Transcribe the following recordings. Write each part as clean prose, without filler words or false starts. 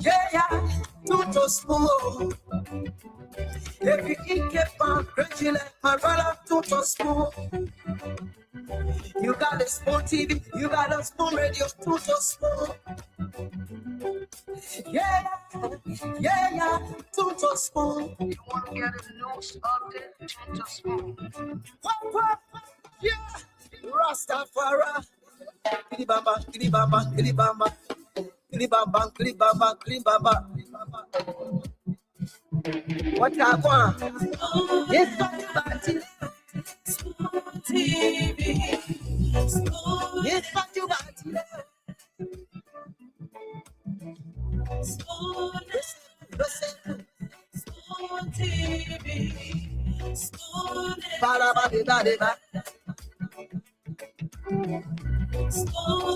Yeah, yeah, tutto smooth. If you eat it from crazy like my brother, tutto smooth. You got a small TV, you got a small radio, tutto smooth. Yeah, yeah, yeah, tutto smooth. You want to get a news update, tutto smooth. What? Yeah, Rastafari. Kilibamba, kilibamba, kilibamba. Kilibamba, kilibamba, kilibamba. What I want? Yes, party. TV. Yes, party. TV. Para ba de ba de ba.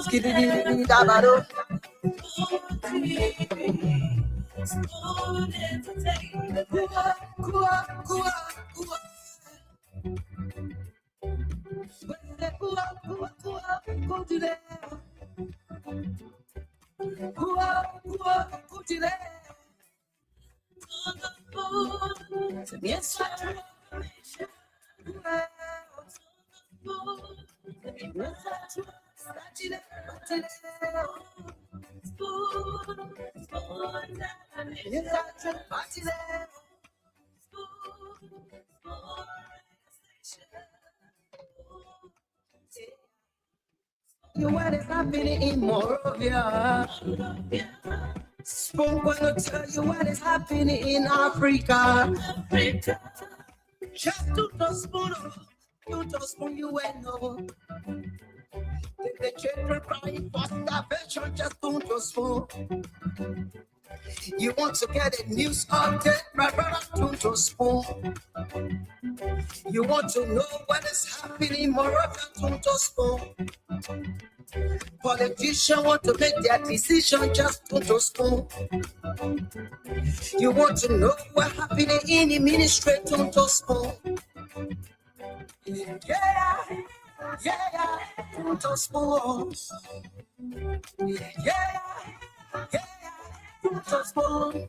Skiddy da ba do. Yes, you what is happening in Morovia. Spoon gonna tell you what is happening in Africa. Just to the spoon, you just spoon you ain't know. The children crying for starvation, just to the spoon. You want to get a news update, my brother, to the spoon. You want to know what is happening in Morovia, to the spoon. Politicians want to make their decision, just to the spoon. You want to know what happening in the ministry, to the spoon. Yeah, to the spoon. Yeah, to the spoon.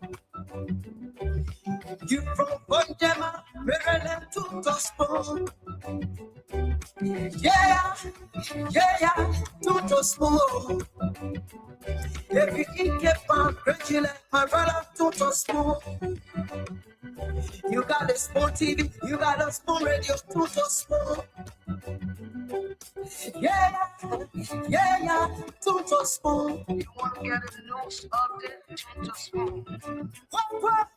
You from Bonjama, Maryland, to the spoon. Yeah, to the spoon. If you eat it from crazy like my brother, to the spoon. You got a small TV, you got a small radio, to the spoon. Yeah, to the spoon. You want to get a news update, to the spoon. What?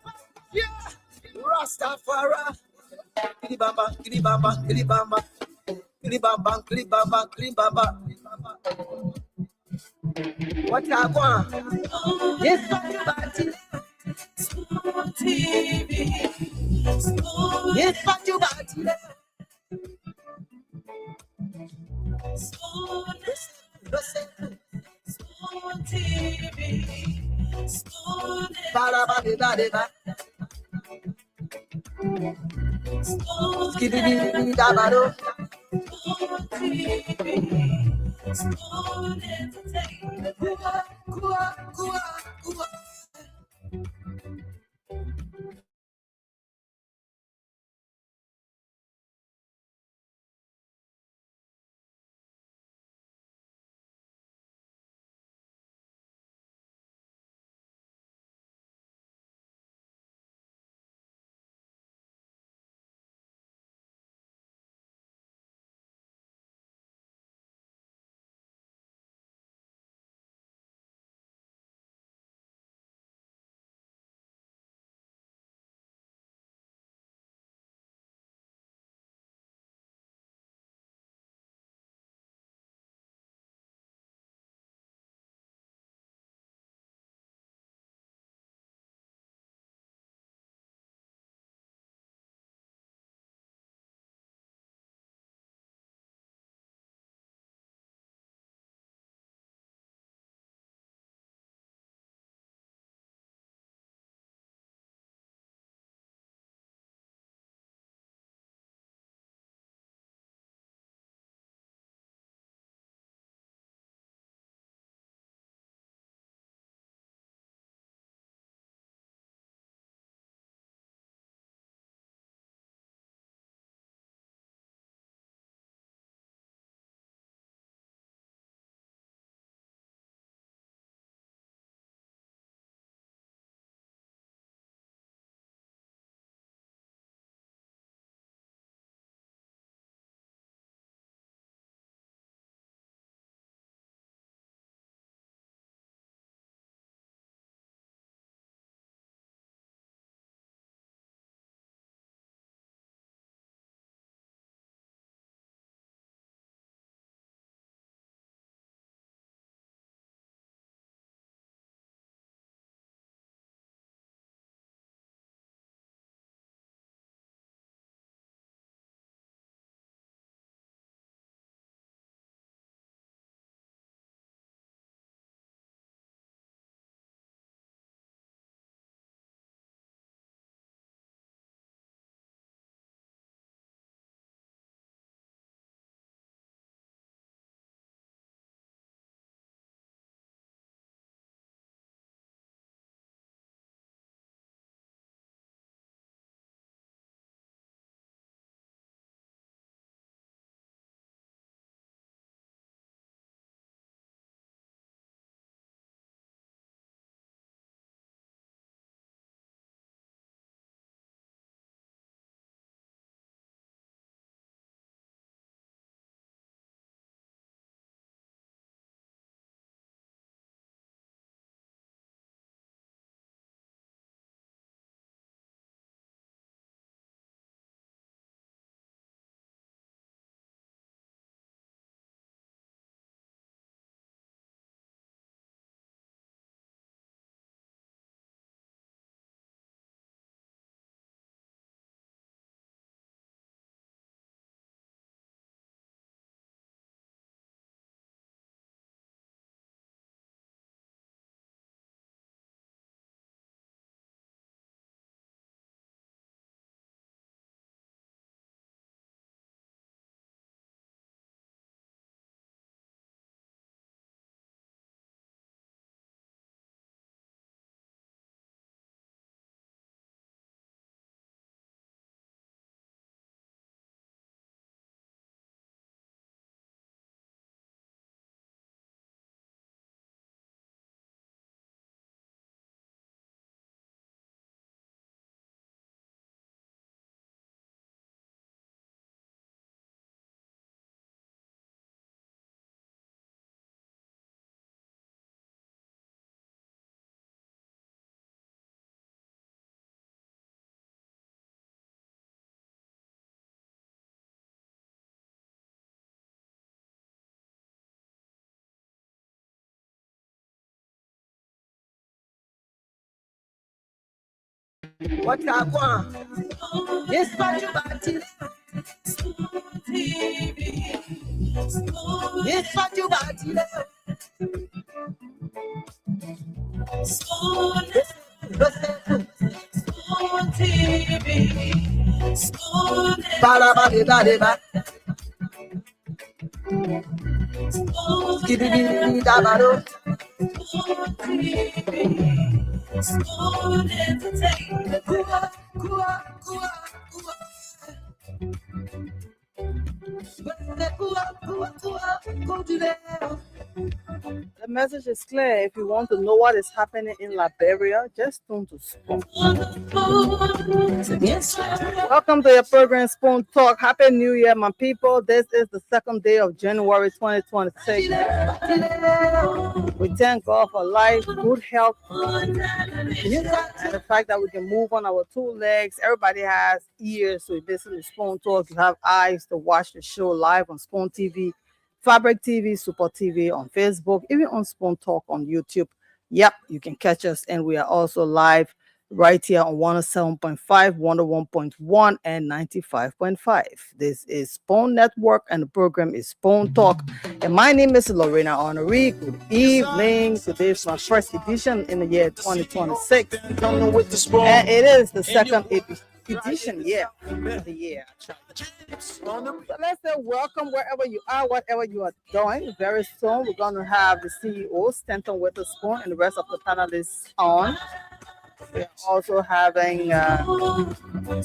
Yeah, Rastafari. Kilibamba, kilibamba, kilibamba. Kilibamba, kilibamba, kilibamba. What I want? Yes, party. TV. Yes, party. TV. Para ba de ba de ba. Skiddy da ba do. What I want? Yes, but you body. Yes, but you body. Bada bada bada bada. Skibidi da bado. The message is clear. If you want to know what is happening in Liberia, just tune to Spoon. Welcome to your program, Spoon Talk. Happy New Year, my people. This is the second day of January 2026. We thank God for life, good health, and the fact that we can move on our two legs. Everybody has ears to listen to Spoon Talk. You have eyes to watch the show live on Spoon TV, Fabric TV, Super TV on Facebook, even on Spoon Talk on YouTube. Yep, you can catch us, and we are also live right here on 107.5, 101.1, and 95.5. This is Spoon Network, and the program is Spoon Talk. And my name is Lorena Honoree. Good evening. Today is my first edition in the year 2026. And it is the second edition of the year. So let's say welcome wherever you are, whatever you are doing. Very soon, we're going to have the CEO, Stanton Witherspoon, and the rest of the panelists on. We're also having, we're going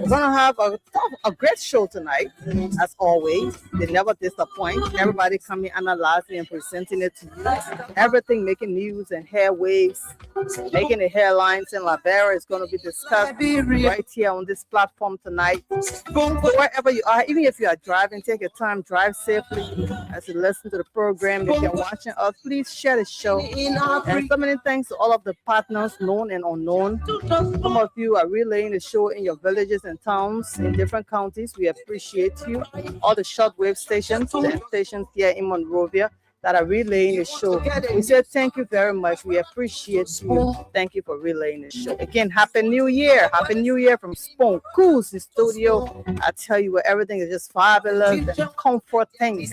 to have a great show tonight, as always. They never disappoint. Everybody coming, analyzing, and presenting it to you. Everything making news and hair waves, making the hairlines in Liberia is going to be discussed right here on this platform tonight. So wherever you are, even if you are driving, take your time, drive safely as you listen to the program. If you're watching us, please share the show. And so many thanks to all of the partners, known and unknown. Some of you are relaying the show in your villages and towns in different counties. We appreciate you. All the shortwave stations and stations here in Monrovia that are relaying the show. We say thank you very much. We appreciate you. Thank you for relaying the show. Again, Happy New Year. Happy New Year from Spoon Coos, the studio. I tell you what, everything is just fabulous and comforting.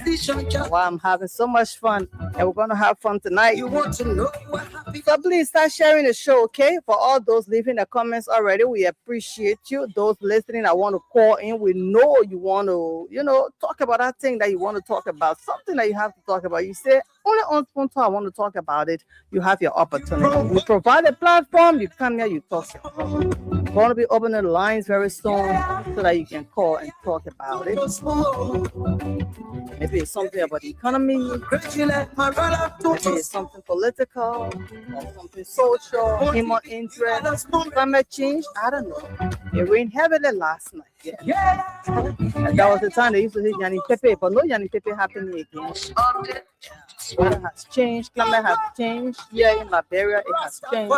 Wow, I'm having so much fun. And we're going to have fun tonight. So please start sharing the show, okay? For all those leaving the comments already, we appreciate you. Those listening, I want to call in. We know you want to, talk about that thing that you want to talk about. Something that you have to talk about. You say, only on Spoon Talk, I want to talk about it. You have your opportunity. We provide a platform. You come here, you talk. We're going to be opening the lines very soon so that you can call and talk about it. Maybe it's something about the economy. Maybe it's something political or something social, human interest, climate change. I don't know. It rained heavily last night. Yeah. And that was the time they used to say Yanni Pepe, but no Yanni Pepe happening again. Weather has changed, climate has changed. Here in Liberia, it has changed.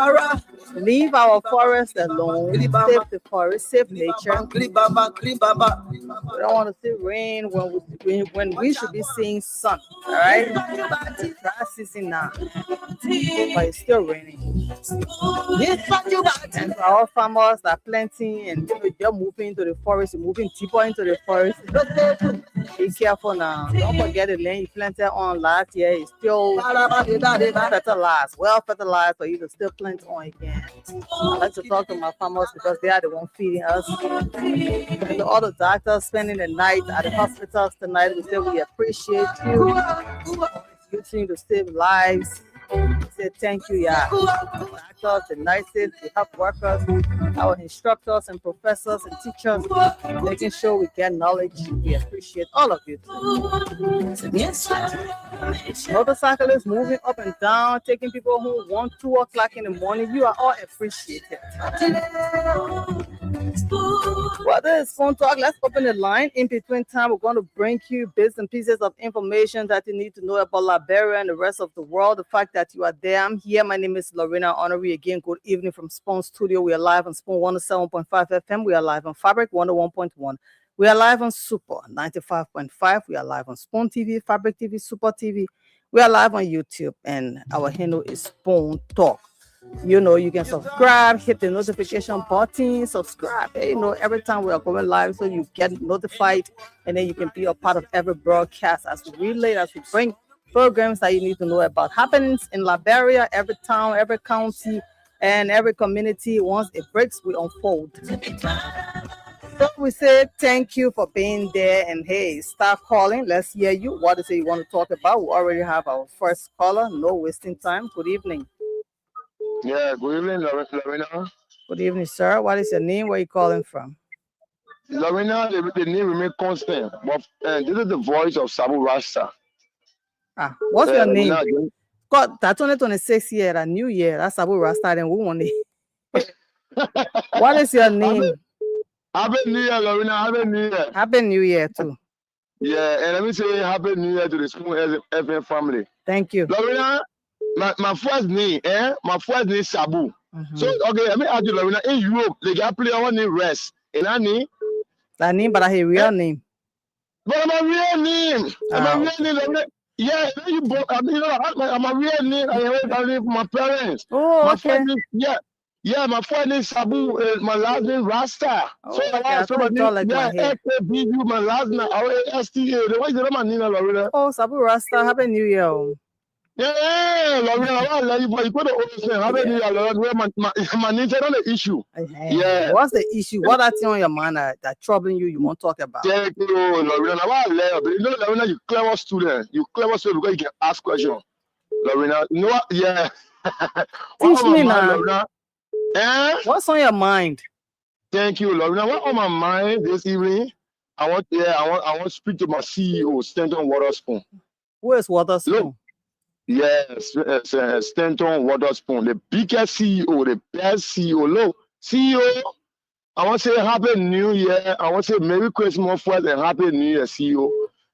Leave our forest alone. Save the forest, save nature. We don't want to see rain when we should be seeing sun. All right? Dry season now, but it's still raining. And for our farmers that are planting and you're moving to the forest, you're moving deeper into the forest. Be careful now. Don't forget the land you planted on last year is still fertilized, well fertilized for you to still plant on again. I like to talk to my farmers because they are the ones feeding us. And to all the doctors spending the night at the hospitals tonight, we say we appreciate you. You seem to save lives. We say thank you, yeah. The doctors, the nurses, the health workers, our instructors and professors and teachers, making sure we get knowledge. We appreciate all of you. Motorcyclists moving up and down, taking people home 1, 2 o'clock in the morning. You are all appreciated. Well, this is Spoon Talk. Let's open the line. In between time, we're going to bring you bits and pieces of information that you need to know about Liberia and the rest of the world. The fact that you are there. I'm here. My name is Lorena Honoree. Again, good evening from Spoon Studio. We are live on Spoon 107.5 FM. We are live on Fabric 101.1. We are live on Super 95.5. We are live on Spoon TV, Fabric TV, Super TV. We are live on YouTube, and our handle is Spoon Talk. You know, you can subscribe, hit the notification button, subscribe. You know, every time we are going live, so you get notified, and then you can be a part of every broadcast as we relay, as we bring programs that you need to know about happenings in Liberia, every town, every county, and every community. Once it breaks, we unfold. So we say thank you for being there, and hey, start calling. Let's hear you. What is it you want to talk about? We already have our first caller. No wasting time. Good evening. Yeah, good evening, Lorena. Good evening, sir. What is your name? Where are you calling from? Lorena, the name remain constant, but this is the voice of Sabu Rasta. What's your name? Lorena, God, that's 2026 year, a new year. That's Sabu Rasta and woman. What is your name? Happy New Year, Lorena. Happy New Year. Happy New Year too. Yeah, and let me say Happy New Year to the Spoon FM family. Thank you. Lorena, my first name, my first name is Sabu. So, okay, let me ask you, Lorena, in Europe, they got play one name rest. And I name? That name, but I hear real name. But I'm a real name. I'm a real name, Lorena. Yeah, you both, I'm a real name. I heard that name from my parents. Oh, my okay. Name, yeah, my first name is Sabu, my last name Rasta. Oh, so okay. I thought you like my hair. SABU, my last name, STA. What is the name, Lorena? Oh, Sabu Rasta, Happy New Year. Yeah, Lorena, I love you, but you put the old name. Happy New Year, Lorena. My name is not the issue. Yeah. What's the issue? What that's on your mind that troubling you? You want to talk about? Thank you, Lorena. You know, Lorena, you clever student. You clever student because you can ask questions. Lorena, you know what? Yeah. Teach me now. Lorena? What's on your mind? Thank you, Lorena. What's on my mind this evening? I want to speak to my CEO, Stanton Waterspoon. Who is Waterspoon? Look, yes, Stanton Waterspoon, the biggest CEO, the best CEO. Look, CEO, I want to say Happy New Year. I want to say Merry Christmas first and Happy New Year, CEO.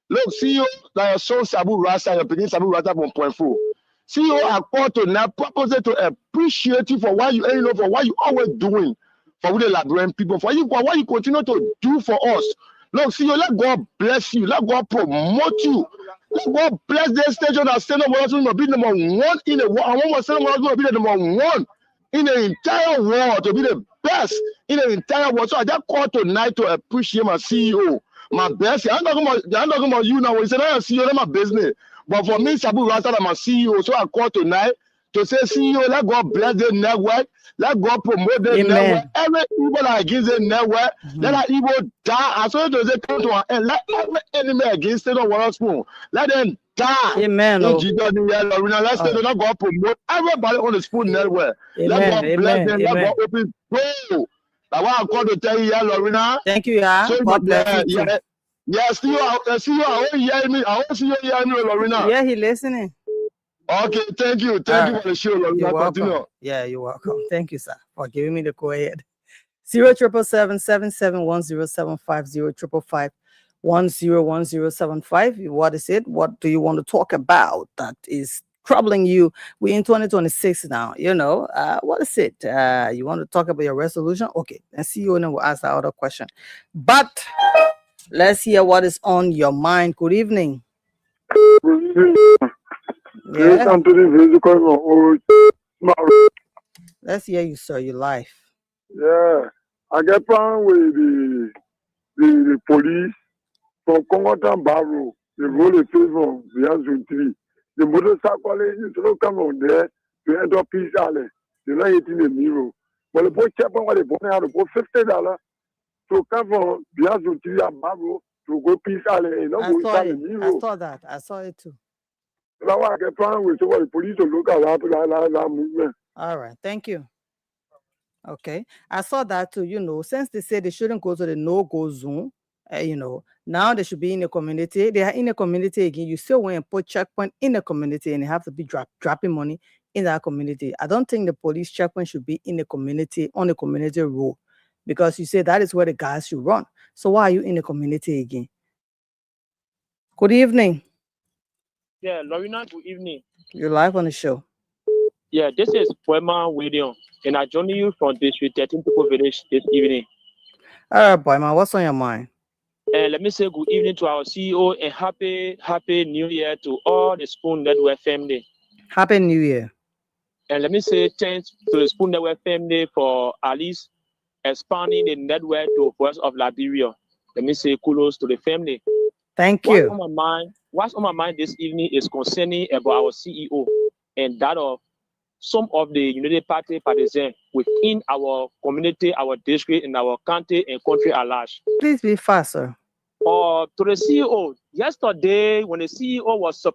Look, CEO, like your son Sabu Rasta, your beginning Sabu Rasta 1.4. CEO, I call to now purpose to appreciate you for what you for what you always doing for the Liberian people, for what you continue to do for us. Look, CEO, let God bless you, let God promote you, let God bless this station that Stanton Waterspoon will be number one in the world. I want Stanton Waterspoon will be the number one in the entire world, to be the best in the entire world. So I just call tonight to appreciate my CEO, my best. I'm talking about you now. When you say I'm CEO, that's my business. But for me, Sabu Rasta, I'm a CEO. So I call tonight to say, CEO, let God bless the network. Let God promote the network. Every evil against the network, let that evil die. As soon as they come to an end, let every enemy against the Waterspoon, let them die. Amen. In Jesus' name, let's say, let God promote everybody on the Spoon network. Amen. Let God bless them. Amen. Let God open doors. That's why I call to tell you, Lorena. Thank you, yeah. So God bless you. Yeah, see you. I want to hear me. I want to see you hear me, Lorena. Yeah, he listening. Okay, thank you. Thank you for the show, Lorena. You're welcome. Continue. Yeah, you're welcome. Thank you, sir, for giving me the go ahead. 077771075 055101075. What is it? What do you want to talk about that is troubling you? We're in 2026 now. You know, what is it? You want to talk about your resolution? Okay, let's see you and then we'll ask the other question. But let's hear what is on your mind. Good evening. Yeah. Let's hear you, sir. Your life. Yeah, I get problem with the police from Congotan Barrow. They roll a favor beyond Zone 3. The motorcycle you don't come on there to enter Peace Alley. They're not hitting the mirror. But the boy check on what they bought out about $50 to come from beyond Zone 3 and Barrow to go Peace Alley and not go inside the mirror. I saw that. I saw it too. That's why I get problem with so what the police to look at that movement. All right, thank you. Okay, I saw that too. You know, since they said they shouldn't go to the no-go zone, you know, now they should be in a community. They are in a community again. You still want to put checkpoint in a community and they have to be dropping money in that community. I don't think the police checkpoint should be in the community, on the community road, because you say that is where the guys should run. So why are you in the community again? Good evening. Yeah, Lorena, good evening. You're live on the show. Yeah, this is Poema William, and I join you from District 13 People Village this evening. All right, Poema, what's on your mind? Let me say good evening to our CEO and happy New Year to all the Spoon Network family. Happy New Year. And let me say thanks to the Spoon Network family for at least expanding the network to Voice of Liberia. Let me say kudos to the family. Thank What's you. on my mind this evening is concerning about our CEO and that of some of the United Party partisans within our community, our district, and our county and country at large. Please be faster. To the CEO, yesterday when the CEO was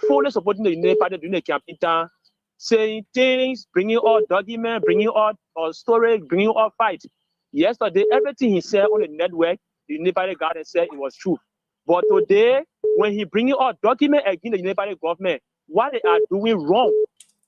fully supporting the United Party during the campaign time, saying things, bringing out documents, bringing out storage, bringing out fights. Yesterday, everything he said on the network, the United Party guard said it was true. But today, when he bringing out documents against the United Party government, what they are doing wrong,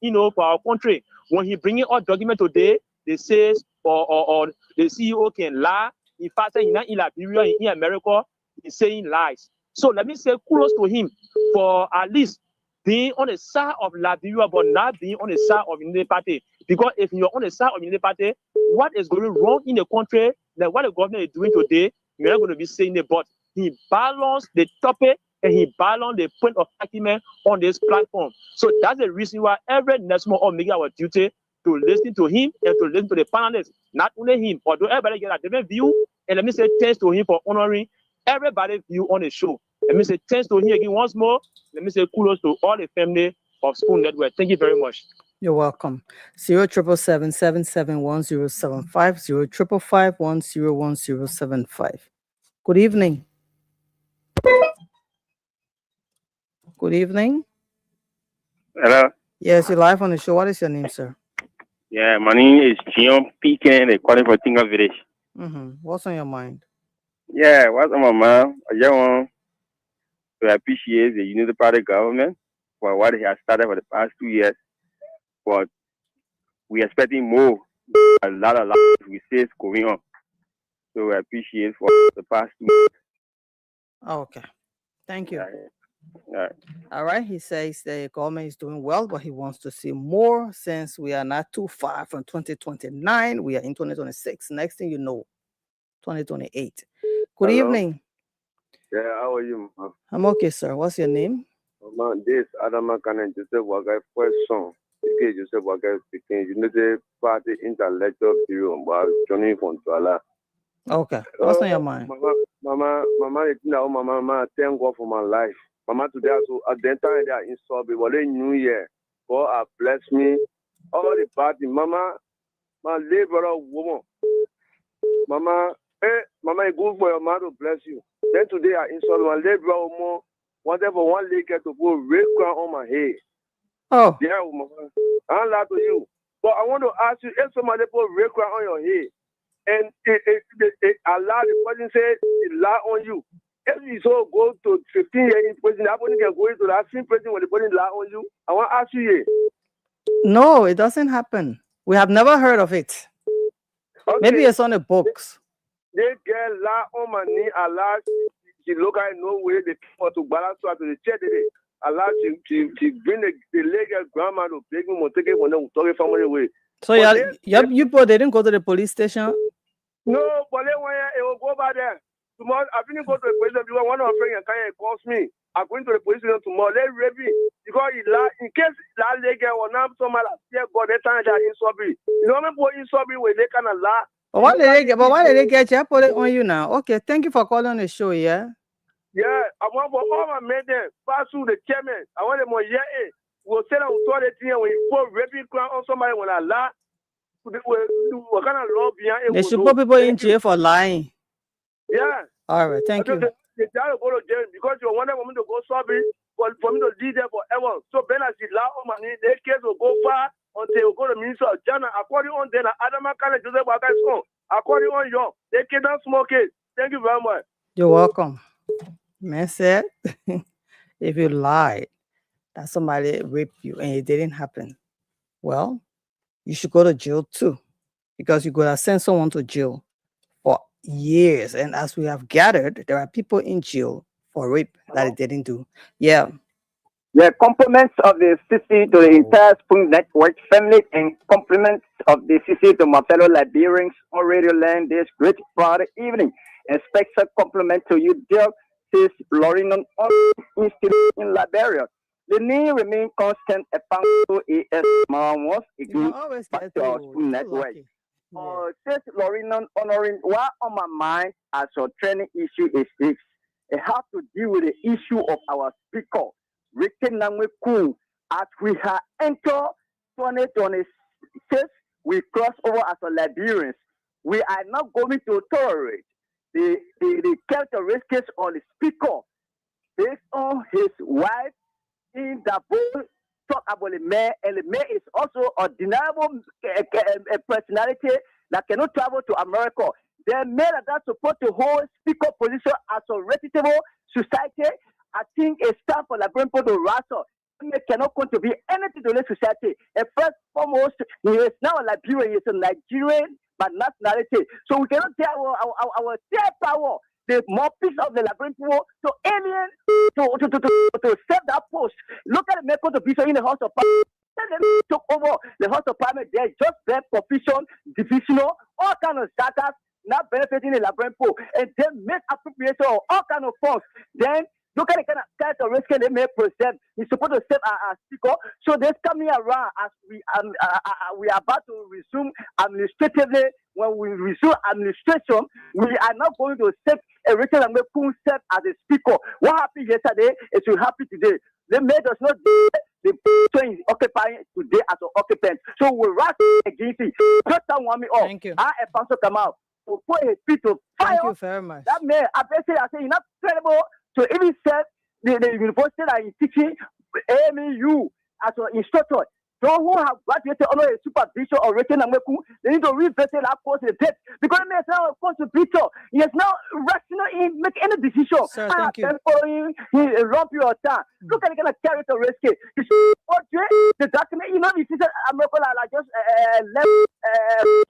for our country. When he bringing out documents today, they say or the CEO can lie. In fact, in Liberia, in America, he's saying lies. So let me say kudos to him for at least being on the side of Liberia, but not being on the side of the United Party. Because if you're on the side of the United Party, what is going wrong in the country, like what the government is doing today, you're not going to be saying it. But he balanced the topic and he balanced the point of argument on this platform. So that's the reason why every next month of making our duty to listen to him and to listen to the panelists. Not only him, although everybody get a different view. And let me say thanks to him for honoring everybody's view on the show. Let me say thanks to him again once more. Let me say kudos to all the family of Spoon Network. Thank you very much. You're welcome. 077771075, 05551101075. Good evening. Good evening. Hello. Yes, you're live on the show. What is your name, sir? Yeah, my name is Jion Pekin, calling for Tinga Village. What's on your mind? Yeah, what's on my mind? I just want to appreciate the United Party government for what it has started for the past 2 years. But we're expecting more. A lot of we see is going on. So we appreciate for the past 2 years. Okay. Thank you. Yeah. All right. He says the government is doing well, but he wants to see more since we are not too far from 2029. We are in 2026. Next thing you know, 2028. Good evening. Yeah, how are you, man? I'm okay, sir. What's your name? Man, this Adama Kanen Joseph Wagai first song. Okay, Joseph Wagai speaking. United Party Intellectual Bureau, Johnny Fontala. Okay. What's on your mind? Mama, thank God for my life. Mama, today, so at the time they are in Sobe, what a new year. God has blessed me. All the party, Mama, my labor woman. Mama, it's good for your man to bless you. Then today I installed my labor woman. Whatever one leg get to go red crown on my head. Oh. Yeah, Mama. I'm lying to you. But I want to ask you, if somebody put red crown on your head, and Allah, the person said, it lie on you. If you so go to 15 years in prison, that person can go into that same prison when the person lie on you. I want to ask you here. No, it doesn't happen. We have never heard of it. Okay. Maybe it's on the books. They get lie on my knee. Allah, she look at no way they want to balance to the chair today. Allah, she bring the leg at grandma to beg me to take it when they talk family way. So you both didn't go to the police station? No, but then when it will go back there. Tomorrow, I didn't go to the police station because one of my friends calls me. I'm going to the police station tomorrow. Let's rape me because in case that leg or now somebody here got that time that in Sobri. You know, in Sobri where they kind of lie. But why did they get you? I put it on you now. Okay, thank you for calling the show, yeah? Yeah, I want for all my men there, pass through the chairman. I want them on we'll say that we saw the thing when you put raping crown on somebody when I lie. What kind of law behind it? They should put people in jail for lying. Yeah. All right, thank you. They try to go to jail because you want them to go sorry for me to lead there forever. So Ben as lie on my knee, their case will go far until you go to Minister of Jana. According on then Adama Kane Joseph Wagai song. According on you, they cannot smoke it. Thank you very much. You're welcome. Man said, if you lied that somebody raped you and it didn't happen, well, you should go to jail too, because you could have sent someone to jail for years. And as we have gathered, there are people in jail for rape that it didn't do. Yeah. Yeah, compliments of the CC to the entire Spoon Network family and compliments of the CC to my fellow Liberians on Radio Land this great Friday evening. And special compliment to you, dear Sis Lauren Institute in Liberia. The need remain constant upon AS once You again can always back get to our to school too network. lucky. Yeah. Says Lauren honoring what on my mind as a training issue is this. It has to deal with the issue of our speaker, Ricky Namweku. As we have entered 2026, we cross over as a Liberians. We are not going to tolerate the characteristics of the speaker based on his wife in the book talk about the mayor, and the mayor is also a deniable personality that cannot travel to America. The mayor that's supposed to hold speaker position as a reputable society, I think it's time for Liberian people to rise up. He cannot contribute anything to the society. And first foremost, he is now a Liberian, he is a Nigerian by nationality. So we cannot take our power, the mouthpiece of the Liberian people, to alien to serve that post. Look at the medical division in the House of Parliament. Them took over the House of Parliament. They just their profession, divisional, all kind of status, not benefiting the Liberian people, and then make appropriation of all kind of funds. Then look at the kind of characteristics they may present. He's supposed to serve as speaker. So this coming around as we are about to resume administratively. When we resume administration, we are not going to set a Rachel Namweku serve as a speaker. What happened yesterday is will happen today. The mayor does not the position is occupying today as an occupant. So we rise against it. Just don't want me off. Thank you. I a pastor come out to put his feet to fire. Thank you very much. That mayor, I say, you're not credible to even serve the university that is teaching AMU as an instructor. Those who have graduated under a supervision of Rachel Namweku, they need to revisit that course in depth because the mayor is now a course teacher. He is now rational in making any decision. Sir, thank you. Following his long period of time. Look at the kind of characteristic. The document, you know, this is America like just left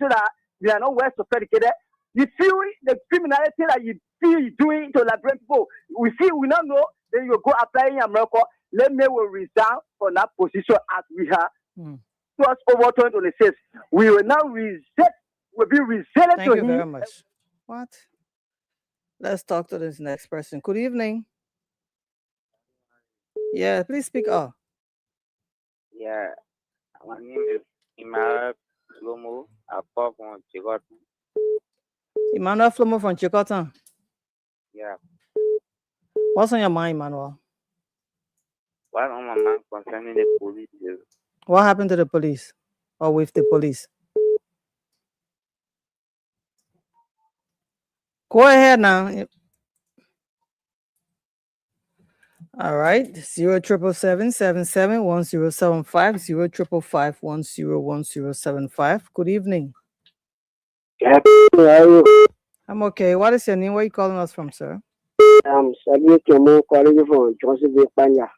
so that they are not well sophisticated. You feel the criminality that you feel you're doing to Liberian people. We not know, then you go apply in America. Let me will resign from that position as we have. Towards over 2026. We will now will be resilient Thank to you him. very much. What? Let's talk to this next person. Good evening. Yeah, please speak up. Yeah, my name is Emmanuel Lomo. I pop on Chigot. Emmanuel Flomo from Chikotan. Yeah, What's on your mind, Emmanuel? what on my mind concerning the police is What happened to the police or with the police? Go ahead now. All right. 077771075 05551101075. Good evening. I'm okay. What is your name? Where are you calling us from, sir? I'm Sabi Kemo calling you from Johnson Panya.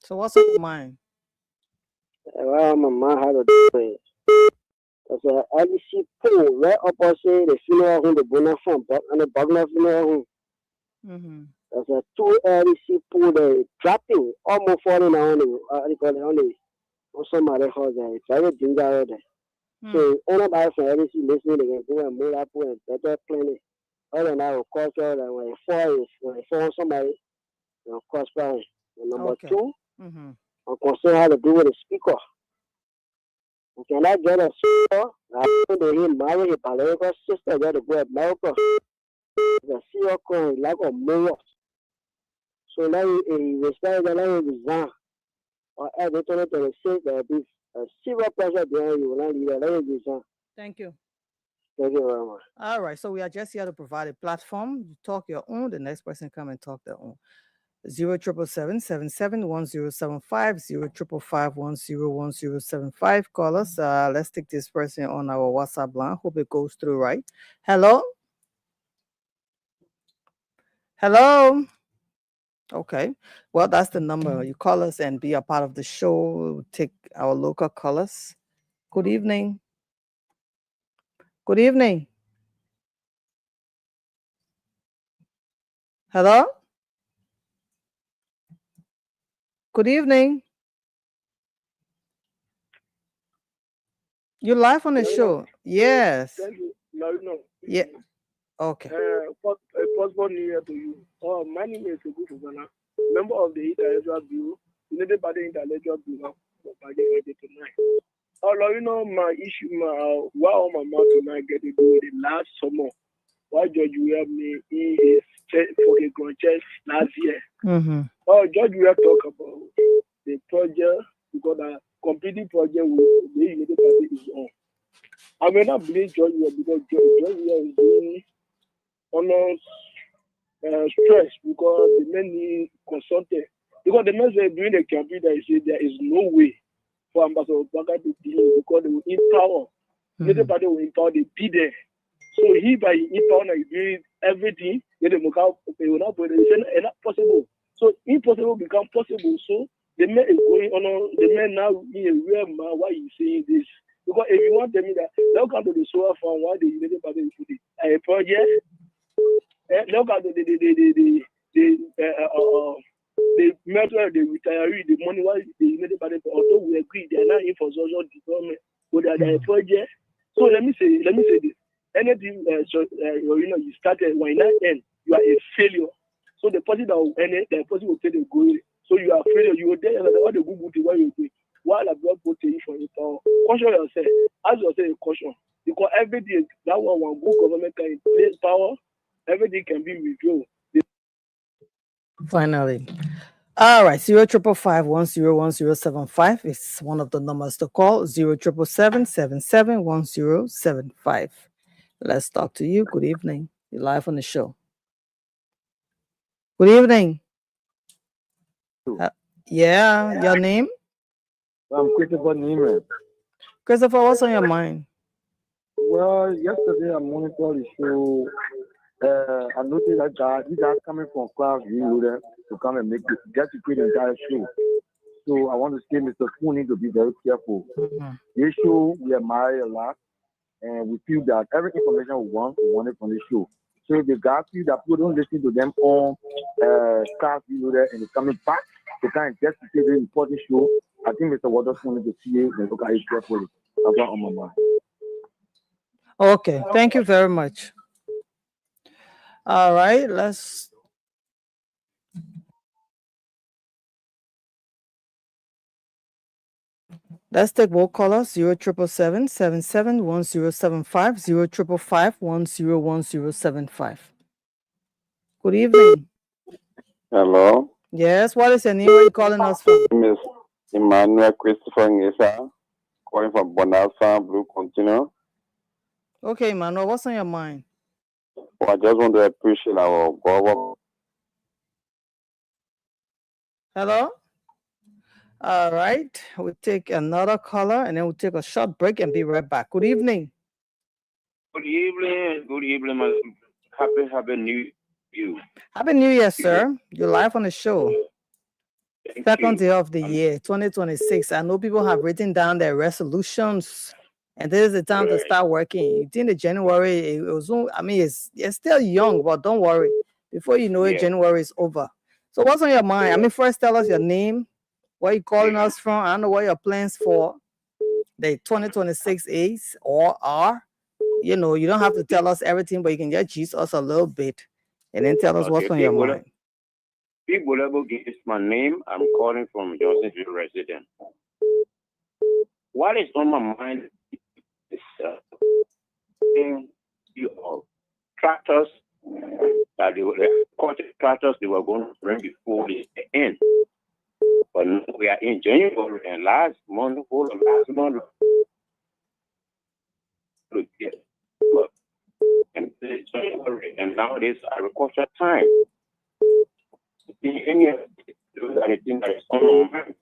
So what's on your mind? Well, my mom had a day. There's a LC pool right opposite the funeral home, the Bonafont, and the Bogner funeral home. There's a 2 LC pool there, dropping almost falling on somebody house there. It's very dangerous there. So, anybody from LC listening, they can go and move up and better planning. Other than that, of course, when it falls somebody, of course, probably. Number two, I'm concerned how to do with the speaker. We cannot get a speaker. I think they marry a biological sister that to go to America. The CEO coin like a mayor. So now we start to resign. Or add it to the state there will be a serious pressure behind you when I leave it. Let me resign. Thank you. Thank you very much. All right. So we are just here to provide a platform. You talk your own. The next person come and talk their own. 077771075 05551101075. Call us. Let's take this person on our WhatsApp line. Hope it goes through right. Hello. Hello. Okay. Well, that's the number. You call us and be a part of the show. We'll take our local callers. Good evening. Good evening. Hello? Good evening. You're live on the show. Yes. No. Yeah. Okay. Possible New Year to you. My name is Egu Fufana, member of the International Bureau, Anybody in the ledger belong by the ready tonight. Although you know my issue, my wow, my mouth tonight get to do the last summer. Why George will help me in his for the grand chess last year? Oh, George will talk about the project because the completing project will the United Party is on. I may not believe George will because George will is doing on stress because the many consulted. Because the men say during the campaign, they say there is no way for Ambassador Baga to deal because they will empower. The party will empower, they be there. So he by empower is doing everything, they will not put it not possible. So impossible become possible. So the man is going on, the man now in a real man, why you saying this? Because if you want to tell me that, they'll come to the solar farm, why the United Party will put it a project. Look at the matter, the retiree, the money why the United Party, although we agree they are not infrastructure development, but they are a project. So let me say this. Anything you started when not end, you are a failure. So the person that will end it, the person will take the goal. So you are a failure. You will there all the good things what you do. While a blood vote for you power. Caution yourself. As you say caution. Because everything that one good government can place power, everything can be reviewed. Finally. All right, 055510175 is one of the numbers to call. 077771075. Let's talk to you. Good evening. You're live on the show. Good evening. Yeah, your name? I'm Christopher Neiman. Christopher, what's on your mind? Well, yesterday I monitored the show. I noticed that you guys coming from Clarksville to come and get to create the entire show. So I want to say Mr. Spoon need to be very careful. This show, we admire a lot, and we feel that every information we want it from the show. So if the guys feel that people don't listen to them on Clarksville and they're coming back to kind of just to see the important show, I think Mr. Waterspoon need to see it and look at it carefully. That's what on my mind. Okay, thank you very much. All right, let's take roll callers. 077771075 05551101075. Good evening. Hello. Yes, what is your name? Where are you calling us from? Miss Emmanuel Christopher Ngesa, calling from Bonal Farm, Blue Continent. Okay, Emmanuel, what's on your mind? Well, I just want to appreciate our government. Hello? All right, we'll take another caller and then we'll take a short break and be right back. Good evening. Good evening, my happy new year. Happy New Year, sir. You're live on the show. Second day of the year, 2026. I know people have written down their resolutions, and this is the time to start working. You think the January, it's still young, but don't worry. Before you know it, January is over. So what's on your mind? First tell us your name, where you calling us from. I don't know what your plans for the 2026 is or are. You know, you don't have to tell us everything, but you can just tease us a little bit and then tell us what's on your mind. People ever guess my name? I'm calling from Johnsonville resident. What is on my mind is tractors that tractors they were going to bring before the end. But now we are in January and last month, and nowadays agriculture time. Anything that is on my mind,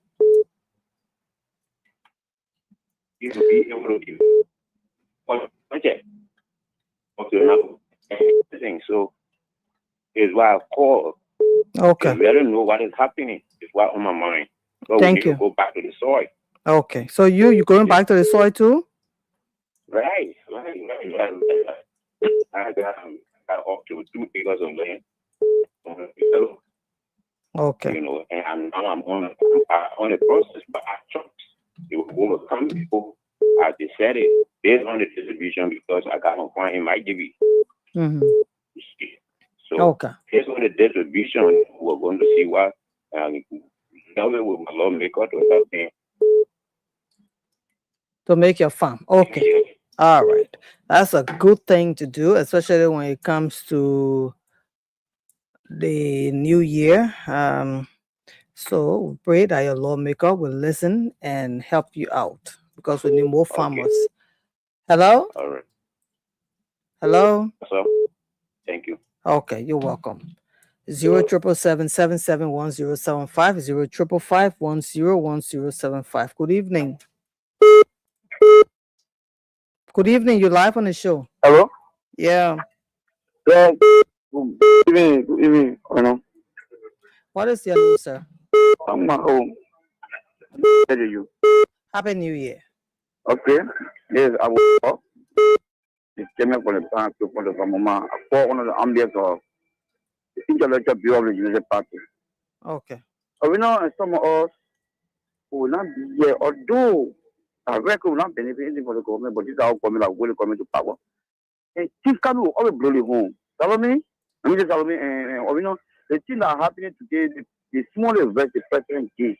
you will be able to give. Okay. Everything. So is why I call. Okay. We don't know what is happening. It's what on my mind. So Thank we need you. to go back to the soil. Okay. So you going back to the soil too? Right. I got up to 2 acres of land. Okay. You know, and now I'm on the process, but I trust it will overcome before I decided based on the distribution because I got on point in my DB. So okay. based on the distribution, we're going to see what government with my lawmaker to help me. To make your farm. Okay. All right. That's a good thing to do, especially when it comes to the new year. So we pray that your lawmaker will listen and help you out because we need more farmers. Hello? All right. Hello? So, thank you. Okay, you're welcome. 077771075 05551101075. Good evening. Good evening. You're live on the show. Hello? Yeah. Yeah. Good evening. What is your name, sir? I'm at home. How are you? Happy New Year. Okay. Yes, I will talk. It's coming for the bank to put the mama. For one of the ambience of the intellectual bureau of the United Party. Okay. So we know some of us will not be here, although I reckon will not benefit anything for the government, but this is our government that will come to power. And Chief Kanu always blow the home. Salome, I mean, Salome, and you know, the thing that are happening today, the small event the president gave.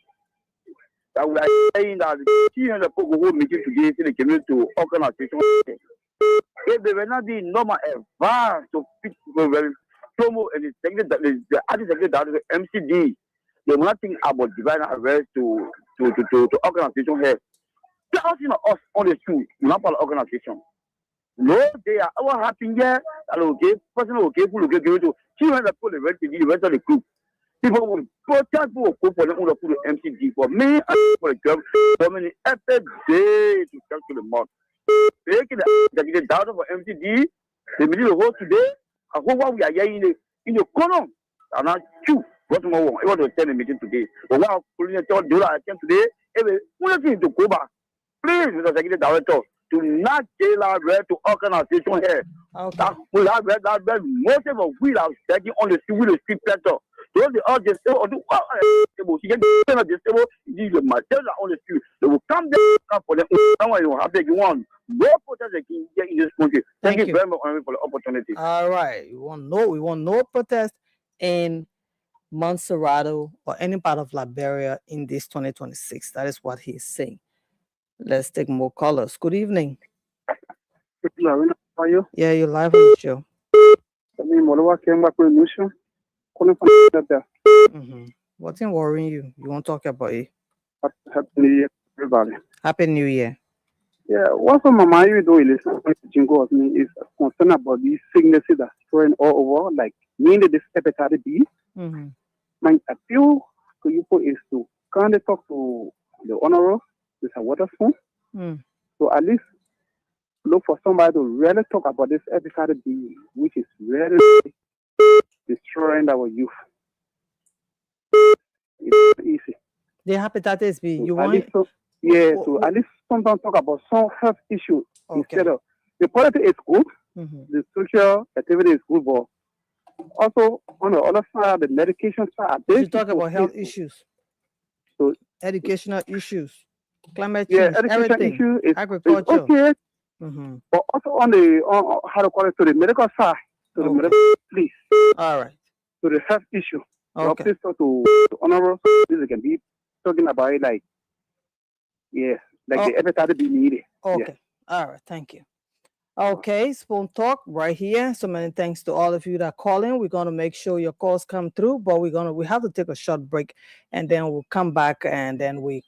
That we are saying that the 300 people who meeting today in the community to organization. If they were not the normal advance to fit promo and the other secretary, the MCD, they will not think about divine arrest to organization here. They are asking us on the street, not for organization. No, they are what happened here. Okay, personal okay, people okay, give it to 300 people the rest of the group. People will protest for the MCD for me and for the government every day to come to the mosque. Taking the data for MCD, the middle of today, I hope what we are hearing in the corner. And I choose what more I want to attend the meeting today. But what pulling a dollar attempt today, every one thing to go back. Please, Mr. Secretary Director, to not jail our red to organization here. Okay. That will have that most of we are taking on the street sector. Those the all just or do she get the stable, these are material on the street. They will come there for them. Someone you have big one. No protest against in this country. Thank you very much for the opportunity. All right. We want no protest in Montserrado or any part of Liberia in this 2026. That is what he's saying. Let's take more callers. Good evening. How are you? Yeah, you're live on the show. What's in worrying you? You want to talk about it? Happy New Year, everybody. Happy New Year. Yeah, what's on my mind is Jingo of me is concerned about these sicknesses that's spreading all over, like mainly this hepatitis B. My appeal to you is to kind of talk to the honorable, this Waterspoon. So at least look for somebody to really talk about this hepatitis B, which is really destroying our youth. It's easy. The hepatitis B. You so want it? So at least sometimes talk about some health issues instead of the politics is good, the social activity is good, but also on the other side, the medication side. You talk about health issues. So educational issues, climate change, education everything, issue is agriculture. okay. But also on the how to call it, to the medical side, to the medical, please. All right. To the health issue. Okay. Please talk to honorable. This can be talking about it like, the hepatitis B needed. Okay. All right. Thank you. Okay, Spoon Talk right here. So many thanks to all of you that are calling. We're gonna make sure your calls come through, but we have to take a short break, and then we'll come back and then we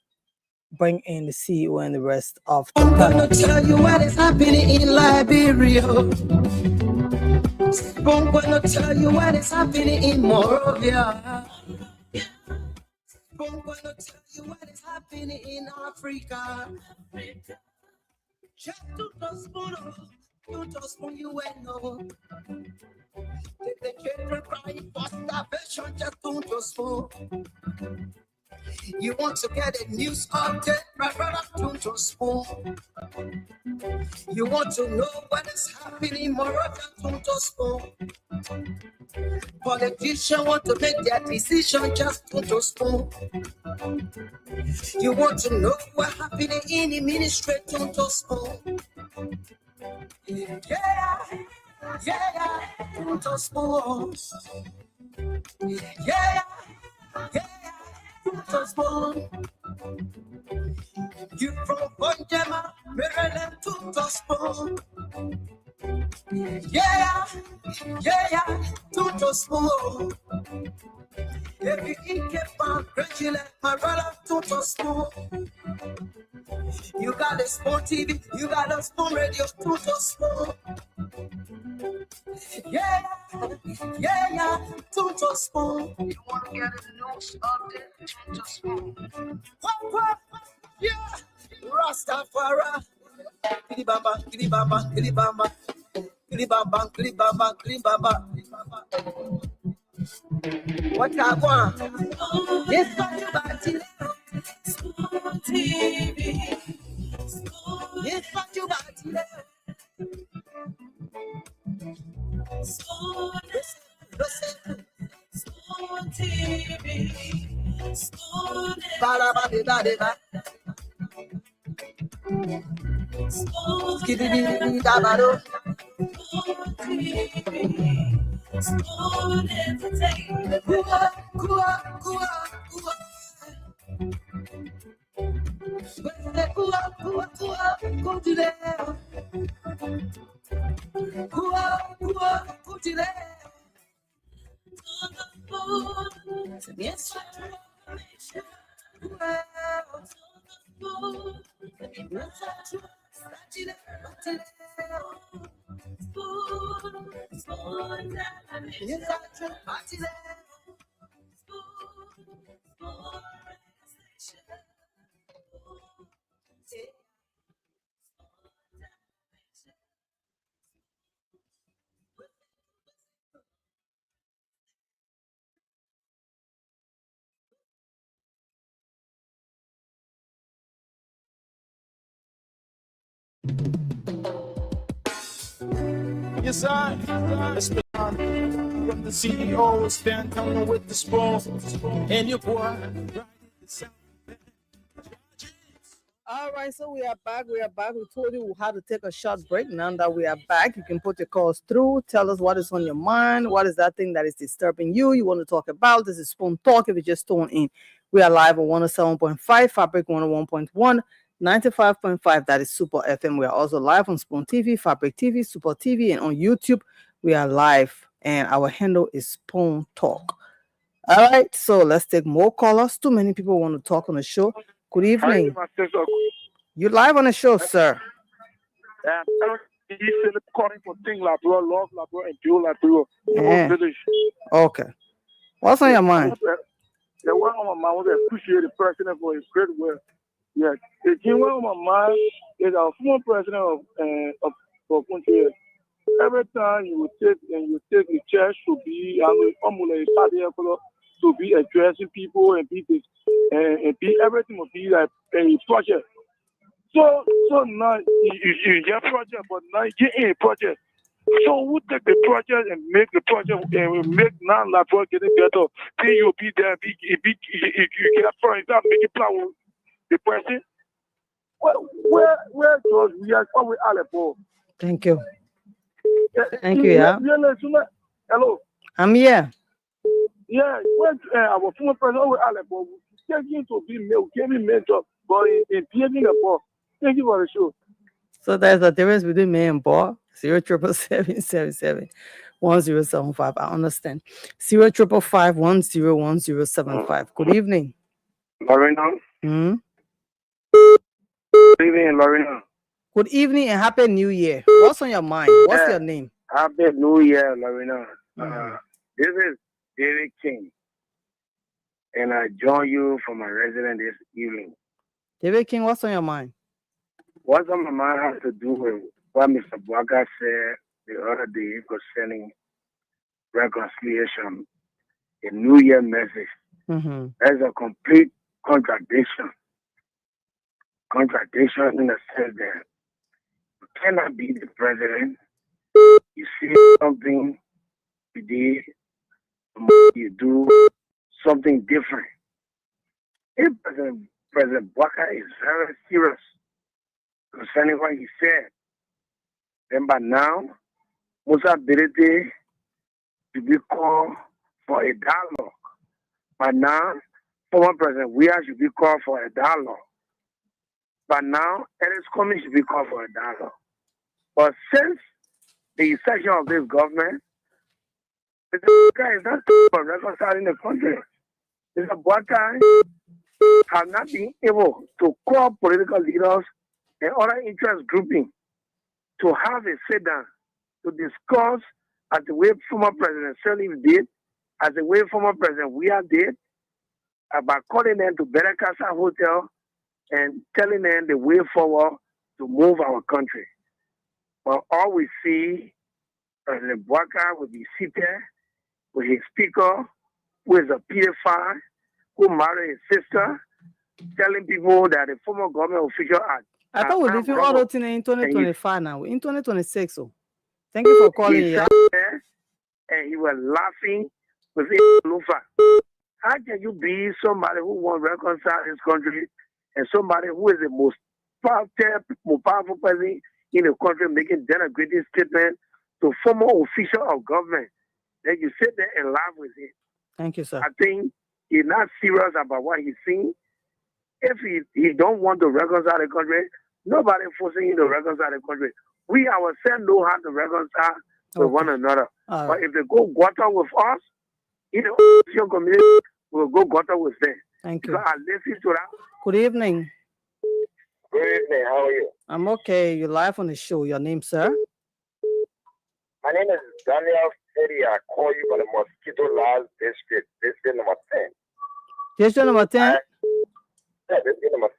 bring in the CEO and the rest of the I'm gonna tell you what is happening in Liberia. I'm gonna tell you what is happening in Morovia. I'm gonna tell you what is happening in Africa. Just to just spoon you know. The children crying for starvation, just spoon. You want to get a news update, my brother, don't spoon. You want to know what is happening, Moravia, don't spoon. Politicians want to make their decision, just don't spoon. You want to know what happening in the ministry, don't spoon. Yeah, don't spoon. Yeah, to spoon. You from Bonjama, Maryland to spoon. Yeah, to spoon. Every ink on gradually, my brother to spoon. You got a spoon TV, you got a spoon radio, to spoon. Yeah, to spoon. You want to get a news update, to spoon. What? Yeah, Rastafari. Kilibamba, kilibamba, kilibamba. Kilibamba, kilibamba, kilibamba. What I want? Yes, what you got to Spoon TV. Yes, what you got to Spoon TV. Spoon TV. Spoon TV. Spoon Entertainment. Yes, I. It's been on from the CEO, Stan Tony with the spoon, and your boy. All right, so we are back. We told you how to take a short break. Now that we are back, you can put your calls through. Tell us what is on your mind. What is that thing that is disturbing you? You want to talk about? This is Spoon Talk. If you just tuned in, we are live on 107.5, Fabric 101.1, 95.5. That is Super FM. We are also live on Spoon TV, Fabric TV, Super TV, and on YouTube. We are live, and our handle is Spoon Talk. All right, so let's take more callers. Too many people want to talk on the show. Good evening. You're live on the show, sir. He's calling for Ting Labrador, Love Labrador, and Joe Labrador. Yeah. Okay. What's on your mind? The one on my mind was appreciate the president for his great work. Yes. The thing on my mind is our former president of country. Every time you take the church to be to be addressing people and be everything will be like a project. So now you get project, but now you get a project. So who take the project and make the project and make non-Labrador getting better? Then you'll be there, you get for example, make it plan with the person. Where George we are what we are for. Thank you. Thank you, yeah. Hello. I'm here. Yeah, when our former president we are for taking to be male, giving mentor, but in behaving a ball. Thank you for the show. So there's a difference between me and Bob. 077771075. I understand. 05551101075. Good evening. Lorena. Hmm? Good evening, Lorena. Good evening and Happy New Year. What's on your mind? What's your name? Happy New Year, Lorena. This is David King. And I join you for my residence this evening. David King, what's on your mind? What's on my mind has to do with what Mr. Bwaga said the other day concerning reconciliation, a New Year message. Mm-hmm. There's a complete contradiction. Contradiction in the sense that you cannot be the president. You see something today, you do something different. If President Bwaga is very serious concerning what he said, then by now, Musa ability to be called for a dialogue. But now, former President Weah should be called for a dialogue. But now, Ellis Comey should be called for a dialogue. But since the inception of this government, the guy is not for reconciling the country. Mr. Boakai have not been able to call political leaders and other interest groupings to have a sit-down to discuss as the way former President Sirleaf did, as the way former President Weah did, about calling them to Better Casa Hotel and telling them the way forward to move our country. But all we see, President Boakai will be seated with his speaker, who is a pedophile, who married his sister, telling people that the former government official are. I thought we're living all those things in 2025 now. In 2026, so thank you for calling. He Yeah. sat there and he was laughing with Lufa. How can you be somebody who wants to reconcile this country and somebody who is the most powerful person in the country making denigrating statements to former official of government? Then you sit there and laugh with him. Thank you, sir. I think he's not serious about what he's saying. If he don't want to reconcile the country, nobody forcing him to reconcile the country. We ourselves know how to reconcile with one another. But if they go gutter with us, in the official community will go gutter with them. Thank you. Because I listen to that. Good evening. Good evening. How are you? I'm okay. You're live on the show. Your name, sir? My name is Daniel Fedi. I call you from the Mosquito Lodge District, district number 10. District number 10? Yeah, district number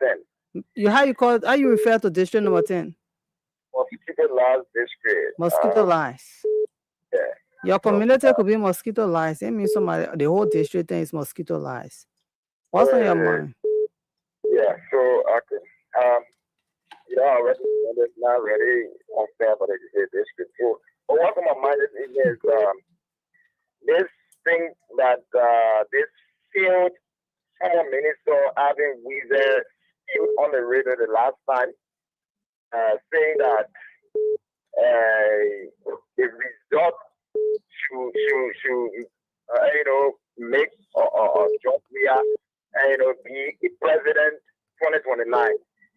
10. How you call it? How you refer to district number 10? Mosquito Lodge District. Mosquito lies. Yeah. Your community could be mosquito lies. It means somebody, the whole district thing is mosquito lies. What's on your mind? Yeah, so okay. I already it's not really unfair for the district. So, but what's on my mind is this thing that this field former minister having Weezer on the radio the last time, saying that the result should make George Weah be the president 2029.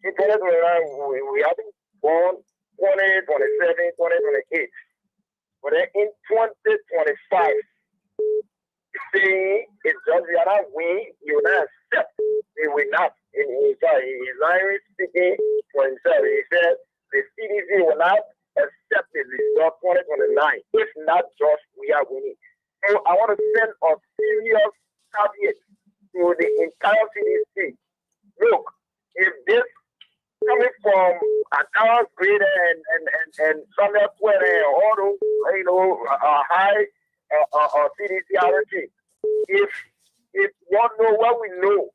In 2029, we have been born 2027, 2028. But then in 2025, saying if George Weah not win, he will not accept. He will not. He's not speaking for himself. He said the CDC will not accept the result 2029 if not George Weah winning. So I want to send a serious caveat to the entire CDC. Look, if this coming from an hour grader and Samuel Twitter and all those, high CDC RT, if you know what we know,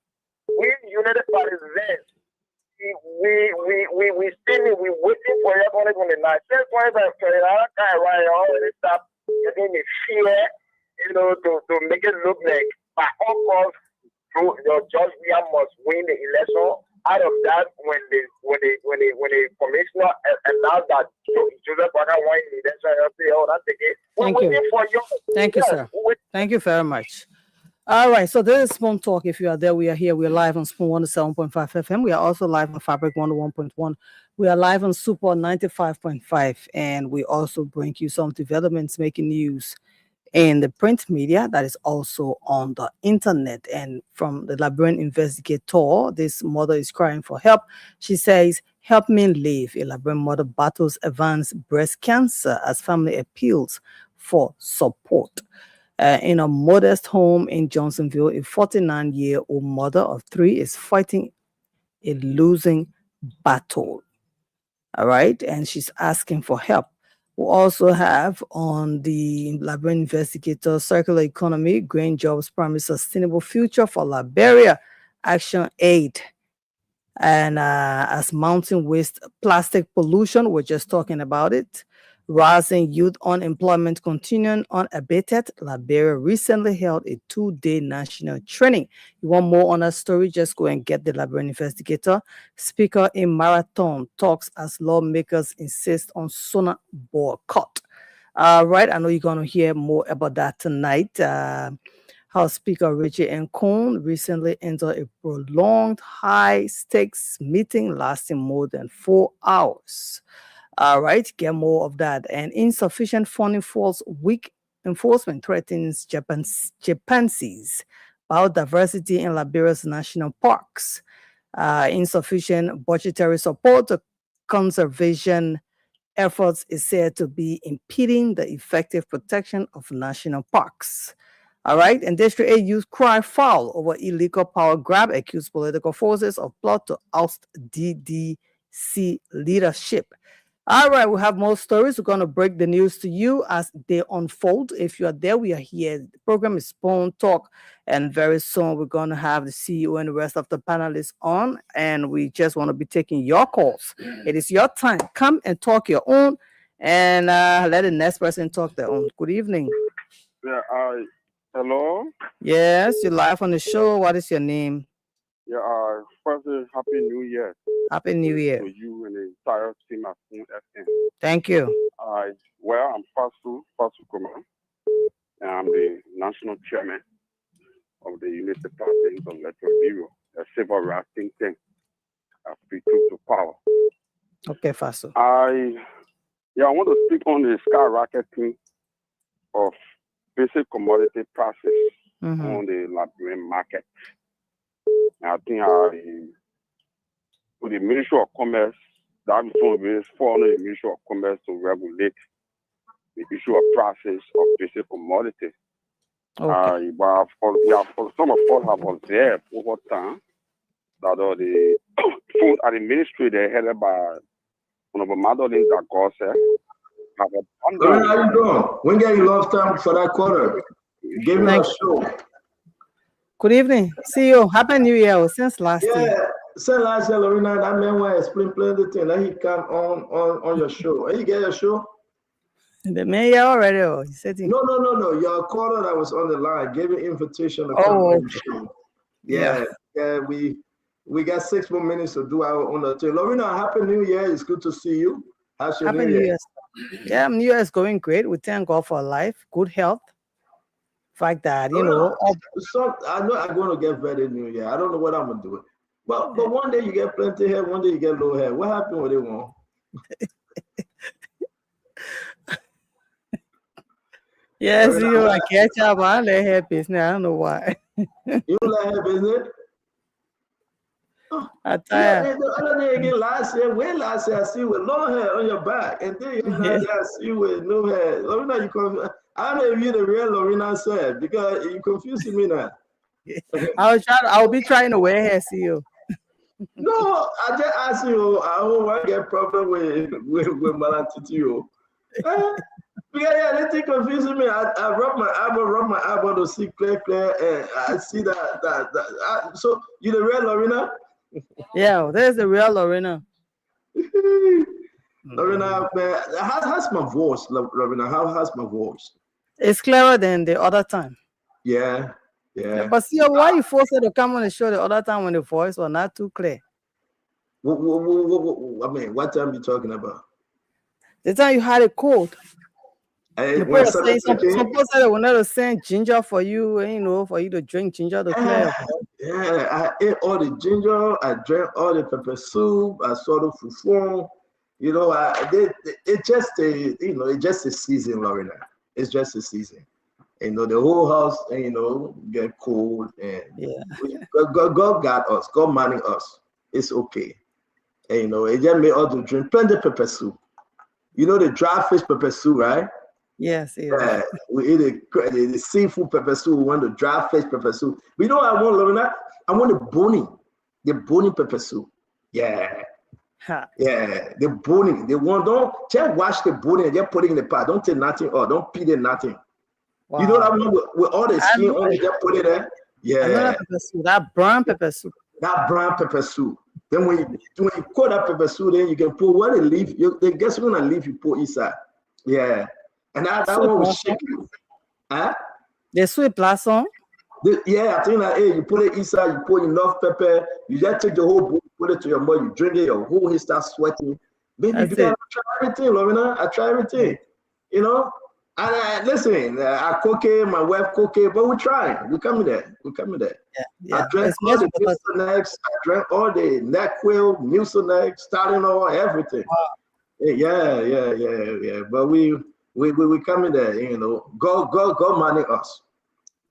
we United Partisans, we still we waiting for year 2029. Since 2029, I already stop getting the fear, to make it look like by all costs, George Weah must win the election. Out of that, when the commissioner announced that Joseph Boakai won the election, I say, oh, that's okay. Thank you. Thank you, sir. Thank you very much. All right, so this is Spoon Talk. If you are there, we are here. We're live on Spoon 107.5 FM. We are also live on Fabric 101.1. We are live on Super 95.5. And we also bring you some developments making news in the print media that is also on the internet. And from the Liberian investigator, this mother is crying for help. She says, "Help me live." A Liberian mother battles advanced breast cancer as family appeals for support. In a modest home in Johnsonville, a 49-year-old mother of 3 is fighting a losing battle. All right, and she's asking for help. We also have on the Liberian investigator, circular economy, green jobs promise sustainable future for Liberia, Action Aid. And as mountain waste, plastic pollution, we're just talking about it. Rising youth unemployment continuing unabated. Liberia recently held a 2-day national training. You want more on that story? Just go and get the Liberian investigator. Speaker in marathon talks as lawmakers insist on SONA boycott. Right, I know you're going to hear more about that tonight. House Speaker Richie Nkoon recently entered a prolonged high-stakes meeting lasting more than 4 hours. All right, get more of that. And insufficient funding falls weak enforcement threatens chimpanzees. Biodiversity in Liberia's national parks. Insufficient budgetary support to conservation efforts is said to be impeding the effective protection of national parks. All right, and District 8 youth cry foul over illegal power grab, accused political forces of plot to oust DDC leadership. All right, we have more stories. We're going to break the news to you as they unfold. If you are there, we are here. The program is Spoon Talk, and very soon we're going to have the CEO and the rest of the panelists on, and we just want to be taking your calls. It is your time. Come and talk your own, and let the next person talk their own. Good evening. Yeah, hello? Yes, you're live on the show. What is your name? Yeah, first, Happy New Year. Happy New Year. To you and the entire team at Spoon FM. Thank you. Well, I'm Fasu Kuma, and I'm the national chairman of the United Party of Electoral Bureau, a civil rights think tank, Free Truth to Power. Okay, Fasu. I want to speak on the skyrocketing of basic commodity prices on the Liberian market. And I think with the Ministry of Commerce, that is one of the following the Ministry of Commerce to regulate the issue of prices of basic commodities. Okay. But some of us have observed over time that the food administrator headed by Honorable Madeline Dagose have abandoned. How you doing? When get you lost time for that quarter? Give me a show. Good evening. CEO, Happy New Year since last year. Yeah, since last year, Lorena, that man will explain plenty of things. Then he come on your show. And you get your show? The man here already. Oh, he said No. Your caller that was on the line gave an invitation to come on the show. Yeah, we got 6 more minutes to do our own thing. Lorena, Happy New Year. It's good to see you. How's your Happy New Year? Yeah, New Year is going great. We thank God for life, good health. Fact that, you know. So I know I'm going to get very New Year. I don't know what I'm going to do. But one day you get plenty hair, one day you get low hair. What happened with it one? Yes, I catch up on the hair business. I don't know why. You like hair business? I tell you. The other day again last year I see you with long hair on your back, and then I see you with no hair. Lorena, I don't know if you're the real Lorena said because you're confusing me now. I'll be trying to wear hair, see you. No, I just ask you. I don't want to get problem with Malantitio. Because they confusing me. I rub my eyeball to see clear, and I see that. So you the real Lorena? Yeah, there's the real Lorena. Lorena, how's my voice, Lorena? How's my voice? It's clearer than the other time. Yeah. But see, why you forced her to come on the show the other time when the voice was not too clear? I mean, what time are you talking about? The time you had a cold. Some people said they wanted to send ginger for you, for you to drink ginger to clear. Yeah, I ate all the ginger. I drank all the pepper soup. I saw the fufu. It's just a season, Lorena. It's just a season. The whole house, get cold, and God got us. God manning us. It's okay. And, it just made us to drink plenty of pepper soup. The dry fish pepper soup, right? Yes. We eat the seafood pepper soup. We want the dry fish pepper soup. But you know what I want, Lorena? I want the bony pepper soup. Yeah. Yeah, the bony. Don't just wash the bony and just put it in the pot. Don't take nothing or don't peel it, nothing. Wow. You know what I mean? With all the skin on it, just put it there. Yeah. That brown pepper soup. Then when you cook that pepper soup, then you can put what a leaf. Guess what kind of leaf you put inside? Yeah. And that one was shaking. Huh? The sweet blossom. I think that you put it inside, you put enough pepper, you just take the whole bowl, put it to your mouth, you drink it, your whole head starts sweating. Baby, because I try everything, Lorena. I try everything. And listen, I cook it, my wife cook it, but we're trying. We're coming there. Yeah. I drank all the Mucinex, I drank all the NyQuil, Mucinex, Tylenol, everything. Wow. Yeah. But we coming there, you know. God manage us.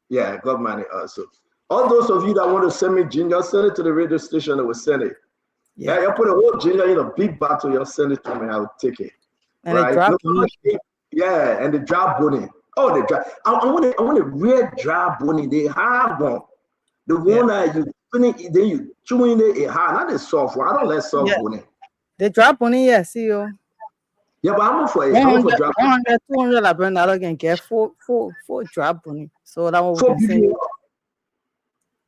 Yeah, God manage us. So all those of you that want to send me ginger, send it to the radio station that will send it. Yeah, you put a whole ginger in a big bottle, you'll send it to me, I will take it. And right? the Yeah, and the dry bunny. Oh, the dry. I want a real dry bunny. They have one. The one that you finish, then you chewing it hard. Not the soft one. I don't like soft bunny. The dry bunny, yeah, see you. Yeah, but I'm for it. I'm for dry bunny. 100, $200 I can get four dry bunny. So that one we can send you.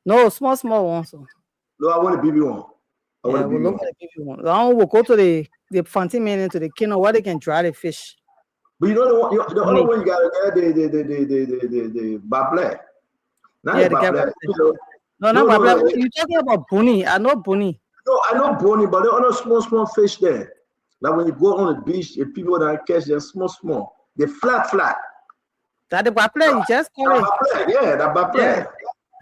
No, small one. So. No, I want a BB one. We'll look at the BB one. Now we'll go to the Fanti man into the kennel where they can dry the fish. But you know the other one you gotta get the bablé. Yeah, the bablé. No, bablé. You're talking about bunny. I know bunny. No, I know bunny, but there are other small fish there. Like when you go on the beach, the people that catch them small. They're flat. That the bablé, you just call it. Yeah, that bablé.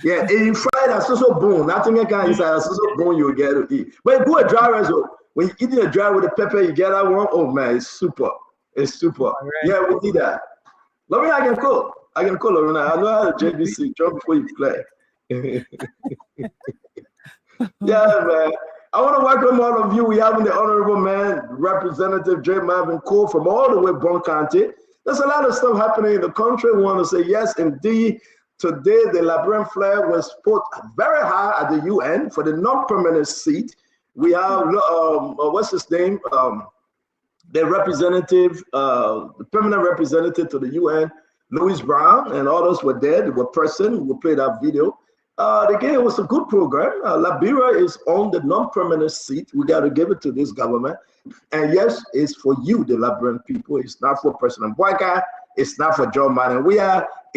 Yeah, and you fry it as so bone. Nothing inside as so bone you get to eat. But you go a dry result. When you eat it dry with the pepper, you get that one. Oh man, it's super. It's super. Right. Yeah, we need that. Lorena, I can cook. Lorena. I know how to JBC. Jump before you play. Yeah, man. I want to welcome all of you. We have the honorable man, Representative J. Marvin Cole from all the way Bon County. There's a lot of stuff happening in the country. We want to say yes, indeed. Today, the Liberian flag was put very high at the UN for the non-permanent seat. We have, what's his name? The representative, the permanent representative to the UN, Louis Brown, and others were there. They were present. We'll play that video. Again, it was a good program. Liberia is on the non-permanent seat. We got to give it to this government. And yes, it's for you, the Liberian people. It's not for President Boakai. It's not for John Maden.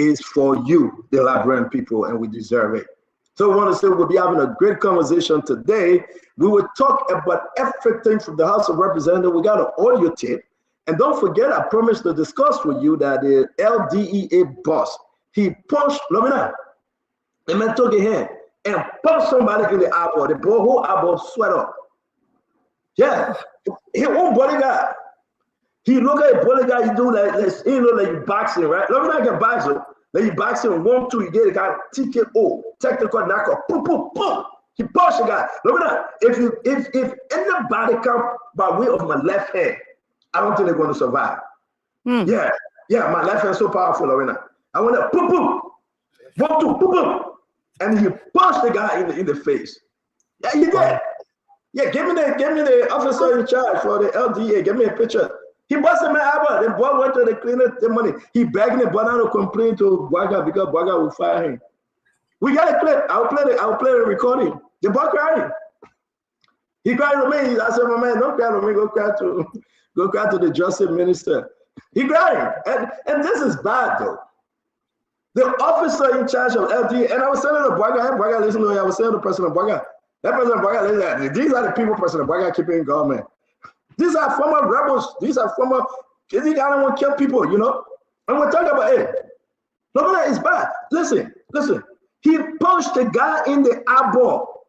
It's for you, the Liberian people, and we deserve it. So we want to say we'll be having a great conversation today. We will talk about everything from the House of Representatives. We got an audio tape. And don't forget, I promised to discuss with you that the LDEA boss, he punched, Lomina, the man took a hand and punched somebody in the eyeball. The whole eyeball sweat up. Yeah, he won't bodyguard. He look at a bodyguard, he do like you boxing, right? Lomina can box him. Then you box him 1-2, you get a guy TKO, technical knockout, boom. He punched the guy. Look at that. If anybody come by way of my left hand, I don't think they're going to survive. Yeah, my left hand is so powerful, Lorena. I want to boom. 1-2, boom. And he punched the guy in the face. Yeah, he did. Yeah, give me the officer in charge for the LDA. Give me a picture. He busted my eyeball. The boy went to the cleaner the money. He begged the boy not to complain to Boakai because Boakai will fire him. We got a clip. I'll play the recording. The boy crying. He cried to me. I said, my man, don't cry to me. Go cry to the justice minister. He crying. And this is bad though. The officer in charge of LDA, and I was telling the Boakai, listen to me. I was saying to President Boakai, that President Boakai, listen, these are the people President Boakai keeping in government. These are former rebels. These are former, they don't want to kill people, you know? And we're talking about it. Look at that, it's bad. Listen. He punched the guy in the eyeball.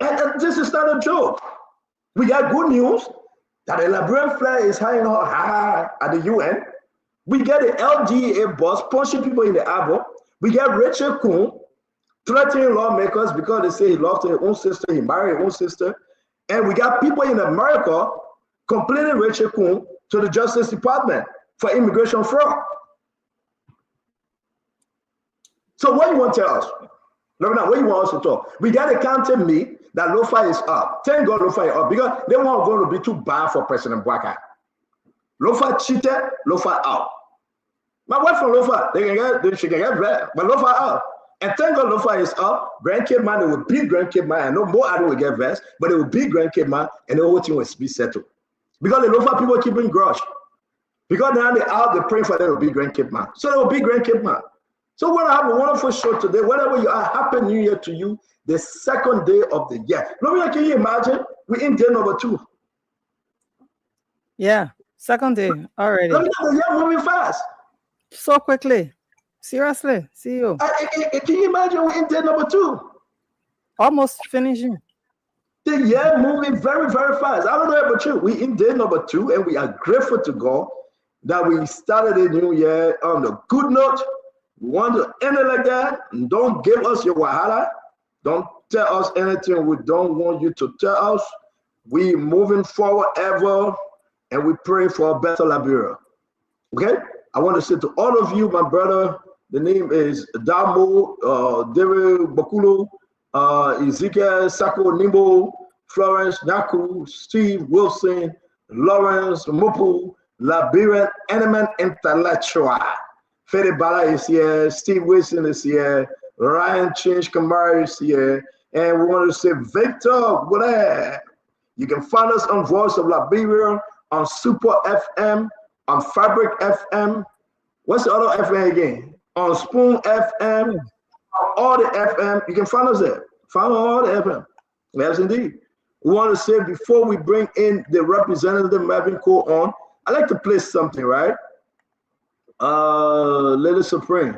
And this is not a joke. We got good news that the Liberian flag is high at the UN. We get the LDA boss punching people in the eyeball. We get Rachel Kuhn threatening lawmakers because they say he loved his own sister, he married his own sister. And we got people in America complaining Rachel Kuhn to the Justice Department for immigration fraud. So what do you want to tell us? What do you want us to talk? We got to counter me that Lofa is up. Thank God Lofa is up because they weren't going to be too bad for President Boakai. Lofa cheated, Lofa out. My wife from Lofa, she can get red, but Lofa out. And thank God Lofa is up. Grandkid man, it will be grandkid man. I know more Adam will get vest, but it will be grandkid man, and the whole thing will be settled. Because the Lofa people keeping grudge. Because now they're out, they're praying for them to be grandkid man. So it will be grandkid man. So we're going to have a wonderful show today. Wherever you are, Happy New Year to you, the second day of the year. Can you imagine? We're in day number 2. Yeah. Second day already. The year moving fast. So quickly. Seriously, CEO. Can you imagine we're in day number 2? Almost finishing. The year moving very, very fast. I don't know about you. We in day number 2, and we are grateful to God that we started a new year on a good note. We want to end it like that. Don't give us your wahala. Don't tell us anything we don't want you to tell us. We moving forward ever, and we pray for a better Liberia. Okay? I want to say to all of you, my brother, the name is Damo, David Bakulo, Ezekiel Sako Nimbo, Florence Naku, Steve Wilson, Lawrence Mupu, Liberian Element Intellectual. Fede Bala is here, Steve Wilson is here, Ryan Change Kamara is here, and we want to say Victor, whatever. You can find us on Voice of Liberia, on Super FM, on Fabric FM. What's the other FM again? On Spoon FM, on all the FM. You can find us there. Find all the FM. Yes, indeed. We want to say before we bring in the representative Marvin Cole on, I like to play something, right? Lady Supreme.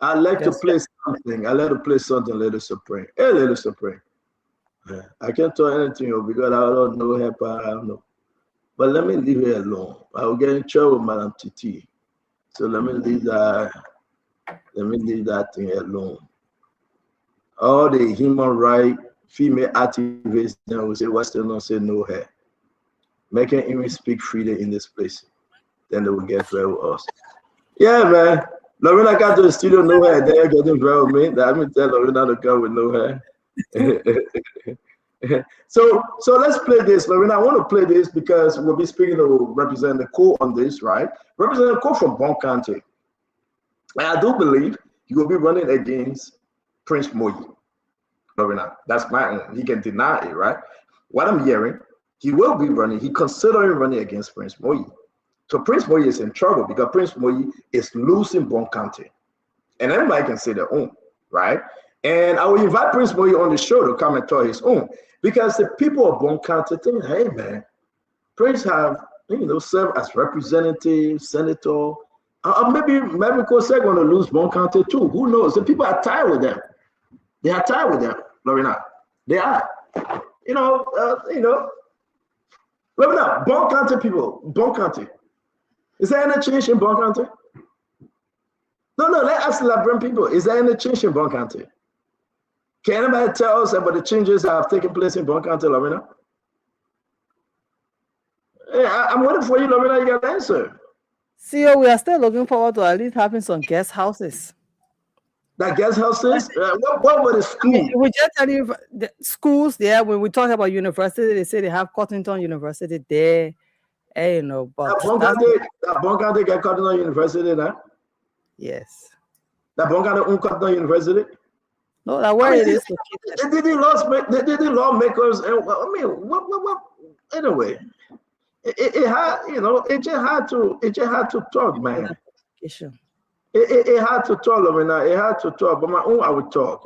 I like to play something. I like to play something, Lady Supreme. Hey, Lady Supreme. Yeah. I can't tell anything because I don't know her, I don't know. But let me leave her alone. I will get in trouble with Madam Titi. So let me leave that. Let me leave that thing alone. All the human rights, female activists, they will say, what's the no say no hair? Making him speak freely in this place. Then they will get very with us. Yeah, man. Lorena got to the studio, no hair. They're getting very with me. Let me tell Lorena to come with no hair. So let's play this, Lorena. I want to play this because we'll be speaking to Representative Cole on this, right? Representative Cole from Bon County. And I do believe he will be running against Prince Moyi. Lorena, that's my own. He can deny it, right? What I'm hearing, he will be running. He considering running against Prince Moyi. So Prince Moyi is in trouble because Prince Moyi is losing Bon County. And everybody can say their own, right? And I will invite Prince Moyi on the show to come and tell his own. Because the people of Bon County think, hey man, Prince have, served as representative, senator. Maybe Kosek going to lose Bon County too. Who knows? The people are tired with them. They are tired with them, Lorena. They are. Lorena, Bon County people, Bon County. Is there any change in Bon County? No, let's ask the Liberian people. Is there any change in Bon County? Can anybody tell us about the changes that have taken place in Bon County, Lorena? Hey, I'm waiting for you, Lorena. You got an answer. CEO, we are still looking forward to at least having some guest houses. That guest houses? What were the schools? We just tell you the schools there. When we talk about university, they say they have Cottington University there. Hey, but that Bon County get Cottington University now? Yes. That Bon County own Cottington University? No, that where it is. They did the lawmakers. What? Anyway, it had, it just had to talk, man. It had to talk, Lorena. It had to talk. But my own, I would talk.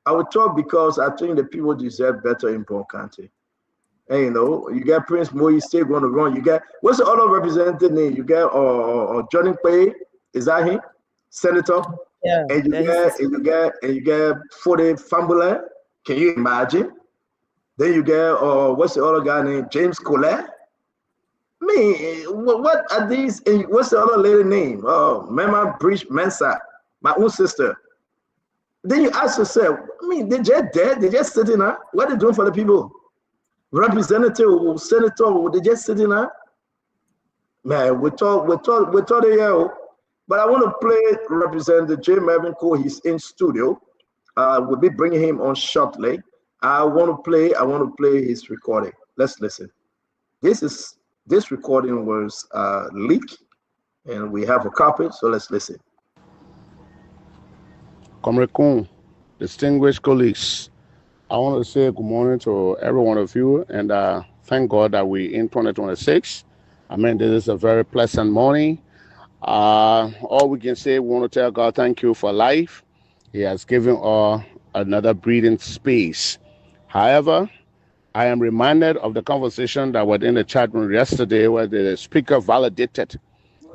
I would talk because I think the people deserve better in Bon County. And you got Prince Moyi still going to run. You got what's the other representative name? You got Johnny Quay. Is that him? Senator. Yeah. And you get Fode Fambula. Can you imagine? Then you get what's the other guy named James Colette? What are these? What's the other lady name? Mema Bridge Mensa, my own sister. Then you ask yourself, they just dead, they just sitting there. What are they doing for the people? Representative, senator, they just sitting there. Man, we talk here. But I want to play Representative J. Marvin Cole. He's in studio. We'll be bringing him on shortly. I want to play his recording. Let's listen. This recording was leaked, and we have a copy. So let's listen. Comrade Kun, distinguished colleagues, I want to say good morning to every one of you, and thank God that we're in 2026. This is a very pleasant morning. All we can say, we want to tell God thank you for life. He has given us another breathing space. However, I am reminded of the conversation that was in the chat room yesterday where the speaker validated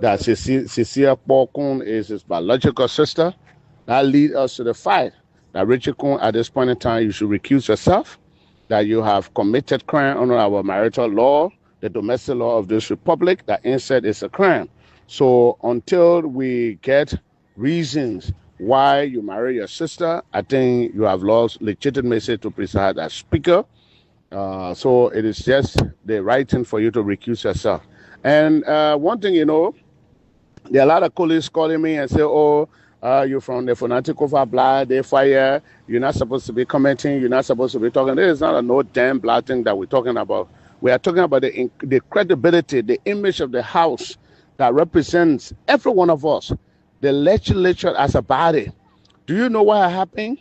that Cecilia Bokun is his biological sister. That leads us to the fact that Richard Kun, at this point in time, you should recuse yourself, that you have committed crime under our marital law, the domestic law of this republic, that incest is a crime. So until we get reasons why you marry your sister, I think you have lost legitimacy to preside as speaker. So it is just the right thing for you to recuse yourself. And one thing, there are a lot of colleagues calling me and say, oh, you're from the Fanatic of Blood, they fire, you're not supposed to be commenting, you're not supposed to be talking. There is not a no damn blood thing that we're talking about. We are talking about the credibility, the image of the House that represents every one of us, the legislature as a body. Do you know what happened?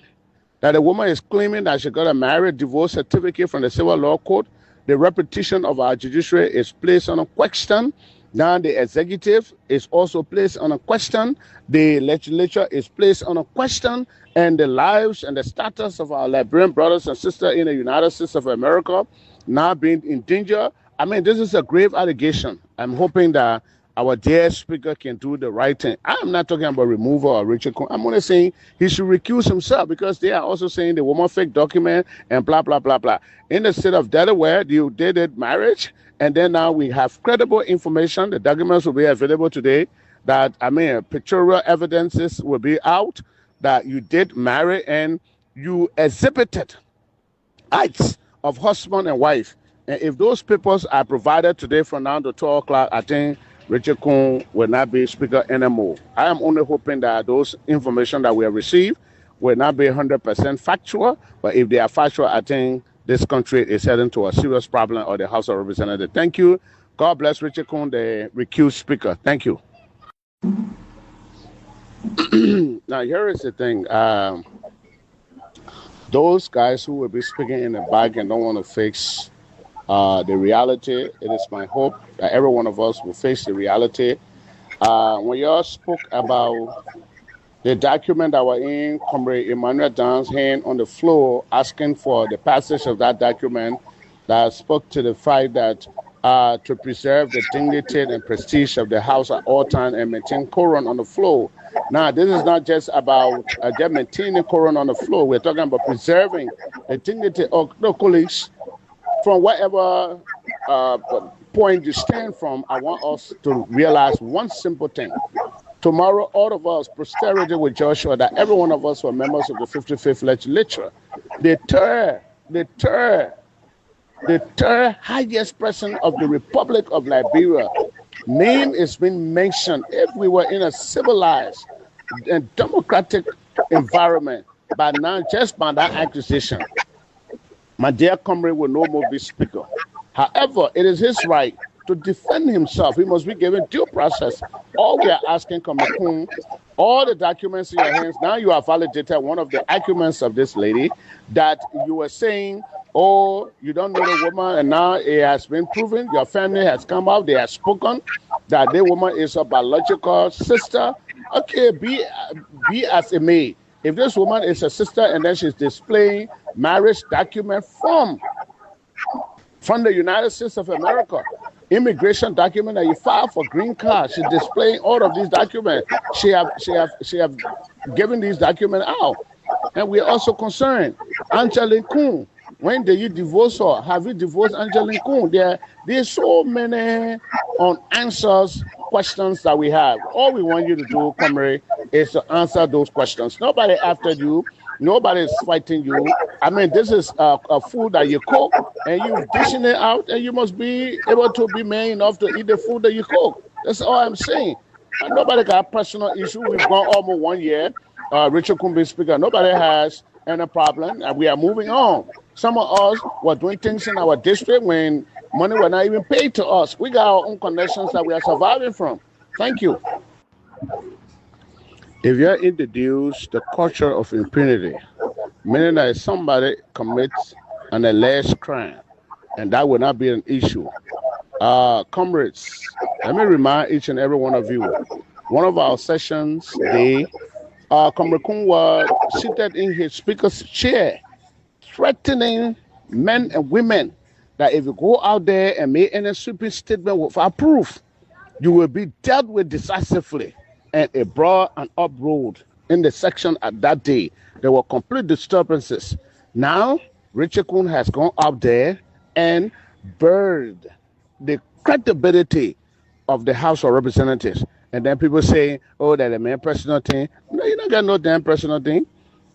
That a woman is claiming that she got a marriage divorce certificate from the Civil Law Court. The reputation of our judiciary is placed on a question. Now the executive is also placed on a question. The legislature is placed on a question. And the lives and the status of our Liberian brothers and sisters in the United States of America now being in danger. I mean, this is a grave allegation. I'm hoping that our dear speaker can do the right thing. I'm not talking about removal or Richard Kun. I'm only saying he should recuse himself because they are also saying the woman fake document and blah, blah, blah, blah. In the state of Delaware, you did it marriage, and then now we have credible information. The documents will be available today that, pictorial evidences will be out that you did marry and you exhibited acts of husband and wife. And if those papers are provided today from now to 12 o'clock, I think Richard Kun will not be speaker anymore. I am only hoping that those information that we have received will not be 100% factual, but if they are factual, I think this country is heading to a serious problem or the House of Representatives. Thank you. God bless Richard Kun, the recused speaker. Thank you. Now, here is the thing. Those guys who will be speaking in the back and don't want to fix the reality, it is my hope that every one of us will face the reality. When y'all spoke about the document that were in Comrade Emmanuel Dan's hand on the floor, asking for the passage of that document, that spoke to the fact that to preserve the dignity and prestige of the House at all times and maintain quorum on the floor. Now, this is not just about just maintaining quorum on the floor. We're talking about preserving the dignity of the colleagues. From whatever point you stand from, I want us to realize one simple thing. Tomorrow, all of us, posterity with Joshua, that every one of us were members of the 55th legislature. The third highest person of the Republic of Liberia, name is being mentioned if we were in a civilized and democratic environment, but now just by that accusation, my dear comrade will no more be speaker. However, it is his right to defend himself. He must be given due process. All we are asking, Comrade Kun, all the documents in your hands, now you have validated one of the arguments of this lady that you were saying, oh, you don't know the woman, and now it has been proven, your family has come out, they have spoken, that the woman is a biological sister. Okay, be as it may. If this woman is a sister and then she's displaying marriage document from the United States of America, immigration document that you file for green card, she's displaying all of these documents. She have given these documents out. And we're also concerned. Angeline Kun, when did you divorce her? Have you divorced Angeline Kun? There's so many unanswered questions that we have. All we want you to do, comrade, is to answer those questions. Nobody after you. Nobody is fighting you. I mean, this is a food that you cook and you're dishing it out, and you must be able to be man enough to eat the food that you cook. That's all I'm saying. And nobody got a personal issue. We've gone almost 1 year. Richard Kun be speaker. Nobody has any problem, and we are moving on. Some of us were doing things in our district when money was not even paid to us. We got our own connections that we are surviving from. Thank you. If you're introduced the culture of impunity, meaning that somebody commits an alleged crime, and that will not be an issue. Comrades, let me remind each and every one of you, one of our sessions today, Comrade Kun was seated in his speaker's chair, threatening men and women, that if you go out there and make any sweeping statement without proof, you will be dealt with decisively. And it brought an uproar in the section at that day. There were complete disturbances. Now, Richard Kuhn has gone up there and burned the credibility of the House of Representatives. And then people say, oh, that a man personal thing. No, you don't got no damn personal thing.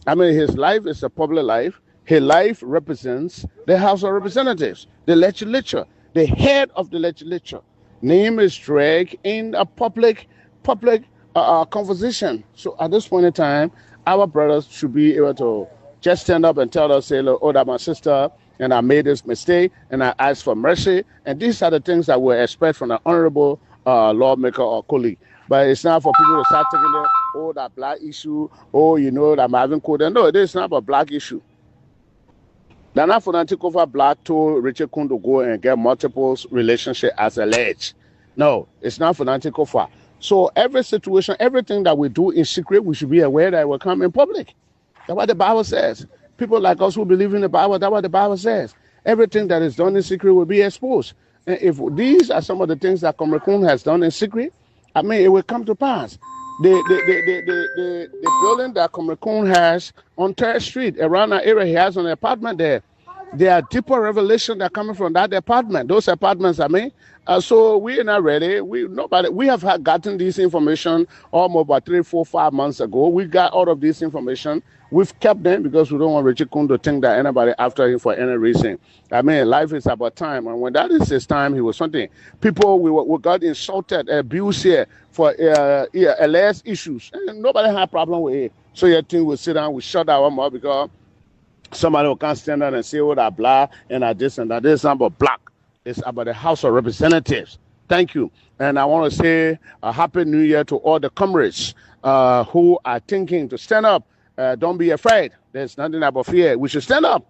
I mean, his life is a public life. His life represents the House of Representatives, the legislature, the head of the legislature. Name is dragged in a public conversation. So at this point in time, our brothers should be able to just stand up and tell us, say, look, oh, that's my sister, and I made this mistake, and I asked for mercy. And these are the things that we expect from an honorable lawmaker or colleague. But it's not for people to start taking the, oh, that black issue, oh, you know, that I'm having code. No, it is not a black issue. They're not for Nantikova Black to Richard Kuhn to go and get multiple relationships as alleged. No, it's not for Nantikova. So every situation, everything that we do in secret, we should be aware that it will come in public. That's what the Bible says. People like us who believe in the Bible, that's what the Bible says. Everything that is done in secret will be exposed. And if these are some of the things that Comrade Kuhn has done in secret, I mean, it will come to pass. The building that Comrade Kuhn has on 3rd Street, around that area, he has an apartment there. There are deeper revelations that are coming from that apartment. Those apartments, I mean. So we are not ready. We have gotten this information almost about 3, 4, 5 months ago. We got all of this information. We've kept them because we don't want Richard Kuhn to think that anybody after him for any reason. I mean, life is about time. And when that is his time, he was something. People, we got insulted, abused here for alleged issues. And nobody had a problem with it. So your thing will sit down, we shut our mouth because somebody will come stand there and say, oh, that blah, and that this and that. This is not about black. It's about the House of Representatives. Thank you. And I want to say a happy new year to all the comrades who are thinking to stand up. Don't be afraid. There's nothing about fear. We should stand up.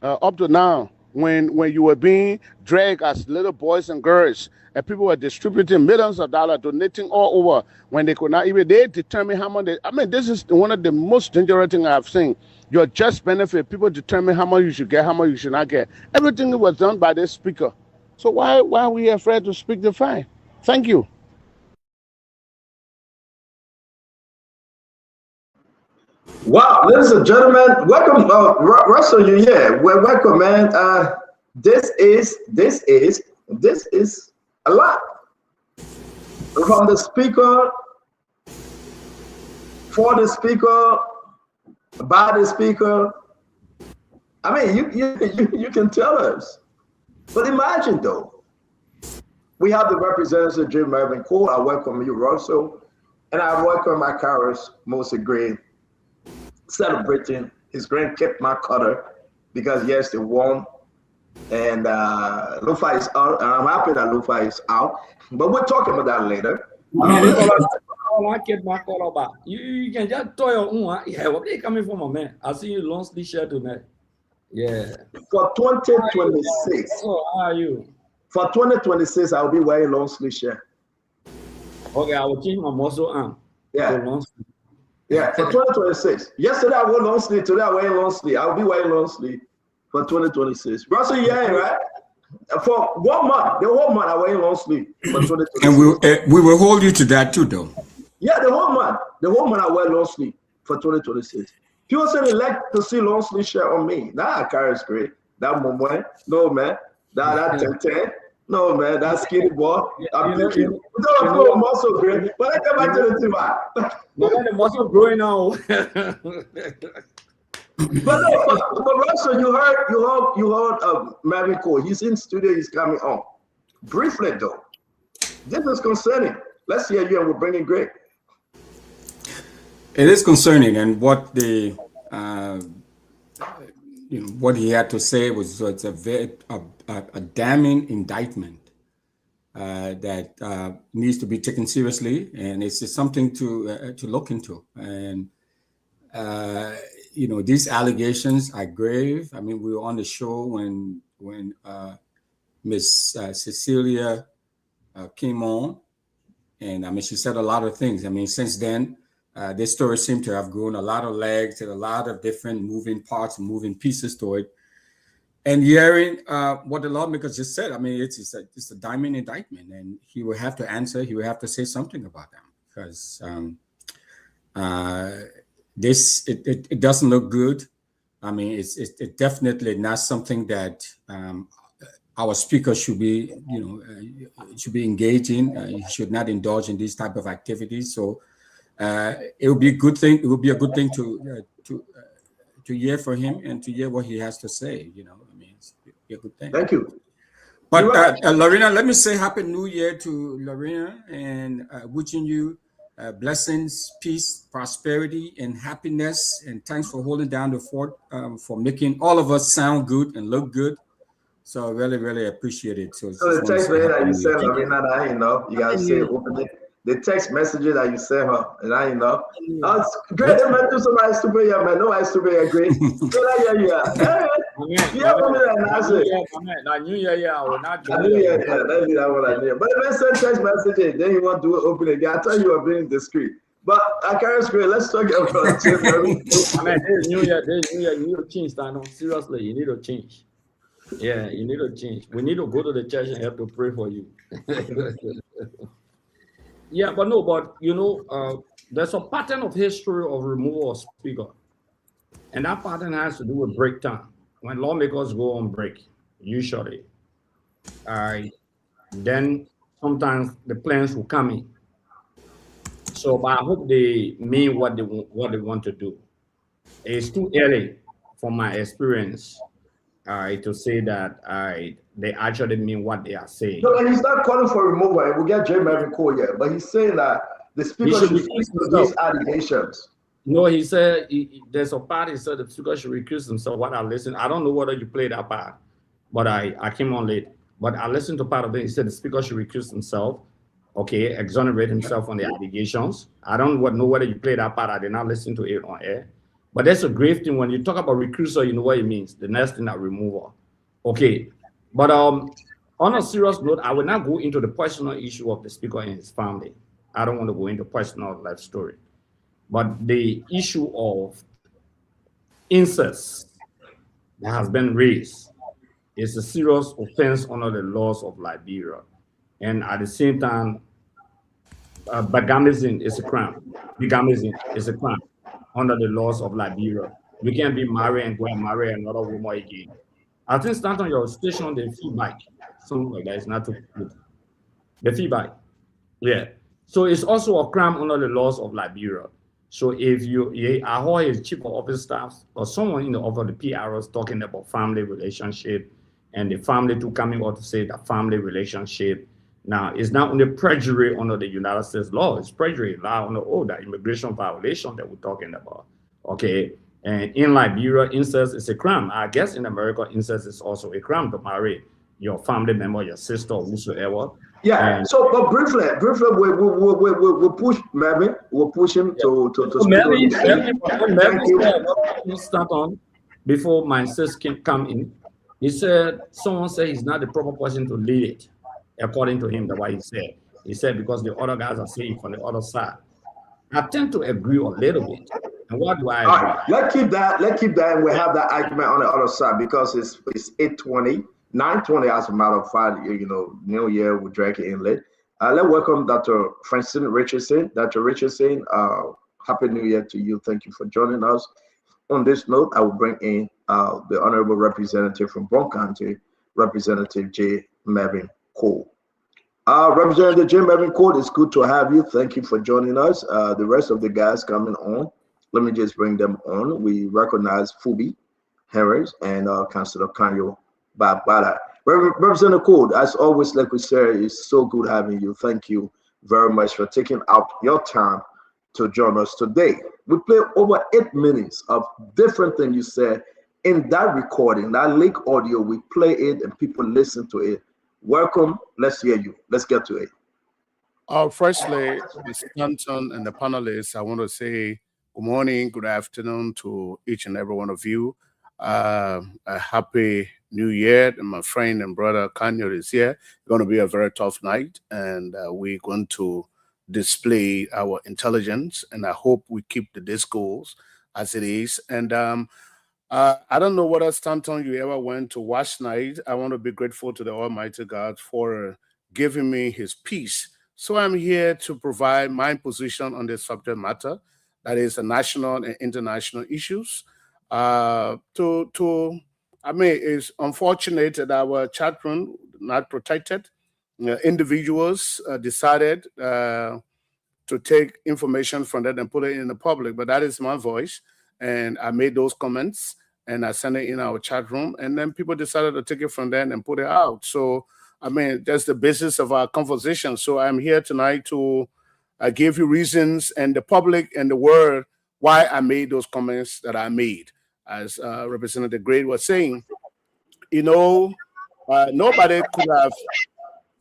Up to now, when you were being dragged as little boys and girls, and people were distributing millions of dollars, donating all over, when they could not even, they determine how much this is one of the most dangerous things I've seen. Your just benefit, people determine how much you should get, how much you should not get. Everything was done by this speaker. So why are we afraid to speak the fact? Thank you. Wow, ladies and gentlemen, welcome, Russell. You're here. Well, welcome, man. This is a lot from the speaker, for the speaker, by the speaker. I mean, you can tell us. But imagine though, we have the representative Jim Mervyn Cole. I welcome you, Russell, and I welcome my Karis Moses Gray, celebrating his grand Kip Cutter because yes, they won, and Lufa is out, and I'm happy that Lufa is out. But we're talking about that later. You can just tell your own. Yeah, where they coming from, man? I see you long sleeve shirt tonight. Yeah. For 2026. Oh, how are you? For 2026, I'll be wearing long sleeve shirt. Okay, I will change my muscle arm. Yeah. Yeah, for 2026. Yesterday I wore long sleeve. Today I wear long sleeve. I'll be wearing long sleeve for 2026. Russell, yeah, right? For 1 month, the whole month I wear long sleeve for 2026. And we will hold you to that too, though. Yeah, the whole month I wear long sleeve for 2026. People say they like to see long sleeve shirt on me. That carries great. That moment, no man. That 10-10. No man, that skinny boy. I'm thinking, don't go muscle great. But I come back to the team. No, the muscle growing now. But Russell, you heard Mervyn Cole. He's in studio. He's coming on. Briefly though, this is concerning. Let's hear you, and we're bringing Greg. It is concerning, and what the what he had to say was a damning indictment that needs to be taken seriously, and it's just something to look into. And these allegations are grave. I mean, we were on the show when Miss Cecilia came on, and I mean, she said a lot of things. I mean, since then. This story seemed to have grown a lot of legs and a lot of different moving parts and moving pieces to it. And hearing what the lawmakers just said, I mean, it's a diamond indictment, and he will have to answer. He will have to say something about them, because it doesn't look good. I mean, it's definitely not something that our speaker should be, should be engaged in. He should not indulge in these type of activities. So it would be a good thing. It would be a good thing to hear from him and to hear what he has to say. I mean, it's a good thing. Thank you. But Lorena, let me say Happy New Year to Lorena, and wishing you blessings, peace, prosperity, and happiness. And thanks for holding down the fort, for making all of us sound good and look good. So I really, really appreciate it. So the text message that you sent Lorena, that I ain't know. You gotta say openly. The text messages that you sent her, and I ain't know. It's great, man. Do somebody stupid, yeah, man. Nobody stupid, yeah, great. I knew, yeah, I will not. I knew, yeah, that's what I knew. But let's send text messages. Then you want to do it openly. I tell you, are being discreet. But I can't scream. Let's talk about it. New Year, you need to change that. No, seriously, you need to change. Yeah, you need to change. We need to go to the church and have to pray for you. Yeah, but there's a pattern of history of removal of speaker. And that pattern has to do with break time. When lawmakers go on break, usually, then sometimes the plans will come in. So but I hope they mean what they want to do. It's too early from my experience to say that they actually mean what they are saying. No, and he's not calling for removal. We'll get Jay Melvin Cole yet, but he's saying that the speaker should recuse these allegations. No, he said there's a part. He said the speaker should recuse himself. What I listened, I don't know whether you played that part, but I came on late. But I listened to part of it. He said the speaker should recuse himself. Okay, exonerate himself on the allegations. I don't know whether you played that part. I did not listen to it on air. But that's a grave thing. When you talk about recusal, you know what it means. The next thing, that removal. Okay. But on a serious note, I will not go into the personal issue of the speaker and his family. I don't want to go into personal life story. But the issue of incest that has been raised is a serious offense under the laws of Liberia. And at the same time, bigamism is a crime. Bigamism is a crime under the laws of Liberia. You can't be married and go and marry another woman again. I think start on your station, the feedback. Something like that is not too good. The feedback. Yeah. So it's also a crime under the laws of Liberia. So if Ahoy is chief of office staff or someone in the office of the PRs talking about family relationship and the family to coming out to say that family relationship. Now, it's not only perjury under the United States law, it's perjury law under that immigration violation that we're talking about. Okay. And in Liberia, incest is a crime. I guess in America, incest is also a crime to marry your family member, your sister, or whosoever. Yeah. And so, but briefly, we'll push Melvin. We'll push him to Melvin start on before my sis can come in. He said someone said he's not the proper person to lead it. According to him, that's what he said. He said because the other guys are saying from the other side. I tend to agree a little bit. And what do I agree? All right, let's keep that, and we'll have that argument on the other side because it's 8:20, 9:20 as a matter of fact, New Year with Drake Inlet. Let's welcome Dr. Francine Richardson. Dr. Richardson, Happy New Year to you. Thank you for joining us. On this note, I will bring in the Honorable Representative from Bronx County, Representative J. Melvin Cole. Representative J. Melvin Cole, it's good to have you. Thank you for joining us. The rest of the guys coming on, let me just bring them on. We recognize Fubi Harris and Councilor Kanyo Babala. Representative Cole, as always, like we say, it's so good having you. Thank you very much for taking out your time to join us today. We played over 8 minutes of different things you said in that recording, that leak audio. We play it and people listen to it. Welcome. Let's hear you. Let's get to it. Firstly, Mr. Stanton and the panelists, I want to say good morning, good afternoon to each and every one of you. A happy New Year. And my friend and brother Kanyo is here. It's going to be a very tough night, and we're going to display our intelligence, and I hope we keep the discourse as it is. And I don't know whether Stanton you ever went to watch night. I want to be grateful to the Almighty God for giving me his peace. So I'm here to provide my position on this subject matter, that is the national and international issues. I mean, it's unfortunate that our chat room not protected. Individuals decided to take information from that and put it in the public, but that is my voice. And I made those comments and I sent it in our chat room, and then people decided to take it from there and put it out. So, I mean, that's the basis of our conversation. So I'm here tonight to give you reasons and the public and the world why I made those comments that I made. As Representative Gray was saying, you know, nobody could have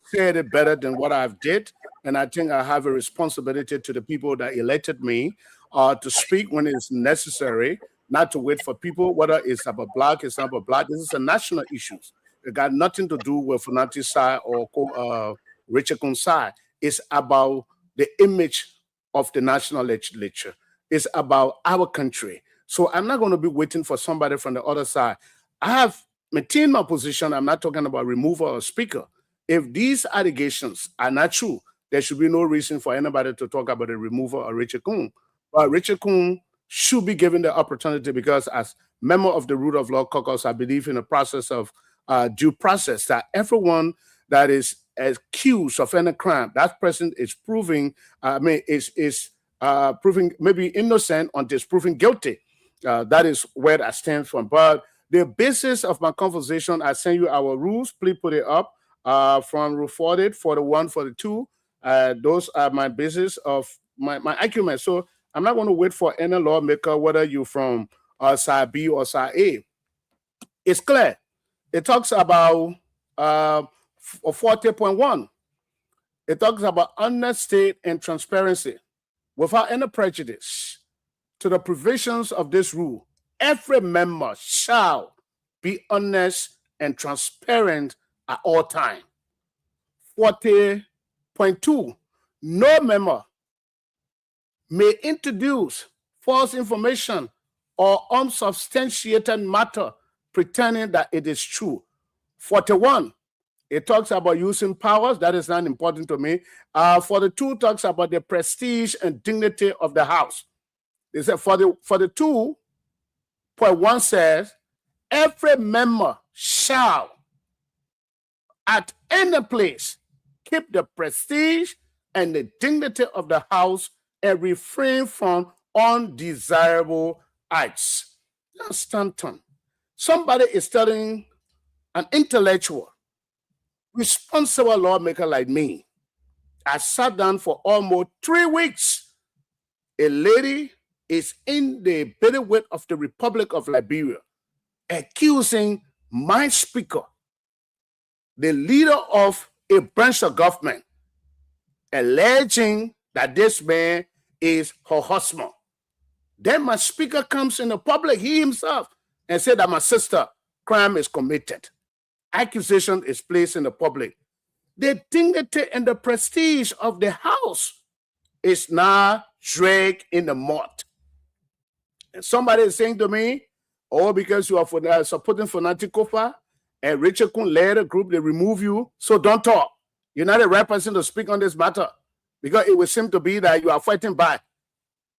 said it better than what I've did. And I think I have a responsibility to the people that elected me to speak when it's necessary, not to wait for people, whether it's about black, it's not about black. This is a national issue. It got nothing to do with Funati Sai or Richard Kunsai. It's about the image of the national legislature. It's about our country. So I'm not going to be waiting for somebody from the other side. I have maintained my position. I'm not talking about removal of speaker. If these allegations are not true, there should be no reason for anybody to talk about the removal of Richard Kun. But Richard Kun should be given the opportunity, because as member of the Rule of Law Caucus, I believe in the process of due process, that everyone that is accused of any crime, that person is proving, proving maybe innocent until it's proven guilty. That is where I stand from. But the basis of my conversation, I send you our rules. Please put it up from Rule 40, 41, 42. Those are my basis of my argument. So I'm not going to wait for any lawmaker, whether you're from side B or side A. It's clear. It talks about 40.1. It talks about honesty and transparency without any prejudice to the provisions of this rule. Every member shall be honest and transparent at all times. 40.2. No member may introduce false information or unsubstantiated matter pretending that it is true. 41, it talks about using powers. That is not important to me. 42 talks about the prestige and dignity of the House. They said 42.1 says, every member shall at any place keep the prestige and the dignity of the House and refrain from undesirable acts. Now, Stanton, somebody is telling an intellectual, responsible lawmaker like me, I sat down for almost 3 weeks. A lady is in the bailiwick of the Republic of Liberia, accusing my speaker, the leader of a branch of government, alleging that this man is her husband. Then my speaker comes in the public, he himself, and said that my sister, crime is committed. Accusation is placed in the public. The dignity and the prestige of the House is now dragged in the mud. And somebody is saying to me, oh, because you are supporting Funati Kofa and Richard Kun led a group, they remove you, so don't talk. You're not the right person to speak on this matter, because it would seem to be that you are fighting back.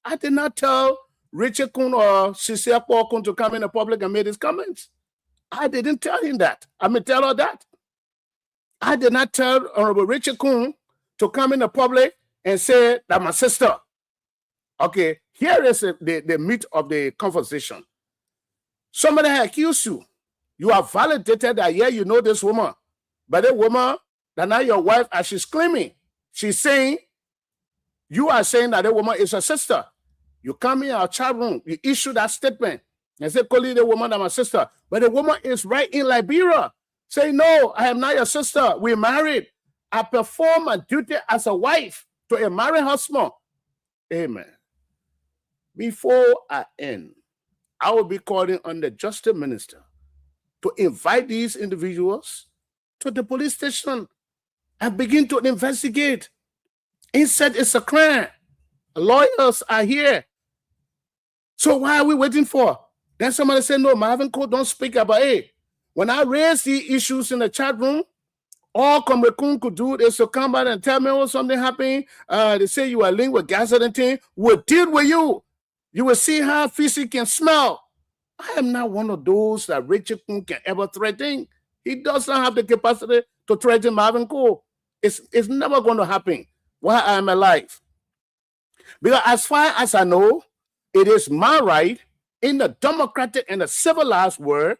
I did not tell Richard Kun or Cecilia Kun to come in the public and make his comments. I didn't tell him that. I mean, tell her that. I did not tell Honorable Richard Kun to come in the public and say that my sister. Okay, here is the meat of the conversation. Somebody has accused you. You have validated that, yeah, you know this woman. But the woman, that now your wife, as she's claiming, she's saying, you are saying that the woman is her sister. You come in our chat room, you issue that statement and say, call the woman that my sister. But the woman is right in Liberia. Say, no, I am not your sister. We're married. I perform my duty as a wife to a married husband. Amen. Before I end, I will be calling on the Justice Minister to invite these individuals to the police station and begin to investigate. Instead, it's a crime. Lawyers are here. So why are we waiting for? Then somebody said, no, Marvin Cole don't speak about it. When I raise the issues in the chat room, all Comrecon could do is to come back and tell me, oh, something happened. They say you are linked with Gaza and thing. We'll deal with you. You will see how Fisi can smell. I am not one of those that Richard Kun can ever threaten. He does not have the capacity to threaten Marvin Cole. It's never going to happen while I am alive. Because as far as I know, it is my right in the democratic and the civilized world,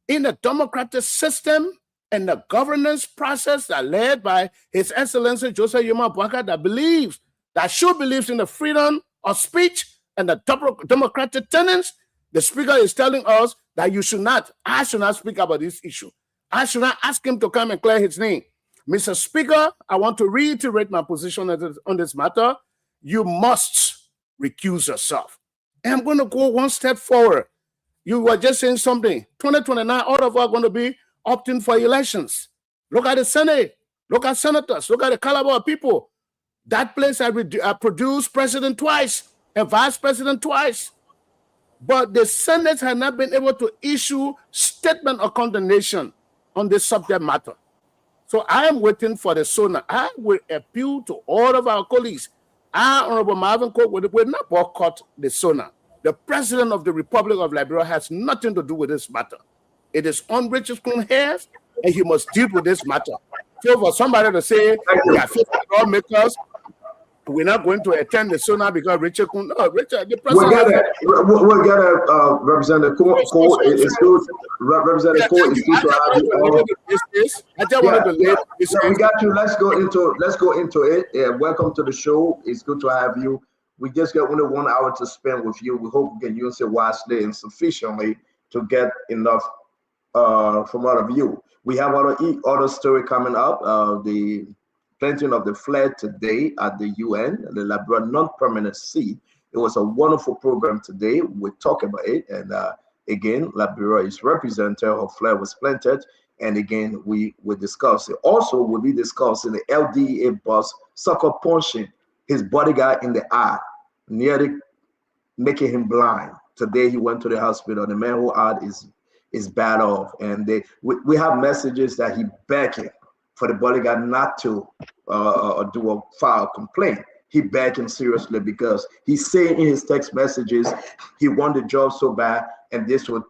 in the democratic system and the governance process that led by His Excellency Joseph Yuma Bwaka that should believes in the freedom of speech and the democratic tenets. The speaker is telling us that I should not speak about this issue. I should not ask him to come and clear his name. Mr. Speaker, I want to reiterate my position on this matter. You must recuse yourself. And I'm going to go one step forward. You were just saying something. 2029, all of us are going to be opting for elections. Look at the Senate. Look at senators. Look at the caliber of people. That place I produced president twice and vice president twice. But the Senate has not been able to issue statement of condemnation on this subject matter. So I am waiting for the SONA. I will appeal to all of our colleagues. Honorable Marvin Cole will not boycott the SONA. The President of the Republic of Liberia has nothing to do with this matter. It is on Richard Kun hands, and he must deal with this matter. So for somebody to say, we are 50 lawmakers, we're not going to attend the SONA because Richard Kun, no, Richard, the President. We'll get a Representative Cole. It's good. Representative Cole is good to have you. I just wanted to leave. We got you. Let's go into it. Yeah, welcome to the show. It's good to have you. We just got only 1 hour to spend with you. We hope we can use it wisely and sufficiently to get enough from all of you. We have other story coming up. The planting of the flag today at the UN, the Liberia non-permanent seat. It was a wonderful program today. We'll talk about it. And again, Liberia is represented. Her flag was planted. And again, we will discuss it. Also, we'll be discussing the LDA boss, Sucker punching his bodyguard in the eye, nearly making him blind. Today, he went to the hospital. The man who eye is bad off. And we have messages that he begging for the bodyguard not to do a foul complaint. He begged him seriously because he's saying in his text messages he want the job so bad, and this would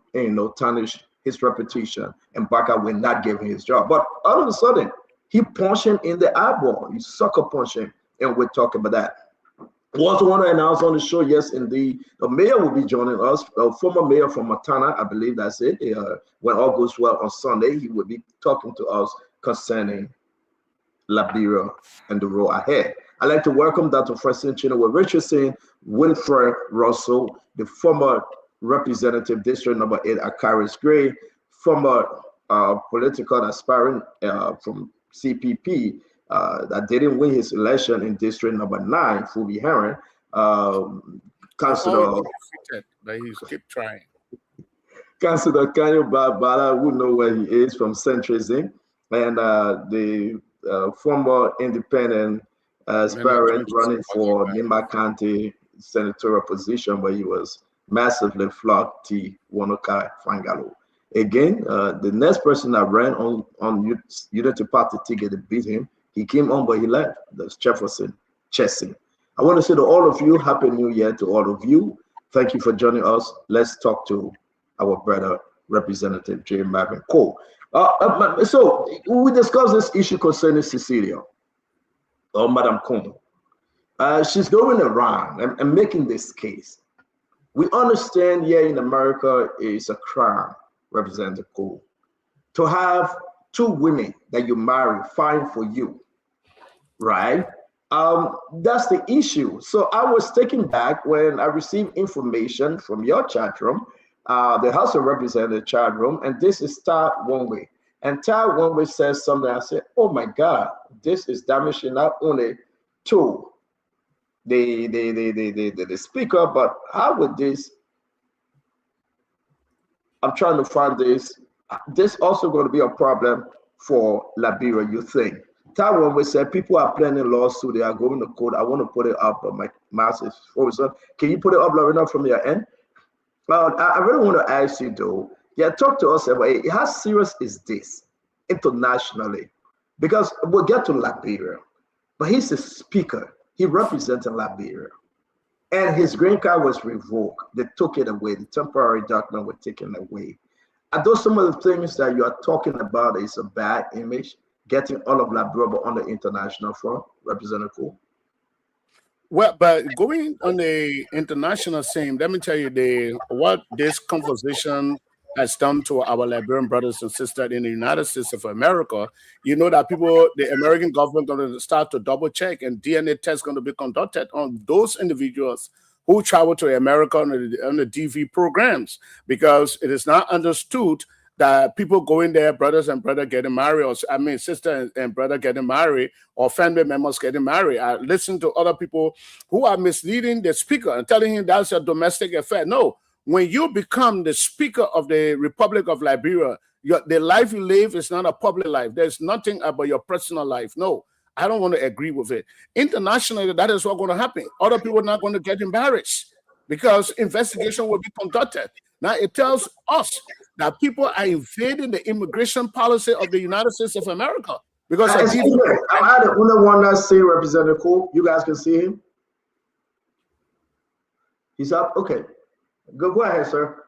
tarnish his reputation, and Baka will not give him his job. But all of a sudden, he punched him in the eyeball. He sucker punched him, and we'll talk about that. We also want to announce on the show, yes, indeed, the mayor will be joining us, a former mayor from Matana, I believe that's it. When all goes well on Sunday, he will be talking to us concerning Liberia and the road ahead. I'd like to welcome Dr. Preston Chinua Richardson, Winfred Russell, the former representative district number 8 at Caris Gray, former political aspirant from CPP that didn't win his election in district number 9, Fubi Heron, Councilor. But he keep trying. Councilor Kanyo Bala, who know where he is, from Centrism, and the former independent aspirant running for Nimba County senatorial position, where he was massively flogged, T. Wanokai Fangalo. Again, the next person that ran on Unity Party ticket to beat him, he came on, but he left. That's Jefferson Chessing. I want to say to all of you, Happy New Year to all of you. Thank you for joining us. Let's talk to our brother, Representative J. Marvin Cole. So we discussed this issue concerning Cecilia, or Madam Como. She's going around and making this case. We understand here in America it's a crime, Representative Cole, to have 2 women that you marry fine for you, right? That's the issue. So I was taken back when I received information from your chat room, the House of Representatives chat room, and this is Tar One-Way. And Tar One-Way says something. I said, oh my God, this is damaging not only to the speaker, but how would this, I'm trying to find this also going to be a problem for Liberia, you think? Tar One-Way said people are planning lawsuit, they are going to court. I want to put it up, but my mouse is frozen. Can you put it up, Lorena, from your end? But I really want to ask you though, talk to us about it. How serious is this internationally? Because we'll get to Liberia, but he's a speaker. He represents Liberia. And his green card was revoked. They took it away. The temporary document was taken away. Are those some of the things that you are talking about is a bad image, getting all of Liberia on the international front, Representative Cole? Well, but going on the international scene, let me tell you what this conversation has done to our Liberian brothers and sisters in the United States of America. You know that the American government going to start to double check, and DNA tests going to be conducted on those individuals who travel to America on the DV programs, because it is not understood that people going there, brothers and brother getting married, or sister and brother getting married, or family members getting married. I listen to other people who are misleading the speaker and telling him that's a domestic affair. No, when you become the speaker of the Republic of Liberia, the life you live is not a public life. There's nothing about your personal life. No, I don't want to agree with it. Internationally, that is what's going to happen. Other people are not going to get embarrassed because investigation will be conducted. Now, it tells us that people are invading the immigration policy of the United States of America. Because I'm the only one that's seeing Representative Cole. You guys can see him. He's up. Okay. Go ahead, sir.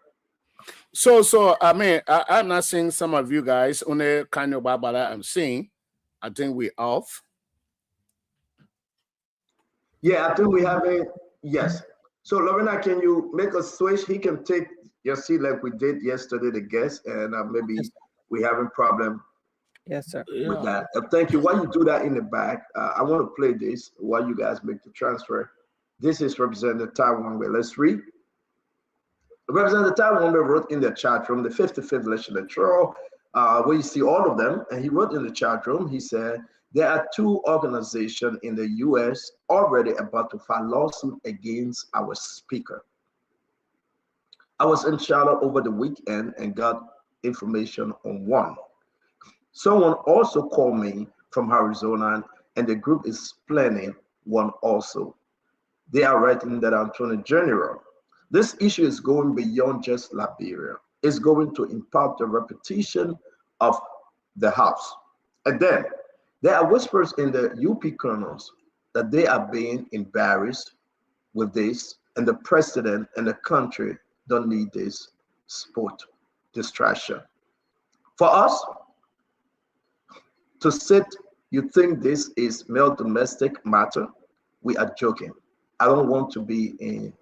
So I'm not seeing some of you guys on the kind of Babala I'm seeing. I think we're off. Yeah, I think we have it. Yes. So Lorena, can you make a switch? He can take your seat like we did yesterday, the guest, and maybe we having problem. Yes, sir. With that. Thank you. While you do that in the back, I want to play this while you guys make the transfer. This is Representative Taiwan. Let's read. Representative Taiwan wrote in the chat room, the 55th legislature, where you see all of them, and he wrote in the chat room, he said, there are 2 organizations in the U.S. already about to file lawsuit against our speaker. I was in Charlotte over the weekend and got information on one. Someone also called me from Arizona, and the group is planning one also. They are writing that Attorney General. This issue is going beyond just Liberia. It's going to impact the reputation of the House. And then there are whispers in the UP colonels that they are being embarrassed with this, and the president and the country don't need this sport distraction. For us to sit, you think this is male domestic matter? We are joking. I don't want to be in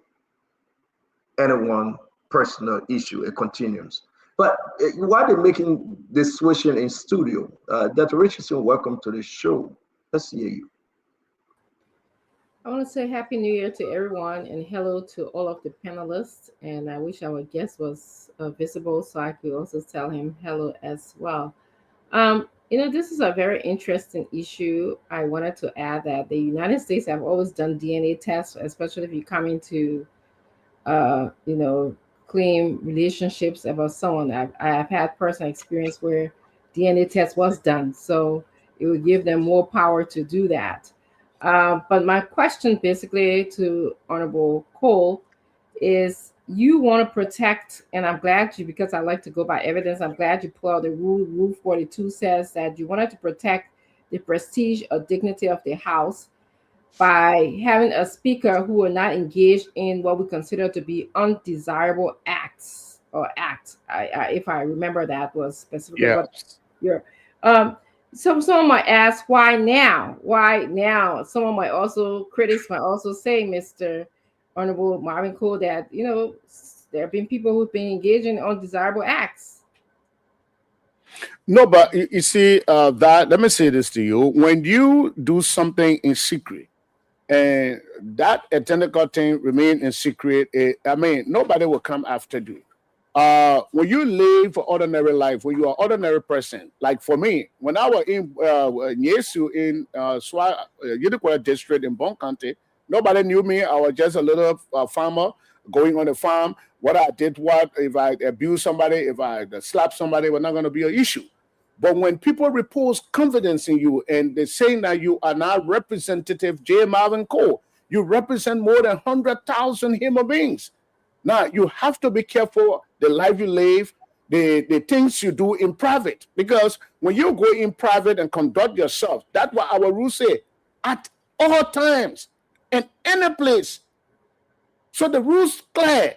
anyone personal issue. It continues. But why are they making this switching in studio? Dr. Richardson, welcome to the show. Let's hear you. I want to say Happy New Year to everyone and hello to all of the panelists. And I wish our guest was visible so I could also tell him hello as well. This is a very interesting issue. I wanted to add that the United States have always done DNA tests, especially if you come into, claim relationships about someone. I have had personal experience where DNA test was done. So it would give them more power to do that. But my question basically to Honorable Cole is, you want to protect, and I'm glad you, because I like to go by evidence, I'm glad you pulled out the rule. Rule 42 says that you wanted to protect the prestige or dignity of the House by having a speaker who are not engaged in what we consider to be undesirable acts or acts. If I remember, that was specifically what you're. So someone might ask, why now? Why now? Someone might also, critics might also say, Mr. Honorable Marvin Cole, that, there have been people who've been engaged in undesirable acts. No, but you see, let me say this to you. When you do something in secret, and that technical thing remain in secret, nobody will come after you. When you live ordinary life, when you are ordinary person, like for me, when I was in Yesu in Unicoi district in Bon County, nobody knew me. I was just a little farmer going on the farm. What I did, if I abuse somebody, if I slap somebody, it was not going to be an issue. But when people repose confidence in you and they're saying that you are not Representative J. Marvin Cole, you represent more than 100,000 human beings. Now, you have to be careful the life you live, the things you do in private. Because when you go in private and conduct yourself, that's what our rules say, at all times, in any place. So the rules clear.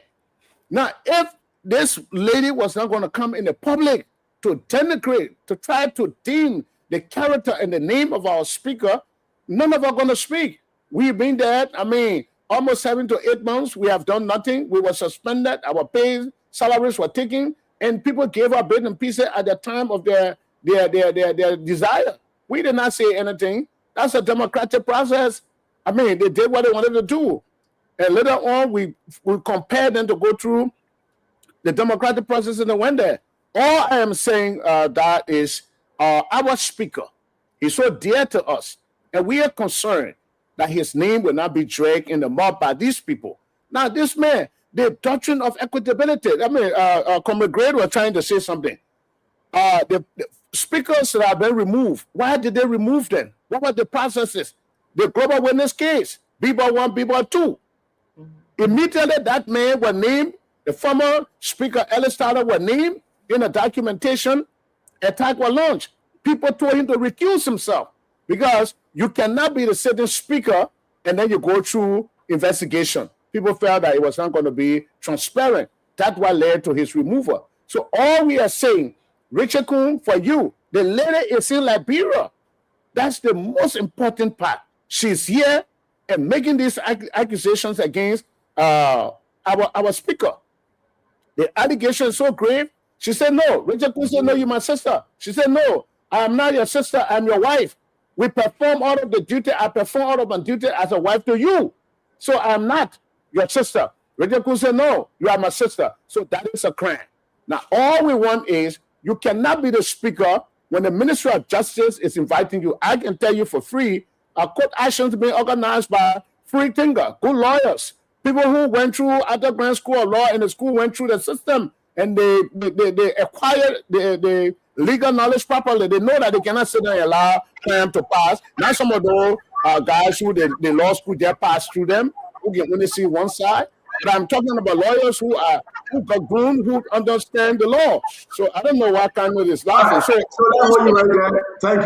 Now, if this lady was not going to come in the public to denigrate, to try to deem the character and the name of our speaker, none of us are going to speak. We've been there, almost 7 to 8 months. We have done nothing. We were suspended. Our pay, salaries were taken, and people gave up bits and pieces at the time of their desire. We did not say anything. That's a democratic process. They did what they wanted to do. And later on, we compared them to go through the democratic process and they went there. All I am saying that is our speaker is so dear to us, and we are concerned that his name will not be dragged in the mud by these people. Now, this man, the doctrine of equitability, Comrade Gray was trying to say something. The speakers that have been removed, why did they remove them? What were the processes? The Global Witness case, BBOT 1, BBOT 2. Immediately that man was named, the former Speaker Ellis Tyler was named in a documentation, attack was launched. People told him to recuse himself because you cannot be the sitting speaker and then you go through investigation. People felt that it was not going to be transparent. That's what led to his removal. So all we are saying, Richard Coon, for you, the lady is in Liberia. That's the most important part. She's here and making these accusations against our speaker. The allegation is so grave. She said, no. Richard Coon said, no, you're my sister. She said, no, I am not your sister. I'm your wife. We perform all of the duty. I perform all of my duty as a wife to you. So I am not your sister. Richard Coon said, no, you are my sister. So that is a crime. Now, all we want is you cannot be the speaker when the Ministry of Justice is inviting you. I can tell you for free, court actions being organized by free thinker, good lawyers, people who went through underground school of law and the school went through the system and they acquired the legal knowledge properly. They know that they cannot sit there and allow crime to pass. Now some of those guys who the law school just passed through them, who can only see one side. But I'm talking about lawyers who got groomed, who understand the law. So I don't know what kind of this laughing. So that's what you right there. Thank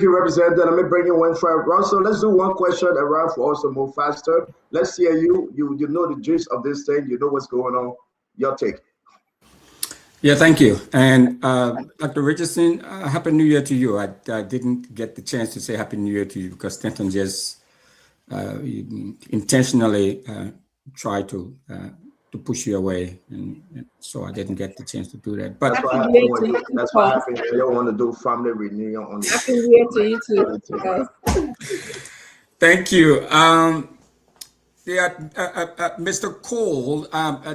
you, Representative. Let me bring you one for Russell. Let's do one question around for us to move faster. Let's hear you. You know the gist of this thing. You know what's going on. Your take. Yeah, thank you. And Dr. Richardson, Happy New Year to you. I didn't get the chance to say Happy New Year to you because Stanton just intentionally tried to push you away, and so I didn't get the chance to do that. But that's what happened. You don't want to do family reunion on the Happy New Year to you too. Thank you. Mr. Cole,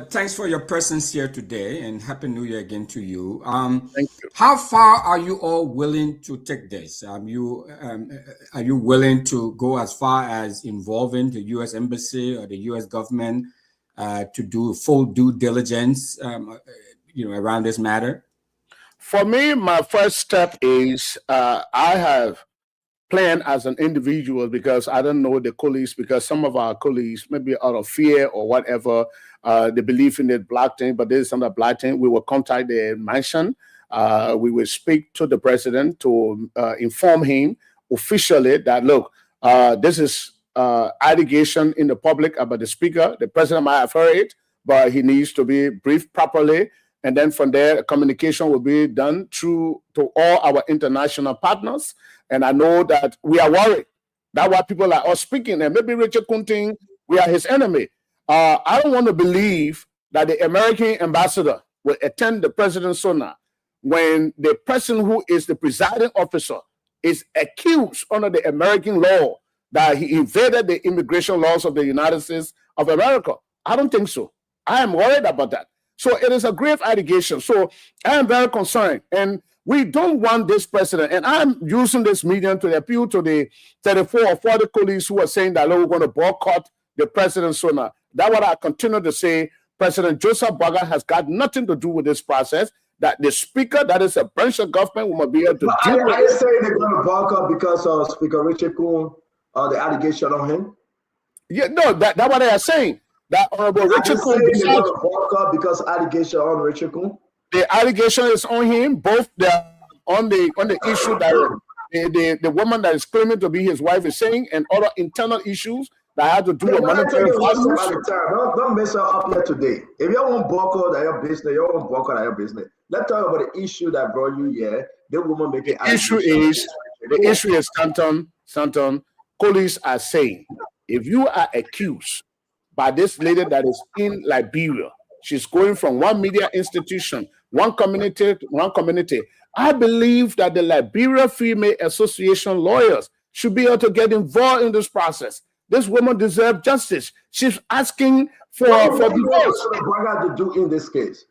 thanks for your presence here today, and Happy New Year again to you. Thank you. How far are you all willing to take this? Are you willing to go as far as involving the U.S. Embassy or the U.S. government to do full due diligence, around this matter? For me, my first step is I have planned as an individual because I don't know the colleagues, because some of our colleagues, maybe out of fear or whatever, they believe in the black thing, but this is not a black thing. We will contact the mansion. We will speak to the president to inform him officially that, look, this is allegation in the public about the speaker. The president might have heard it, but he needs to be briefed properly. And then from there, communication will be done through to all our international partners. And I know that we are worried. That's why people like us speaking. And maybe Richard Kunting, we are his enemy. I don't want to believe that the American ambassador will attend the President Sona when the person who is the presiding officer is accused under the American law that he invaded the immigration laws of the United States of America. I don't think so. I am worried about that. So it is a grave allegation. So I am very concerned. And we don't want this president. And I'm using this medium to appeal to the 34 or 40 colleagues who are saying that we're going to boycott the president sooner. That's what I continue to say. President Joseph Boaga has got nothing to do with this process. That the speaker, that is a branch of government, will be able to deal with it. Are you saying they're going to boycott because of Speaker Richard Coon, the allegation on him? Yeah, no, that's what they are saying. that Honorable Richard Coon because allegation on Richard Coon. The allegation is on him. Both on the issue that the woman that is claiming to be his wife is saying, and other internal issues that have to do with monetary values. Don't mess up here today. If you want Boko that your business, you want Boko that your business. Let's talk about the issue that brought you here. The woman making the issue is Stanton. Police are saying if you are accused by this lady that is in Liberia, she's going from one media institution, one community to one community. I believe that the Liberia Female Association lawyers should be able to get involved in this process. This woman deserves justice. She's asking for divorce. What to do in this case?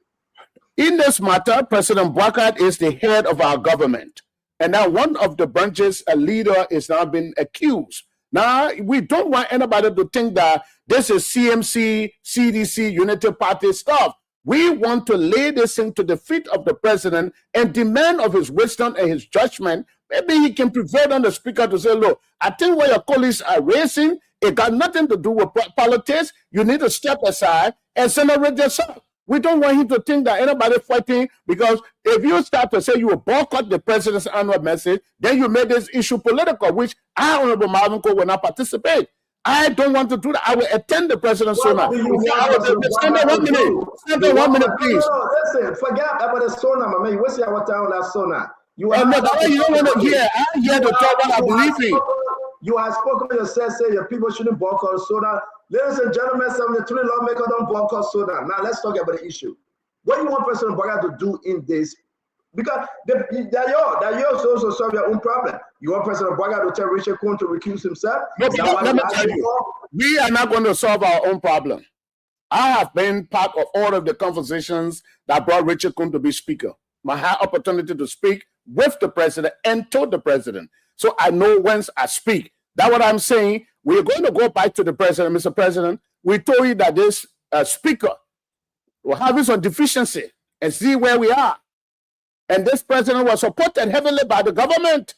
In this matter, President Bouakai is the head of our government. And now one of the branches, a leader, is now being accused. Now, we don't want anybody to think that this is CMC, CDC, Unity Party stuff. We want to lay this into the feet of the president and demand of his wisdom and his judgment. Maybe he can prevail on the speaker to say, look, I think what your colleagues are raising, it got nothing to do with politics. You need to step aside and separate yourself. We don't want him to think that anybody fighting, because if you start to say you will boycott the president's annual message, then you make this issue political, which I, Honorable Marvin Cole, will not participate. I don't want to do that. I will attend the president sooner. Stand there 1 minute. Stand there 1 minute, please. No, listen, forget about the sauna, my man. You waste our time on that sauna. You no, that way you don't want to hear. I'm here to talk what I believe in. You have spoken yourself, say your people shouldn't boycott soda. Ladies and gentlemen, 73 lawmakers don't boycott soda. Now let's talk about the issue. What do you want President Bouakai to do in this? Because that yours also solve your own problem. You want President Bouakai to tell Richard Coon to recuse himself? No, let me tell you, we are not going to solve our own problem. I have been part of all of the conversations that brought Richard Coon to be speaker. I had opportunity to speak with the president and to the president. So I know when I speak. That's what I'm saying. We're going to go back to the president. Mr. President, we told you that this speaker will have some deficiency and see where we are. And this president was supported heavily by the government.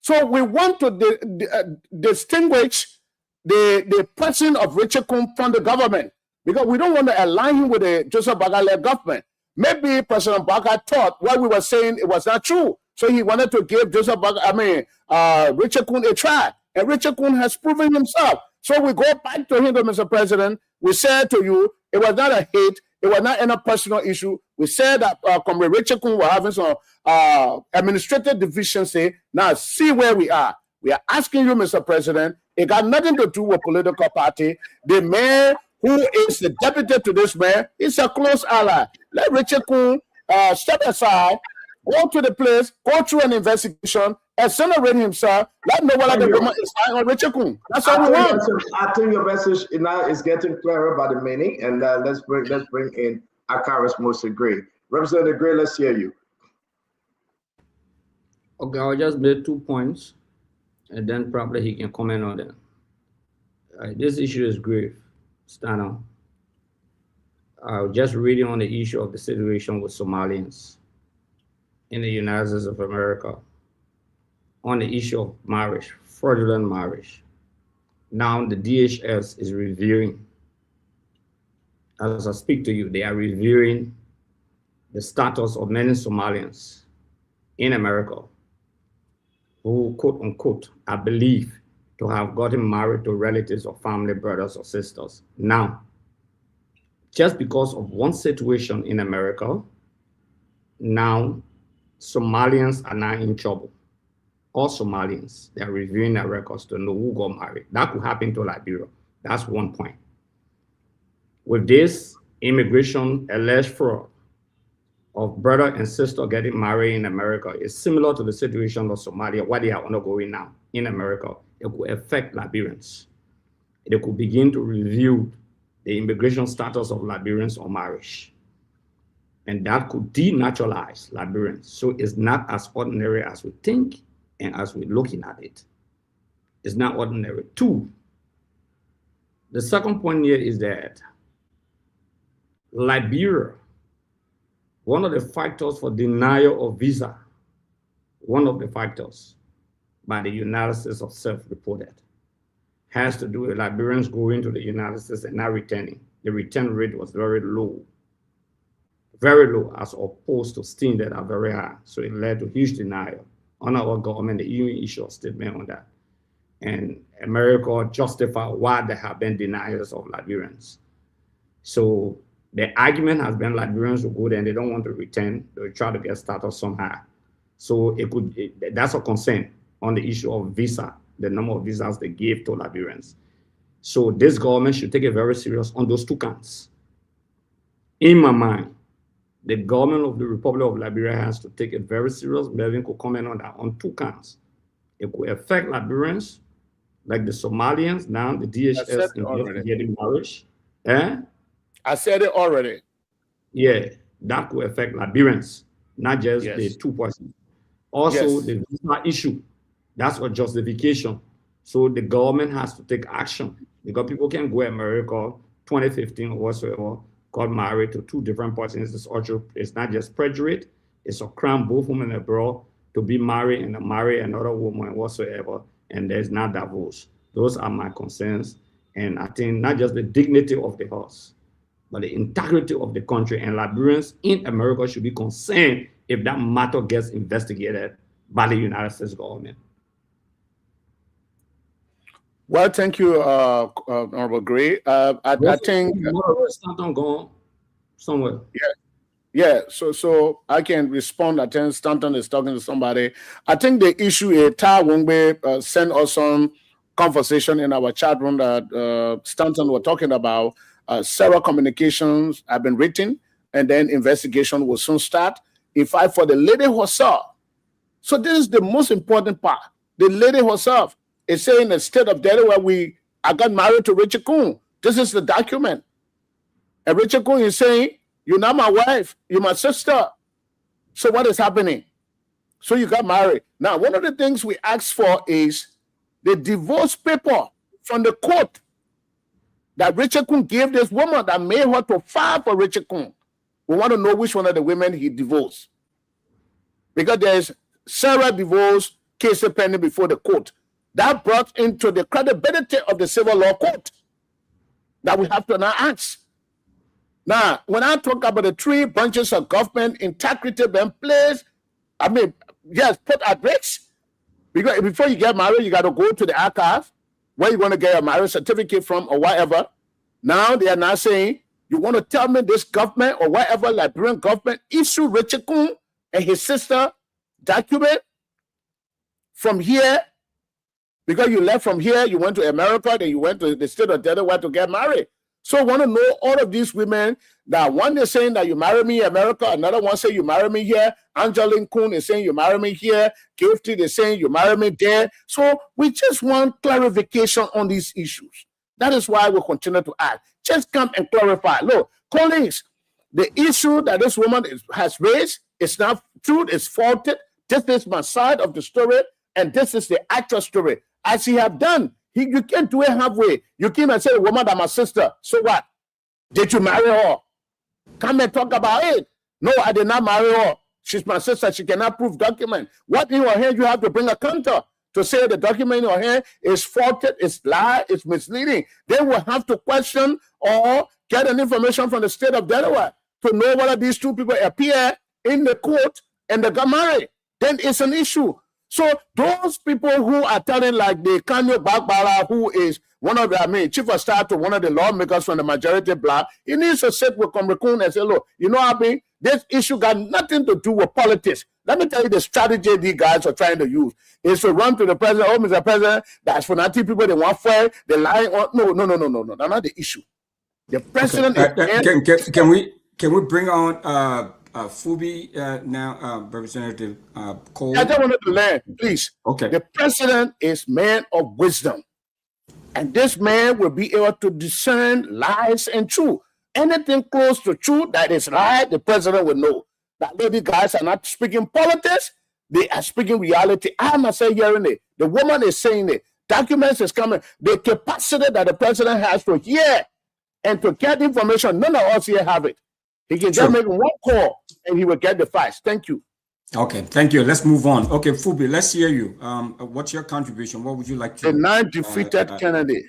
So we want to distinguish the person of Richard Coon from the government, because we don't want to align him with the Joseph Boakai government. Maybe President Bouakai thought what we were saying it was not true. So he wanted to give Richard Coon a try. And Richard Coon has proven himself. So we go back to him, Mr. President. We said to you, it was not a hate. It was not any personal issue. We said that Comrade Richard Coon was having some administrative deficiency. Now see where we are. We are asking you, Mr. President, it got nothing to do with political party. The mayor, who is the deputy to this mayor, is a close ally. Let Richard Coon step aside, go to the place, go through an investigation, exonerate himself. Let know whether the woman is lying on Richard Coon. That's all we want. I think your message now is getting clearer by the meaning, and let's bring in Akaris Moses Gray. Representative Gray, let's hear you. Okay, I'll just make 2 points, and then probably he can comment on them. This issue is grave. Stand on. I'll just reading on the issue of the situation with Somalians in the United States of America on the issue of marriage, fraudulent marriage. Now the DHS is reviewing, as I speak to you, they are reviewing the status of many Somalians in America who, quote unquote, I believe to have gotten married to relatives or family brothers or sisters. Now, just because of one situation in America, now Somalians are now in trouble. All Somalians, they are reviewing their records to know who got married. That could happen to Liberia. That's 1 point. With this immigration alleged fraud of brother and sister getting married in America is similar to the situation of Somalia, what they are undergoing now in America. It could affect Liberians. They could begin to review the immigration status of Liberians on marriage. And that could denaturalize Liberians. So it's not as ordinary as we think and as we're looking at it. It's not ordinary. 2, the second point here is that Liberia, one of the factors for denial of visa, one of the factors by the United States of self-reported, has to do with Liberians going to the United States and not returning. the return rate was very low, as opposed to STEAM that are very high. So it led to huge denial. On our government, the EU issued a statement on that. And America justified why there have been denials of Liberians. So the argument has been Liberians will go there and they don't want to return. They will try to get status somehow. So that's a concern on the issue of visa, the number of visas they give to Liberians. So this government should take it very serious on those two counts. In my mind, the government of the Republic of Liberia has to take it very serious. Melvin could comment on that on two counts. It could affect Liberians, like the Somalians, now the DHS investigating marriage. I said it already. Yeah, that could affect Liberians, not just the 2%. Also, the visa issue, that's a justification. So the government has to take action because people can go to America 2015 or whatsoever, got married to two different persons. It's not just perjury, it's a crime, both women and abroad, to be married and marry another woman whatsoever, and there's not divorce. Those are my concerns. And I think not just the dignity of the house, but the integrity of the country, and Liberians in America should be concerned if that matter gets investigated by the United States government. Well, thank you, Honorable Gray. I think Stanton gone somewhere. Yeah. So I can respond. I think Stanton is talking to somebody. I think the issue is Ta Wongbe sent us some conversation in our chat room that Stanton were talking about. Several communications have been written, and then investigation will soon start. In fact, for the lady herself. So this is the most important part. The lady herself is saying in the state of Delaware, I got married to Richard Coon. This is the document. And Richard Coon is saying, you're not my wife, you're my sister. So what is happening? So you got married. Now, one of the things we asked for is the divorce paper from the court that Richard Coon gave this woman that made her to file for Richard Coon. We want to know which one of the women he divorced. Because there's several divorce cases pending before the court. That brought into the credibility of the civil law court that we have to now ask. Now, when I talk about the three branches of government, integrity being placed, I mean, yes, put at risk. Because before you get married, you got to go to the archive where you want to get your marriage certificate from or whatever. Now they are now saying, you want to tell me this government or whatever Liberian government issued Richard Coon and his sister document from here, because you left from here, you went to America, then you went to the state of Delaware to get married. So I want to know all of these women that one is saying that you marry me in America, another one say you marry me here. Angeline Coon is saying you marry me here. Gifty is saying you marry me there. So we just want clarification on these issues. That is why we continue to ask. Just come and clarify. Look, colleagues, the issue that this woman has raised is not true, it's faulted. This is my side of the story, and this is the actual story. As he have done, you can't do it halfway. You came and said, a woman that's my sister. So what? Did you marry her? Come and talk about it. No, I did not marry her. She's my sister. She cannot prove document. What in your hand you have to bring a counter to say the document in your hand is faulted, it's lie, it's misleading. They will have to question or get an information from the state of Delaware to know whether these two people appear in the court and they got married. Then it's an issue. So those people who are telling, like the Kanye Bagbala, who is one of the, chief of staff to one of the lawmakers from the majority black, he needs to sit with Comrade and say, look, you know what I mean? This issue got nothing to do with politics. Let me tell you the strategy these guys are trying to use is to run to the president. Oh, Mr. President, that's for 90 people, they want fair, they're lying on. No. That's not the issue. The president Can we bring on Fubi now, Representative Cole? I just wanted to learn, please. Okay. The president is man of wisdom. And this man will be able to discern lies and truth. Anything close to truth that is right, the president will know. That these guys are not speaking politics, they are speaking reality. I must say hearing it. The woman is saying it. Documents is coming. The capacity that the president has to hear and to get information, none of us here have it. He can just make one call and he will get the facts. Thank you. Okay, thank you. Let's move on. Okay, Fubi, let's hear you. What's your contribution? What would you like to? The 9 defeated Kennedy.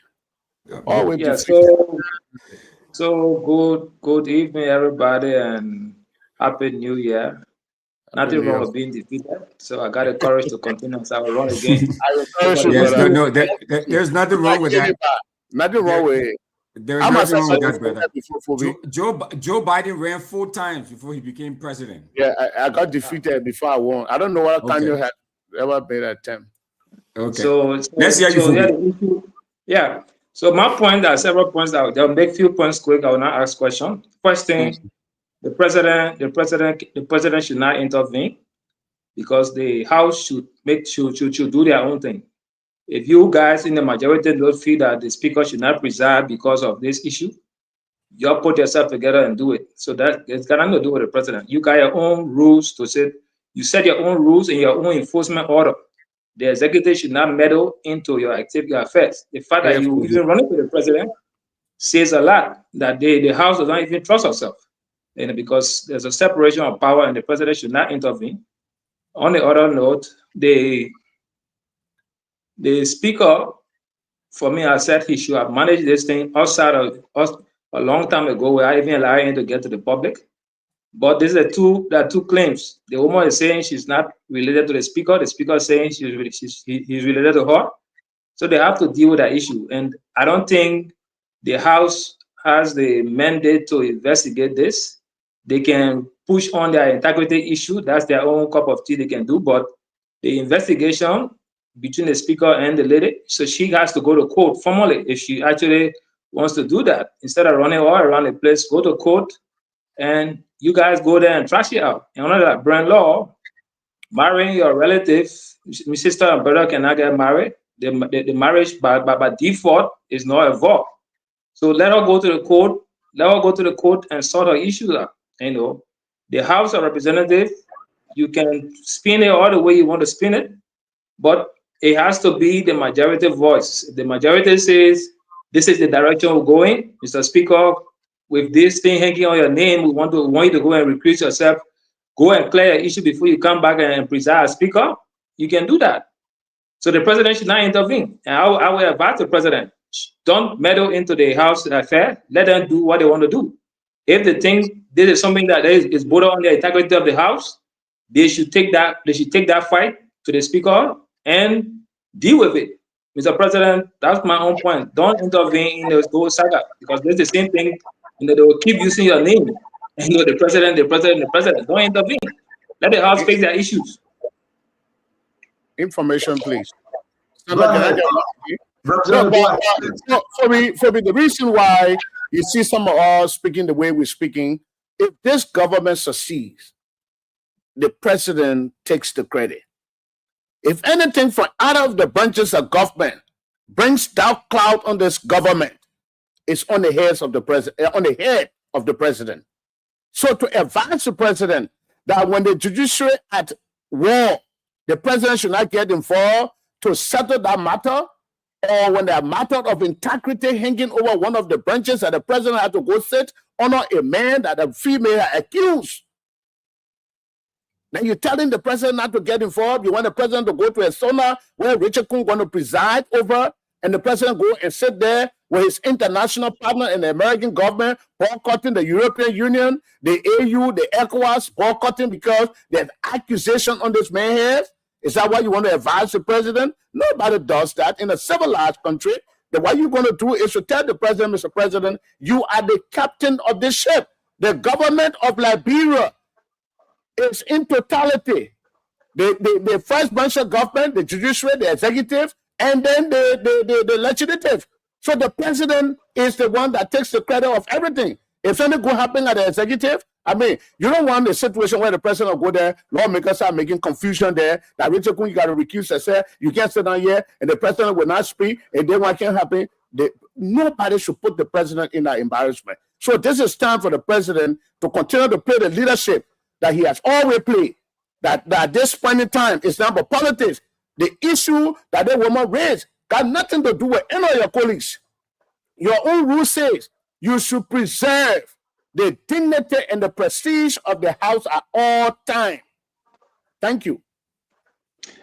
So good evening, everybody, and happy New Year. Nothing wrong with being defeated, so I got the courage to continue. So I will run again. Yes, there's nothing wrong with that. Nothing wrong with it. There's nothing wrong with that, brother. Joe Biden ran 4 times before he became president. Yeah, I got defeated before I won. I don't know what Kanye had ever made an attempt. Okay. So let's hear you. Yeah. So my point, there are several points that I'll make few points quick. I will not ask questions. First thing, the president should not intervene because the House should do their own thing. If you guys in the majority don't feel that the speaker should not preside because of this issue, you all put yourself together and do it. So that it's got nothing to do with the president. You got your own rules to set. You set your own rules and your own enforcement order. The executive should not meddle into your activity affairs. The fact that you even running for the president says a lot that the House does not even trust itself. And because there's a separation of power and the president should not intervene. On the other note, the speaker, for me, I said he should have managed this thing outside of us a long time ago without even allowing him to get to the public. But there are two claims. The woman is saying she's not related to the speaker. The speaker is saying he's related to her. So they have to deal with that issue. And I don't think the House has the mandate to investigate this. They can push on their integrity issue. That's their own cup of tea they can do. But the investigation between the speaker and the lady, so she has to go to court formally if she actually wants to do that. Instead of running all around the place, go to court and you guys go there and trash it out. And under that brand law, marrying your relative, my sister and brother cannot get married. The marriage by default is not involved. So let her go to the court. Let her go to the court and sort her issues out. You know, the House of Representatives, you can spin it all the way you want to spin it, but it has to be the majority voice. The majority says, this is the direction we're going. Mr. Speaker, with this thing hanging on your name, we want you to go and recruit yourself. Go and clear your issue before you come back and preside as speaker. You can do that. So the president should not intervene. And I will advise the president, don't meddle into the House affair. Let them do what they want to do. If they think this is something that is border on the integrity of the House, they should take that fight to the speaker and deal with it. Mr. President, that's my own point. Don't intervene in the whole saga because it's the same thing. You know, they will keep using your name. And you know, the president. Don't intervene. Let the House face their issues. Information, please. For me, the reason why you see some of us speaking the way we're speaking, if this government succeeds, the president takes the credit. If anything from out of the branches of government brings dark cloud on this government, it's on the heads of the president, on the head of the president. So to advise the president that when the judiciary at war, the president should not get involved to settle that matter, or when there are matter of integrity hanging over one of the branches that the president had to go sit honor a man that a female accused. Then you're telling the president not to get involved. You want the president to go to a sauna where Richard Kung going to preside over, and the president go and sit there with his international partner in the American government, boycotting the European Union, the AU, the ECOWAS, boycotting because there's accusation on this man's head. Is that what you want to advise the president? Nobody does that in a civilized country. Then what you're going to do is to tell the president, Mr. President, you are the captain of this ship. The government of Liberia is in totality. The first branch of government, the judiciary, the executive, and then the legislative. So the president is the one that takes the credit of everything. If something good happen at the executive, I mean, you don't want a situation where the president will go there, lawmakers start making confusion there, that Richard Kung, you got to recuse yourself, you can't sit down here, and the president will not speak, and then what can happen? Nobody should put the president in that embarrassment. So this is time for the president to continue to play the leadership that he has always played. That at this point in time, it's not about politics. The issue that the woman raised got nothing to do with any of your colleagues. Your own rule says you should preserve the dignity and the prestige of the House at all times. Thank you.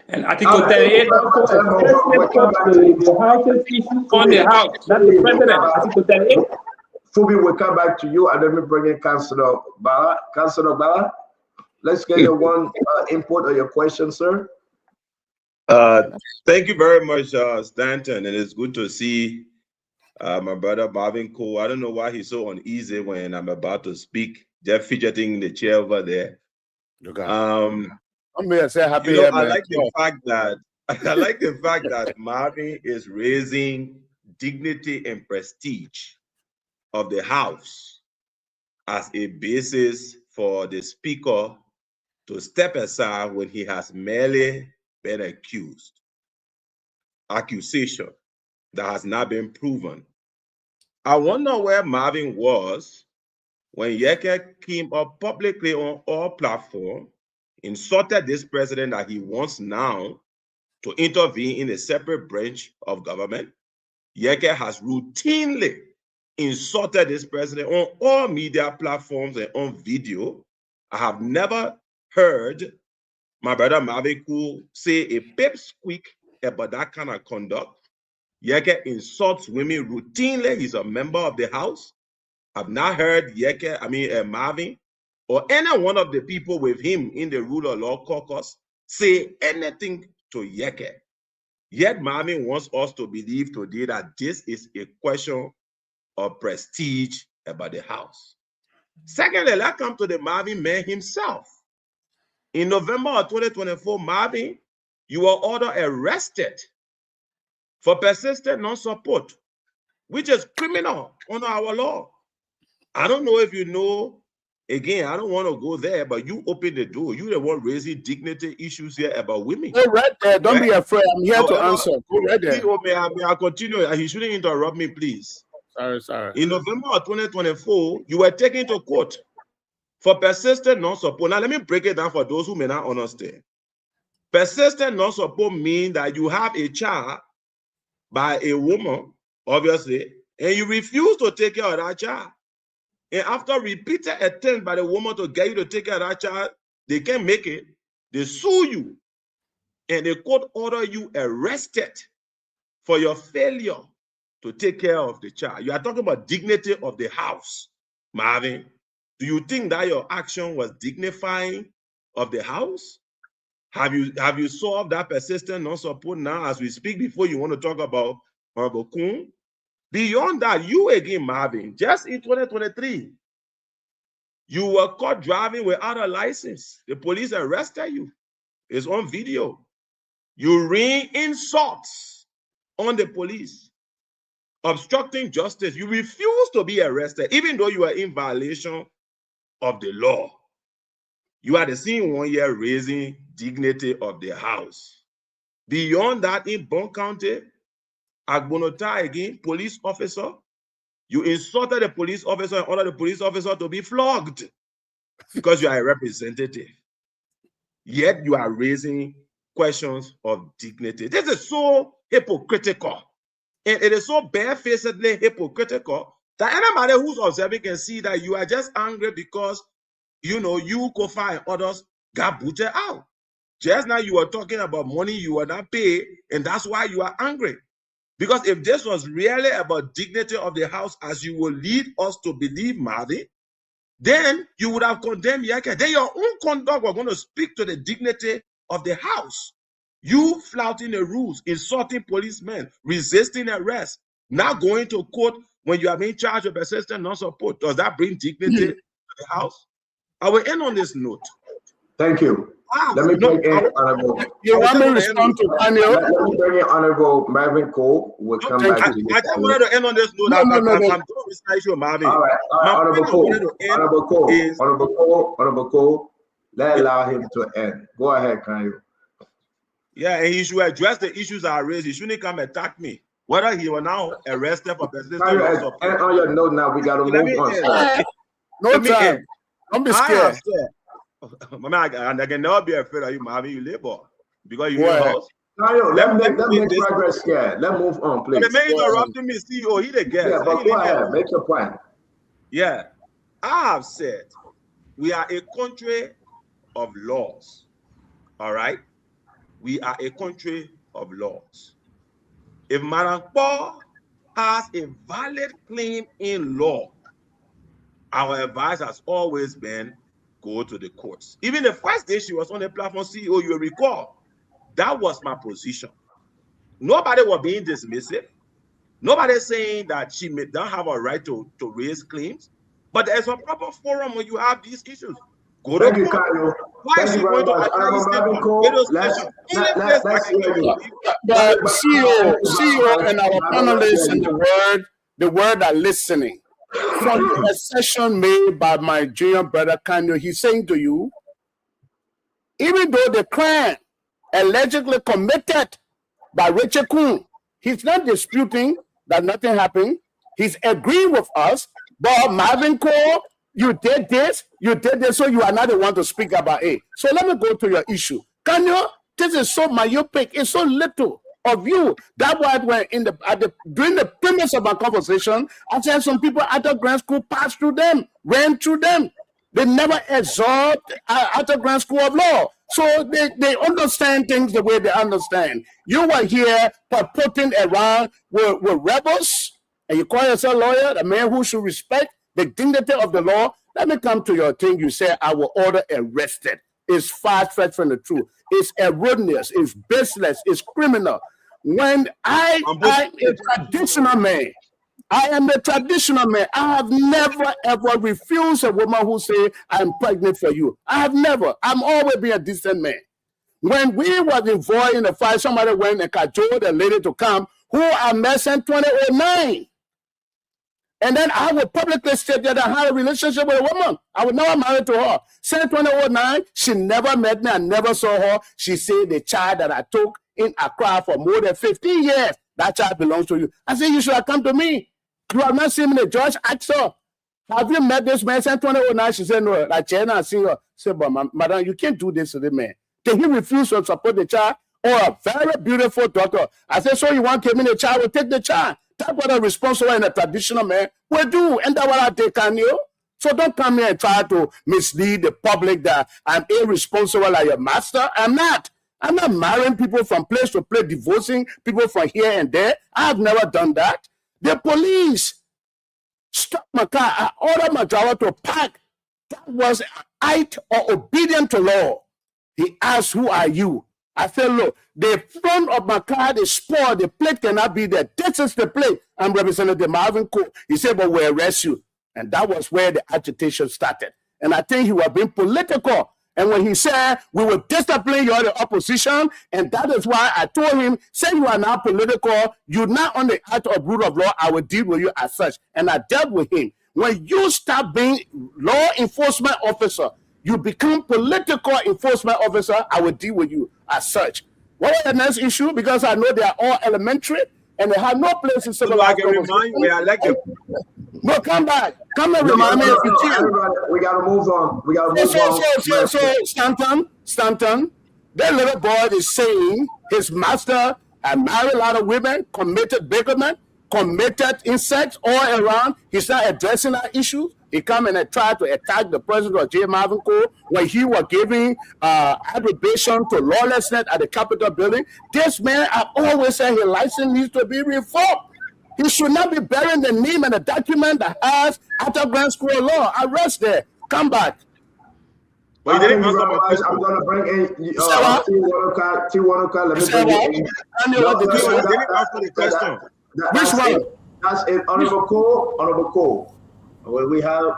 And Article 38 also the House's issue on the House, not the president. Article 38. Phoebe will come back to you, and then we bring in Councilor Bala. Councilor Bala, let's get your one input on your question, sir. Thank you very much, Stanton, and it's good to see my brother Marvin Cole. I don't know why he's so uneasy when I'm about to speak, just fidgeting in the chair over there. I'm here to say happy. I like the fact that Marvin is raising dignity and prestige of the House as a basis for the Speaker to step aside when he has merely been accusation that has not been proven. I wonder where Marvin was when Yeke came up publicly on all platforms, insulted this president that he wants now to intervene in a separate branch of government. Yeke has routinely insulted this president on all media platforms and on video. I have never heard my brother Marvin Cole say a pipsqueak about that kind of conduct. Yeke insults women routinely. He's a member of the House. I've not heard Marvin or any one of the people with him in the Rule of Law Caucus say anything to Yeke. Yet Marvin wants us to believe today that this is a question of prestige about the House. Secondly, let's come to the Marvin man himself. In November of 2024, Marvin, you were ordered arrested for persistent non-support, which is criminal under our law. I don't know if you know, again, I don't want to go there, but you open the door. You're the one raising dignity issues here about women. Go right there. Don't be afraid. I'm here to answer. Go right there. I'll continue. He shouldn't interrupt me, please. Sorry. In November of 2024, you were taken to court for persistent non-support. Now, let me break it down for those who may not understand. Persistent non-support means that you have a child by a woman, obviously, and you refuse to take care of that child. And after repeated attempts by the woman to get you to take care of that child, they can't make it. They sue you, and the court order you arrested for your failure to take care of the child. You are talking about dignity of the House, Marvin. Do you think that your action was dignifying of the House? Have you solved that persistent non-support now as we speak before you want to talk about Honorable Kun? Beyond that, you again, Marvin, just in 2023, you were caught driving without a license. The police arrested you. It's on video. You rain insults on the police, obstructing justice. You refuse to be arrested, even though you are in violation of the law. You are the same 1 year raising dignity of the House. Beyond that, in Bon County, Agbonota again, police officer, you insulted the police officer and ordered the police officer to be flogged because you are a representative. Yet you are raising questions of dignity. This is so hypocritical. And it is so barefacedly hypocritical that anybody who's observing can see that you are just angry because, you, Kofa and others got booted out. Just now you were talking about money you were not paid, and that's why you are angry. Because if this was really about dignity of the House, as you will lead us to believe, Marvin, then you would have condemned Yeke. Then your own conduct was going to speak to the dignity of the House. You flouting the rules, insulting policemen, resisting arrest, not going to court when you are being charged with persistent non-support. Does that bring dignity to the House? I will end on this note. Thank you. Let me bring in Honorable. You want me to respond to Daniel? Let me bring in Honorable Marvin Cole. We'll come back to you. I just wanted to end on this note. I'm going to recite you, Marvin. All right. Honorable Cole. Let's allow him to end. Go ahead, can you? Yeah, and he should address the issues I raised. He shouldn't come attack me. Whether he was now arrested for persistent non-support. And on your note now, we got to move on. No time. Don't be scared. I can never be afraid of you, Marvin. You labor because you in the House. Let make progress here. Let's move on, please. The man interrupting me, CEO. He the guest. Yeah, but go ahead. Make your point. Yeah, I have said we are a country of laws. All right, we are a country of laws. If Madam Paul has a valid claim in law, our advice has always been go to the courts. Even the first day she was on the platform, CEO, you recall, that was my position. Nobody was being dismissive. Nobody saying that she don't have a right to raise claims, but there's a proper forum when you have these issues. Go to court. Why is she going to attend CEO and our panelists in the word are listening. From the session made by my junior brother Kanyo, he's saying to you, even though the crime allegedly committed by Richard Kuhn, he's not disputing that nothing happened. He's agreeing with us, but Marvin Cole, you did this, so you are not the one to speak about it. So let me go to your issue. Kanyo, this is so myopic, it's so little of you. That's why when during the premise of my conversation, I said some people at the grant school passed through them, ran through them. They never absorbed at the grant school of law. So they understand things the way they understand. You were here putting around with rebels, and you call yourself a lawyer, a man who should respect the dignity of the law. Let me come to your thing. You say, I will order arrested. It's far-fetched from the truth. It's erroneous. It's baseless. It's criminal. When I am a traditional man, I have never, ever refused a woman who say, I'm pregnant for you. I have never. I'm always been a decent man. When we was involved in a fight, somebody went and cajoled a lady to come who I met in 2009. And then I would publicly state that I had a relationship with a woman. I was never married to her. Since 2009, she never met me. I never saw her. She said the child that I took in Accra for more than 15 years, that child belongs to you. I said, you should have come to me. You have not seen me. The judge asked her, have you met this man since 2009? She said, no. Like, I see her. I said, but madam, you can't do this to the man. Then he refused to support the child or a very beautiful daughter. I said, so you want to give me the child? We'll take the child. That's what a responsible and a traditional man will do. And that's what I take on you. So don't come here and try to mislead the public that I'm irresponsible like your master. I'm not. I'm not marrying people from place to place, divorcing people from here and there. I have never done that. The police stopped my car. I ordered my driver to park. That was act or obedient to law. He asked, who are you? I said, look, the front of my car is spoiled. The plate cannot be there. This is the plate. I'm Representative Marvin Cole. He said, but we'll arrest you. And that was where the agitation started. And I think he was being political. And when he said, we will discipline you, the opposition, and that is why I told him, say you are now political, you're not on the act of rule of law, I will deal with you as such. And I dealt with him. When you stop being law enforcement officer, you become political enforcement officer, I will deal with you as such. What was the next issue? Because I know they are all elementary and they have no place in civil life. No, come back. Come and remind me if you can. We got to move on. We got to move on. So, Stanton, that little boy is saying his master had married a lot of women, committed bigamy, committed incest all around. He's not addressing that issue. He come and tried to attack the president of J. Marvin Cole when he was giving aggravation to lawlessness at the Capitol building. This man, I've always said his license needs to be reformed. He should not be bearing the name and the document that has Arthur Grant School of Law. Arrest there. Come back. Well, I'm going to bring in T. Wanoka. Let me bring it in. Which one? That's it. Honorable Cole. We have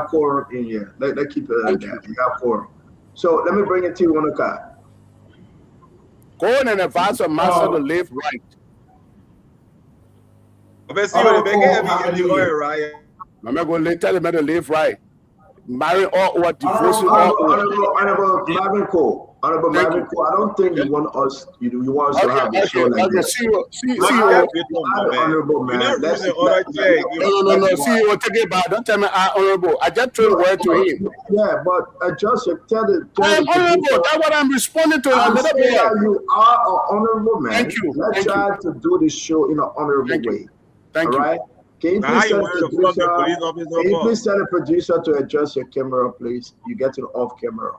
quorum in here. Let's keep it like that. We have quorum. So let me bring in T. Wanoka. Go in and advise a master to live right. I'm going to tell him to live right. Marry or divorcing Honorable Marvin Cole. Honorable Marvin Cole, I don't think you want us. You want us to have a show like this. Honorable man. No. CEO, take it back. Don't tell me I'm honorable. I just threw a word to him. Yeah, but just tell the. I'm honorable. That's what I'm responding to. You are an honorable man. Thank you. Let's try to do this show in an honorable way. Thank you. All right. Can you please tell the producer to adjust your camera, please? You get to the off camera.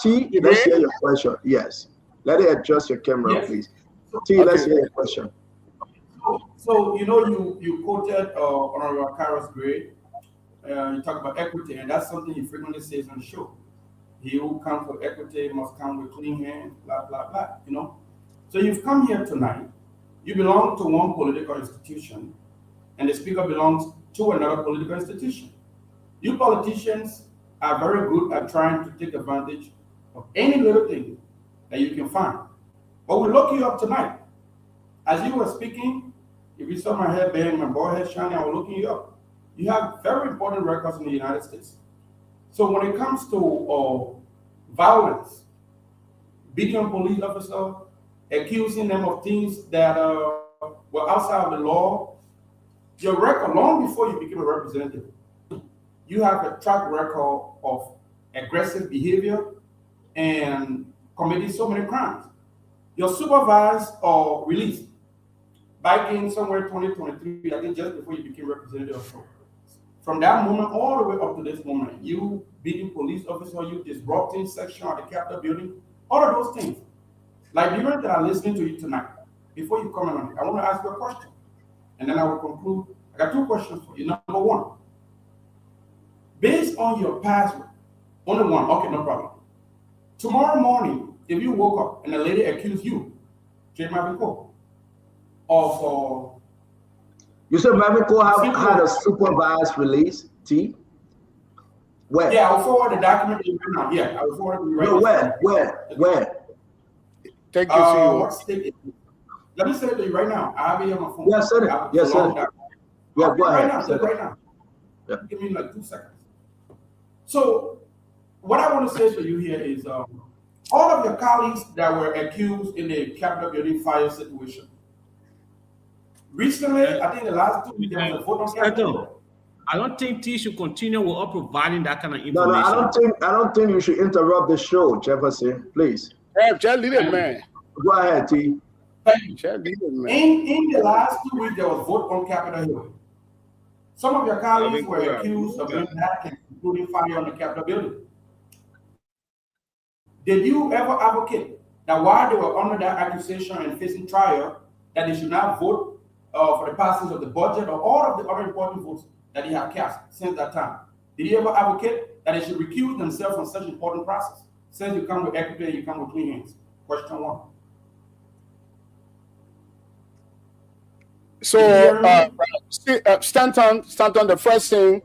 T, let's hear your question. Yes. Let it adjust your camera, please. T, let's hear your question. So you quoted Honorable Kara's grade. you talk about equity, and that's something he frequently says on the show. He who comes with equity must come with clean hands, blah, blah, blah, you know. So you've come here tonight. You belong to one political institution, and the speaker belongs to another political institution. You politicians are very good at trying to take advantage of any little thing that you can find. But we look you up tonight. As you were speaking, if you saw my head bang, my bald head shining, I was looking you up. You have very important records in the United States. So when it comes to violence, beating a police officer, accusing them of things that were outside of the law, your record, long before you became a representative, you have a track record of aggressive behavior and committing so many crimes. You're supervised or released back in somewhere 2023, I think just before you became representative of so. From that moment all the way up to this moment, you beating police officer, you disrupting section of the Capitol building, all of those things. Liberians that are listening to you tonight, before you comment on it, I want to ask you a question, and then I will conclude. I got two questions for you. Number one, based on your past, only one, okay, no problem. Tomorrow morning, if you woke up and a lady accused you, J. Marvin Cole, of you said Marvin Cole had a supervised release, T? Where? Yeah, I'll forward the document to you right now. Yeah, I will forward it to you right now. Where? Take your CEO. What state? Let me say it to you right now. I have it on my phone. Yes, sir. Yes, sir. Yeah, go ahead. Right now. Yeah. Give me like 2 seconds. So, what I want to say to you here is, all of your colleagues that were accused in the Capitol building fire situation. Recently, I think the last 2 weeks, there was a vote on Capitol. I don't think T should continue with us providing that kind of information. No, I don't think you should interrupt the show, Jefferson. Please. Hey, just leave it, man. Go ahead, T. In the last 2 weeks, there was a vote on Capitol Hill. Some of your colleagues were accused of doing that, including fire on the Capitol building. Did you ever advocate that while they were under that accusation and facing trial, that they should not vote for the passage of the budget or all of the other important votes that they have cast since that time? Did you ever advocate that they should recuse themselves from such important process? Since you come with equity and you come with clean hands. Question one. So, Stanton, the first thing,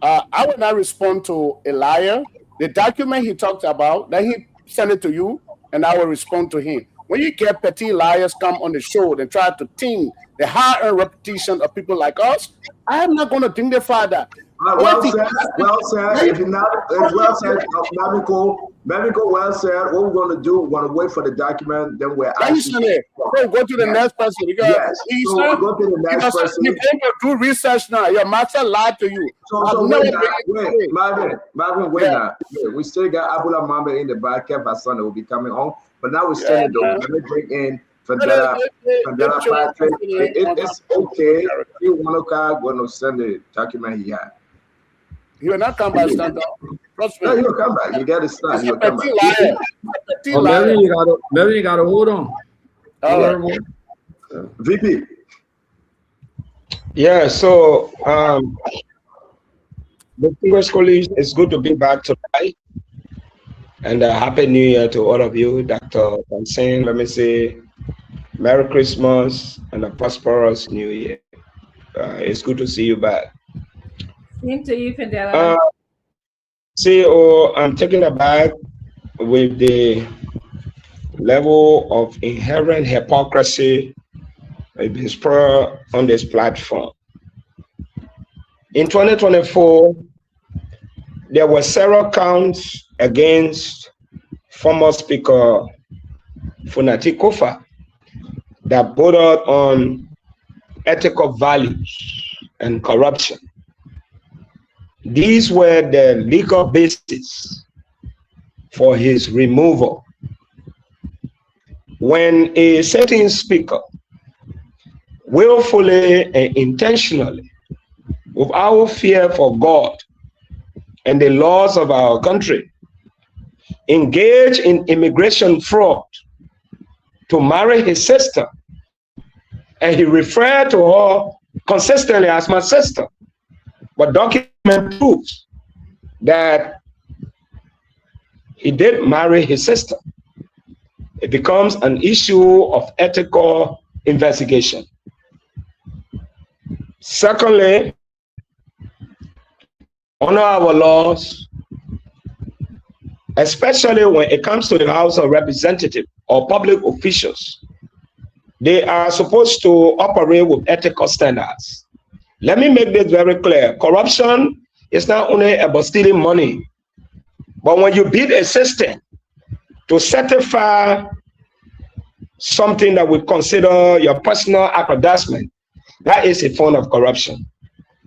I will not respond to a liar. The document he talked about, then he send it to you, and I will respond to him. When you get petty liars come on the show and try to ting the high-earned reputation of people like us, I am not going to dignify that. Well said. If you're not, well said, Medical, well said. What we're going to do, we're going to wait for the document, then we're actually... Go to the next person. Because yes, so we'll go to the next person. You're going to do research now. Your master lied to you. So wait, Marvin, wait now. Yeah, we still got Abula Mamba in the back. Kev Hassan will be coming on. But now we're standing though. Let me bring in Fandela Patrick. It's okay. He going to send the document he had. He will not come back, stand up. No, he'll come back. You got to start. He'll come back. Melvin, you got to hold on. Right. VP. Yeah, so distinguished colleagues, it's good to be back tonight. And Happy New Year to all of you. Dr. Tansen, let me say Merry Christmas and a prosperous New Year. It's good to see you back. Same to you, Fandela. CEO, I'm taken aback with the level of inherent hypocrisy being spread on this platform. In 2024, there were several counts against former Speaker Funati Kofa that bordered on ethical values and corruption. These were the legal basis for his removal. When a sitting speaker willfully and intentionally, without fear for God and the laws of our country, engage in immigration fraud to marry his sister, and he referred to her consistently as my sister, but document proves that he did marry his sister. It becomes an issue of ethical investigation. Secondly, honor our laws, especially when it comes to the House of Representatives or public officials. They are supposed to operate with ethical standards. Let me make this very clear. Corruption is not only about stealing money, but when you build a system to certify something that we consider your personal aggrandizement, that is a form of corruption.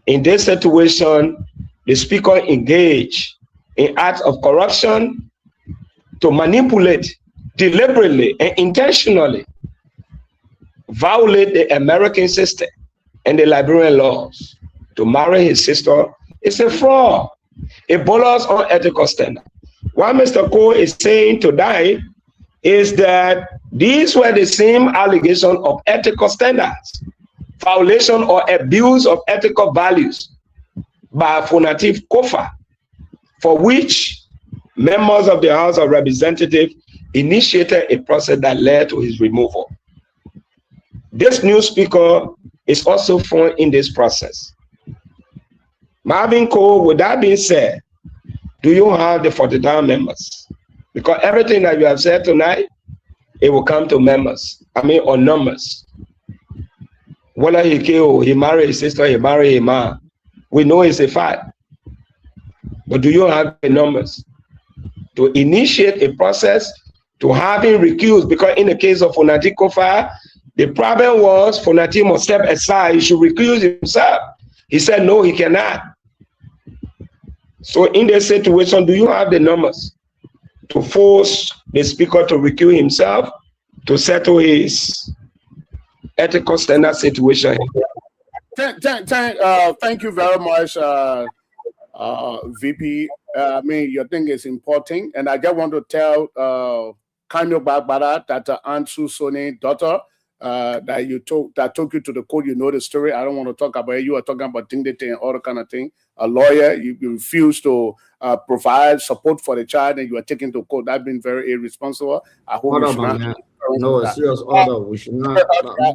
In this situation, the speaker engaged in acts of corruption to manipulate deliberately and intentionally violate the American system and the Liberian laws to marry his sister. It's a fraud. It borders on ethical standard. What Mr. Cole is saying tonight is that these were the same allegations of ethical standards, violation or abuse of ethical values by Funatif Kofa, for which members of the House of Representatives initiated a process that led to his removal. This new speaker is also found in this process. Marvin Cole, with that being said, do you have the 49 members? Because everything that you have said tonight, it will come to members, or numbers. Whether he killed, he married his sister, he married a man, we know it's a fact. But do you have the numbers to initiate a process to have him recused? Because in the case of Funatif Kofa, the problem was Funatif must step aside, he should recuse himself. He said, no, he cannot. So in this situation, do you have the numbers to force the speaker to recuse himself to settle his ethical standard situation? Thank you very much, VP. Your thing is important, and I just want to tell Kanyo Barbara that Aunt Susoni's daughter that took you to the court. You know the story. I don't want to talk about it. You are talking about dignity and all that kind of thing. A lawyer, you refuse to provide support for the child, and you are taken to court. That's been very irresponsible. I hope no, a serious order. We should not.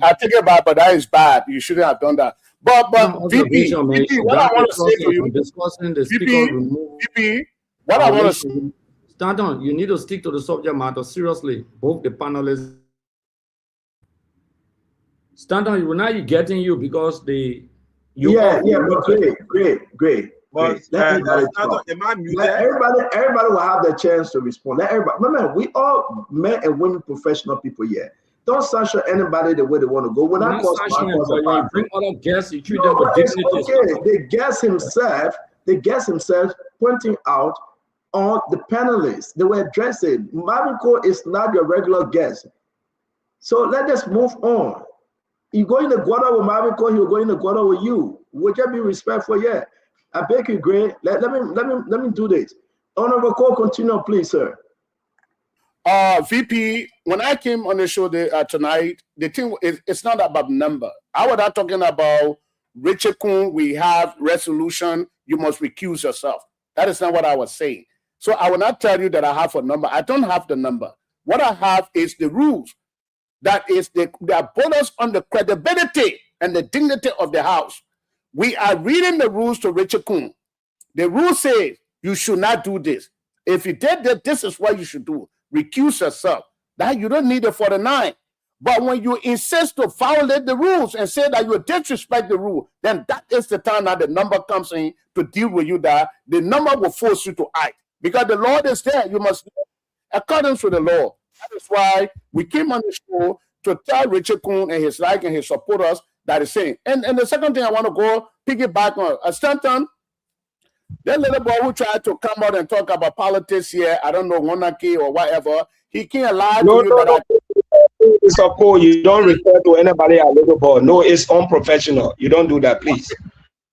I take it back, but that is bad. You shouldn't have done that. But VP, what I want to say to you, discussing the speaker removal. VP, what I want to say. Stanton, you need to stick to the subject matter seriously. Both the panelists. Stanton, we're not getting you because great. But everybody will have the chance to respond. Let everybody. Remember, we all men and women professional people here. Don't censure anybody the way they want to go. When I bring other guests, you treat them with dignity. Okay, the guest himself pointing out on the panelists. They were addressing. Marvin Cole is not your regular guest. So let us move on. You go in the gutter with Marvin Cole, he'll go in the gutter with you. Would you be respectful? Yeah. I beg you, Gray. Let me do this. Honorable Cole, continue, please, sir. VP, when I came on the show tonight, the thing it's not about number. I was not talking about Richard Kuhn. We have resolution. You must recuse yourself. That is not what I was saying. So I will not tell you that I have a number. I don't have the number. What I have is the rules. That is they are bonus on the credibility and the dignity of the house. We are reading the rules to Richard Kuhn. The rule says you should not do this. If you did that, this is what you should do. Recuse yourself. That you don't need the 49. But when you insist to violate the rules and say that you disrespect the rule, then that is the time that the number comes in to deal with you. That the number will force you to act because the law is there. You must according to the law. That is why we came on the show to tell Richard Kuhn and his and his supporters that is saying. And the second thing I want to go piggyback on, Stanton, that little boy who tried to come out and talk about politics here, I don't know, monarchy or whatever, he can't lie to you. Mr. Cole, you don't refer to anybody as little boy. No, it's unprofessional. You don't do that, please.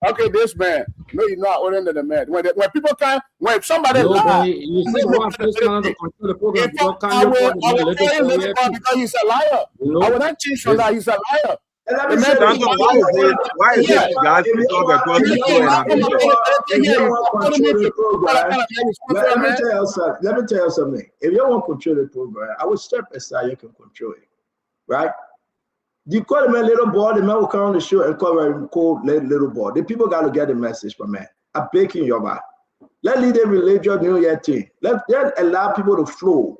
Okay, this man. No, you're not older than the man. When people can, when somebody lies, you see one person to control the program. I will tell you little boy because he's a liar. I will not change from that. He's a liar. let me say this. Why is it guys talk across the show let me tell you something. If you want to control the program, I will step aside, you can control it. Right? You call him a little boy, the man will come on the show and call him cold little boy. The people got to get the message from man. I'm baking your back. Let lead a religious New Year team. Let allow people to flow.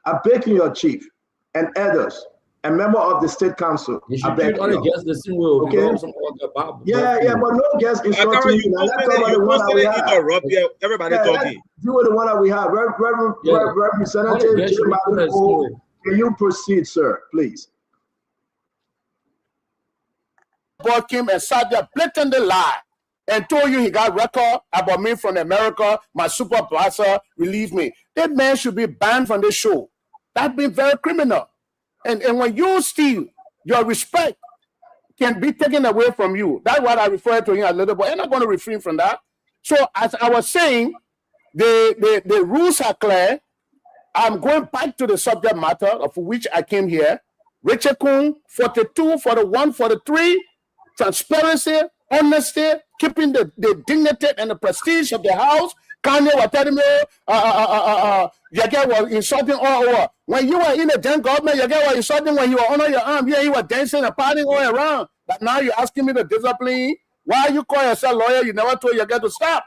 I'm baking your chief and others. A member of the state council. You should treat all the guests the same way. Okay. Yeah, but no guests insulting you. Everybody talking. You were the one that we have. Representative Jim Cole, can you proceed, sir, please? Boy came and sat there, blatantly lie, and told you he got record about me from America, my supervisor relieved me. That man should be banned from this show. That's been very criminal. And when you steal, your respect can be taken away from you. That's what I referred to him a little bit. I'm not going to refrain from that. So as I was saying, the rules are clear. I'm going back to the subject matter of which I came here. Richard Kun, 42, 41, 43, transparency, honesty, keeping the dignity and the prestige of the house. Kanye was telling me, Yage was insulting all over. When you were in the then government, Yage was insulting when you were under your arm. Yeah, you were dancing and partying all around. But now you're asking me to discipline. Why you call yourself lawyer? You never told Yage to stop.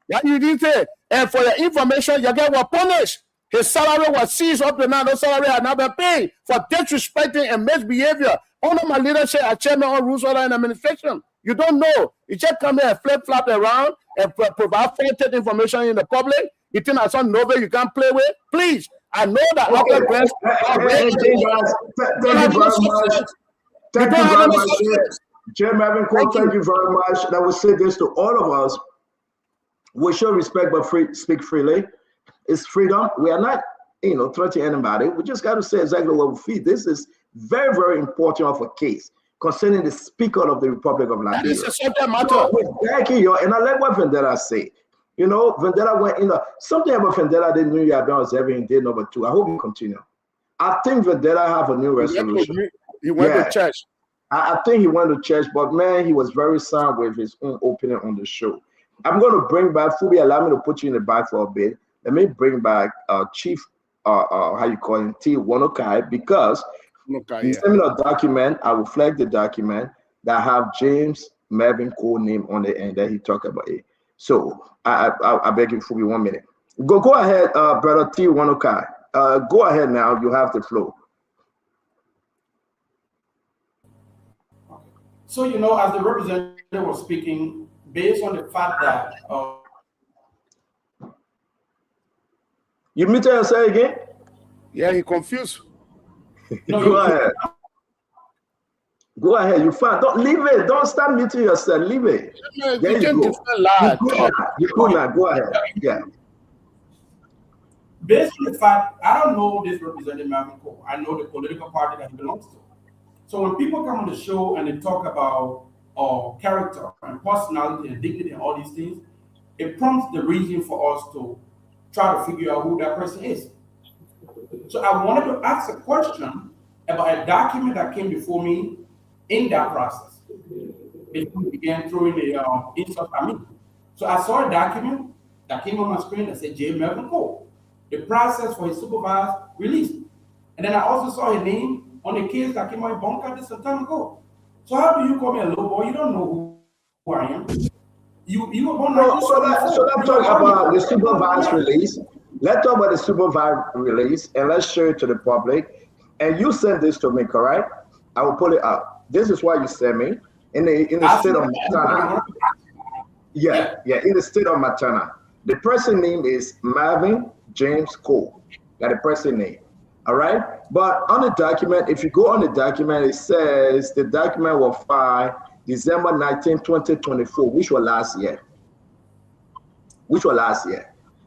What you did say? And for your information, Yage was punished. His salary was seized up to now. No salary had not been paid for disrespecting and misbehavior. Under my leadership as chairman on rules, order, and administration. You don't know. You just come here and flip-flop around and provide faulted information in the public. You think that's some novel you can't play with? Please. I know that other grants are ready. Thank you very much. Thank you very much. Jim Cole, thank you very much. And I will say this to all of us. We show respect but speak freely. It's freedom. We are not, threatening anybody. We just got to say exactly what we feel. This is very, very important of a case concerning the Speaker of the Republic of Liberia. That is a subject matter. Thank you, and I like what Vendetta said. Vendetta went something about Vendetta didn't know you was having day number 2. I hope you continue. I think Vendetta have a new resolution. He went to church. I think he went to church, but man, he was very sound with his own opinion on the show. I'm going to bring back, Fubi, allow me to put you in the back for a bit. Let me bring back Chief, how you call him, T. Wanokai, because he sent me a document. I will flag the document that have James Mervyn Cole name on the end that he talked about it. So I beg you, Fubi, 1 minute. Go ahead, brother T. Wanokai. Go ahead now. You have the floor. So, as the representative was speaking, based on the fact that you meet her, say again? Yeah, he confused. No, go ahead. Go ahead. You fine. Don't leave it. Don't start meeting yourself. Leave it. There you go. You could not. Go ahead. Yeah. Based on the fact, I don't know this representative Mervyn Cole. I know the political party that he belongs to. So when people come on the show and they talk about character and personality and dignity and all these things, it prompts the reason for us to try to figure out who that person is. So I wanted to ask a question about a document that came before me in that process. Before we began throwing the insult at me. So I saw a document that came on my screen that said J. Mervyn Cole, the process for his supervised release. And then I also saw his name on the case that came out in Bunker this some time ago. So how do you call me a low boy? You don't know who I am. You were born like so let's talk about the supervised release. Let's talk about the supervised release and let's show it to the public. And you sent this to me, correct? I will pull it up. This is what you sent me in the state of Montana. Yeah, in the state of Montana. The person name is Mervyn James Cole. That's the person name. All right. But on the document, if you go on the document, it says the document was filed December 19, 2024, which was last year.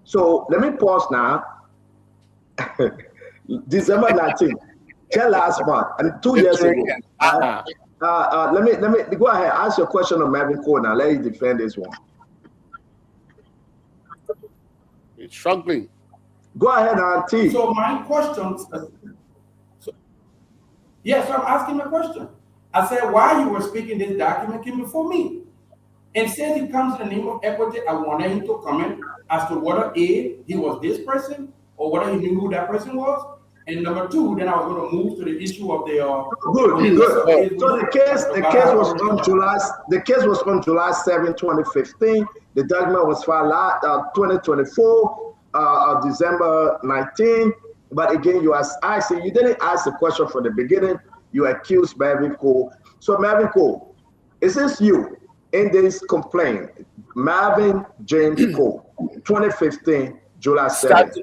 So let me pause now. December 19, just last month, and 2 years ago. Let me go ahead. Ask your question on Mervyn Cole now. Let you defend this one. It's struggling. Go ahead, Auntie. So my question, so I'm asking my question. I said, why you were speaking this document came before me. And since he comes in the name of equity, I wanted him to comment as to whether A, he was this person, or whether he knew who that person was. And number two, then I was going to move to the issue of the good. So the case was on July 7, 2015. The document was filed 2024, December 19. But again, you didn't ask the question from the beginning. You accused Marvin Cole. So Marvin Cole, is this you in this complaint? Marvin James Cole, 2015, July 7th.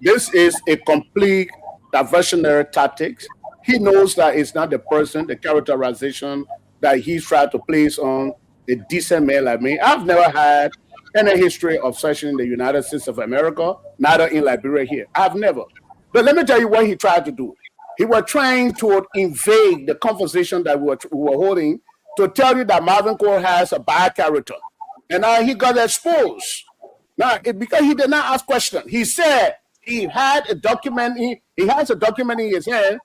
This is a complete diversionary tactics. He knows that it's not the person, the characterization that he's trying to place on a decent man like me. I've never had any history of such in the United States of America, neither in Liberia here. I've never. But let me tell you what he tried to do. He was trying to invade the conversation that we were holding to tell you that Marvin Cole has a bad character. And now he got exposed. Now, because he did not ask questions. He said he had a document, he has a document in his hand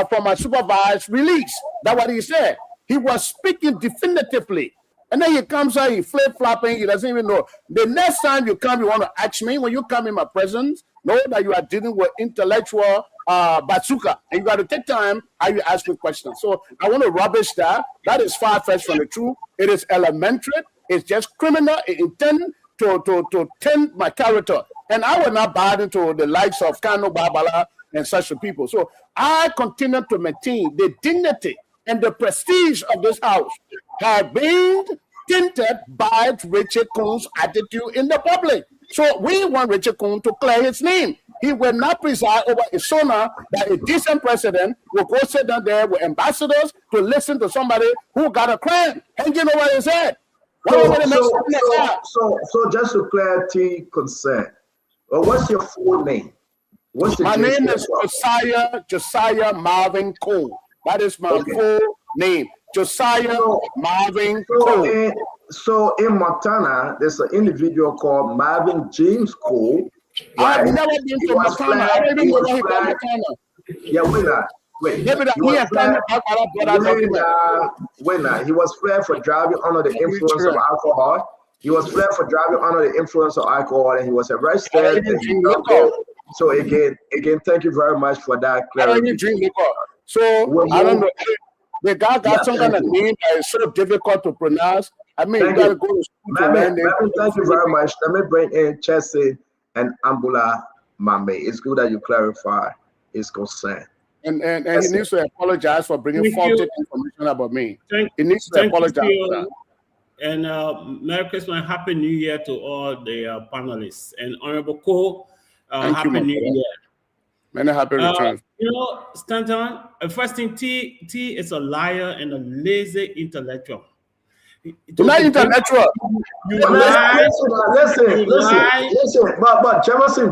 from a supervised release. That's what he said. He was speaking definitively. And then he comes out, he flip-flopping, he doesn't even know. The next time you come, you want to ask me, when you come in my presence, know that you are dealing with intellectual bazooka. And you got to take time how you ask me questions. So I want to rubbish that. That is far-fetched from the truth. It is elementary. It's just criminal. It intended to tend my character. And I will not bow into the likes of Kano Babala and such people. So I continue to maintain the dignity and the prestige of this house have been tinted by Richard Coon's attitude in the public. So we want Richard Coon to clear his name. He will not preside over a sooner that a decent president will go sit down there with ambassadors to listen to somebody who got a crime hanging over his head. So just to clarity concern, what's your full name? My name is Josiah Marvin Cole. That is my full name. Josiah Marvin Cole. So in Montana, there's an individual called Marvin James Cole. Right? I've never been to Montana. I don't even know where he got Montana. Yeah, he was flagged for driving under the influence of alcohol. He was flagged for driving under the influence of alcohol, and he was arrested. So again, thank you very much for that clarification. So I don't know. The guy got some kind of name that is so difficult to pronounce. I mean, you gotta go to school to learn it. Thank you very much. Let me bring in Chelsea and Ambula Mame. It's good that you clarify his concern. And he needs to apologize for bringing faulty information about me. He needs to apologize for that. And Merry Christmas and Happy New Year to all the panelists. And Honorable Cole, Happy New Year. Many happy returns. Stanton, first thing, T is a liar and a lazy intellectual. You're not intellectual. Listen. But Jefferson,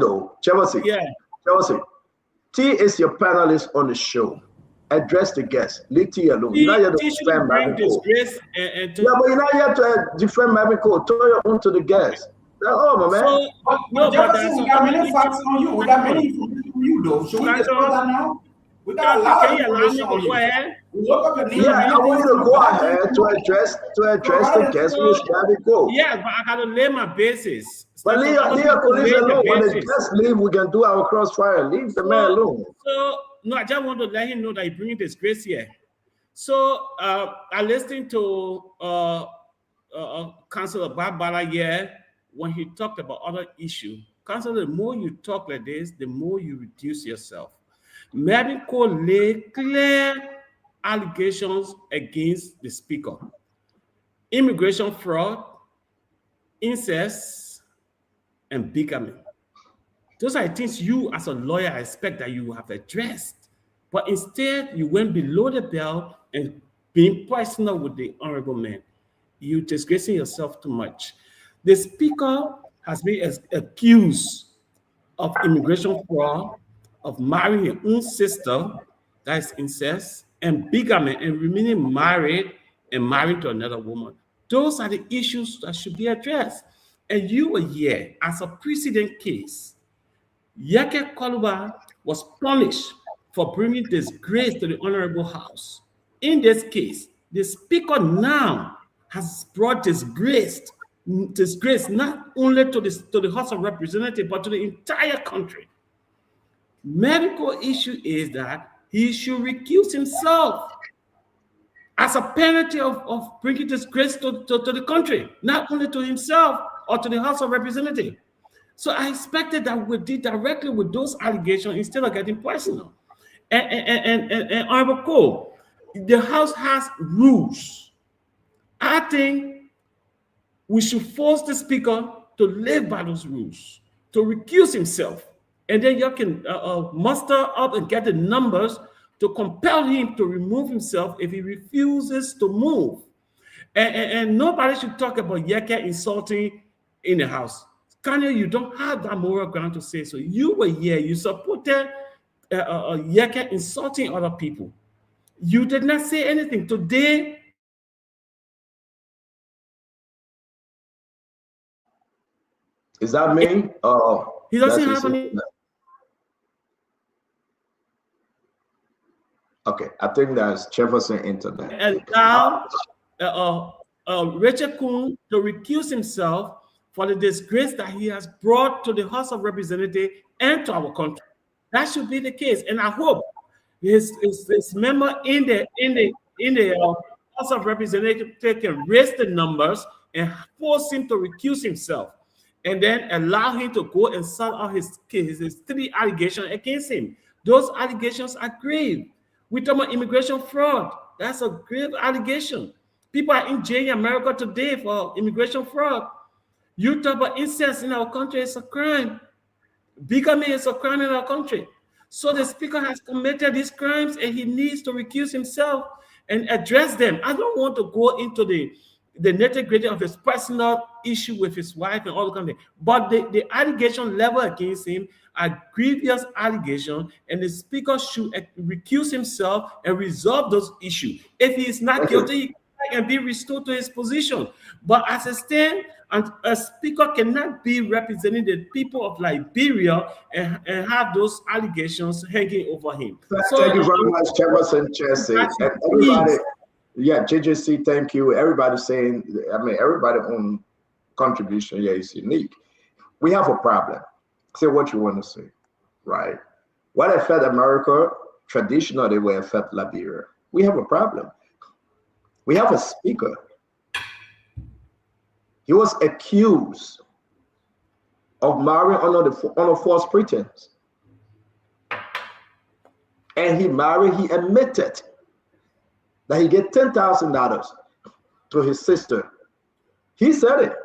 T is your panelist on the show. Address the guest. Leave T alone. You're not here to defend Marvin Cole. Yeah, but you're not here to defend Marvin Cole. Throw your own to the guest. Oh, my man. No, Jefferson, we got many facts on you. We got many information on you, though. Should we discuss that now? We got a lot of information on you. I want you to go ahead to address the guest who is Marvin Cole. Yeah, but I got to lay my basis. But leave police alone. When the guests leave, we can do our crossfire. Leave the man alone. So, no, I just want to let him know that he bringing disgrace here. So, I listened to Councilor Babala here when he talked about other issues. Councilor, the more you talk like this, the more you reduce yourself. Marvin Cole laid clear allegations against the speaker. Immigration fraud, incest, and bigamy. Those are things you, as a lawyer, I expect that you have addressed. But instead, you went below the belt and being personal with the honorable man. You're disgracing yourself too much. The speaker has been accused of immigration fraud, of marrying your own sister, that is incest, and bigamy, and remaining married and married to another woman. Those are the issues that should be addressed. And you were here as a precedent case. Yake Koluba was punished for bringing disgrace to the Honorable House. In this case, the speaker now has brought disgrace not only to the House of Representatives, but to the entire country. Medical issue is that he should recuse himself as a penalty of bringing disgrace to the country, not only to himself or to the House of Representatives. So I expected that we deal directly with those allegations instead of getting personal. And Honorable Cole, the House has rules. I think we should force the Speaker to live by those rules, to recuse himself. And then you can muster up and get the numbers to compel him to remove himself if he refuses to move. And nobody should talk about Yeke insulting in the House. Kanye, you don't have that moral ground to say so. You were here, you supported Yeke insulting other people. You did not say anything. Today, is that me? He doesn't have any. Okay, I think that's Jefferson Internet. And now, Richard Coon to recuse himself for the disgrace that he has brought to the House of Representatives and to our country. That should be the case, and I hope his member in the House of Representatives can raise the numbers and force him to recuse himself, and then allow him to go and sort out his 3 allegations against him. Those allegations are grave. We talk about immigration fraud. That's a grave allegation. People are in jail in America today for immigration fraud. You talk about incest in our country, it's a crime. Bigamy is a crime in our country. So the Speaker has committed these crimes and he needs to recuse himself and address them. I don't want to go into the nitty-gritty of his personal issue with his wife and all the kind of things. But the allegation level against him are grievous allegations, and the Speaker should recuse himself and resolve those issues. If he is not guilty, he can be restored to his position. But as a stand, a Speaker cannot be representing the people of Liberia and have those allegations hanging over him. Thank you very much, Jefferson Chelsea. And everybody, yeah, JJC, thank you. Everybody saying, I mean, everybody's own contribution, yeah, is unique. We have a problem. Say what you want to say, right? What affect America, traditionally will affect Liberia. We have a problem. We have a Speaker. He was accused of marrying on a false pretense. And he married, he admitted that he get $10,000 to his sister. He said it.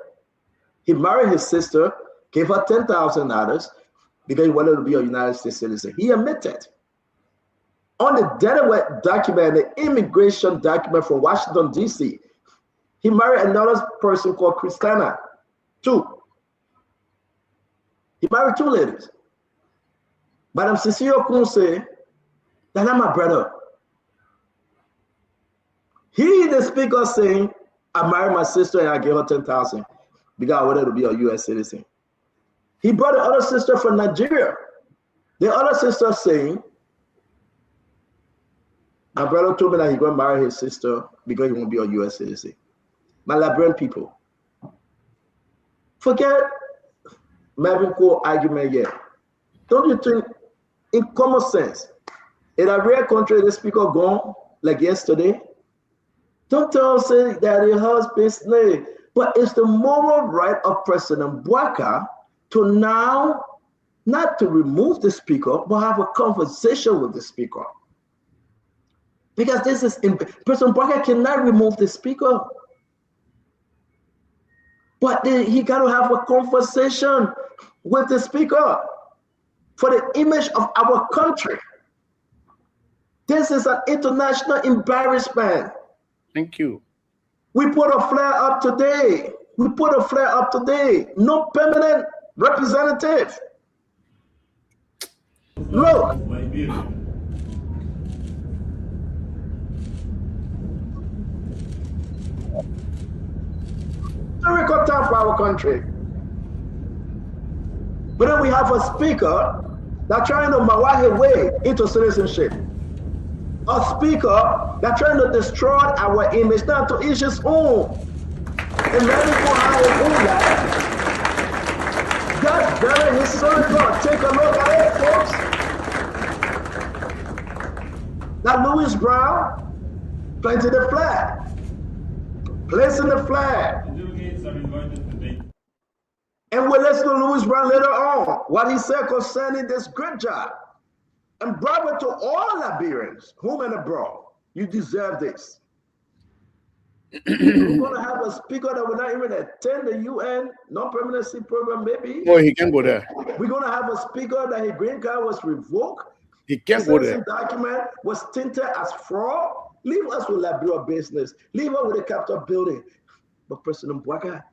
He married his sister, gave her $10,000 because he wanted to be a United States citizen. He admitted. On the Delaware document, the immigration document from Washington, D.C., he married another person called Christina, 2. He married 2 ladies. Madam Cecile Kun said, that's not my brother. He, the Speaker, saying, I married my sister and I gave her $10,000 because I wanted to be a U.S. citizen. He brought the other sister from Nigeria. The other sister saying, my brother told me that he's going to marry his sister because he won't be a U.S. citizen. My Liberian people, forget Marvin Cole argument yet. Don't you think, in common sense, in a rare country, the Speaker gone like yesterday? Don't tell us that the House business, but it's the moral right of President Bouaka to now not to remove the Speaker, but have a conversation with the Speaker. Because this is, President Bouaka cannot remove the Speaker. But he got to have a conversation with the Speaker for the image of our country. This is an international embarrassment. Thank you. We put a flare up today. No permanent representative. Look. A record time for our country. But then we have a Speaker that's trying to mawa his way into citizenship. a speaker that trying to destroy our image, not to each his own. And let me go how his own life. That's very historical. Take a look at it, folks. Now Louis Brown planted the flag. Placing the flag. And we'll listen to Louis Brown later on what he said concerning this great job. And bravo to all Liberians, home and abroad. You deserve this. We're going to have a speaker that will not even attend the UN non-permanency program, maybe. Oh, he can go there. We're going to have a speaker that his green card was revoked. He can't go there. Document was tinted as fraud. Leave us with Liberia business. Leave us with the Capitol building. But President Mbwaga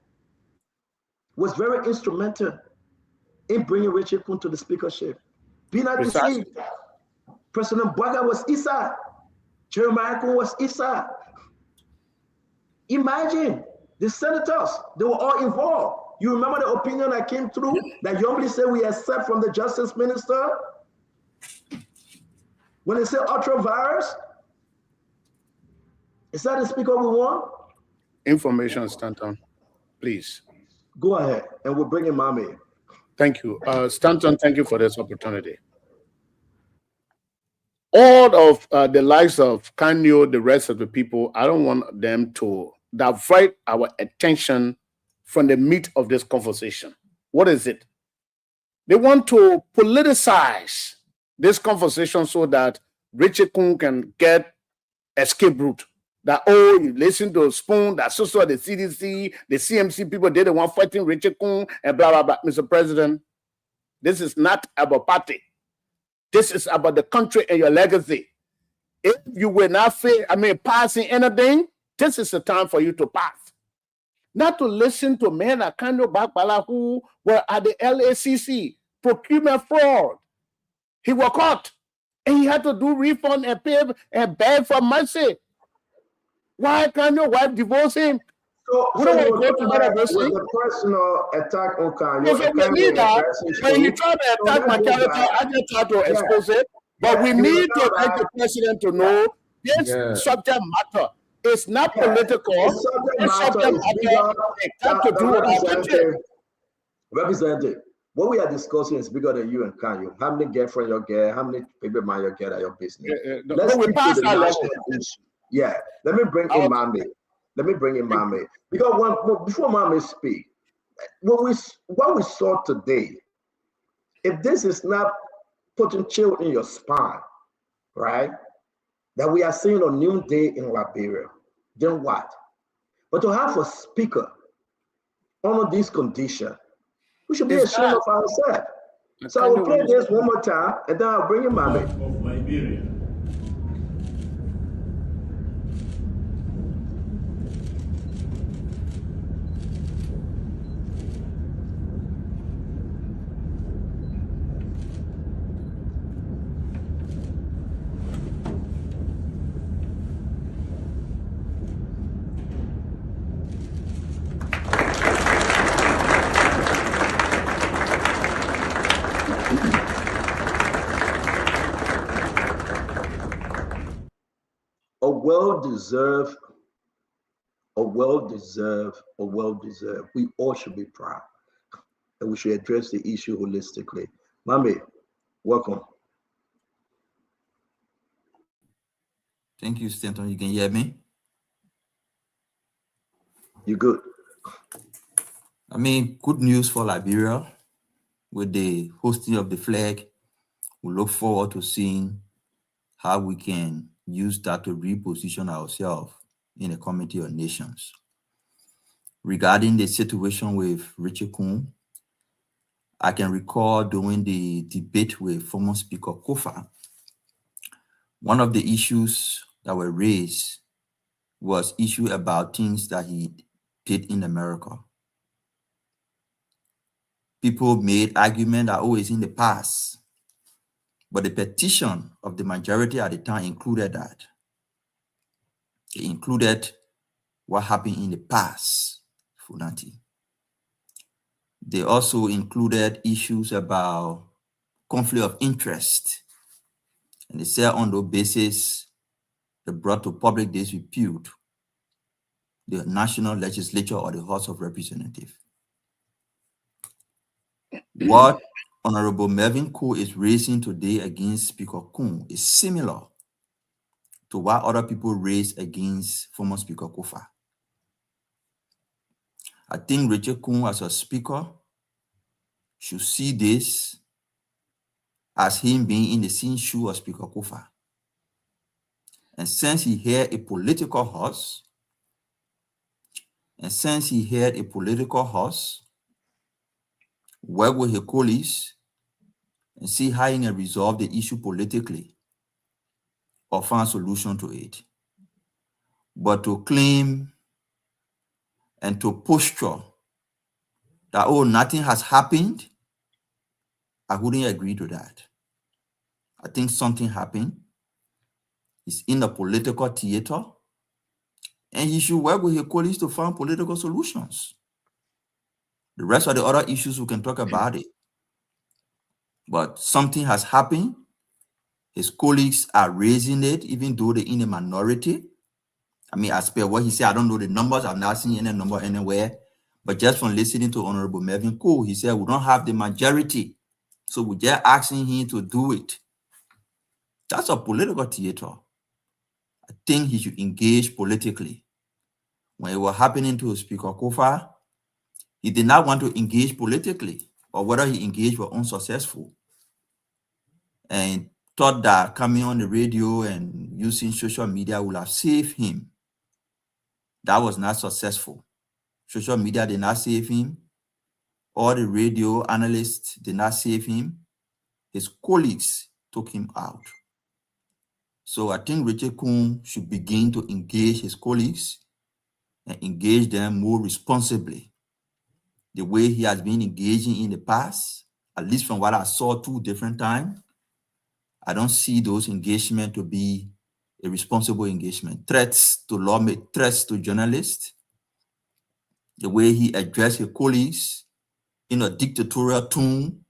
was very instrumental in bringing Richard Kun to the speakership. Be not deceived. President Mbwaga was Issa. Jeremiah Kun was Issa. Imagine the senators, they were all involved. You remember the opinion that came through that Youngly said we accept from the justice minister? When they say ultra-virus, is that the speaker we want? Information, Stanton, please. Go ahead, and we'll bring in Mommy. Thank you. Stanton, thank you for this opportunity. All of the likes of Kanyo, the rest of the people, I don't want them to divert our attention from the meat of this conversation. What is it? They want to politicize this conversation so that Richard Kun can get escape route. That, oh, you listen to Spoon, that so the CDC, the CMC people, they're the one fighting Richard Kun and blah, blah, blah. Mr. President, this is not about party. This is about the country and your legacy. If you were not passing anything, this is the time for you to pass. Not to listen to men like Kando Bakbala who were at the LACC, procurement fraud. He was caught and he had to do refund and pay and beg for mercy. Why can't your wife divorce him? So was a personal attack on Kanye. When he tried to attack my character, I just tried to expose it. But we need to make the president to know this subject matter. It's not political. It's subject matter. It has to do with our country. Representative, what we are discussing is bigger than you and Kanye. How many girlfriends you get? How many people might you get at your business? Let's we pass that level. Yeah, let me bring in Mami. Because before Mami speak, what we saw today, if this is not putting chill in your spine, right? That we are seeing a new day in Liberia, then what? But to have a speaker under this condition, we should be ashamed of ourselves. So I will play this one more time, and then I'll bring in Mami. Of Liberia. well-deserved. We all should be proud. And we should address the issue holistically. Mami, welcome. Thank you, Stanton. You can hear me? You good? Good news for Liberia with the hosting of the flag. We look forward to seeing how we can use that to reposition ourselves in the Committee of Nations. Regarding the situation with Richard Kun, I can recall during the debate with former Speaker Kofa, one of the issues that were raised was issue about things that he did in America. People made argument that, oh, it's in the past. But the petition of the majority at the time included that. It included what happened in the past, Funati. They also included issues about conflict of interest. And they said on those basis, they brought to public disrepute the national legislature or the House of Representatives. What Honorable Melvin Cole is raising today against Speaker Kun is similar to what other people raised against former Speaker Kofa. I think Richard Kun as a speaker should see this as him being in the same shoe of Speaker Kofa. And since he had a political horse, work with his colleagues and see how he can resolve the issue politically or find a solution to it. But to claim and to posture that, oh, nothing has happened, I wouldn't agree to that. I think something happened. He's in the political theater, and he should work with his colleagues to find political solutions. The rest of the other issues, we can talk about it. But something has happened. His colleagues are raising it, even though they're in a minority. I mean, as per what he said, I don't know the numbers. I've not seen any number anywhere. But just from listening to Honorable Melvin Cole, he said, we don't have the majority. So we're just asking him to do it. That's a political theater. I think he should engage politically. When it was happening to Speaker Kofa, he did not want to engage politically, or whether he engaged was unsuccessful, and thought that coming on the radio and using social media would have saved him. That was not successful. Social media did not save him. All the radio analysts did not save him. His colleagues took him out. So I think Richard Kun should begin to engage his colleagues and engage them more responsibly. The way he has been engaging in the past, at least from what I saw 2 different times, I don't see those engagements to be a responsible engagement. Threats to lawmakers, threats to journalists, the way he addressed his colleagues in a dictatorial tone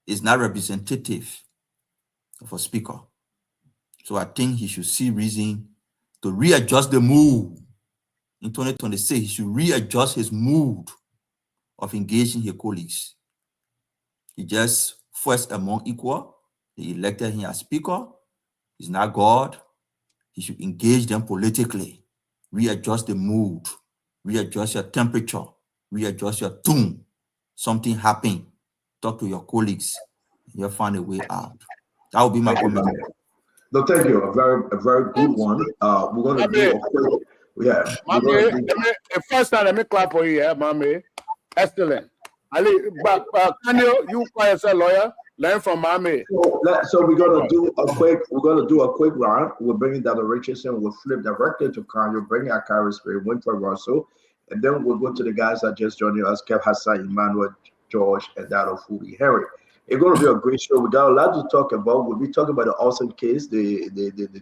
is not representative of a speaker. So I think he should see reason to readjust the mood. In 2026, he should readjust his mood of engaging his colleagues. He just first among equal. They elected him as speaker. He's not God. He should engage them politically. Readjust the mood. Readjust your temperature. Readjust your tone. Something happened. Talk to your colleagues. You'll find a way out. That would be my comment. No, thank you. A very good one. We're going to do first time, let me clap for you, Mami. Excellent. Ali, but can you call yourself a lawyer? Learn from Mami. So we're gonna do a quick round. We're bringing Dr. Richardson. We'll flip directly to Kanye, bring our Kyrie Spirit, Winfred Russell, and then we'll go to the guys that just joined us: Kev Hassan, Emmanuel, George, and that of Fubi Harry. It's going to be a great show. We got a lot to talk about. We'll be talking about the Austin case. The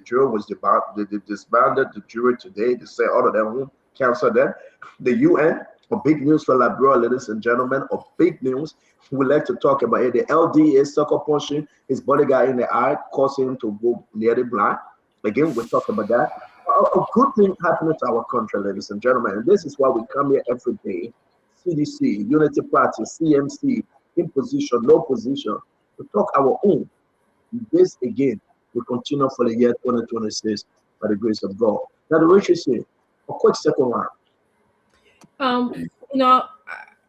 jury was disbanded. The jury today. They say all of them won't cancel them. The UN. For big news for Liberia, ladies and gentlemen, of big news. We like to talk about it. The LDA sucker punching his bodyguard in the eye, causing him to go nearly blind. Again, we'll talk about that. A good thing happening to our country, ladies and gentlemen. And this is why we come here every day. CDC, Unity Party, CMC, in position, no position, to talk our own. This, again, will continue for the year 2026 by the grace of God. Now, the Richardson, a quick second round.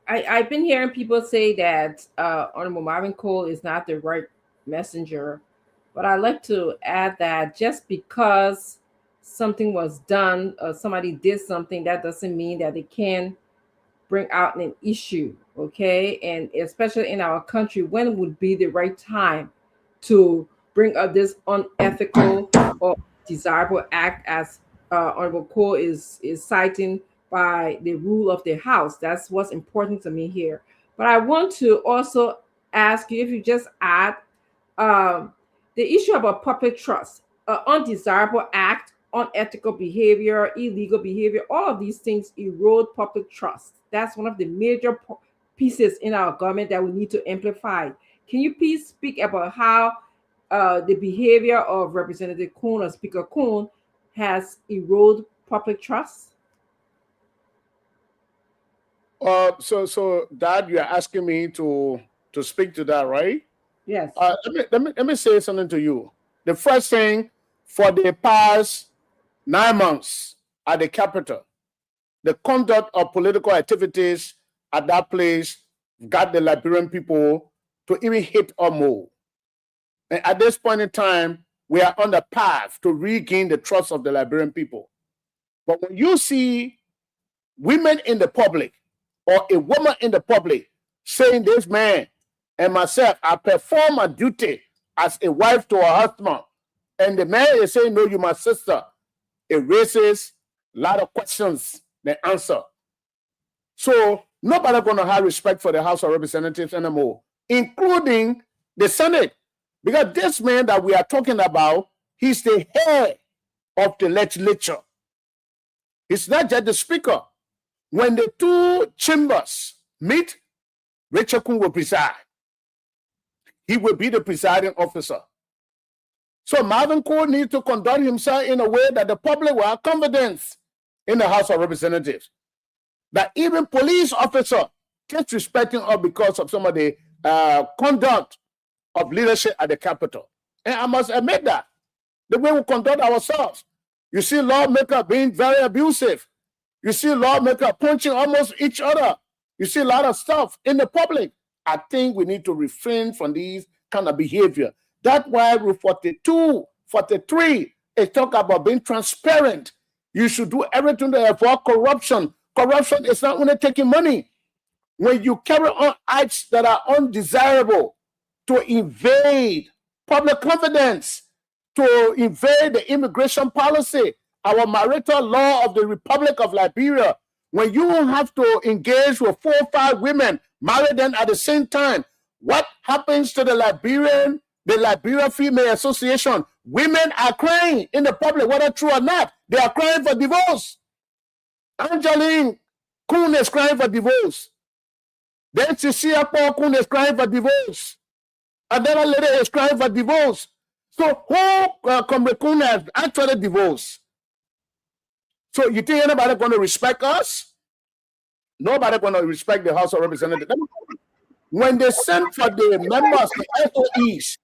I've been hearing people say that Honorable Marvin Cole is not the right messenger, but I'd like to add that just because something was done or somebody did something, that doesn't mean that they can bring out an issue, okay? And especially in our country, when would be the right time to bring up this unethical or desirable act, as Honorable Cole is citing, by the rule of the house. That's what's important to me here. But I want to also ask you if you just add the issue about public trust, undesirable act, unethical behavior, illegal behavior, all of these things erode public trust. That's one of the major pieces in our government that we need to amplify. Can you please speak about how the behavior of Representative Kuhn or Speaker Kuhn has eroded public trust? So Dad, you're asking me to speak to that, right? Yes. Let me say something to you. The first thing, for the past 9 months at the Capitol, the conduct of political activities at that place got the Liberian people to even hate or more. And at this point in time, we are on the path to regain the trust of the Liberian people. But when you see women in the public or a woman in the public saying, this man and myself, I perform my duty as a wife to a husband, and the man is saying, no, you're my sister, it raises a lot of questions than answer. So nobody's going to have respect for the House of Representatives anymore, including the Senate. Because this man that we are talking about, he's the head of the legislature. He's not just the speaker. When the two chambers meet, Richard Kuhn will preside. He will be the presiding officer. So Marvin Kuhn needs to conduct himself in a way that the public will have confidence in the House of Representatives. That even police officer gets respecting us because of some of the conduct of leadership at the Capitol. And I must admit that the way we conduct ourselves. You see lawmakers being very abusive. You see lawmakers punching almost each other. You see a lot of stuff in the public. I think we need to refrain from these kind of behavior. That's why with 42, 43, it talk about being transparent. You should do everything to avoid corruption. Corruption is not only taking money. When you carry on acts that are undesirable to invade public confidence, to invade the immigration policy, our marital law of the Republic of Liberia, when you have to engage with 4 or 5 women, marry them at the same time, what happens to the Liberia Female Association? Women are crying in the public, whether true or not. They are crying for divorce. Angeline Kuhn is crying for divorce. Then Cecilia Paul Kuhn is crying for divorce. Another lady is crying for divorce. So who Comrade Kuhn has actually divorced? So you think anybody going to respect us? Nobody going to respect the House of Representatives. When they sent for the members, the SOEs,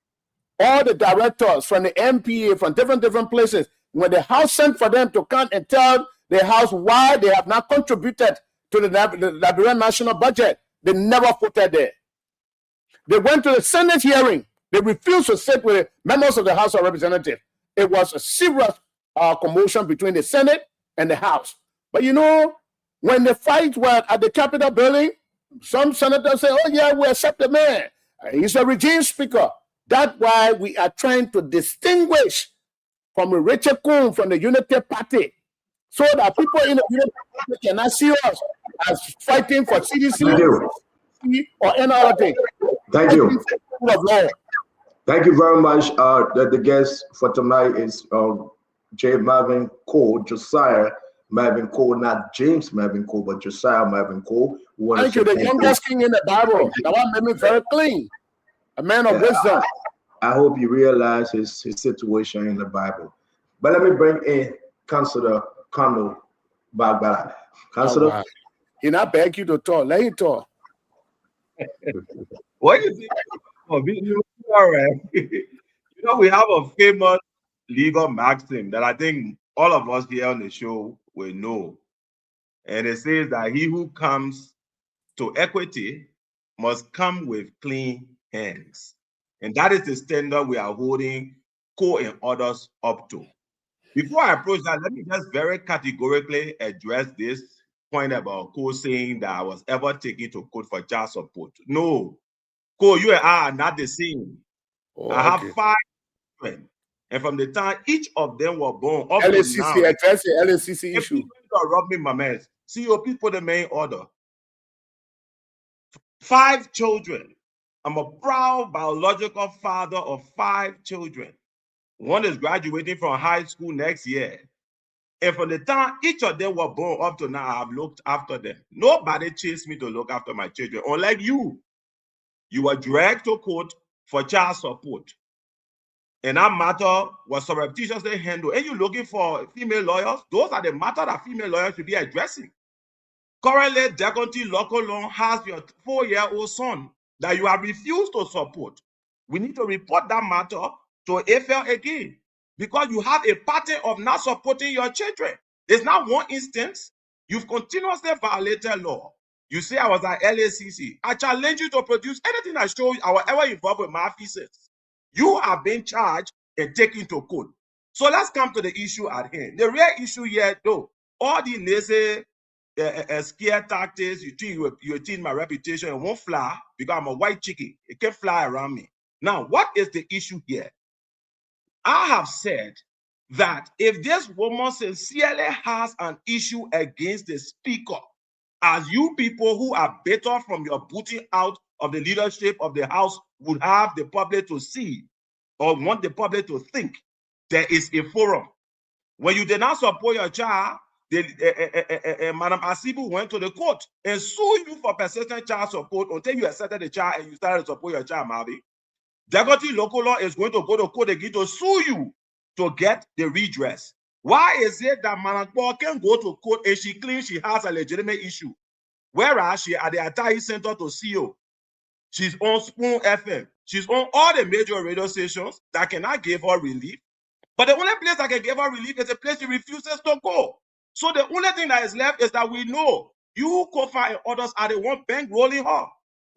all the directors from the MPA, from different places, when the House sent for them to come and tell the House why they have not contributed to the Liberian national budget, they never voted there. They went to the Senate hearing. They refused to sit with the members of the House of Representatives. It was a serious commotion between the Senate and the House. But you know, when the fight was at the Capitol building, some senators say, oh yeah, we accept the man. He's a regime speaker. That's why we are trying to distinguish from Richard Kuhn from the Unity Party, so that people in the Unity Party cannot see us as fighting for CDC or any other thing. Thank you. Thank you very much. The guest for tonight is J. Marvin Cole, Josiah Marvin Cole, not James Marvin Cole, but Josiah Marvin Cole. Thank you, the youngest king in the Bible. That one made me very clean. A man of wisdom. I hope you realize his situation in the Bible. But let me bring in Councilor Kano Bagbala. Councilor? Oh, he not beg you to talk. Let him talk. What do you think? All right. You know, we have a famous legal maxim that I think all of us here on the show will know. And it says that he who comes to equity must come with clean hands. And that is the standard we are holding Co and others up to. Before I approach that, let me just very categorically address this point about Co saying that I was ever taken to court for child support. No, Co, you and I are not the same. Oh, I have 5 children. And from the time each of them were born up LACC, to now, address the LACC issue. Rub me, my man. CEO, please put the main order. 5 children. I'm a proud biological father of 5 children. One is graduating from high school next year. And from the time each of them were born up to now, I've looked after them. Nobody chased me to look after my children, unlike you. You were dragged to court for child support. and that matter was surreptitiously handled, and you're looking for female lawyers, those are the matters that female lawyers should be addressing. Currently, Dagonti Local Law has your 4-year-old son that you have refused to support. We need to report that matter to AFL again, because you have a pattern of not supporting your children. It's not one instance. You've continuously violated law. You say I was at LACC. I challenge you to produce anything that shows I was ever involved with my officers. You have been charged and taken to court. So let's come to the issue at hand. The real issue here, though, all the lazy scare tactics, you think my reputation, it won't fly because I'm a white chicken. It can't fly around me. Now, what is the issue here? I have said that if this woman sincerely has an issue against the speaker, as you people who are better from your booting out of the leadership of the House would have the public to see or want the public to think, there is a forum. When you did not support your child, Madam Asibu went to the court and sued you for persistent child support until you accepted the child and you started to support your child, Marvin. Dagonti Local Law is going to go to court again to sue you to get the redress. Why is it that Madam Paul can go to court and she claims she has a legitimate issue, whereas she at the Atai Center to CEO? She's on Spoon FM. She's on all the major radio stations that cannot give her relief. But the only place that can give her relief is a place she refuses to go. So the only thing that is left is that we know you, Kofa, and others are the one bankrolling her.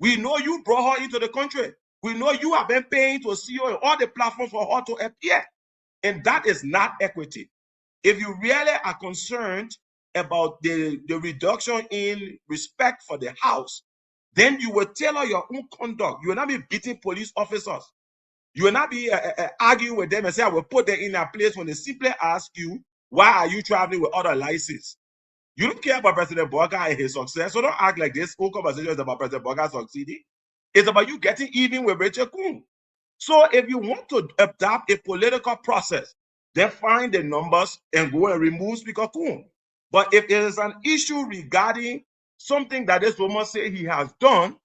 We know you brought her into the country. We know you have been paying to CEO and all the platforms for her to appear. And that is not equity. If you really are concerned about the reduction in respect for the House, then you will tailor your own conduct. You will not be beating police officers. You will not be arguing with them and say, I will put them in a place when they simply ask you, why are you traveling with other licenses? You don't care about President Boakai and his success, so don't act like this whole conversation is about President Boakai succeeding. It's about you getting even with Rachel Kuhn. So if you want to adopt a political process, then find the numbers and go and remove Speaker Kuhn. But if it is an issue regarding something that this woman say he has done,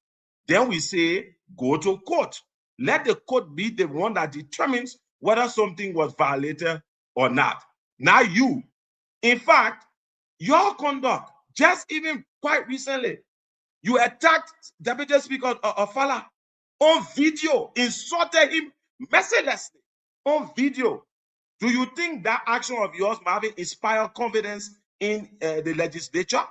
then we say, go to court. Let the court be the one that determines whether something was violated or not. Not you. In fact, your conduct, just even quite recently, you attacked Deputy Speaker Ofala on video, insulted him mercilessly on video. Do you think that action of yours, Marvin, inspire confidence in the legislature?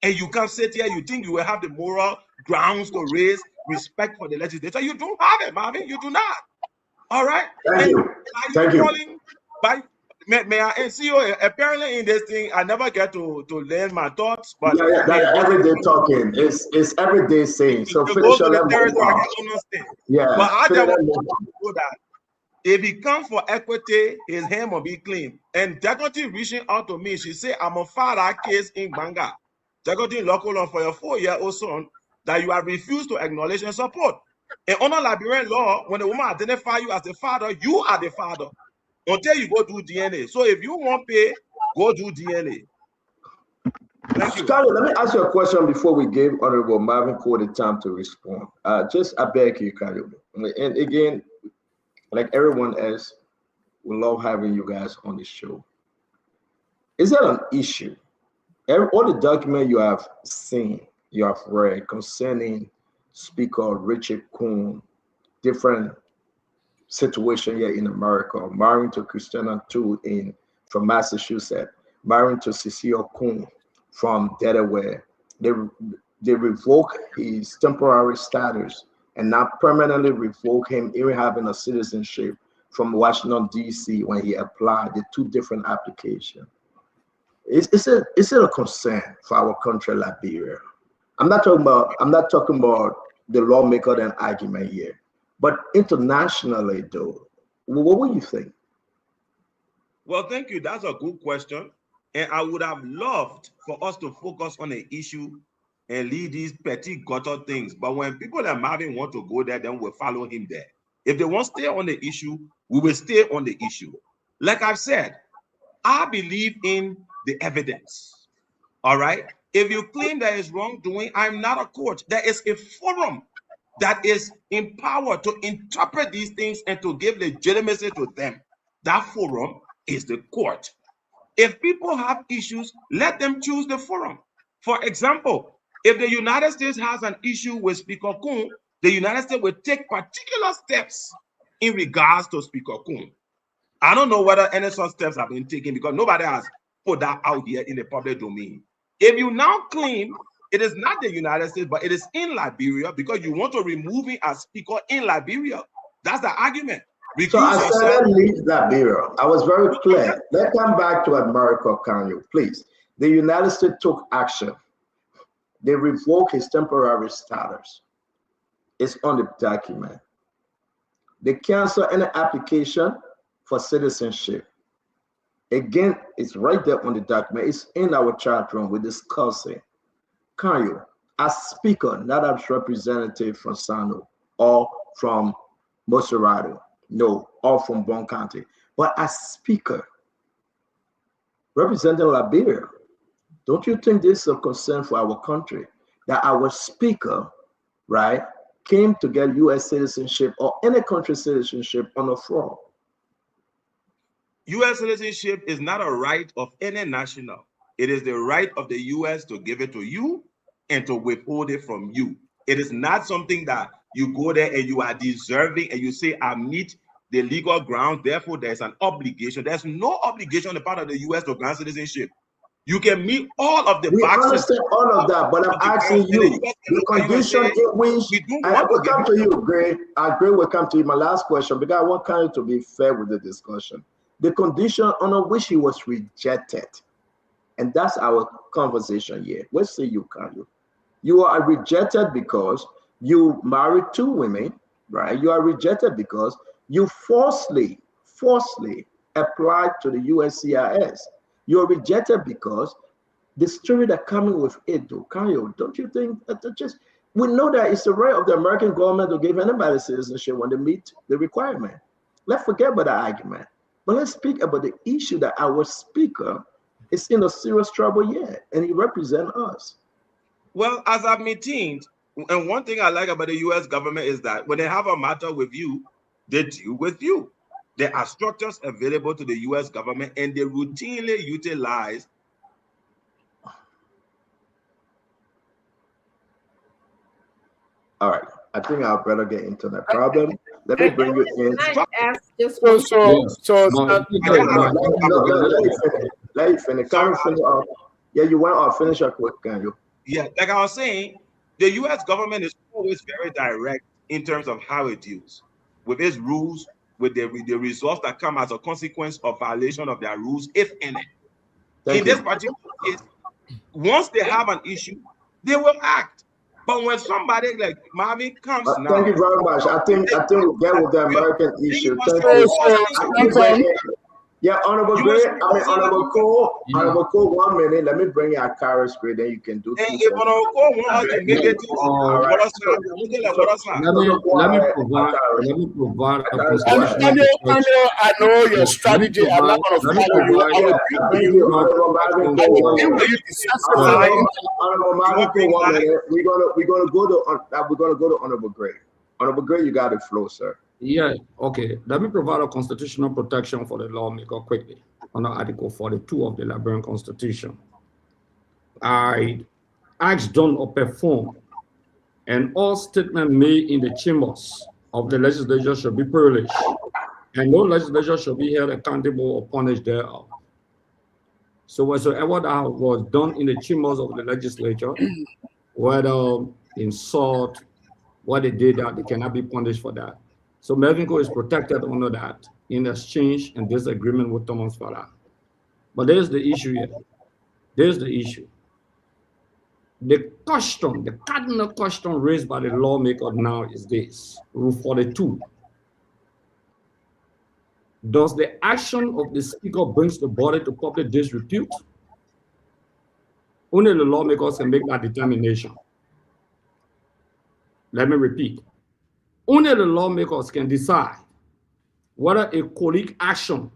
And you can't sit here, you think you will have the moral grounds to raise respect for the legislature? You don't have it, Marvin. You do not. All right? Thank you. Thank you. May I see you? Apparently, in this thing, I never get to learn my thoughts. But that everyday talking. It's everyday saying. So finish your level. Yeah. But I just want to know that if he comes for equity, his hand will be clean. And Dagonti reaching out to me, she said, I'm a father case in Banga. Dagonti Local Law for your 4-year-old son that you have refused to acknowledge and support. In honor Liberian law, when a woman identifies you as the father, you are the father until you go do DNA. So if you want pay, go do DNA. Thank you. Carlo, let me ask you a question before we give Honorable Marvin Cole the time to respond. I beg you, Carlo. And again, like everyone else, we love having you guys on the show. Is that an issue? All the documents you have seen, you have read concerning Speaker Richard Kuhn, different situation here in America, marrying to Christiana Tu from Massachusetts, marrying to Cecile Kuhn from Delaware. They revoke his temporary status and not permanently revoke him even having a citizenship from Washington, D.C. when he applied the 2 different applications. Is it a concern for our country, Liberia? I'm not talking about the lawmaker and argument here, but internationally, though, what would you think? Well, thank you. That's a good question. And I would have loved for us to focus on the issue and leave these petty gutter things. But when people like Marvin want to go there, then we'll follow him there. If they want to stay on the issue, we will stay on the issue. Like I've said, I believe in the evidence. All right? If you claim there is wrongdoing, I'm not a court. There is a forum that is empowered to interpret these things and to give legitimacy to them. That forum is the court. If people have issues, let them choose the forum. For example, if the United States has an issue with Speaker Coon, the United States will take particular steps in regards to Speaker Coon. I don't know whether any such steps have been taken because nobody has put that out here in the public domain. If you now claim it is not the United States, but it is in Liberia because you want to remove him as speaker in Liberia, that's the argument. So I said leave Liberia. I was very clear. Let's come back to America, can you, please? The United States took action. They revoked his temporary status. It's on the document. They cancel any application for citizenship. Again, it's right there on the document. It's in our chat room. We're discussing. Can you, as speaker, not as representative from Sano or from Moserado, no, or from Bon County, but as speaker, representing Liberia, don't you think this is a concern for our country that our speaker, right, came to get U.S. citizenship or any country citizenship on a fraud? U.S. citizenship is not a right of any national. It is the right of the U.S. to give it to you and to withhold it from you. It is not something that you go there and you are deserving and you say, I meet the legal ground, therefore there's an obligation. There's no obligation on the part of the U.S. to grant citizenship. You can meet all of the boxes. We understand all of that, but I'm asking you, the condition in which, I will come to you, Gray. Gray will come to you. My last question, because I want Kanye to be fair with the discussion. The condition under which he was rejected, and that's our conversation here. Let's say you, Kanye. You are rejected because you married 2 women, right? You are rejected because you falsely applied to the USCIS. You're rejected because the story that coming with it, Kanye, don't you think that just, we know that it's the right of the American government to give anybody citizenship when they meet the requirement. Let's forget about that argument. But let's speak about the issue that our speaker is in a serious trouble yet, and he represents us. Well, as I've maintained, and one thing I like about the U.S. government is that when they have a matter with you, they deal with you. There are structures available to the U.S. government, and they routinely utilize. All right, I think I'll better get into that problem. Let me bring you in. Let you finish. Can you finish off? Yeah, you want to finish up quick, can you? Yeah, like I was saying, the U.S. government is always very direct in terms of how it deals with its rules, with the results that come as a consequence of violation of their rules, if any. In this particular case, once they have an issue, they will act. But when somebody like Marvin comes now, thank you very much. I think we get with the American issue. Thank you. Yeah, Honorable Gray, Honorable Cole, 1 minute. Let me bring you a Kara Gray, then you can do Let me provide I know your strategy. I'm not going to follow you. We're gonna go to Honorable Gray. Honorable Gray, you got the floor, sir. Yeah, okay. Let me provide a constitutional protection for the lawmaker quickly under Article 42 of the Liberian Constitution. I act done or perform, and all statements made in the chambers of the legislature shall be privileged, and no legislature shall be held accountable or punished thereof. So whatsoever that was done in the chambers of the legislature, whether insult, what they did, that they cannot be punished for that. So Melvin Cole is protected under that in exchange and disagreement with Thomas Farrar. But there's the issue here. There's the issue. The question, the cardinal question raised by the lawmaker now is this, Rule 42. Does the action of the speaker brings the body to public disrepute? Only the lawmakers can make that determination. Let me repeat. Only the lawmakers can decide whether a colleague action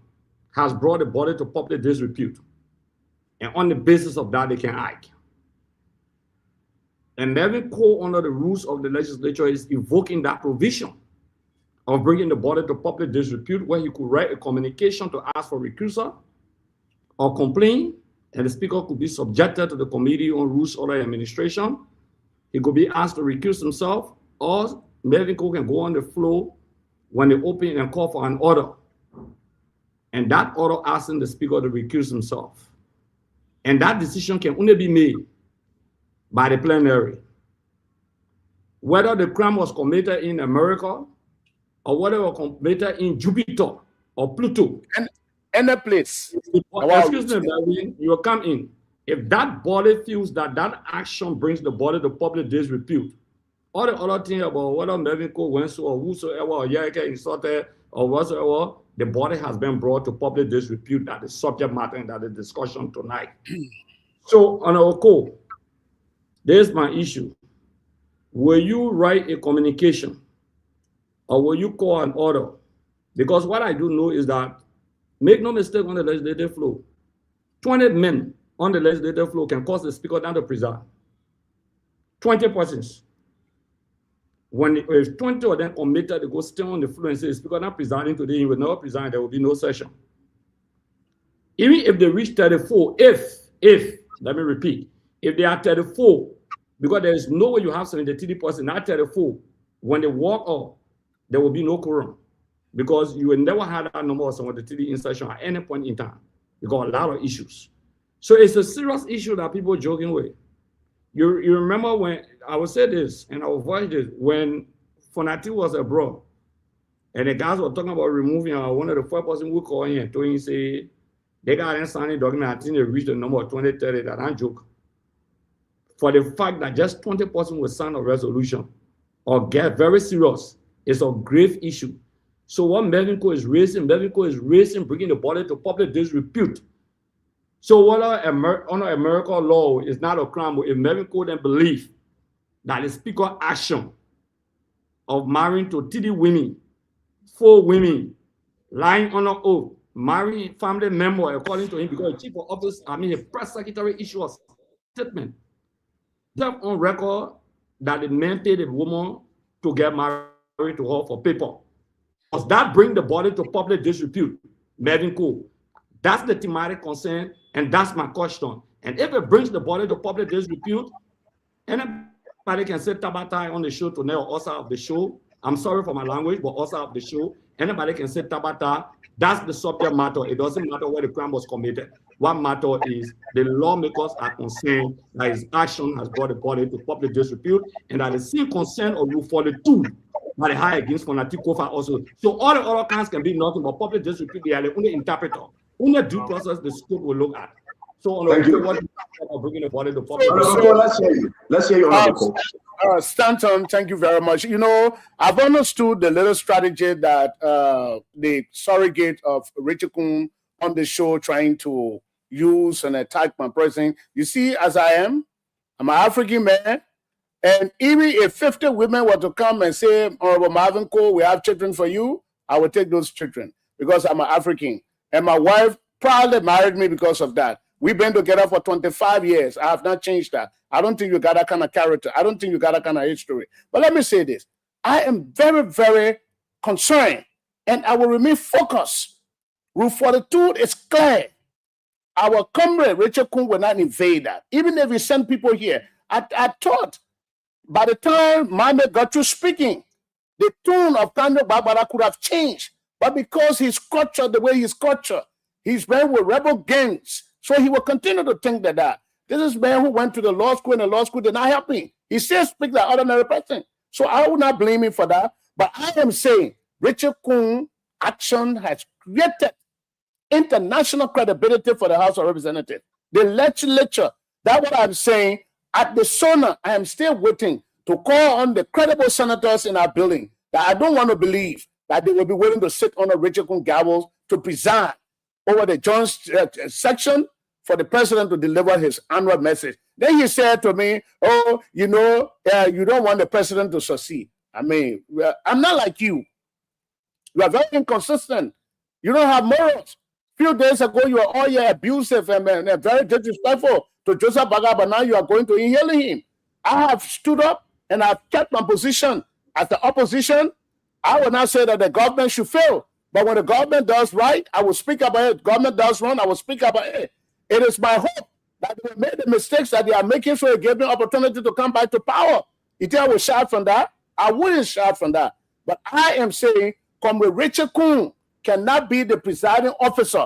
has brought the body to public disrepute. And on the basis of that, they can act. And Melvin Cole, under the rules of the legislature, is invoking that provision of bringing the body to public disrepute, where he could write a communication to ask for recusal or complain, and the speaker could be subjected to the Committee on Rules of Administration. He could be asked to recuse himself, or Melvin Cole can go on the floor when they open and call for an order. And that order asking the speaker to recuse himself. And that decision can only be made by the plenary. Whether the crime was committed in America or whether it was committed in Jupiter or Pluto. And any place. Excuse me, Melvin, you will come in. If that body feels that that action brings the body to public disrepute, all the other thing about whether Melvin Cole went to or whosoever or Yerike insulted or whatsoever, the body has been brought to public disrepute. That is subject matter and that is discussion tonight. So, on our call, there's my issue. Will you write a communication or will you call an order? Because what I do know is that, make no mistake, on the legislative floor, 20 men on the legislative floor can cause the speaker down to preside. 20 persons. When if 20 of them committed to go stand on the floor and say, speaker not presiding today, he will never preside, there will be no session. Even if they reach 34, let me repeat, if they are 34, because there is no way you have 73%, not 34, when they walk up, there will be no quorum. Because you will never have that number of 73 in session at any point in time. You got a lot of issues. So it's a serious issue that people are joking with. You remember when, I will say this, and I will voice this, when Fonati was abroad, and the guys were talking about removing one of the first person who called in and told him, say, they got an signing document, I think they reached the number of 2030, that I joke. For the fact that just 20% will sign a resolution or get very serious, it's a grave issue. So what Melvin Cole is raising, bringing the body to public disrepute. So whether under American law is not a crime, if Melvin Cole then believe that the speaker action of marrying to 3 women, 4 women, lying on an oath, marrying family member according to him, because the chief of office, a press secretary issued a statement, left on record that the man paid the woman to get married to her for paper. Does that bring the body to public disrepute? Melvin Cole. That's the thematic concern, and that's my question. And if it brings the body to public disrepute, anybody can say Tabata on the show tonight or also of the show. I'm sorry for my language, but also of the show. Anybody can say Tabata. That's the subject matter. It doesn't matter where the crime was committed. What matters is the lawmakers are concerned that his action has brought the body to public disrepute, and that the same concern of Rule 42 by the high against Fonati Kofa also. So all the other kinds can be nothing but public disrepute. They are the only interpreter. Only due process the scope will look at. So on what bringing the body to public. Let's hear you. Stanton, thank you very much. You know, I've understood the little strategy that the surrogate of Richard Kun on the show trying to use and attack my president. You see, as I am, I'm an African man. And even if 50 women were to come and say, Honorable Marvin Cole, we have children for you, I would take those children because I'm an African. And my wife proudly married me because of that. We've been together for 25 years. I have not changed that. I don't think you got that kind of character. I don't think you got that kind of history. But let me say this. I am very, very concerned, and I will remain focused. Rule 42 is clear. Our comrade, Richard Kun, will not invade that. Even if we send people here, I thought by the time Mohamed got through speaking, the tone of Tando Barbara could have changed. But because he's cultured the way he's cultured, he's been with rebel gangs. So he will continue to think that this is a man who went to the law school and the law school did not help him. He still speaks like ordinary person. So I will not blame him for that. But I am saying Richard Kun action has created international credibility for the House of Representatives. The legislature, that's what I'm saying. At the SONA, I am still waiting to call on the credible senators in our building that I don't want to believe that they will be willing to sit on a Richard Kun gavel to preside over the joint section for the president to deliver his annual message. Then he said to me, oh, you know, you don't want the president to succeed. I mean, I'm not like you. You are very inconsistent. You don't have morals. A few days ago, you were all abusive and very disrespectful to Joseph Baga, but now you are going to inhale him. I have stood up and I've kept my position as the opposition. I will not say that the government should fail, but when the government does right, I will speak about it. Government does wrong, I will speak about it. It is my hope that they made the mistakes that they are making, so it gave me opportunity to come back to power. You think I will shout from that? I wouldn't shout from that. But I am saying, Comrade Richard Coon cannot be the presiding officer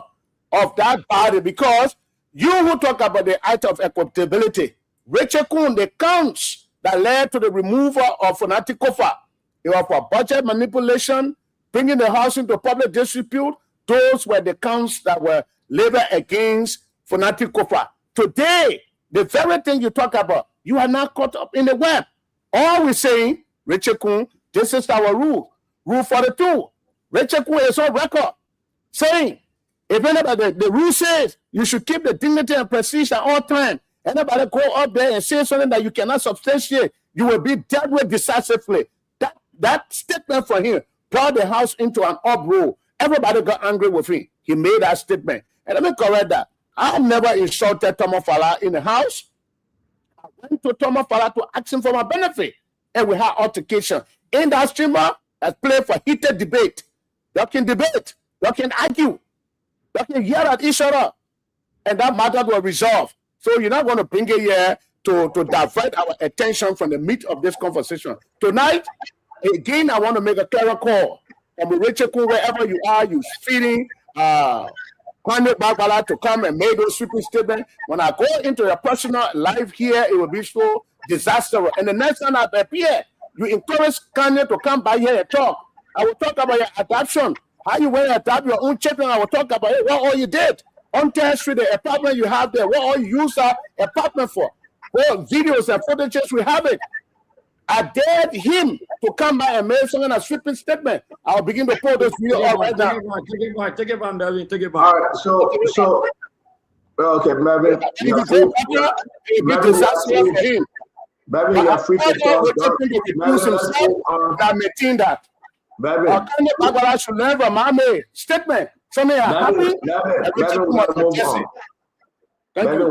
of that body, because you who talk about the act of equitability, Richard Coon, the counts that led to the removal of Fonati Kofa, it was for budget manipulation, bringing the house into public disrepute. Those were the counts that were leveled against Fonati Kofa. Today, the very thing you talk about, you are not caught up in the web. All we're saying, Richard Coon, this is our rule. Rule 42. Richard Coon is on record saying, if anybody, the rule says you should keep the dignity and prestige at all times. Anybody go up there and say something that you cannot substantiate, you will be dealt with decisively. That statement for him brought the house into an uproar. Everybody got angry with him. He made that statement. And let me correct that. I never insulted Thomas Fala in the house. I went to Thomas Fala to ask him for my benefit. And we had altercation. In that chamber, I played for heated debate. You can debate. You can argue. You can yell at each other. And that matter was resolved. So you're not going to bring it here to divert our attention from the meat of this conversation. Tonight, again, I want to make a clear call. And Richard Coon, wherever you are, you're feeding Kwame Bagbala to come and make those sweeping statements. When I go into your personal life here, it will be so disastrous. And the next time I appear, you encourage Kanye to come by here and talk. I will talk about your adoption. How you went and adopt your own children. I will talk about it. What all you did. On 10th Street, the apartment you have there, what all you use that apartment for. Well, videos and footages, we have it. I dared him to come by and make something a sweeping statement. I'll begin to pull this video out right now. Take it back, Melvin. Take it back. All right, so okay, Melvin. It will be disaster for him. Melvin, you're free to talk. Melvin, Bagbala should learn from my statement. Something happened. Melvin,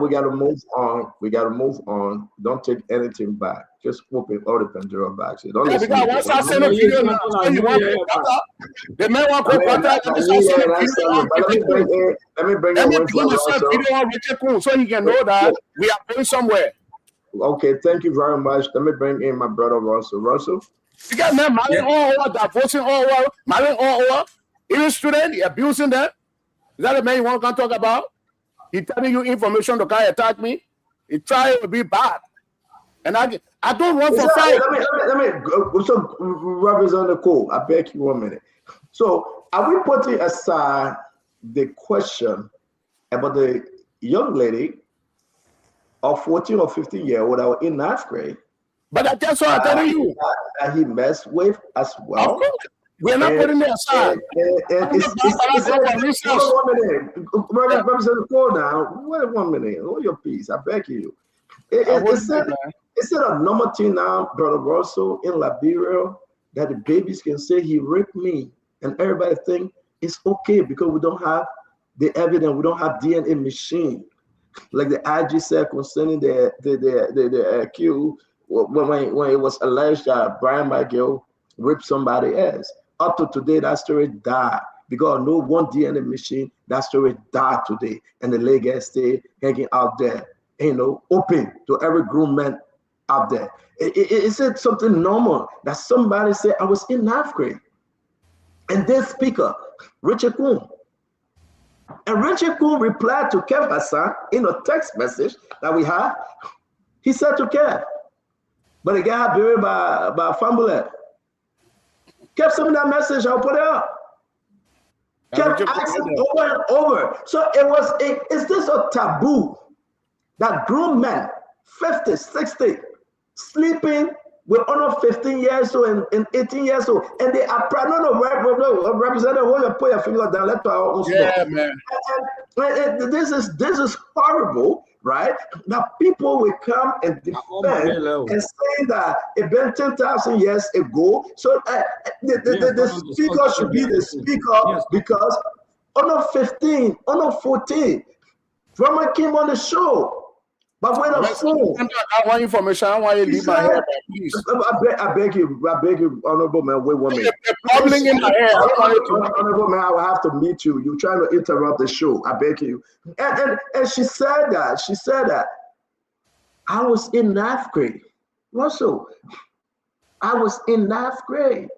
we gotta move on. We gotta move on. Don't take anything back. Just open all the Pandora boxes. Don't listen. Because once I send a video now, you want to the man want to contact. Let me bring video on Richard Coon so he can know that we are going somewhere. Okay, thank you very much. Let me bring in my brother Russell. Russell, you got men marrying all over, divorcing all over, marrying all over. Even student, he abusing them. Is that the man you want to come talk about? He telling you information to guy attack me. He try to be bad. And I don't want to fight. Let me so Representative Nicole, I beg you 1 minute. So are we putting aside the question about the young lady of 14 or 15-year-old that were in 9th grade? But that's what I'm telling you. That he messed with as well. Of course. We're not putting it aside. Representative Cole now. Wait 1 minute. Hold your peace. I beg you. Instead of number 10 now, Brother Russell in Liberia, that the babies can say he raped me, and everybody think it's okay because we don't have the evidence, we don't have DNA machine. Like the IG said concerning the accused when it was alleged that Brian Michael raped somebody else. Up to today, that story died because no one DNA machine, that story died today, and the leg stay hanging out there, open to every grown man out there. Is it something normal that somebody said I was in 9th grade? And this speaker, Richard Coon. And Richard Coon replied to Kev Hassan in a text message that we have. He said to Kev, but the guy buried by Fambulet. Kev sent me that message, I'll put it up. Kev asked him over and over. So is this a taboo that grown men, 50, 60, sleeping with under 15 years old and 18 years old, and they are proud. No, Representative, hold your, put your finger down. Let our own yeah, man. And this is horrible, right? Now people will come and defend and say that it been 10,000 years ago. So the speaker should be the speaker because under 15, under 14, Drummer came on the show. But when the phone, I want information. I want you to leave my hair, please. I beg you, honorable man, wait 1 minute. Bubbling in my hair. I don't want you to. Honorable man, I will have to meet you. You're trying to interrupt the show. I beg you. And she said that. She said that. I was in 9th grade. Also, I was in 9th grade.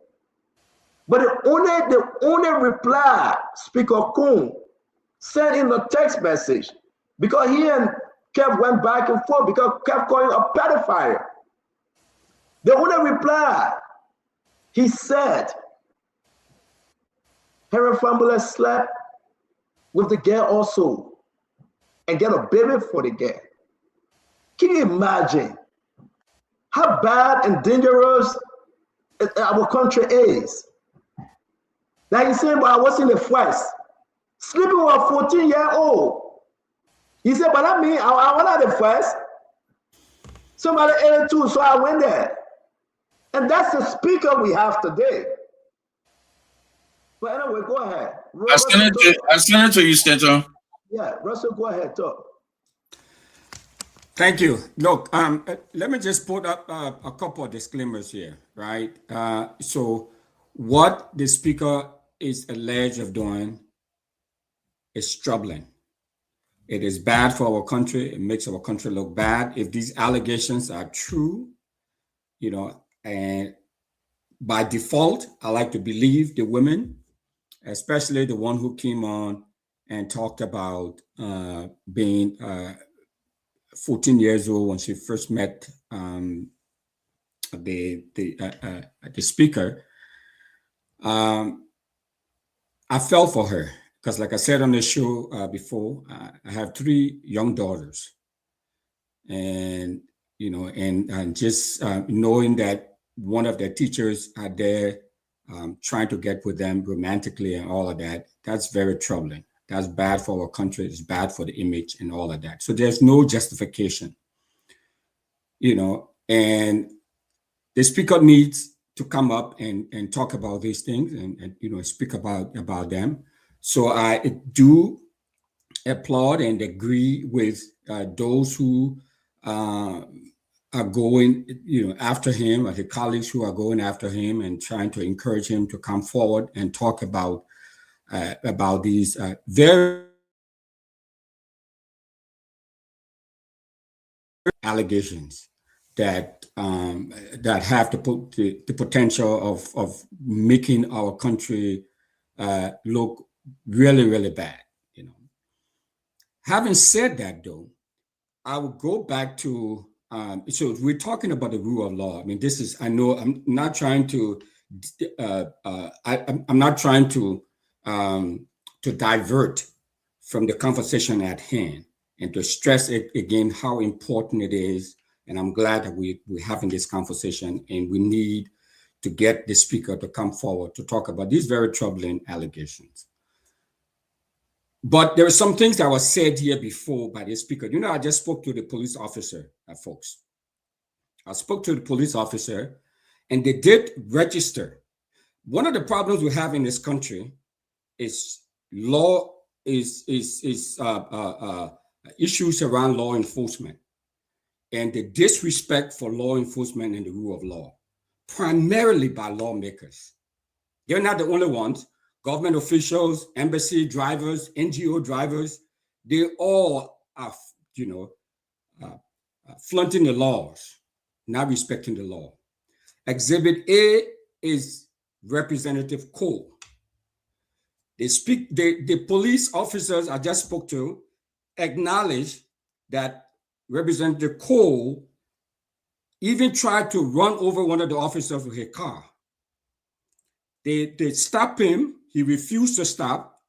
But the only reply Speaker Coon sent in the text message, because he and Kev went back and forth because Kev called him a pedophile. The only reply, he said, Harry Fambula slept with the girl also and get a baby for the girl. Can you imagine how bad and dangerous our country is? Like he said, but I was in the West, sleeping with a 14-year-old. He said, but I mean, I went at the first. Somebody 82, so I went there. And that's the speaker we have today. But anyway, go ahead. I sent it to you, Stanton. Yeah, Russell, go ahead, talk. Thank you. Look, let me just put up a couple of disclaimers here, right? So what the speaker is alleged of doing is troubling. It is bad for our country. It makes our country look bad. If these allegations are true, and by default, I like to believe the women, especially the one who came on and talked about being 14 years old when she first met the speaker. I felt for her. Because like I said on the show before, I have 3 young daughters. And, and just knowing that one of their teachers are there trying to get with them romantically and all of that, that's very troubling. That's bad for our country. It's bad for the image and all of that. So there's no justification, and the speaker needs to come up and talk about these things and speak about them. So I do applaud and agree with those who are going, after him, or the colleagues who are going after him and trying to encourage him to come forward and talk about these very allegations that have the potential of making our country look really, really bad. Having said that, though, I would go back to so we're talking about the rule of law. I mean, this is, I know I'm not trying to I'm not trying to divert from the conversation at hand and to stress it again how important it is. And I'm glad that we're having this conversation, and we need to get the speaker to come forward to talk about these very troubling allegations. But there are some things that were said here before by the speaker. I just spoke to the police officer, folks. I spoke to the police officer, and they did register. One of the problems we have in this country is issues around law enforcement and the disrespect for law enforcement and the rule of law, primarily by lawmakers. They're not the only ones. Government officials, embassy drivers, NGO drivers, they all are, flaunting the laws, not respecting the law. Exhibit A is Representative Cole. The police officers I just spoke to acknowledge that Representative Cole even tried to run over one of the officers with her car. They stopped him. He refused to stop.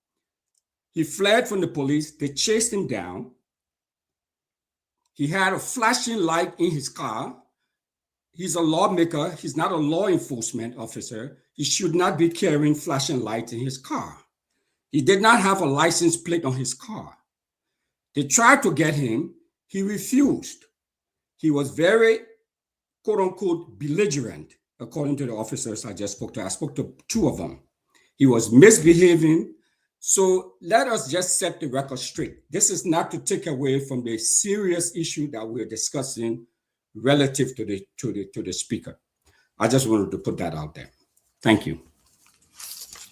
He fled from the police. They chased him down. He had a flashing light in his car. He's a lawmaker. He's not a law enforcement officer. He should not be carrying flashing lights in his car. He did not have a license plate on his car. They tried to get him. He refused. He was very, quote unquote, belligerent, according to the officers I just spoke to. I spoke to 2 of them. He was misbehaving So let us just set the record straight. This is not to take away from the serious issue that we're discussing relative to the speaker. I just wanted to put that out there. Thank you.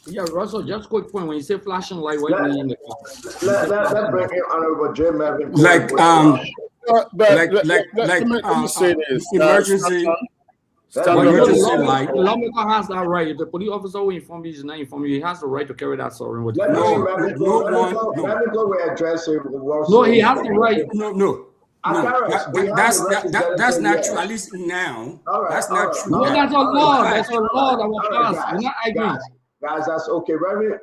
Yeah, Russell, just quick point. When you say flashing light, what do you mean? Let bring in Honorable Jim Marvin. Like let me say this. Emergency. Emergency light. The lawmaker has that right. If the police officer will inform you, he's not inform you, he has the right to carry that siren with him. No, he has the right. No. That's not true. At least now, that's not true. No, that's a law. That's a law that will pass. We're not arguing. Guys, that's okay. Reverend,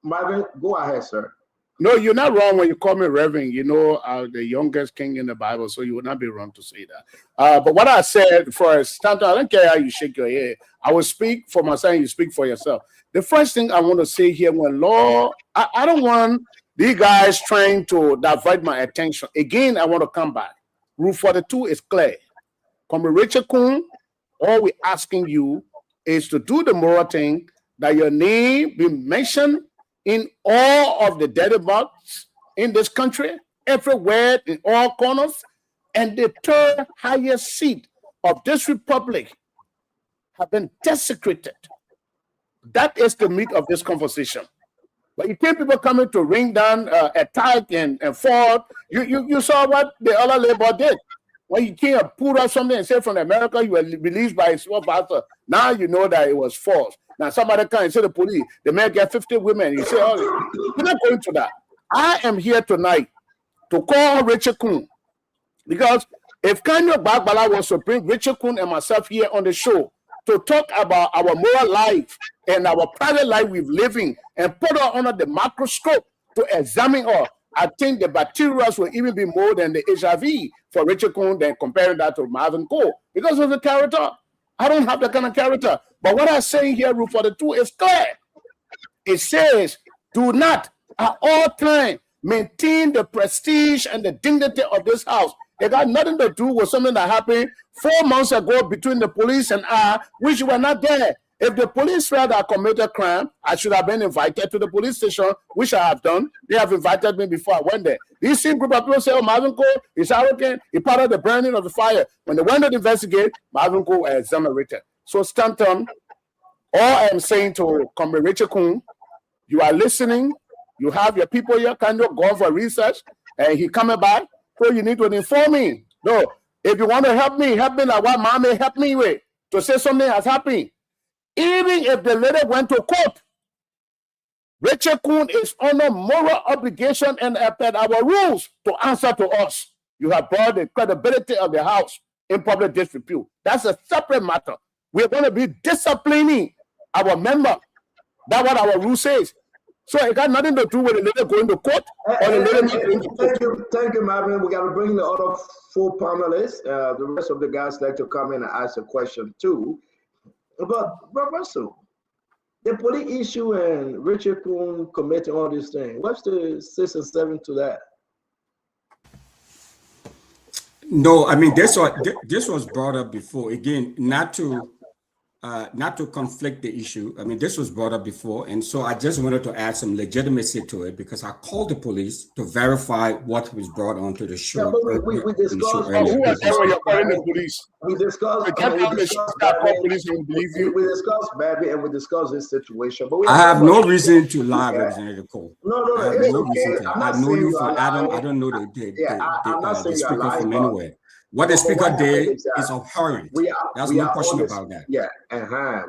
Marvin, go ahead, sir. No, you're not wrong when you call me Reverend. You know, the youngest king in the Bible, so you would not be wrong to say that. But what I said for Stanton, I don't care how you shake your head. I will speak for myself, you speak for yourself. The first thing I want to say here, when law, I don't want these guys trying to divert my attention. Again, I want to come back. Rule 42 is clear. Comrade Richard Kuhn, all we're asking you is to do the moral thing, that your name be mentioned in all of the delegates in this country, everywhere, in all corners, and the third highest seat of this republic have been desecrated. That is the meat of this conversation. But you can't people coming to ring down attack and forth. You saw what the other Labour did. When you can't put up something and say from America you were released by a swap after, now you know that it was false. Now somebody come and say the police, the man get 50 women. You say, oh, you're not going to that. I am here tonight to call Richard Kuhn, because if Kanyo Bagbala was to bring Richard Kuhn and myself here on the show to talk about our moral life and our private life we're living and put her under the microscope to examine her, I think the bacteria will even be more than the HIV for Richard Kuhn than comparing that to Marvin Cole because of the character. I don't have that kind of character. But what I'm saying here, Rule 42, is clear. It says, do not at all times maintain the prestige and the dignity of this house. It got nothing to do with something that happened 4 months ago between the police and I, which were not there. If the police felt I committed crime, I should have been invited to the police station, which I have done. They have invited me before I went there. These same group of people say, oh, Marvin Cole is arrogant. He part of the burning of the fire. When they went to investigate, Marvin Cole was exonerated. So, Stanton, all I am saying to Comrade Richard Kuhn, you are listening. You have your people here, kind of go for research, and he coming back. So you need to inform me. No, if you want to help me like what Mommy helped me with, to say something has happened. Even if the lady went to court, Richard Kuhn is under moral obligation and per our rules to answer to us. You have brought the credibility of the house in public disrepute. That's a separate matter. We're going to be disciplining our member. That's what our rule says. So it got nothing to do with the lady going to court or the lady not going to court. Thank you, Marvin. We got to bring the other 4 panelists. The rest of the guys like to come in and ask a question too. But Russell, the police issue and Richard Kuhn committing all these things, what's the 6 and 7 to that? No, I mean this was brought up before. Again, not to conflict the issue. I mean, this was brought up before, and so I just wanted to add some legitimacy to it because I called the police to verify what was brought onto the show. Yeah, but we discussed. We discussed, Babby, and we discussed this situation. But I have no reason to lie, Representative Cole. No, I have no reason to. I know you from Adam. I don't know the speaker from anywhere. What the speaker did is abhorrent. There's no question about that. Yeah,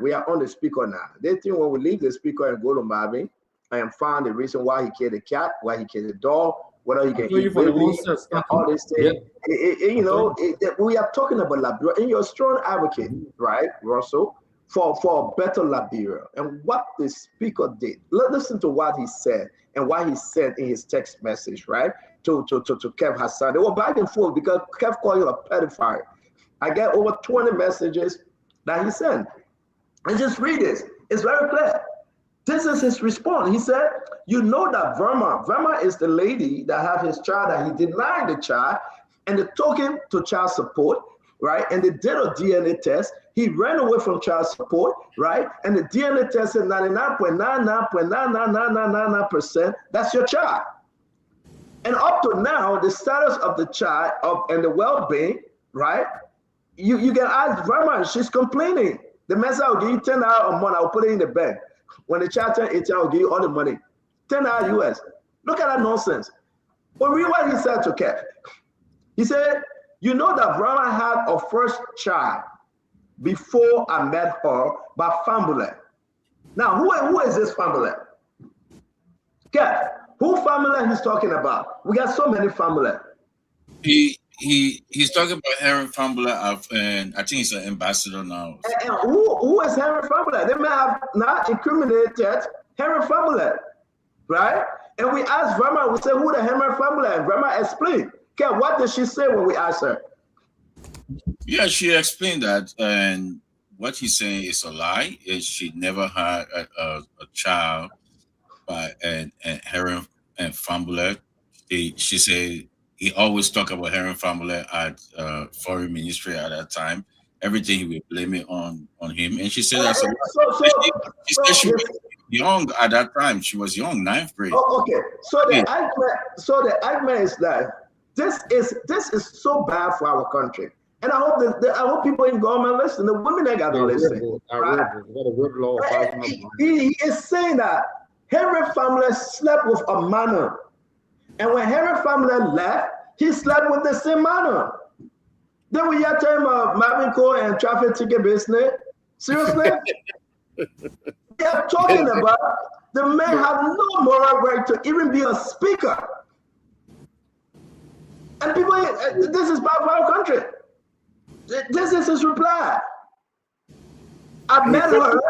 we are on the speaker now. They think when we leave the speaker and go to Marvin and find the reason why he killed the cat, why he killed the dog, whether he can eat all these things. We are talking about Liberia, and you're a strong advocate, right, Russell, for a better Liberia. And what the speaker did, listen to what he said and what he said in his text message, right? To Kev Hassan. They were back and forth because Kev called you a pedophile. I get over 20 messages that he sent. And just read this. It's very clear. This is his response. He said, you know that Verma is the lady that have his child, that he denied the child, and the token to child support, right? And they did a DNA test. He ran away from child support, right? And the DNA test said 99.99.99999% that's your child. And up to now, the status of the child and the well-being, right? You can ask Verma, she's complaining. The man said, I'll give you $10 a month, I'll put it in the bank. When the child turns 18, I'll give you all the money. $10 US. Look at that nonsense. But read what he said to Kev. He said, you know that Verma had a first child before I met her by Fambulette. Now, who is this Fambulette? Kev, who Fambulette he's talking about? We got so many Fambulette. He's talking about Henry Fambulette, and I think he's an ambassador now. And who is Henry Fambulette? They may have not incriminated Henry Fambulette, right? And we asked Verma, we said, who the Henry Fambulette? And Verma explained. Okay, what did she say when we asked her? Yeah, she explained that, and what he's saying is a lie. She never had a child by and Henry and Fambulette. She said he always talked about Henry Fambulette at foreign ministry at that time. Everything he would blame it on him, and she said that's a lie. She said she was young at that time. She was young, 9th grade. Oh, okay. So the argument is that this is so bad for our country. And I hope people in government listen. The women ain't got to listen. Right? He is saying that Henry Fambulette slept with a minor. And when Henry Fambulette left, he slept with the same minor. Then we hear him Marvin Cole and traffic ticket business. Seriously? They are talking about the man have no moral right to even be a speaker. And people, this is bad for our country. This is his reply. I met her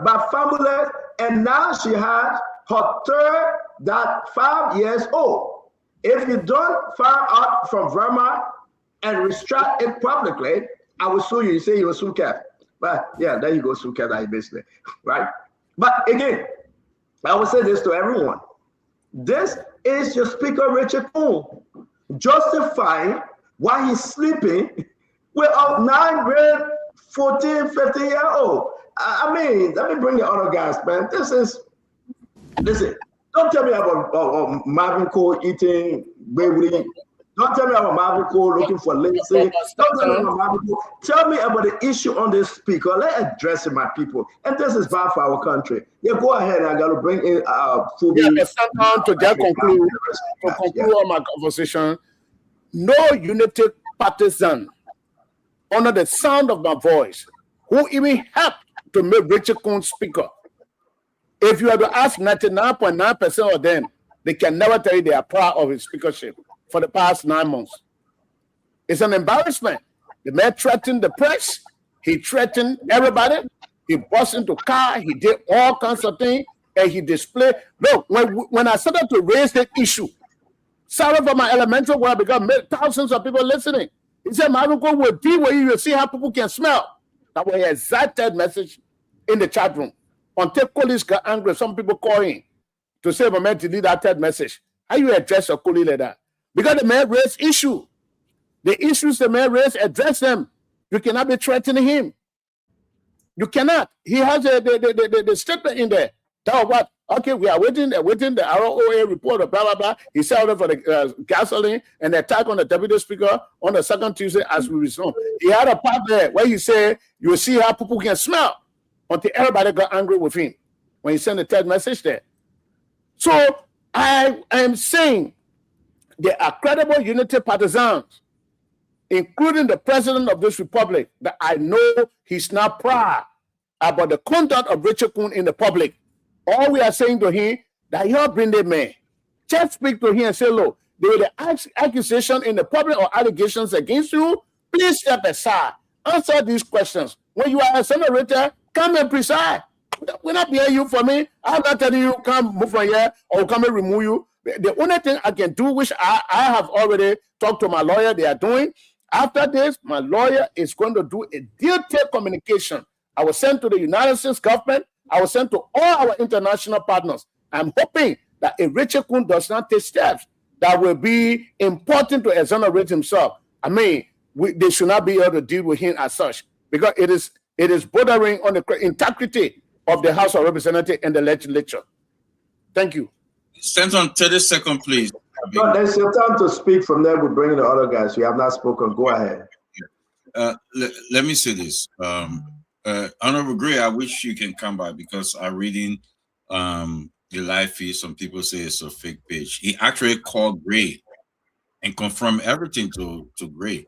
by Fambulette, and now she has her third that 5 years old. If you don't find out from Verma and retract it publicly, I will sue you. You say you will sue Kev. But yeah, there you go, sue Kev, basically, right? But again, I will say this to everyone. This is your Speaker Richard Coon justifying why he's sleeping with a 9 grade, 14, 15-year-old. I mean, let me bring the other guys, man. Listen, don't tell me about Marvin Cole eating baby. Don't tell me about Marvin Cole looking for Lindsay. Don't tell me about Marvin Cole. Tell me about the issue on this speaker. Let's address it, my people. And this is bad for our country. Yeah, go ahead. I got to bring in Phoebe. Yeah, to just conclude on my conversation. No united partisan under the sound of my voice who even helped to make Richard Coon speaker. If you have to ask 99.9% of them, they can never tell you they are proud of his speakership for the past 9 months. It's an embarrassment. The man threatened the press. He threatened everybody. He bust into car. He did all kinds of things, and he displayed. Look, when I started to raise the issue, sorry for my elemental word because thousands of people listening. He said, Marvin Cole will be where you will see how people can smell. That was the exact message in the chat room. Until colleagues got angry, some people call in to say, my man, delete that third message. How you address a colleague like that? Because the man raised issue. The issues the man raised, address them. You cannot be threatening him. You cannot. He has the statement in there. Tell what? Okay, we are waiting the ROA report of blah, blah, blah. He said for the gasoline and the attack on the deputy speaker on the second Tuesday as we resume. He had a part there where he said, you will see how people can smell until everybody got angry with him when he sent the third message there. So I am saying there are credible unity partisans, including the president of this republic, that I know he's not proud about the conduct of Richard Coon in the public. All we are saying to him, that you're bring the man. Just speak to him and say, look, there were the accusation in the public or allegations against you. Please step aside. Answer these questions. When you are a senator, come and preside. We're not behind you for me. I'm not telling you, come move from here or come and remove you. The only thing I can do, which I have already talked to my lawyer, they are doing. After this, my lawyer is going to do a detailed communication. I will send to the United States government. I will send to all our international partners. I'm hoping that if Richard Coon does not take steps that will be important to exonerate himself, I mean, they should not be able to deal with him as such, because it is bordering on the integrity of the House of Representatives and the legislature. Thank you. Stanton, 30 seconds, please. No, there's your time to speak. From there, we'll bring in the other guys. You have not spoken. Go ahead. Let me say this. Honorable Gray, I wish you can come back, because I'm reading the live feed. Some people say it's a fake page. He actually called Gray and confirmed everything to Gray.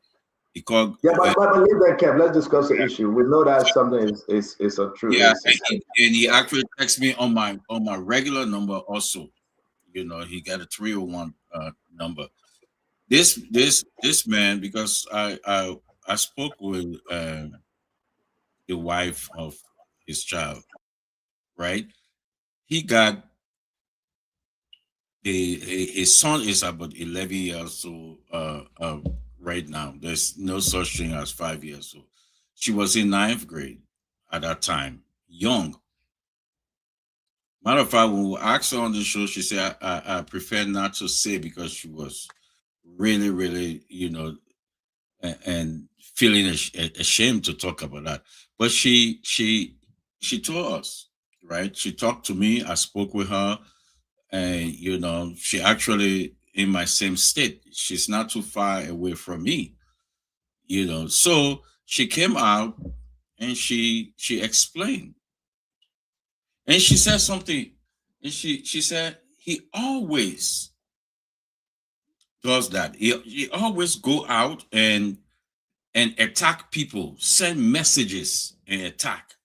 He called. Yeah, but leave that, Kev. Let's discuss the issue. We know that something is a truth. Yeah, and he actually texted me on my regular number also. You know, he got a 301 number. This man, because I spoke with the wife of his child, right? He got his son is about 11 years old right now. There's no such thing as 5 years old. She was in 9th grade at that time, young. Matter of fact, when we asked her on the show, she said, I prefer not to say, because she was really, really, you know, and feeling ashamed to talk about that. But she told us, right? She talked to me. I spoke with her, and you know, she actually in my same state. She's not too far away from me, you know. So she came out and she explained, and she said something. And she said he always does that. He always go out and attack people, send messages and attack.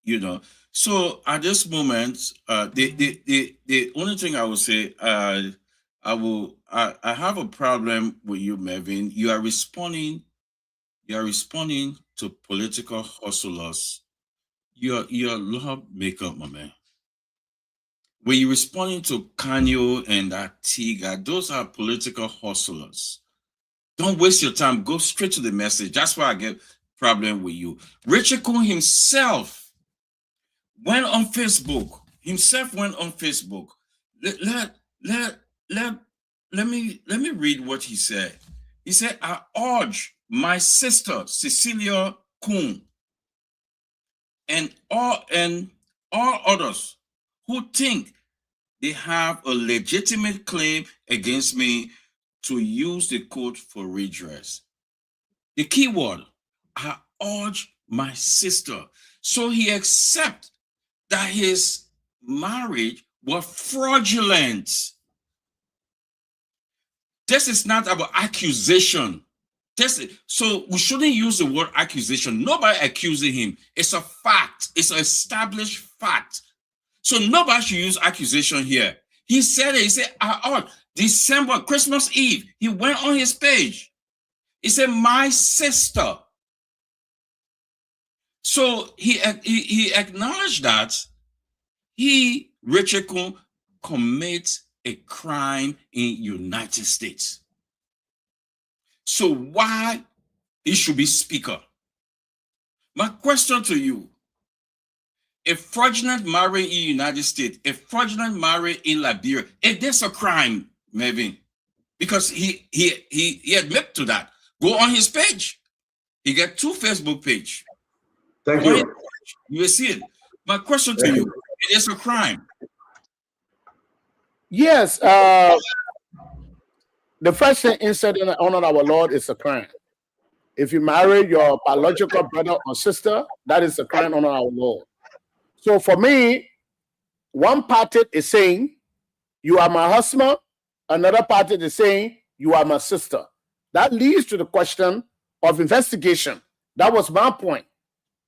You know, so at this moment, the only thing I will say, I have a problem with you, Melvin. You are responding to political hustlers. You're a lawmaker, my man. When you're responding to Kanyo and Atiga, those are political hustlers. Don't waste your time. Go straight to the message. That's why I get problem with you. Richard Kuhn himself went on Facebook. Let me read what he said. He said, I urge my sister Cecilia Kuhn and all others who think they have a legitimate claim against me to use the court for redress. The key word, I urge my sister. So he accepts that his marriage was fraudulent. This is not about accusation. So we shouldn't use the word accusation. Nobody accusing him. It's a fact. It's an established fact. So nobody should use accusation here. He said it. He said, December, Christmas Eve, he went on his page. He said, my sister. So he acknowledged that Richard Kuhn, commits a crime in United States. So why he should be speaker? My question to you, a fraudulent marriage in United States, a fraudulent marriage in Liberia, if there's a crime, Melvin, because he admit to that. Go on his page. He got 2 Facebook page. Thank you. You will see it. My question to you, it is a crime. Yes. The first thing inside in the honor of our Lord is a crime. If you marry your biological brother or sister, that is a crime under our Lord. So for me, one party is saying, you are my husband. Another party is saying, you are my sister. That leads to the question of investigation. That was my point.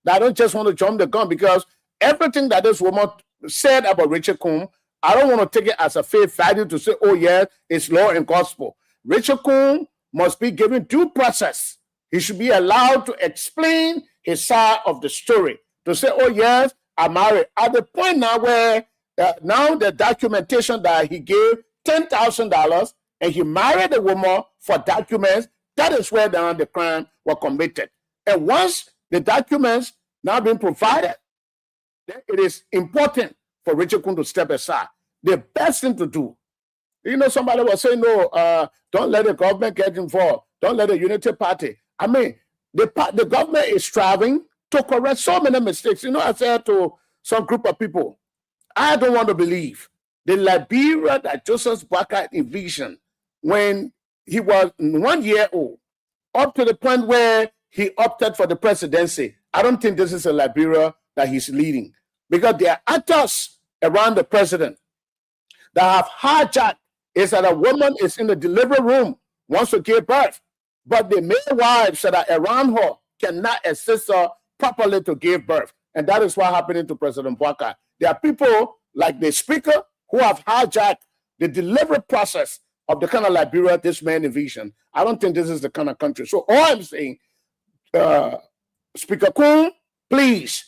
That I don't just want to jump the gun, because everything that this woman said about Richard Kuhn, I don't want to take it as a faith value to say, oh, yeah, it's law and gospel. Richard Kuhn must be given due process. He should be allowed to explain his side of the story, to say, oh, yes, I'm married. At the point now where now the documentation that he gave $10,000 and he married a woman for documents, that is where the crime was committed. And once the documents now been provided, then it is important for Richard Kuhn to step aside. The best thing to do You know, somebody was saying, no, don't let the government get involved. Don't let the Unity Party. I mean, the government is striving to correct so many mistakes. You know, I said to some group of people, I don't want to believe the Liberia that Joseph Boakai envisioned when he was 1 year old, up to the point where he opted for the presidency. I don't think this is a Liberia that he's leading, because there are actors around the president that have hijacked is that a woman is in the delivery room, wants to give birth, but the midwives that are around her cannot assist her properly to give birth. And that is what happened to President Boakai. There are people like the speaker who have hijacked the delivery process of the kind of Liberia this man envisioned. I don't think this is the kind of country. So all I'm saying, Speaker Coon, please,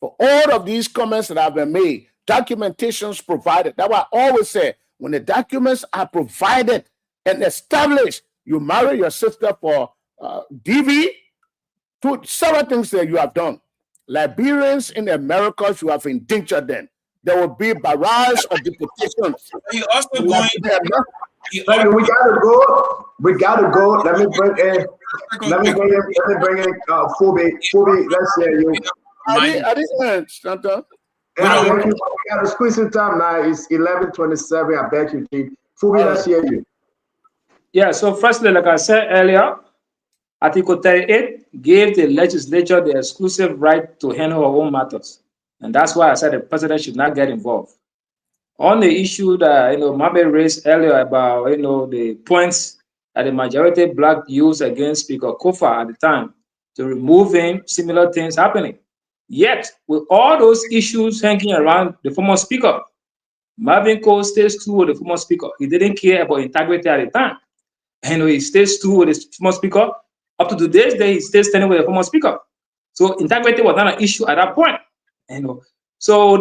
for all of these comments that have been made, documentations provided. That's why I always say, when the documents are provided and established, you marry your sister for DV, to several things that you have done. Liberians in the Americas, you have indentured them. There will be barrage of deportations. He also going. We gotta go. We gotta go. Let me bring in. Phoebe. Phoebe, let's hear you. I didn't end, Santa. We gotta squeeze in time now. It's 11:27. I beg you, Chief. Phoebe, let's hear you. Yeah. So firstly, like I said earlier, Article 38 gave the legislature the exclusive right to handle her own matters. And that's why I said the president should not get involved. On the issue that, Mabe raised earlier about, the points that the majority black used against Speaker Kofa at the time to remove him, similar things happening. Yet, with all those issues hanging around the former speaker, Marvin Cole stays true with the former speaker. He didn't care about integrity at the time. And he stays true with the former speaker. Up to today's day, he stays standing with the former speaker. So integrity was not an issue at that point. So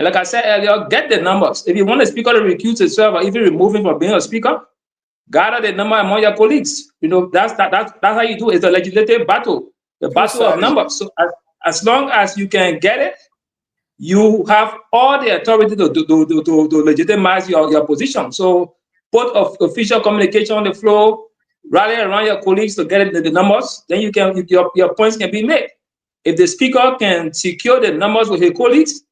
like I said earlier, get the numbers. If you want a speaker to recuse himself or even remove him from being a speaker, gather the number among your colleagues. That's how you do it. It's a legislative battle, the battle of numbers. So as long as you can get it, you have all the authority to legitimize your position. So put official communication on the floor, rally around your colleagues to get the numbers, then your points can be made. If the speaker can secure the numbers with his colleagues,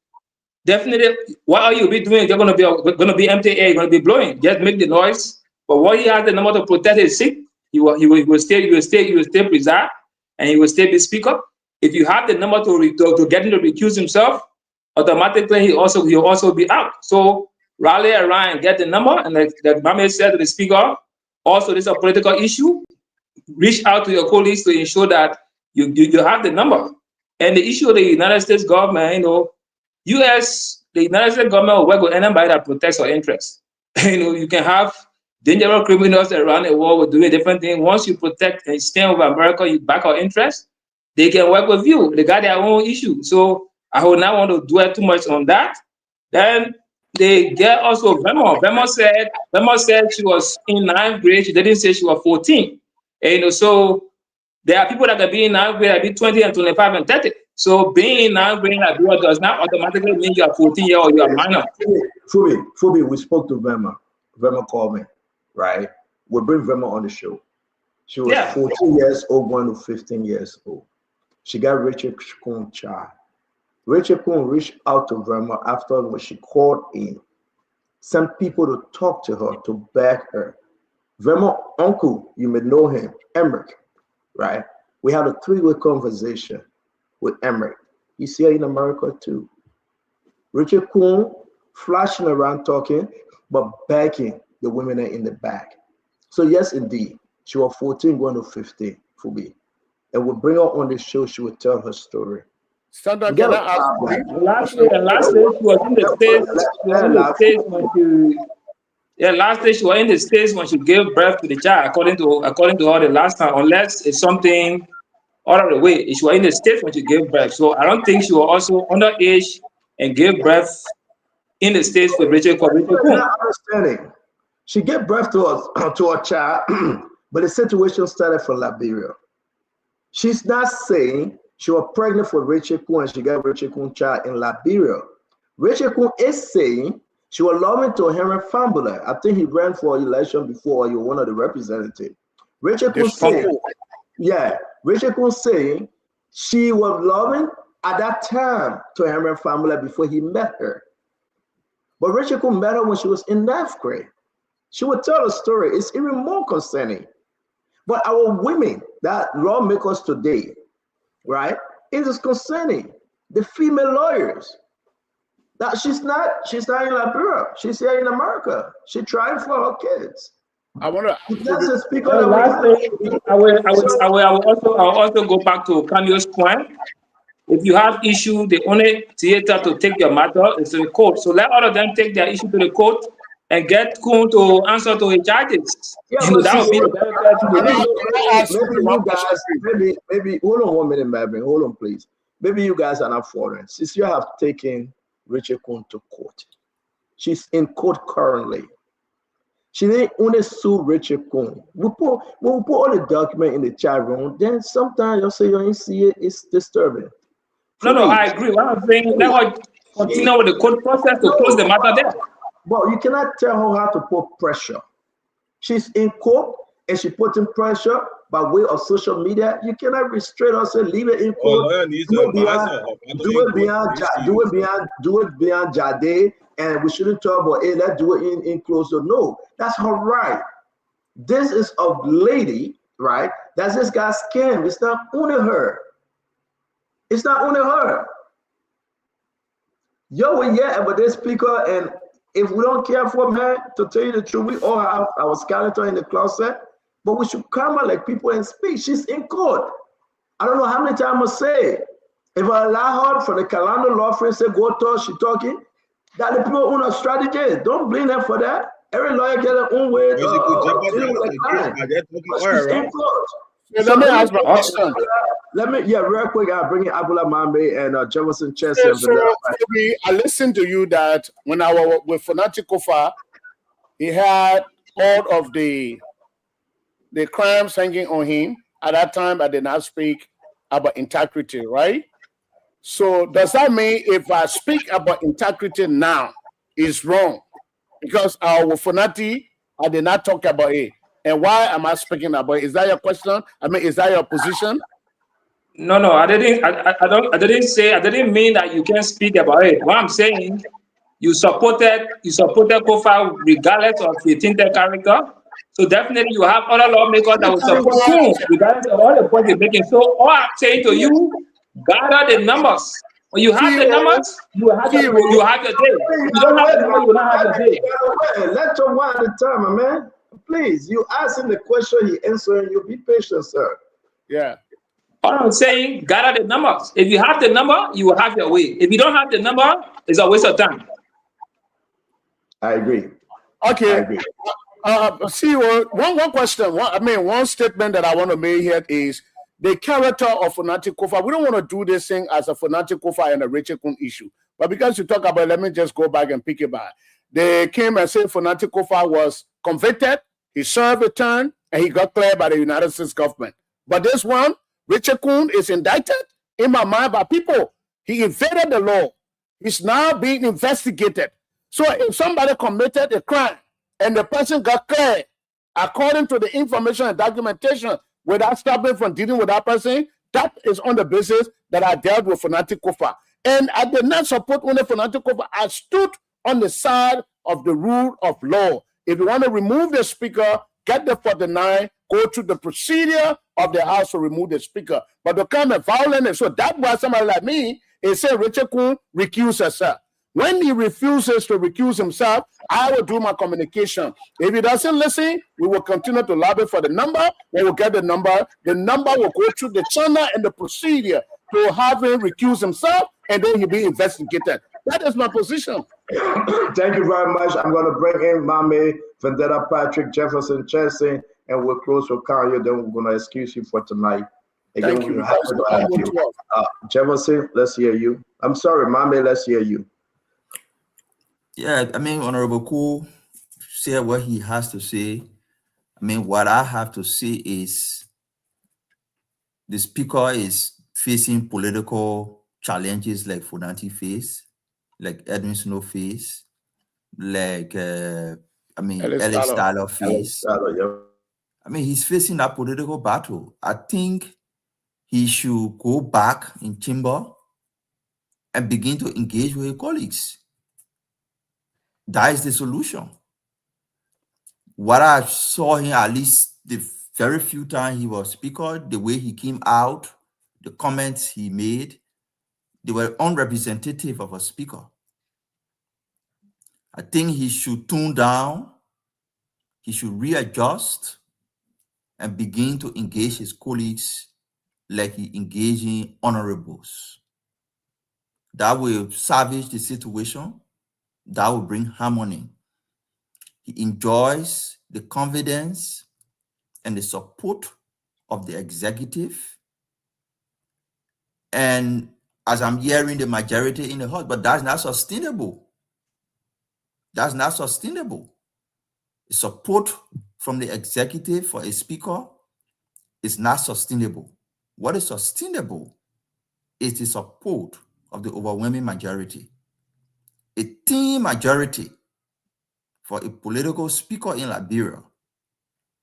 definitely, what are you be doing? You're going to be empty air. You're going to be blowing. Just make the noise. But what he has the number to protect his seat, he will stay preserved, and he will stay the speaker. If you have the number to get him to recuse himself, automatically he'll also be out. So rally around, get the number, and like Mame said to the speaker, also this is a political issue. Reach out to your colleagues to ensure that you have the number. And the issue of the United States government, the United States government will work with anybody that protects our interests. You can have dangerous criminals around the world with doing different things. Once you protect and stand with America, you back our interests, they can work with you. They got their own issue. So I would not want to dwell too much on that. Then they get also Verma. Verma said she was in 9th grade. She didn't say she was 14. And so there are people that can be in 9th grade, that be 20 and 25 and 30. So being in 9th grade does not automatically mean you are 14-year-old or you are minor. Phoebe, we spoke to Verma. Verma called me, right? We'll bring Verma on the show. She was 14 years old, going to 15 years old. She got Richard Kuhn child. Richard Kuhn reached out to Verma after when she called in. Sent people to talk to her, to back her. Verma uncle, you may know him, Emmerich, right? We had a 3-way conversation with Emmerich. You see her in America too. Richard Kuhn flashing around talking, but backing the women in the back. So yes, indeed, she was 14 going to 15 for me. And we'll bring her on the show, she will tell her story. Lastly, she was in the States when she gave birth to the child, according to her the last time, unless it's something out of the way. She was in the States when she gave birth. So I don't think she was also underage and gave birth in the States with Richard Kuhn. Understanding. She gave birth to a child, but the situation started from Liberia. She's not saying she was pregnant for Richard Kuhn and she got Richard Kuhn's child in Liberia. Richard Kuhn is saying She was loving to Henry Fambula. I think he ran for election before, or you were one of the representatives. Richard Kun saying, Richard Kun saying she was loving at that time to Henry Fambula before he met her. But Richard Kun met her when she was in 9th grade. She would tell a story. It's even more concerning. But our women, that lawmakers today, right, it is concerning. The female lawyers. That she's not in Liberia. She's here in America. She's trying for her kids. I want to. That's the speaker. I will also go back to Camille's point. If you have issue, the only theater to take your matter is to the court. So let all of them take their issue to the court and get Kun to answer to his charges. Yeah, that would be the better thing. Maybe hold on 1 minute, Marvin. Hold on, please. Maybe you guys are not foreign. Since you have taken Richard Kun to court, she's in court currently. She didn't only sue Richard Kun. When we put all the document in the chat room, then sometimes you'll say you don't see it. It's disturbing. No, I agree. What I'm saying, let her continue with the court process to close the matter there. But you cannot tell her how to put pressure. She's in court and she put in pressure by way of social media. You cannot restrain her, say leave it in court. Do it beyond Jade, and we shouldn't talk about it. Let's do it in close door. No, that's her right. This is a lady, right? That's this guy's scam. It's not only her. It's not only her. Yo, but this speaker, and if we don't care for man, to tell you the truth, we all have our skeleton in the closet, but we should come out like people and speak. She's in court. I don't know how many times I say, if I allow her for the Kalando law firm say go talk, she talking, that the people own a strategy. Don't blame them for that. Every lawyer get their own way. Let me ask my question. Real quick, I'll bring in Abula Mambe and Jefferson Chess. I listened to you that when I was with Fonati Kofa, he had all of the crimes hanging on him. At that time, I did not speak about integrity, right? So does that mean if I speak about integrity now, it's wrong? Because with Fonati, I did not talk about it. And why am I speaking about it? Is that your question? I mean, is that your position? No, I didn't. I didn't mean that you can't speak about it. What I'm saying, you supported Kofa regardless of the tinted character. So definitely you have other lawmakers that will support him regardless of all the points they're making. So all I'm saying to you, gather the numbers. When you have the numbers, you have your day. If you don't have the numbers, you don't have your day. Let your one at a time, man. Please, you ask him the question, he answering you. Be patient, sir. Yeah. All I'm saying, gather the numbers. If you have the number, you will have your way. If you don't have the number, it's a waste of time. I agree. Okay. I agree. See, one question. One statement that I want to make here is the character of Fonati Kofa. We don't want to do this thing as a Fonati Kofa and a Richard Kun issue. But because you talk about it, let me just go back and pick it back. They came and said Fonati Kofa was convicted, he served a term, and he got cleared by the United States government. But this one, Richard Kun, is indicted in my mind by people. He invaded the law. He's now being investigated. So if somebody committed a crime and the person got cleared, according to the information and documentation, without stopping from dealing with that person, that is on the basis that I dealt with Fonati Kofa. And I did not support only Fonati Kofa. I stood on the side of the rule of law. If you want to remove the speaker, get the 49, go through the procedure of the House to remove the speaker. But to come and violent, so that's why somebody like me is saying Richard Kun recuse herself. When he refuses to recuse himself, I will do my communication. If he doesn't listen, we will continue to lobby for the number. We will get the number. The number will go through the channel and the procedure to have him recuse himself, and then he'll be investigated. That is my position. Thank you very much. I'm going to bring in Mame, Vendetta Patrick, Jefferson Chesson, and we'll close with Kanye. Then we're going to excuse you for tonight. Again, Thank you. Jefferson, let's hear you. I'm sorry, Mame, let's hear you. Yeah, Honorable Koo said what he has to say. What I have to say is the speaker is facing political challenges like Fonati face, like Edwin Snow face. like Ellis Ellis Tyler. Tyler Alex faced. Tyler, yeah. I mean, he's facing that political battle. I think he should go back in chamber and begin to engage with his colleagues. That is the solution. What I saw him, at least the very few times he was speaker, the way he came out, the comments he made, they were unrepresentative of a speaker. I think he should tune down, he should readjust, and begin to engage his colleagues like he engaging honorables. That will salvage the situation. That will bring harmony. He enjoys the confidence and the support of the executive. And as I'm hearing the majority in the House, but that's not sustainable. That's not sustainable. Support from the executive for a speaker is not sustainable. What is sustainable is the support of the overwhelming majority. A thin majority for a political speaker in Liberia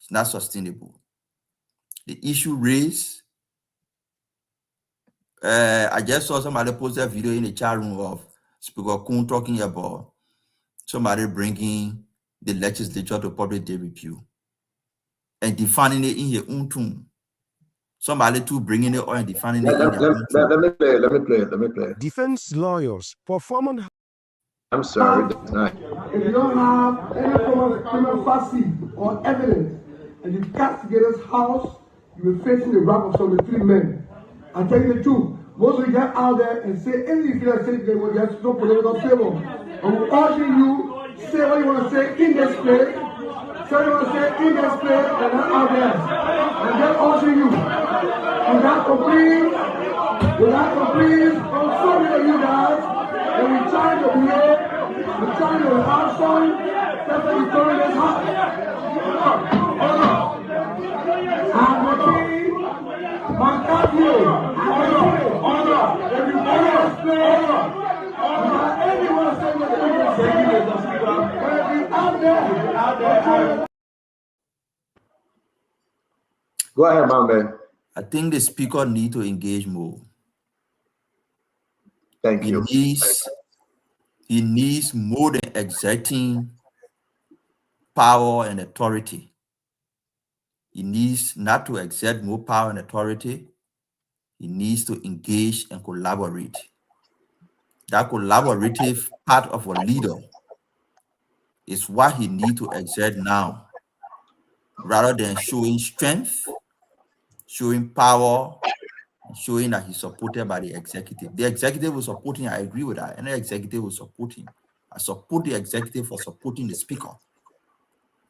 is not sustainable. The issue raised, I just saw somebody post a video in the chat room of Speaker Kuhn talking about somebody bringing the legislature to public review and defining it in your own tune. Somebody too bringing it or and defining it in their own tune. Let me play. Defense lawyers perform. I'm sorry, that's not. If you don't have any form of criminal facts or evidence, and you castigate his house, you will face the wrath of 73 men. I'm telling you the truth. Most of you get out there and say anything you feel like saying, well, there's no political favor. And we urge you, say what you want to say in this place, say what you want to say in this place, and not out there. And then urging you, without complaint, from so many of you guys, and we try to behave, we try to have fun, that's what you throw in this house. I'm the king, my country, honor, every honor, anyone saying what they're out there. Go ahead, my man. I think the speaker need to engage more. Thank you. He needs more than exerting power and authority. He needs not to exert more power and authority. He needs to engage and collaborate. That collaborative part of a leader is what he needs to exert now, rather than showing strength, showing power, showing that he's supported by the executive. The executive was supporting, I agree with that, and the executive was supporting. I support the executive for supporting the speaker.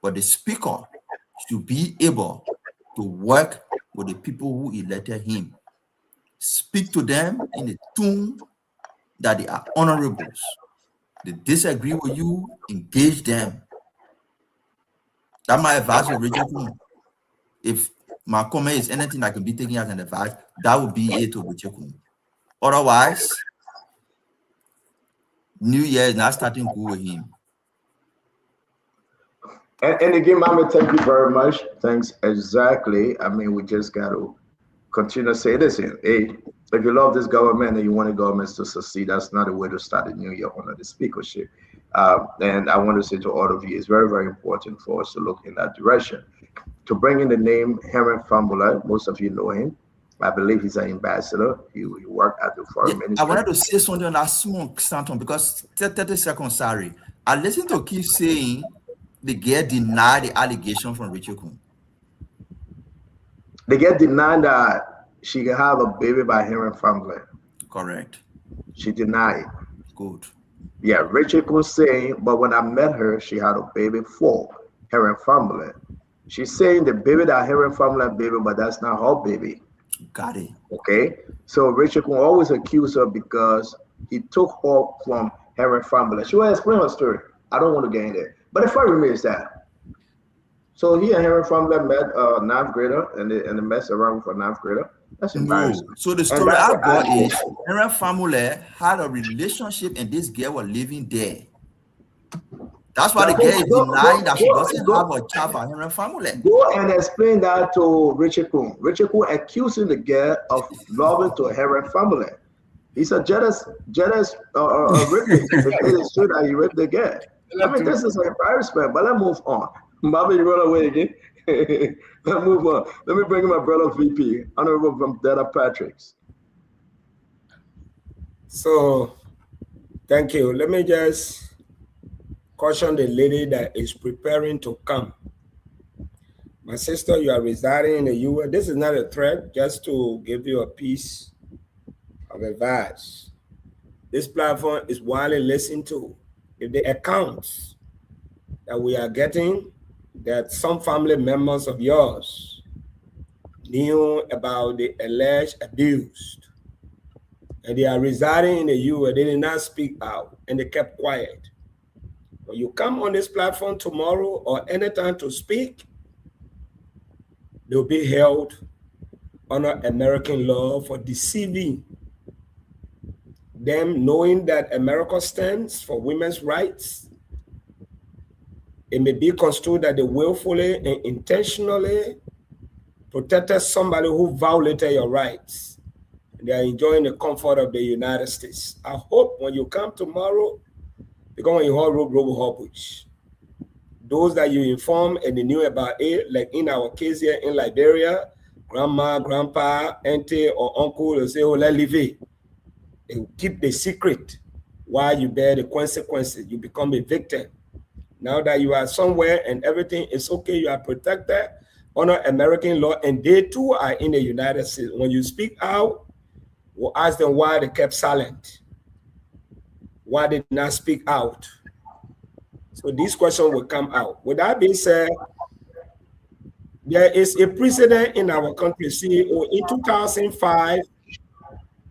But the speaker should be able to work with the people who elected him. Speak to them in a tone that they are honorables. They disagree with you, engage them. That's my advice to Richard Kuhn. If my comment is anything that can be taken as an advice, that would be it to Richard Kuhn. Otherwise, New Year is not starting good with him. And again, Mama, thank you very much. Thanks. Exactly. I mean, we just got to continue to say this here. Hey, if you love this government and you want the government to succeed, that's not a way to start a new year under the speakership. And I want to say to all of you, it's very, very important for us to look in that direction. To bring in the name Henry Fambula, most of you know him. I believe he's an ambassador. He worked at the foreign ministry. I wanted to say something on that small Stanton because 30 seconds, sorry. I listened to keep saying the girl denied the allegation from Richard Kuhn. The girl denied that she can have a baby by Henry Fambula. Correct. She denied. Good. Yeah, Richard Kuhn saying, but when I met her, she had a baby for Henry Fambula. She's saying the baby that Henry Fambula baby, but that's not her baby. Got it. Okay, so Richard Kuhn always accused her because he took her from Henry Fambula. She will explain her story. I don't want to get in there, but the fact remains that. So he and Henry Fambula met a ninth grader, and they messed around for a ninth grader. That's embarrassing. No. So the story I got is Henry Fambula had a relationship, and this girl was living there. That's why the girl is denying that she doesn't have a child for her family. Go and explain that to Richard Kuhn. Richard Kuhn accusing the girl of loving to her family. He's a jealous rapist. It's true that he raped the girl. I mean, this is embarrassment, but let's move on. Bobby, you run away again. Let's move on. Let me bring in my brother VP, Honorable from Data Patrick's. So, thank you. Let me just caution the lady that is preparing to come. My sister, you are residing in the US. This is not a threat, just to give you a piece of advice. This platform is widely listened to. If the accounts that we are getting that some family members of yours knew about the alleged abuse, and they are residing in the US, they did not speak out and they kept quiet. When you come on this platform tomorrow or anytime to speak, they'll be held under American law for deceiving them, knowing that America stands for women's rights. It may be construed that they willfully and intentionally protected somebody who violated your rights. They are enjoying the comfort of the United States. I hope when you come tomorrow, because when you hold robo, those that you inform and they knew about it, like in our case here in Liberia, grandma, grandpa, auntie, or uncle will say, oh, let's leave it. They will keep the secret while you bear the consequences. You become a victim. Now that you are somewhere and everything is okay, you are protected under American law, and they too are in the United States. When you speak out, we'll ask them why they kept silent. Why they did not speak out? So this question will come out. With that being said, there is a precedent in our country. CEO in 2005,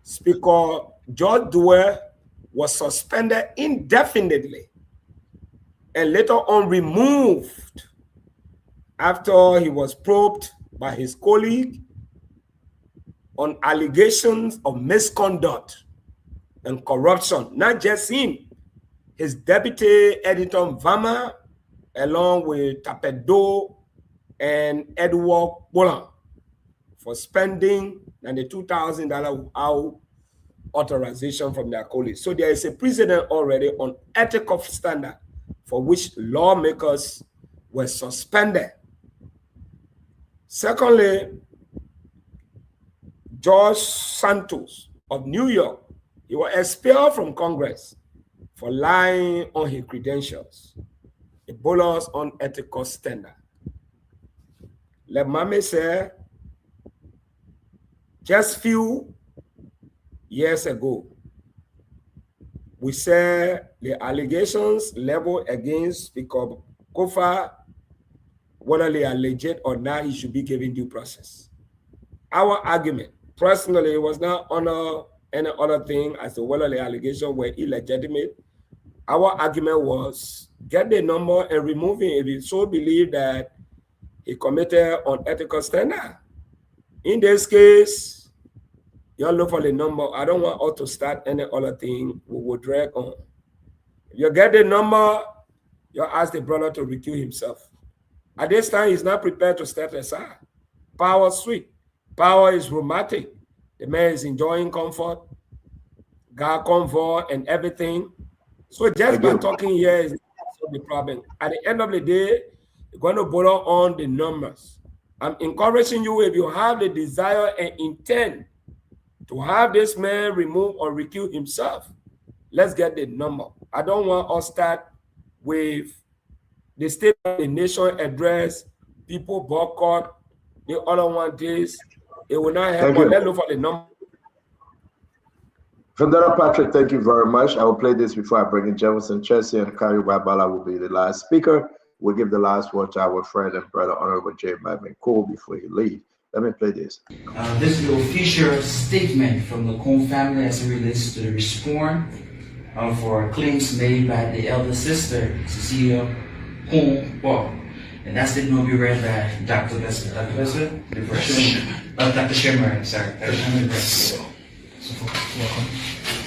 Speaker George Dewey was suspended indefinitely and later on removed after he was probed by his colleague on allegations of misconduct and corruption. Not just him, his deputy editor Vama, along with Tapedo and Edward Bolan, for spending $92,000 without authorization from their colleagues. So there is a precedent already on ethical standard for which lawmakers were suspended. Secondly, George Santos of New York, he was expelled from Congress for lying on his credentials. Ebola's unethical standard. Let Mame say, just few years ago, we said the allegations leveled against Speaker Kofa, whether they are legit or not, he should be given due process. Our argument, personally, was not on any other thing as to whether the allegations were illegitimate. Our argument was get the number and remove him if you so believe that he committed unethical standard. In this case, you look for the number. I don't want us to start any other thing we will drag on. If you get the number, you ask the brother to recuse himself. At this time, he's not prepared to step aside. Power sweet. Power is romantic. The man is enjoying comfort, God comfort and everything. So just by talking here is the problem. At the end of the day, you're going to borrow on the numbers. I'm encouraging you, if you have the desire and intent to have this man remove or recuse himself, let's get the number. I don't want us to start with the State of the Nation address, people boycott, the other one this. It will not help, but let's look for the number. Federa Patrick, thank you very much. I will play this before I bring in Jefferson Chelsea, and Kari Babala will be the last speaker. We'll give the last word to our friend and brother, Honorable J. Madman Cole, before he leaves. Let me play this. This is the official statement from the Cone family as it relates to the response for claims made by the elder sister, Cecilia Cone Ball. And that statement will be read by Dr. Besser. Dr. Besser? Dr. Shimmer, sorry.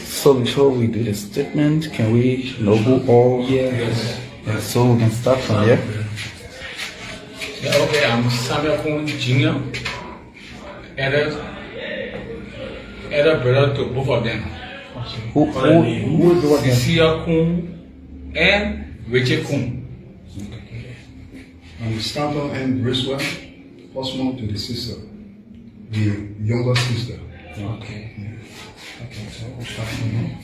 So before we do the statement, can we know who all Yeah, so we can start from here. Yeah, okay, I'm Samuel Kun Jr. Elder brother to both of them. Who is the one? Cecilia Kun and Richard Kun. I'm Stanton and Bracewell, husband to the sister, the younger sister. Okay. Okay, so we'll start from here.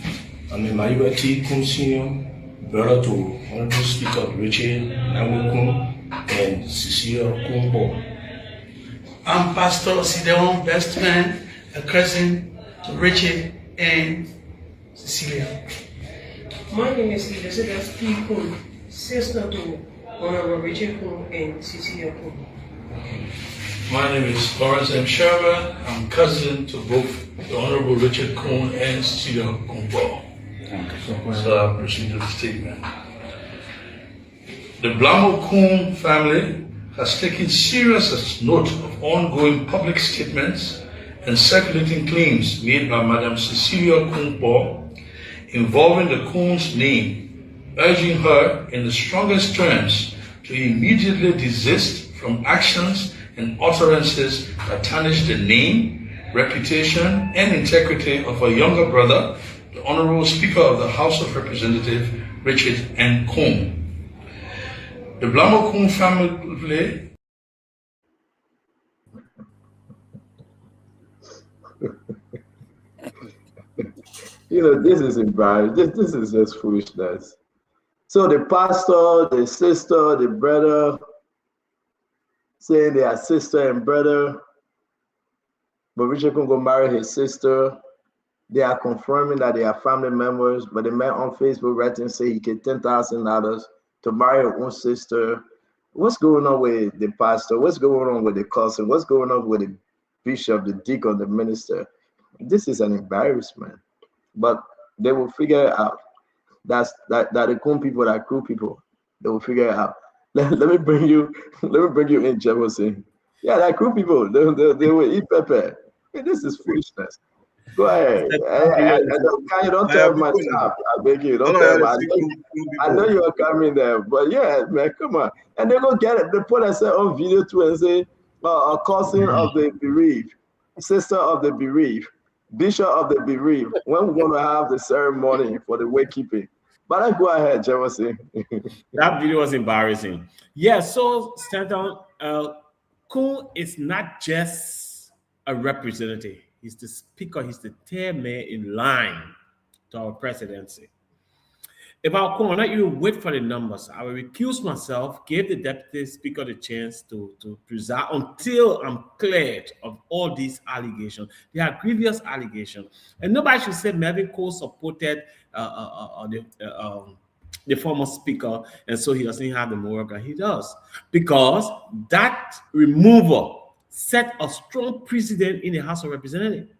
I'm Emmanuel T. Kun Sr., brother to Honorable Speaker Richard Namu Kun and Cecilia Kun Bo. I'm Pastor Sideon Bestman, a cousin to Richard and Cecilia. My name is Elizabeth P. Kun, sister to Honorable Richard Kun and Cecilia Kun. My name is Lawrence M. Sherman. I'm cousin to both the Honorable Richard Kun and Cecilia Kun. So I proceed with the statement. The Blamo Kun family has taken serious note of ongoing public statements and circulating claims made by Madam Cecilia Kun involving the Kun's name, urging her in the strongest terms to immediately desist from actions and utterances that tarnish the name, reputation, and integrity of her younger brother, the Honorable Speaker of the House of Representatives, Richard N. Kun. The Blamo Kun family This is embarrassing. This is just foolishness. So the pastor, the sister, the brother, saying they are sister and brother, but Richard Kun go marry his sister. They are confirming that they are family members, but the man on Facebook writing say he get $10,000 to marry her own sister. What's going on with the pastor? What's going on with the cousin? What's going on with the bishop, the deacon, the minister? This is an embarrassment. But they will figure it out. That the Kun people are cool people. They will figure it out. Let me bring you in, Jefferson. Yeah, they're cool people. They will eat pepper. This is foolishness. Go ahead. I don't tell my staff. I beg you. Don't tell my. I know you are coming there, but yeah, man, come on. And they go get it. They put us on video too and say, a cousin of the bereaved, sister of the bereaved, bishop of the bereaved. When we're going to have the ceremony for the wakekeeping. But I go ahead, Jefferson. That video was embarrassing. Yeah, so Stanton, Kun is not just a representative. He's the speaker. He's the third man in line to our presidency. If I will not even wait for the numbers, I will recuse myself, give the deputy speaker the chance to preside until I'm cleared of all these allegations. They are grievous allegations. And nobody should say Melvin Cole supported the former speaker, and so he doesn't have the moral ground. He does. Because that removal set a strong precedent in the House of Representatives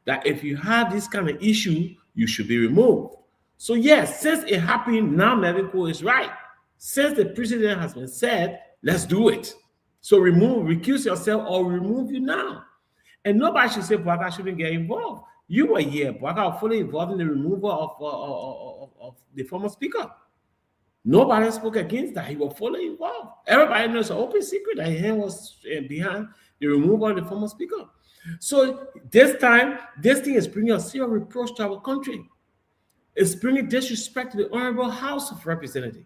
that if you have this kind of issue, you should be removed. So yes, since it happened, now Melvin Cole is right. Since the precedent has been set, let's do it. So recuse yourself or remove you now. And nobody should say Bwaka shouldn't get involved. You were here. Bwaka was fully involved in the removal of the former speaker. Nobody spoke against that. He was fully involved. Everybody knows it's an open secret that he was behind the removal of the former speaker. So this time, this thing is bringing a serious reproach to our country. It's bringing disrespect to the Honorable House of Representatives.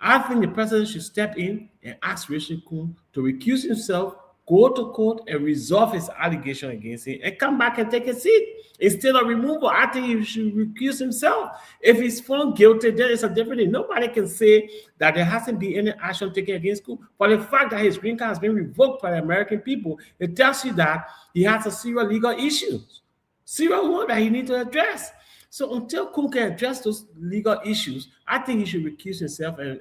I think the president should step in and ask Richard Kun to recuse himself, go to court, and resolve his allegation against him, and come back and take a seat. Instead of removal, I think he should recuse himself. If he's found guilty, then it's a different thing. Nobody can say that there hasn't been any action taken against Kun. But the fact that his green card has been revoked by the American people, it tells you that he has a serious legal issue. Serious one that he needs to address. So until Kun can address those legal issues, I think he should recuse himself and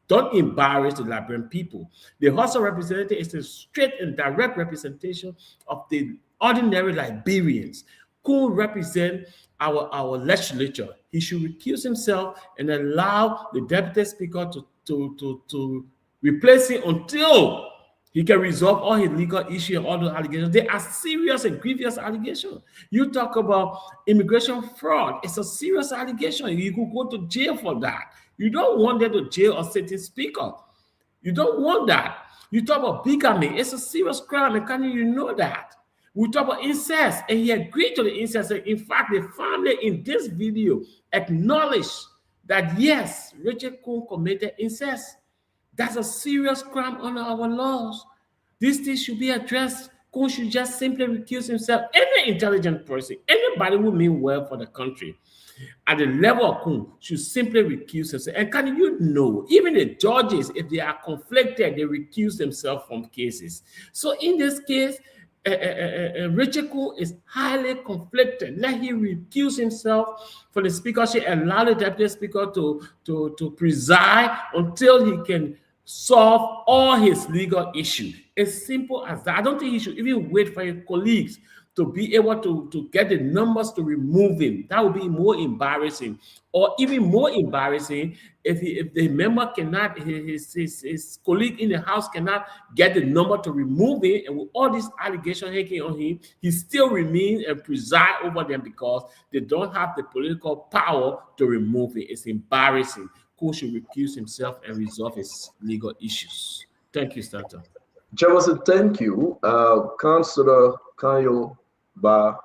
don't embarrass the Liberian people. The House of Representatives is a straight and direct representation of the ordinary Liberians. Kun represent our legislature. He should recuse himself and allow the deputy speaker to replace him until he can resolve all his legal issues and all those allegations. They are serious and grievous allegations. You talk about immigration fraud. It's a serious allegation. You could go to jail for that. You don't want them to jail a sitting speaker. You don't want that. You talk about bigamy. It's a serious crime, and can you know that? We talk about incest, and he agreed to the incest. In fact, the family in this video acknowledged that yes, Richard Coon committed incest. That's a serious crime under our laws. These things should be addressed. Coon should just simply recuse himself. Any intelligent person, anybody who means well for the country, at the level of Coon, should simply recuse himself. And can you know, even the judges, if they are conflicted, they recuse themselves from cases. So in this case, Richard Coon is highly conflicted. Let him recuse himself from the speakership and allow the deputy speaker to preside until he can solve all his legal issues. As simple as that. I don't think he should even wait for his colleagues to be able to get the numbers to remove him. That would be more embarrassing. Or even more embarrassing if the member cannot, his colleague in the House cannot get the number to remove him, and with all these allegations hanging on him, he still remains and preside over them because they don't have the political power to remove it. It's embarrassing. Coon should recuse himself and resolve his legal issues. Thank you, Stanton. Jefferson, thank you. Councillor Kanyo Bala.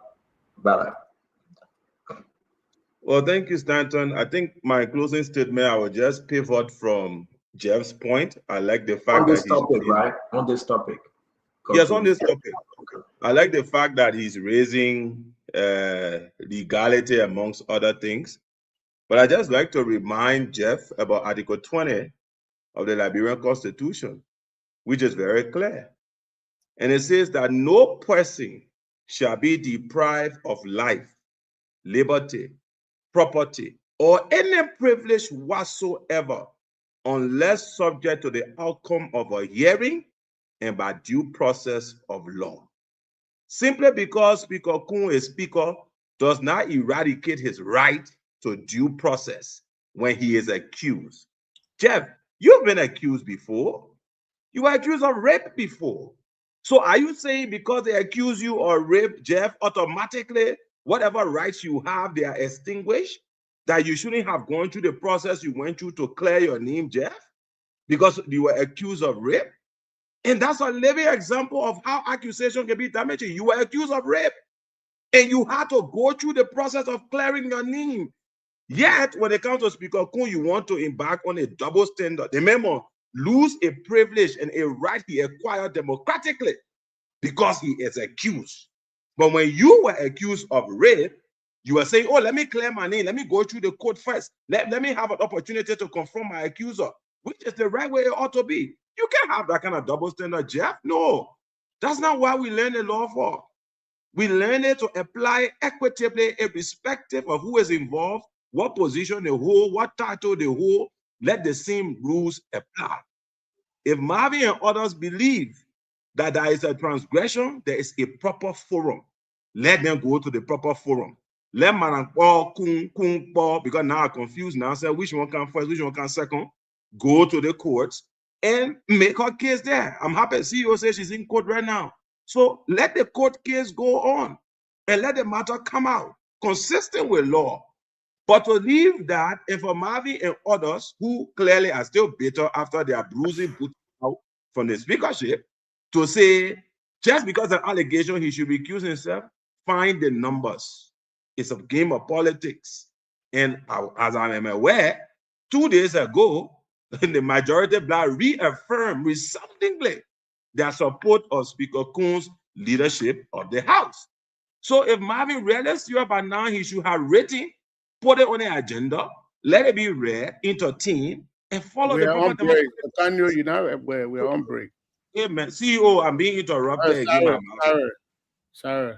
Well, thank you, Stanton. I think my closing statement, I will just pivot from Jeff's point. I like the fact on this that topic, right? On this topic. Yes, on this topic. I like the fact that he's raising legality amongst other things. But I just like to remind Jeff about Article 20 of the Liberian Constitution, which is very clear. And it says that no person shall be deprived of life, liberty, property, or any privilege whatsoever unless subject to the outcome of a hearing and by due process of law. Simply because Speaker Coon is Speaker does not eradicate his right to due process when he is accused. Jeff, you've been accused before. You were accused of rape before. So are you saying because they accuse you of rape, Jeff, automatically whatever rights you have, they are extinguished? That you shouldn't have gone through the process you went through to clear your name, Jeff? Because you were accused of rape? And that's a living example of how accusation can be damaging. You were accused of rape, and you had to go through the process of clearing your name. Yet, when it comes to Speaker Coon, you want to embark on a double standard. Remember, lose a privilege and a right he acquired democratically because he is accused. But when you were accused of rape, you were saying, oh, let me clear my name. Let me go through the court first. Let me have an opportunity to confront my accuser, which is the right way it ought to be. You can't have that kind of double standard, Jeff. No, that's not why we learn the law for. We learn it to apply equitably irrespective of who is involved, what position they hold, what title they hold. Let the same rules apply. If Marvin and others believe that there is a transgression, there is a proper forum. Let them go to the proper forum. Let Madam Paul, because now I'm confused now, say which one comes first, which one comes second, go to the courts and make her case there. I'm happy CEO says she's in court right now. So let the court case go on and let the matter come out consistent with law. But to leave that, and for Marvin and others who clearly are still bitter after their bruising put out from the speakership, to say just because of allegation he should recuse himself, find the numbers. It's a game of politics. And as I am aware, 2 days ago, the majority black reaffirmed resoundingly their support of Speaker Coon's leadership of the House. So if Marvin realized you by now, he should have written, put it on the agenda, let it be read, entertained, and follow the proper break. Daniel, you know, we're on break. Hey, man, CEO, I'm being interrupted again. Sorry.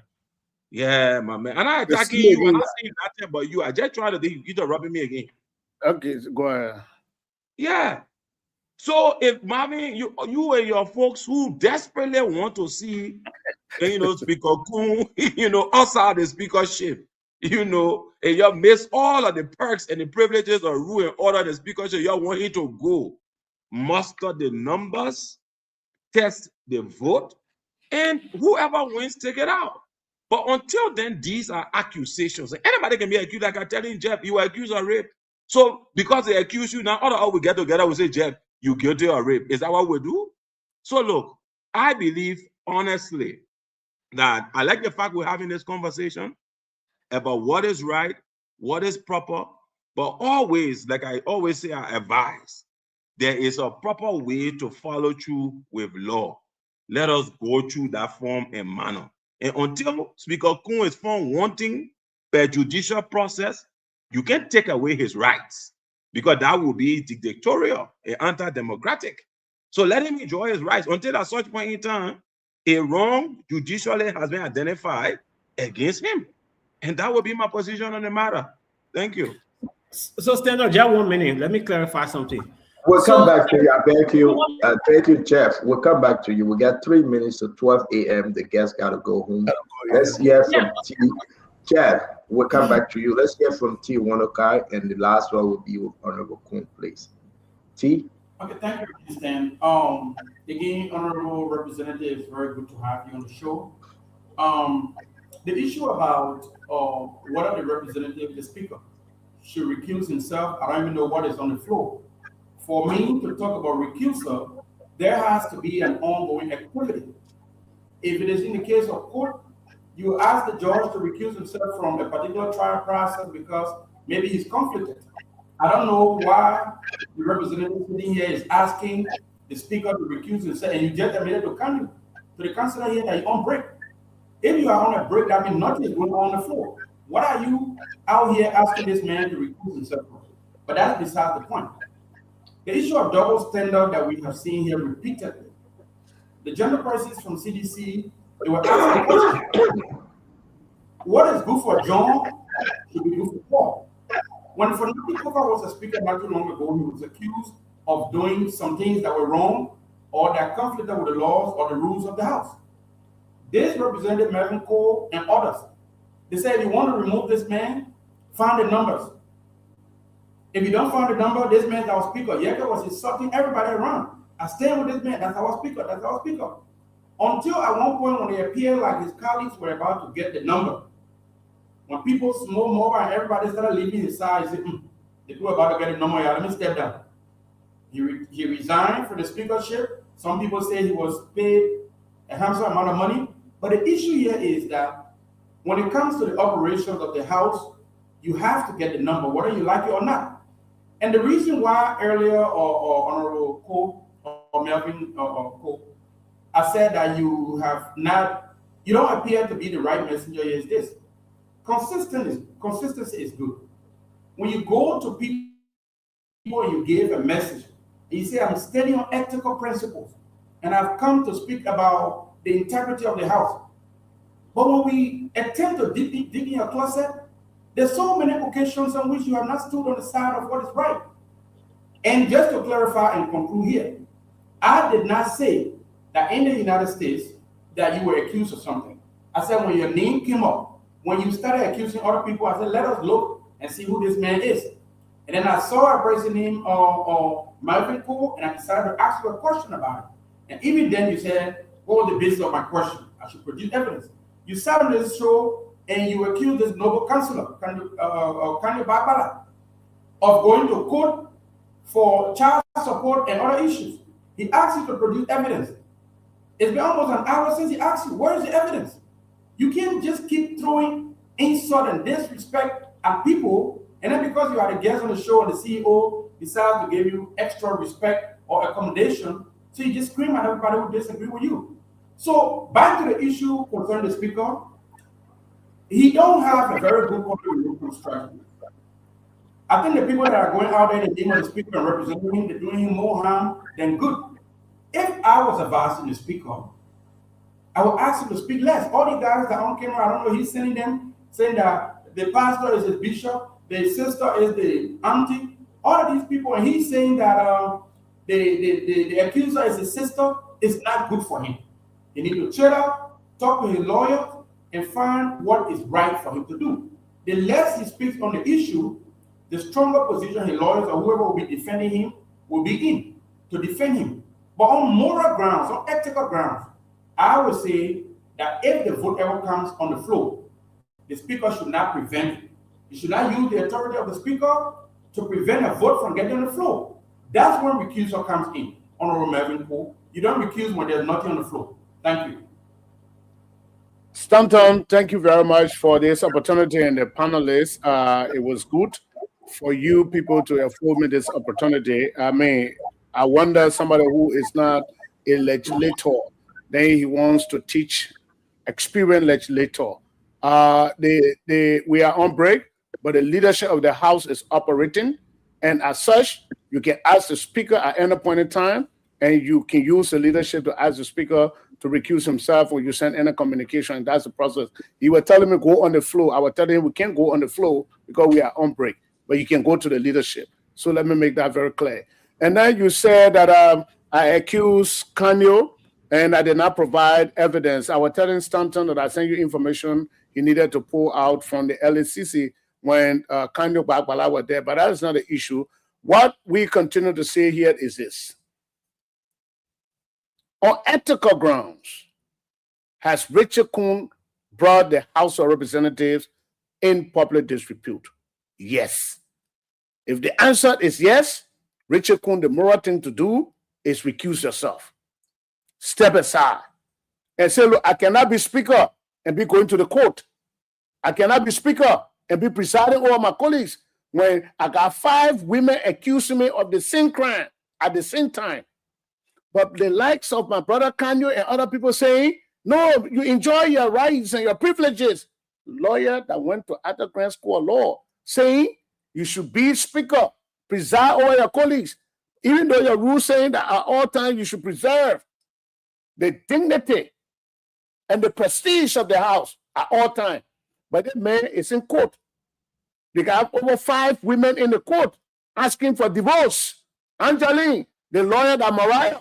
Yeah, my man. I'm not attacking you. I'm not saying nothing about you. I just tried to interrupt me again. Okay, so go ahead. Yeah. So if Marvin, you and your folks who desperately want to see, Speaker Coon, outside the speakership, and you miss all of the perks and the privileges of rule and order the speakership, you want him to go muster the numbers, test the vote, and whoever wins, take it out. But until then, these are accusations. Anybody can be accused. Like I tell you, Jeff, you were accused of rape. So because they accuse you now, all we get together, we say, Jeff, you guilty of rape. Is that what we do? So look, I believe honestly that I like the fact we're having this conversation about what is right, what is proper, but always, like I always say, I advise, there is a proper way to follow through with law. Let us go through that form and manner. And until Speaker Kun is found wanting per judicial process, you can't take away his rights, because that will be dictatorial and anti-democratic. So let him enjoy his rights until at such point in time, a wrong judicially has been identified against him. And that will be my position on the matter. Thank you. So, Standard, just 1 minute. Let me clarify something. We'll come back to you. I thank you, Jeff. We'll come back to you. We got 3 minutes to 12 a.m. The guests got to go home. Let's hear from T. Jeff, we'll come back to you. Let's hear from T. Wanokai, and the last one will be with Honorable Kun, please. T. Okay, thank you, Stan. Again, Honorable Representative, it's very good to have you on the show. The issue about whether the representative, the speaker, should recuse himself, I don't even know what is on the floor. For me to talk about recusal, there has to be an ongoing activity. If it is in the case of court, you ask the judge to recuse himself from a particular trial process because maybe he's conflicted. I don't know why the representative sitting here is asking the speaker to recuse himself, and you just admitted to the councilor here that you're on break. If you are on a break, that means nothing is going on the floor. What are you out here asking this man to recuse himself from? But that's beside the point. The issue of double standard that we have seen here repeatedly. The gender persons from CDC, they were asking questions. What is good for John should be good for Paul. When Fernando Kofa was a speaker not too long ago, he was accused of doing some things that were wrong or that conflicted with the laws or the rules of the House. This Representative Melvin Cole and others, they said, if you want to remove this man, find the numbers. If you don't find the number, this man is our speaker. Yeka was insulting everybody around. I stand with this man, that's our speaker, that's our speaker. Until at one point when they appeared like his colleagues were about to get the number. When people smoke more and everybody started leaving his side, he said, they were about to get the number, yeah, let me step down. He resigned from the speakership. Some people say he was paid a handsome amount of money. But the issue here is that when it comes to the operations of the House, you have to get the number, whether you like it or not. And the reason why earlier, or Honorable Cole, or Melvin, or Cole, I said that you don't appear to be the right messenger is this. Consistency is good. When you go to people and you give a message, and you say, I'm standing on ethical principles, and I've come to speak about the integrity of the House. But when we attempt to dig in your closet, there's so many occasions on which you have not stood on the side of what is right. And just to clarify and conclude here, I did not say that in the United States that you were accused of something. I said when your name came up, when you started accusing other people, I said, let us look and see who this man is. And then I saw a person named Melvin Cole, and I decided to ask you a question about it. And even then you said, what was the basis of my question? I should produce evidence. You sat on this show and you accused this noble councillor, Kanye Barbara, of going to court for child support and other issues. He asked you to produce evidence. It's been almost an hour since he asked you, where is the evidence? You can't just keep throwing insult and disrespect at people, and then because you are the guest on the show and the CEO decides to give you extra respect or accommodation, so you just scream at everybody who disagree with you. So back to the issue concerning the speaker, he don't have a very good public strategy. I think the people that are going out there in the name of the speaker and representing him, they're doing him more harm than good. If I was advising the speaker, I would ask him to speak less. All the guys that are on camera, I don't know, he's sending them, saying that the pastor is his bishop, the sister is the auntie, all of these people, and he's saying that the accuser is his sister, is not good for him. He needs to chill out, talk to his lawyer, and find what is right for him to do. The less he speaks on the issue, the stronger position his lawyers or whoever will be defending him will be in to defend him. But on moral grounds, on ethical grounds, I would say that if the vote ever comes on the floor, the speaker should not prevent it. He should not use the authority of the speaker to prevent a vote from getting on the floor. That's when recusal comes in, Honorable Melvin Poole. You don't recuse when there's nothing on the floor. Thank you. Stanton, thank you very much for this opportunity and the panelists. It was good for you people to afford me this opportunity. I mean, I wonder somebody who is not a legislator, then he wants to teach experienced legislator. We are on break, but the leadership of the House is operating. And as such, you can ask the speaker at any point in time, and you can use the leadership to ask the speaker to recuse himself, or you send any communication, and that's the process. He was telling me go on the floor. I was telling him we can't go on the floor because we are on break, but you can go to the leadership. So let me make that very clear. And then you said that I accused Kanyo and I did not provide evidence. I was telling Stanton that I sent you information he needed to pull out from the LACC when Kanyo Bagbala were there, but that is not the issue. What we continue to say here is this. On ethical grounds, has Richard Coon brought the House of Representatives in public disrepute? Yes. If the answer is yes, Richard Coon, the moral thing to do is recuse yourself. Step aside and say, look, I cannot be speaker and be going to the court. I cannot be speaker and be presiding over my colleagues when I got 5 women accusing me of the same crime at the same time. But the likes of my brother Kanyo and other people saying, no, you enjoy your rights and your privileges. Lawyer that went to Arthur Grant School of Law saying you should be speaker, preside over your colleagues, even though your rules saying that at all times you should preserve the dignity and the prestige of the House at all times. But that man is in court. They got over 5 women in the court asking for divorce. Angeline, the lawyer that Mariah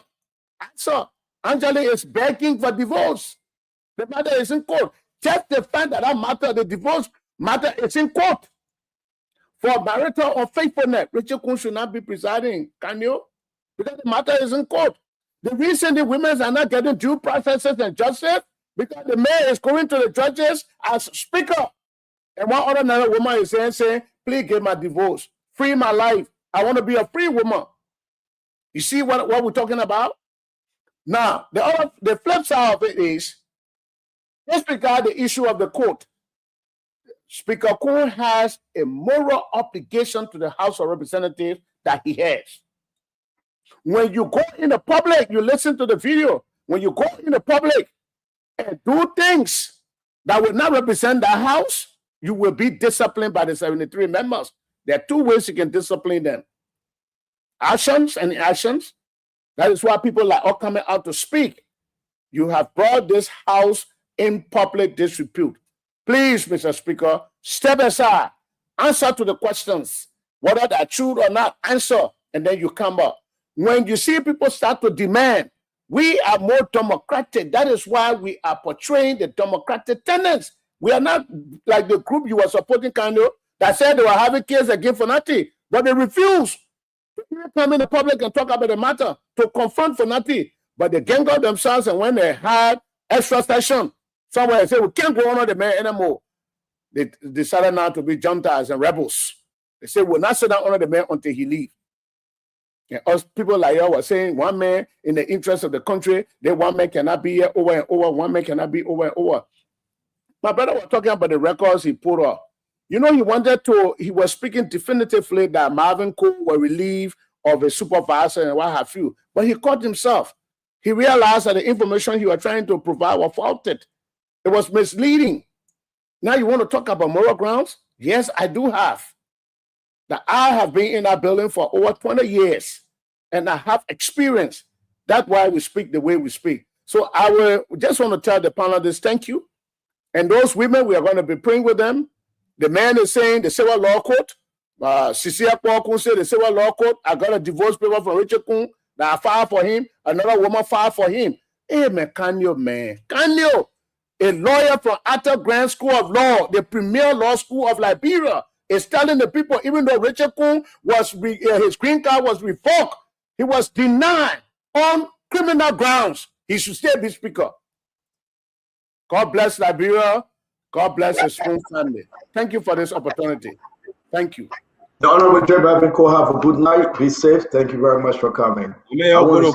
answer, Angeline is begging for divorce. The matter is in court. Just the fact that matter, the divorce matter is in court. For marital unfaithfulness, Richard Coon should not be presiding, can you? Because the matter is in court. The reason the women are not getting due processes and justice, because the mayor is going to the judges as speaker. And one other woman is saying, please give my divorce, free my life. I want to be a free woman. You see what we're talking about? Now, the flip side of it is, let's regard the issue of the court. Speaker Coon has a moral obligation to the House of Representatives that he has. When you go in the public, you listen to the video. When you go in the public and do things that will not represent the House, you will be disciplined by the 73 members. There are 2 ways you can discipline them. Actions and inactions. That is why people are all coming out to speak. You have brought this House in public disrepute. Please, Mr. Speaker, step aside, answer to the questions, whether they're true or not, answer, and then you come up. When you see people start to demand, we are more democratic. That is why we are portraying the democratic tenets. We are not like the group you were supporting, Kanyo, that said they were having kids against Fonati, but they refused to come in the public and talk about the matter, to confront Fonati. But they gang up themselves, and when they had extra session, somewhere they said, we can't go on the man anymore. They decided now to be juntas and rebels. They said, we'll not sit down under the man until he leaves. And us people like y'all were saying, one man in the interest of the country, then one man cannot be here over and over, one man cannot be over and over. My brother was talking about the records he put up. You know, he was speaking definitively that Marvin Coon was relieved of a supervisor and what have you. But he caught himself. He realized that the information he was trying to provide was faulted. It was misleading. Now you want to talk about moral grounds? Yes, I do have. That I have been in that building for over 20 years and I have experience. That's why we speak the way we speak. So I will just want to tell the panelists, thank you. And those women, we are going to be praying with them. The man is saying the civil law court. Cecilia Kwokun said the civil law court. I got a divorce paper from Richard Coon that I filed for him. Another woman filed for him. Hey, man, Kanyo, a lawyer from Arthur Grant School of Law, the premier law school of Liberia, is telling the people, even though Richard Coon his green card was revoked, he was denied on criminal grounds. He should still be speaker. God bless Liberia. God bless his own family. Thank you for this opportunity. Thank you. The Honorable Jeb Abiko, have a good night. Be safe. Thank you very much for coming. May I want to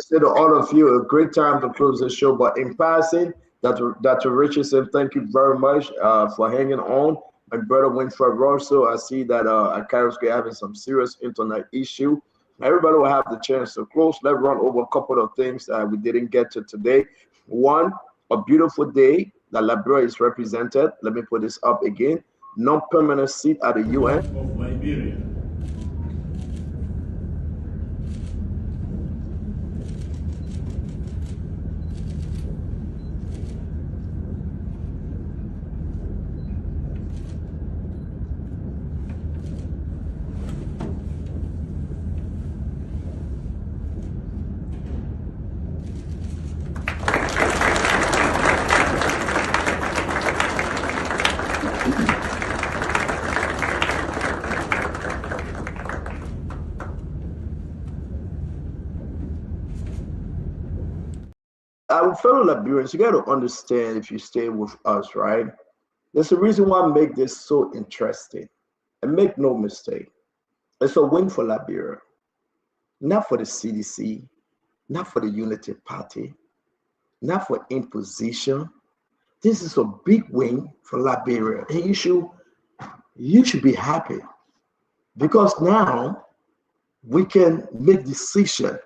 say to all of you, a great time to close the show. But in passing, Dr. Richardson, thank you very much for hanging on. My brother Winfred Russell, I see that at Kairos having some serious internet issue. Everybody will have the chance to close. Let's run over a couple of things that we didn't get to today. One, a beautiful day that Liberia is represented. Let me put this up again. Non-permanent seat at the UN. Of Liberia. Our fellow Liberians, you got to understand, if you stay with us, right? There's a reason why I make this so interesting. And make no mistake, it's a win for Liberia, not for the CDC, not for the Unity Party, not for imposition. This is a big win for Liberia, and you should be happy, because now we can make decision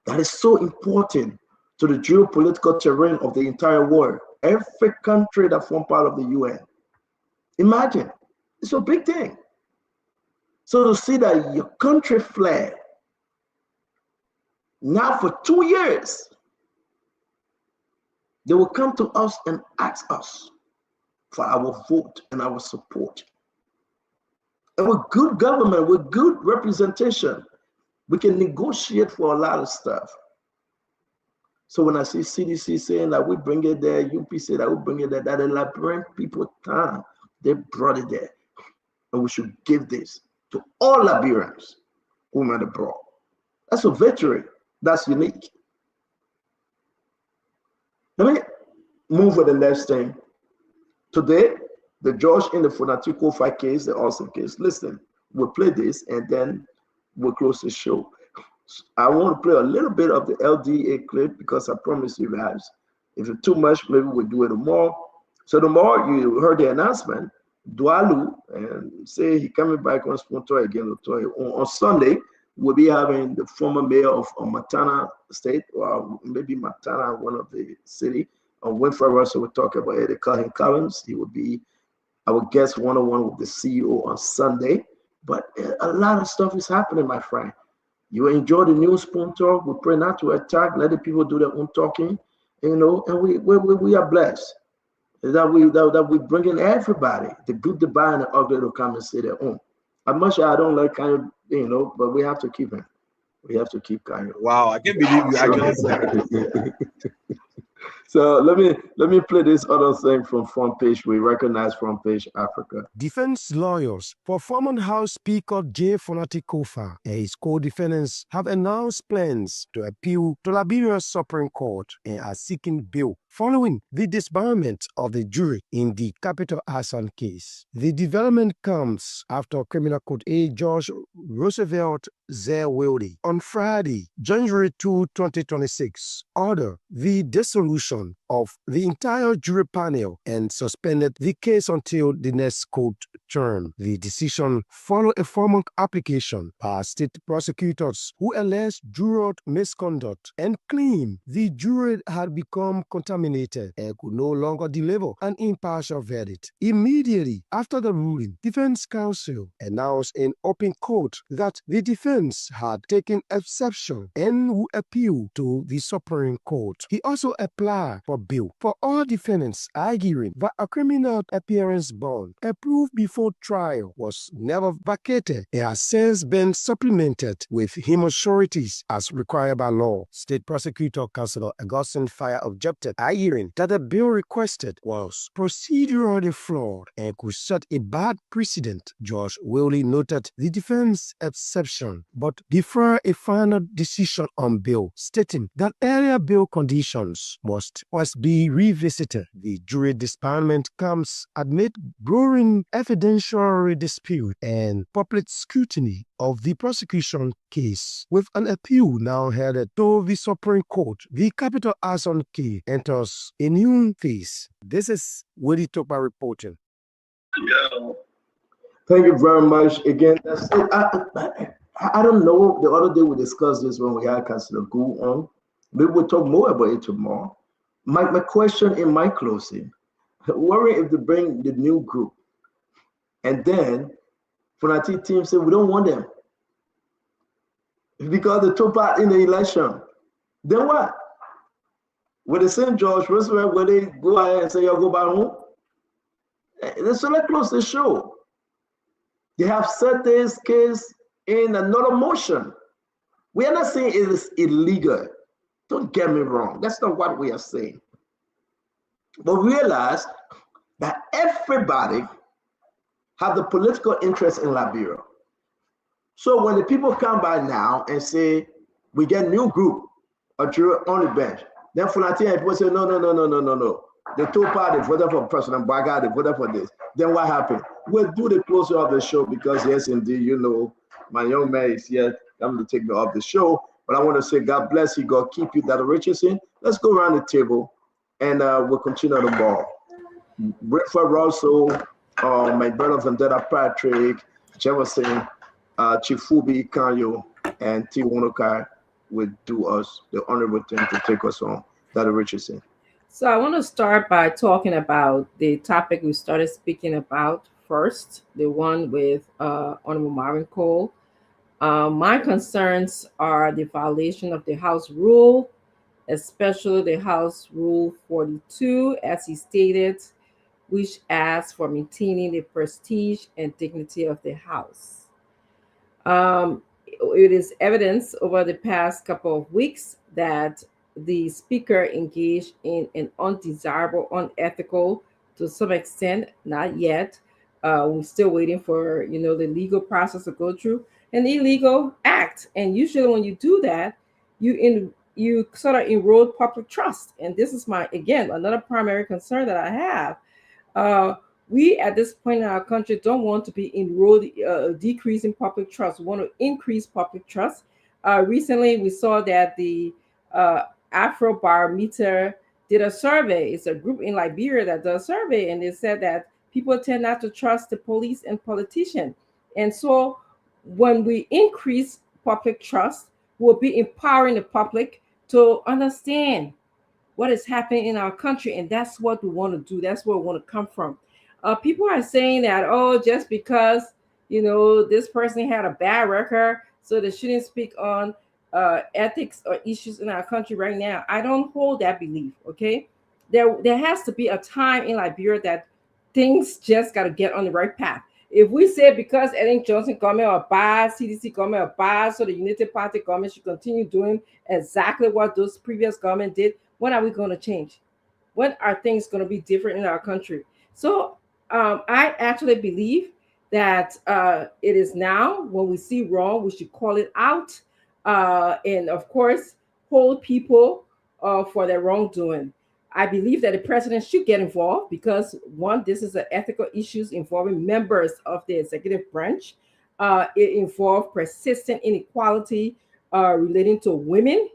that is so important to the geopolitical terrain of the entire world. Every country that forms part of the UN. Imagine, it's a big thing. So to see that your country flag, now for 2 years, they will come to us and ask us for our vote and our support. And with good government, with good representation, we can negotiate for a lot of stuff. So when I see CDC saying that we bring it there, UP say that we bring it there, that the Liberian people time, they brought it there. And we should give this to all Liberians who might have brought. That's a victory. That's unique. Let me move with the next thing. Today, the judge in the Funatu Kofi case, the Austin case, listen, we'll play this and then we'll close the show. I want to play a little bit of the LDA clip because I promise you guys, if it's too much, maybe we'll do it tomorrow. So tomorrow, you heard the announcement, Dualu, and say he coming back on Spontor again. On Sunday, we'll be having the former mayor of Matana State, or maybe Matana, one of the city. Winfred Russell will talk about it. They call him Collins. He will be our guest one-on-one with the CEO on Sunday. But a lot of stuff is happening, my friend. You enjoy the news Spoon Talk. We pray not to attack. Let the people do their own talking, and we are blessed that we bring in everybody, the good, the bad, and the ugly, to come and say their own. As much as I don't like kind of, but we have to keep him. We have to keep kind of. Wow, I can't believe you actually said it. So let me play this other thing from Front Page. We recognize Front Page Africa. Defense lawyers for former House Speaker J. Fonati Kofa and his co-defendants have announced plans to appeal to Liberia's Supreme Court and are seeking bail following the disbarment of the jury in the Capital Hassan case. The development comes after Criminal Court A. Judge Roosevelt Zerwilde on Friday, January 2, 2026, ordered the dissolution of the entire jury panel and suspended the case until the next court term. The decision followed a formal application by state prosecutors who alleged juror misconduct and claimed the jury had become contaminated and could no longer deliver an impartial verdict. Immediately after the ruling, defense counsel announced in open court that the defense had taken exception and would appeal to the Supreme Court. He also applied for bail for all defendants, arguing that a criminal appearance bond approved before trial was never vacated and has since been supplemented with human sureties as required by law. State Prosecutor Councilor Augustine Fire objected, arguing that the bill requested was procedurally flawed and could set a bad precedent. Judge Wiley noted the defense exception but deferred a final decision on bail, stating that earlier bail conditions must be revisited. The jury disbarment comes amid growing evidence evidentiary dispute and public scrutiny of the prosecution case, with an appeal now headed to the Supreme Court. The capital Action case enters a new phase. This is Woody Topa reporting. Thank you very much. Again, that's it. I don't know. The other day we discussed this when we had Councilor Gu on. Maybe we'll talk more about it tomorrow. My question in my closing, worry if they bring the new group and then Funati team say we don't want them because they took part in the election. Then what? With the St. George, will they go ahead and say you'll go back home? So let's close the show. They have set this case in another motion. We are not saying it is illegal. Don't get me wrong. That's not what we are saying. But realize that everybody have the political interest in Liberia. So when the people come by now and say, we get new group on the bench, then Funati and people say, no. The two parties voted for President Baga, they voted for this. Then what happened? We'll do the closure of the show because yes, indeed, you know, my young man is here. I'm going to take me off the show. But I want to say, God bless you, God keep you, Dr. Richardson. Let's go around the table and we'll continue the ball. Bradford Russell, my brother Vendetta Patrick, Jefferson, Chifubi Kanyo, and T. Wonokai will do us the honorable thing to take us on. Dr. Richardson. So I want to start by talking about the topic we started speaking about first, the one with Honorable Marvin Cole. My concerns are the violation of the House rule, especially the House Rule 42, as he stated, which asks for maintaining the prestige and dignity of the House. It is evidence over the past couple of weeks that the Speaker engaged in an undesirable, unethical, to some extent, not yet. We're still waiting for, the legal process to go through, an illegal act. And usually when you do that, you sort of erode public trust. And this is another primary concern that I have. We at this point in our country don't want to be decreasing public trust. We want to increase public trust. Recently, we saw that the Afrobarometer did a survey. It's a group in Liberia that does a survey, and they said that people tend not to trust the police and politicians. And so when we increase public trust, we'll be empowering the public to understand what is happening in our country. And that's what we want to do. That's where we want to come from. People are saying that, just because, this person had a bad record, so they shouldn't speak on ethics or issues in our country right now. I don't hold that belief, okay? There has to be a time in Liberia that things just got to get on the right path. If we say because Ellen Johnson government or bad, CDC government or bad, so the United Party government should continue doing exactly what those previous government did, when are we going to change? When are things going to be different in our country? So I actually believe that it is now when we see wrong, we should call it out. And of course, hold people for their wrongdoing. I believe that the president should get involved because, one, this is an ethical issues involving members of the executive branch. It involves persistent inequality relating to women.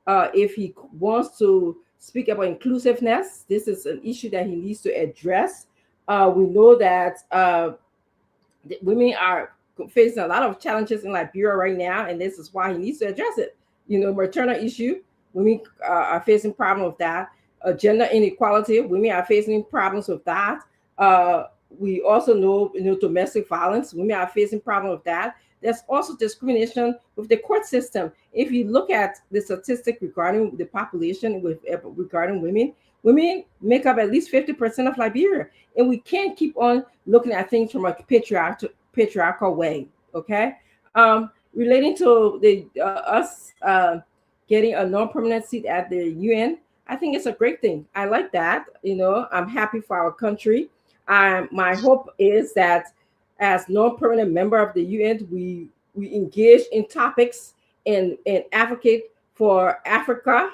If he wants to speak about inclusiveness, this is an issue that he needs to address. We know that women are facing a lot of challenges in Liberia right now, and this is why he needs to address it. Maternal issue, women are facing problems with that. Gender inequality, women are facing problems with that. We also know, domestic violence, women are facing problems with that. There's also discrimination with the court system. If you look at the statistic regarding the population regarding women make up at least 50% of Liberia, and we can't keep on looking at things from a patriarchal way. Okay, relating to us getting a non-permanent seat at the UN, I think it's a great thing. I like that. I'm happy for our country. My hope is that as non-permanent member of the UN, we engage in topics and advocate for Africa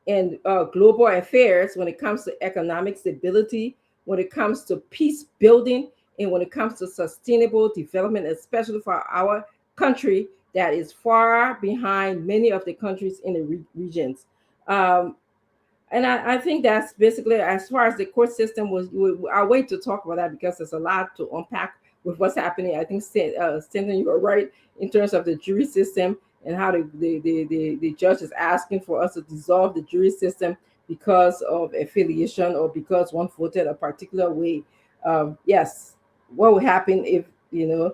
and global affairs when it comes to economic stability, when it comes to peace building, and when it comes to sustainable development, especially for our country that is far behind many of the countries in the regions. And I think that's basically, as far as the court system was, I'll wait to talk about that because there's a lot to unpack with what's happening. I think, Stanton, you are right in terms of the jury system and how the judge is asking for us to dissolve the jury system because of affiliation or because one voted a particular way. Yes, what will happen if, the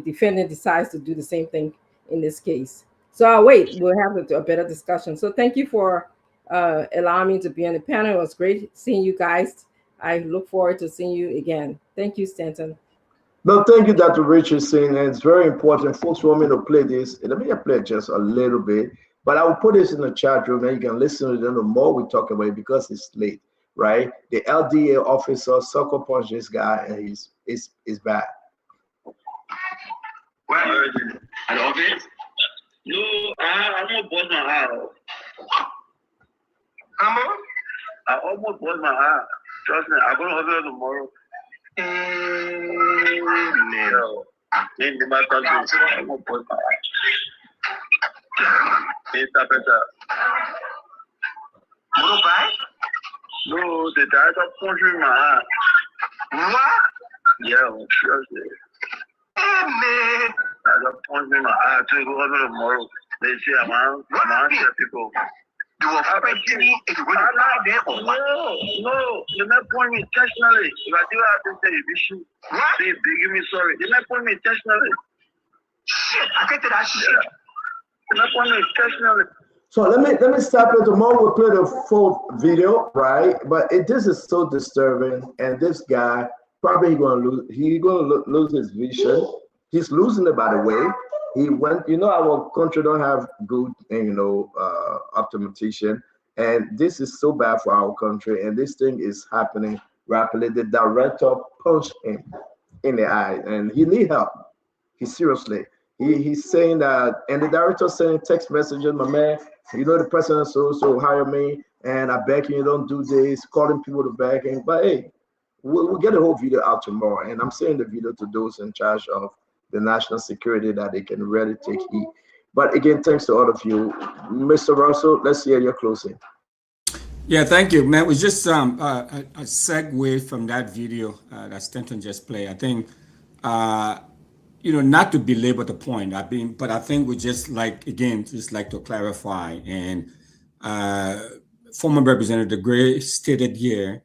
defendant decides to do the same thing in this case? So I'll wait. We'll have a better discussion. So thank you for allowing me to be on the panel. It was great seeing you guys. I look forward to seeing you again. Thank you, Stanton. No, thank you, Dr. Richardson. And it's very important. Folks want me to play this. Let me play just a little bit, but I will put this in the chat room and you can listen to them the more we talk about it because it's late, right? The LDA officer sucker punched this guy and he's back. Where are you? At the office? No, I'm not bust my heart. I almost bust my heart. Trust me, I'm going to hospital tomorrow. No. In the matter, I'm going to bust my heart. Mr. Peter. No, the director punched me in my heart. What? Yeah, trust me. Hey, man. I got punched in my eye to go over tomorrow. They say I'm out there, people. You were fighting me if you went to there or what? No, you're not pointing me intentionally. If I do have to say you shoot, they give me sorry. You're not pointing me intentionally. Shit, I get to that shit. You're not pointing me intentionally. So let me stop it. Tomorrow we'll play the full video, right? But this is so disturbing, and this guy probably he's gonna lose his vision. He's losing it, by the way. He went, our country don't have good, optometrician, and this is so bad for our country. And this thing is happening rapidly. The director punched him in the eye, and he need help. He's saying that, and the director sending text messages, my man, the president so hire me, and I beg you don't do this, calling people to beg him. But hey, we'll get the whole video out tomorrow, and I'm sending the video to those in charge of the national security that they can really take heed. But again, thanks to all of you. Mr. Russell, let's hear your closing. Yeah, thank you, man. It was just a segue from that video that Stanton just played. I think, not to belabor the point, but I think we just like to clarify. And former Representative Gray stated here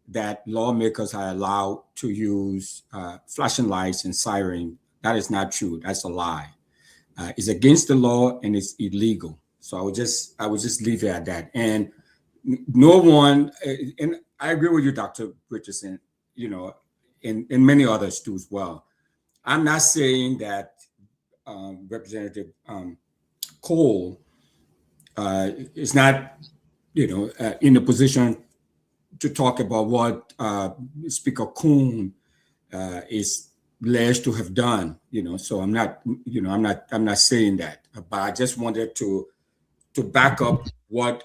that lawmakers are allowed to use flashing lights and siren. That is not true. That's a lie. It's against the law and it's illegal. So I would just leave it at that. And no one, and I agree with you, Dr. Richardson, and many others too as well. I'm not saying that Representative Cole is not, in a position to talk about what Speaker Coon is alleged to have done, so I'm not saying that, but I just wanted to back up what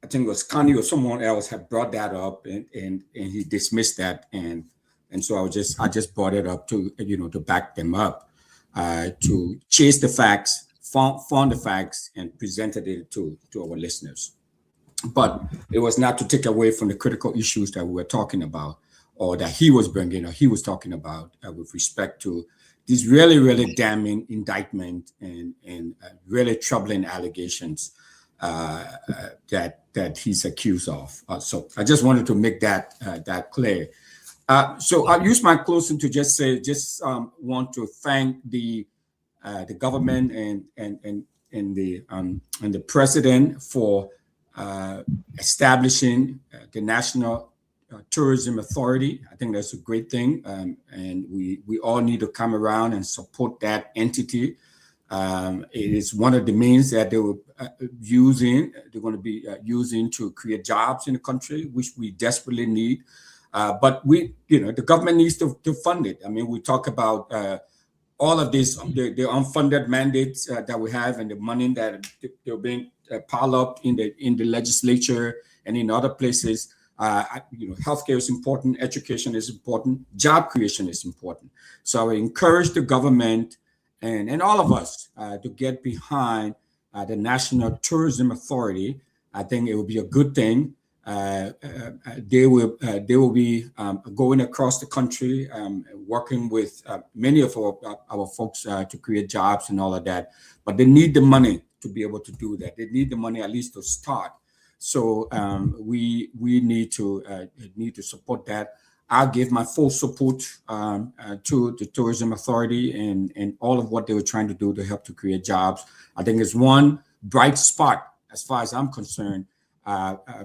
I think was Connie or someone else had brought that up, and he dismissed that, and so I just brought it up to to back them up, to chase the facts, found the facts, and presented it to our listeners, but it was not to take away from the critical issues that we were talking about, or that he was bringing, or he was talking about with respect to these really, really damning indictment and really troubling allegations that he's accused of. So I just wanted to make that clear. So I'll use my closing to just say, want to thank the government and the president for establishing the National Tourism Authority. I think that's a great thing, and we all need to come around and support that entity. It is one of the means that they were they're going to be using to create jobs in the country, which we desperately need. But the government needs to fund it. I mean, we talk about all of this, the unfunded mandates that we have, and the money that they're being piled up in the legislature and in other places. Healthcare is important, education is important, job creation is important. So I encourage the government and all of us to get behind the National Tourism Authority. I think it will be a good thing. They will be going across the country, working with many of our folks to create jobs and all of that. But they need the money to be able to do that. They need the money at least to start. So we need to support that. I'll give my full support to the Tourism Authority and all of what they were trying to do to help to create jobs. I think it's one bright spot, as far as I'm concerned,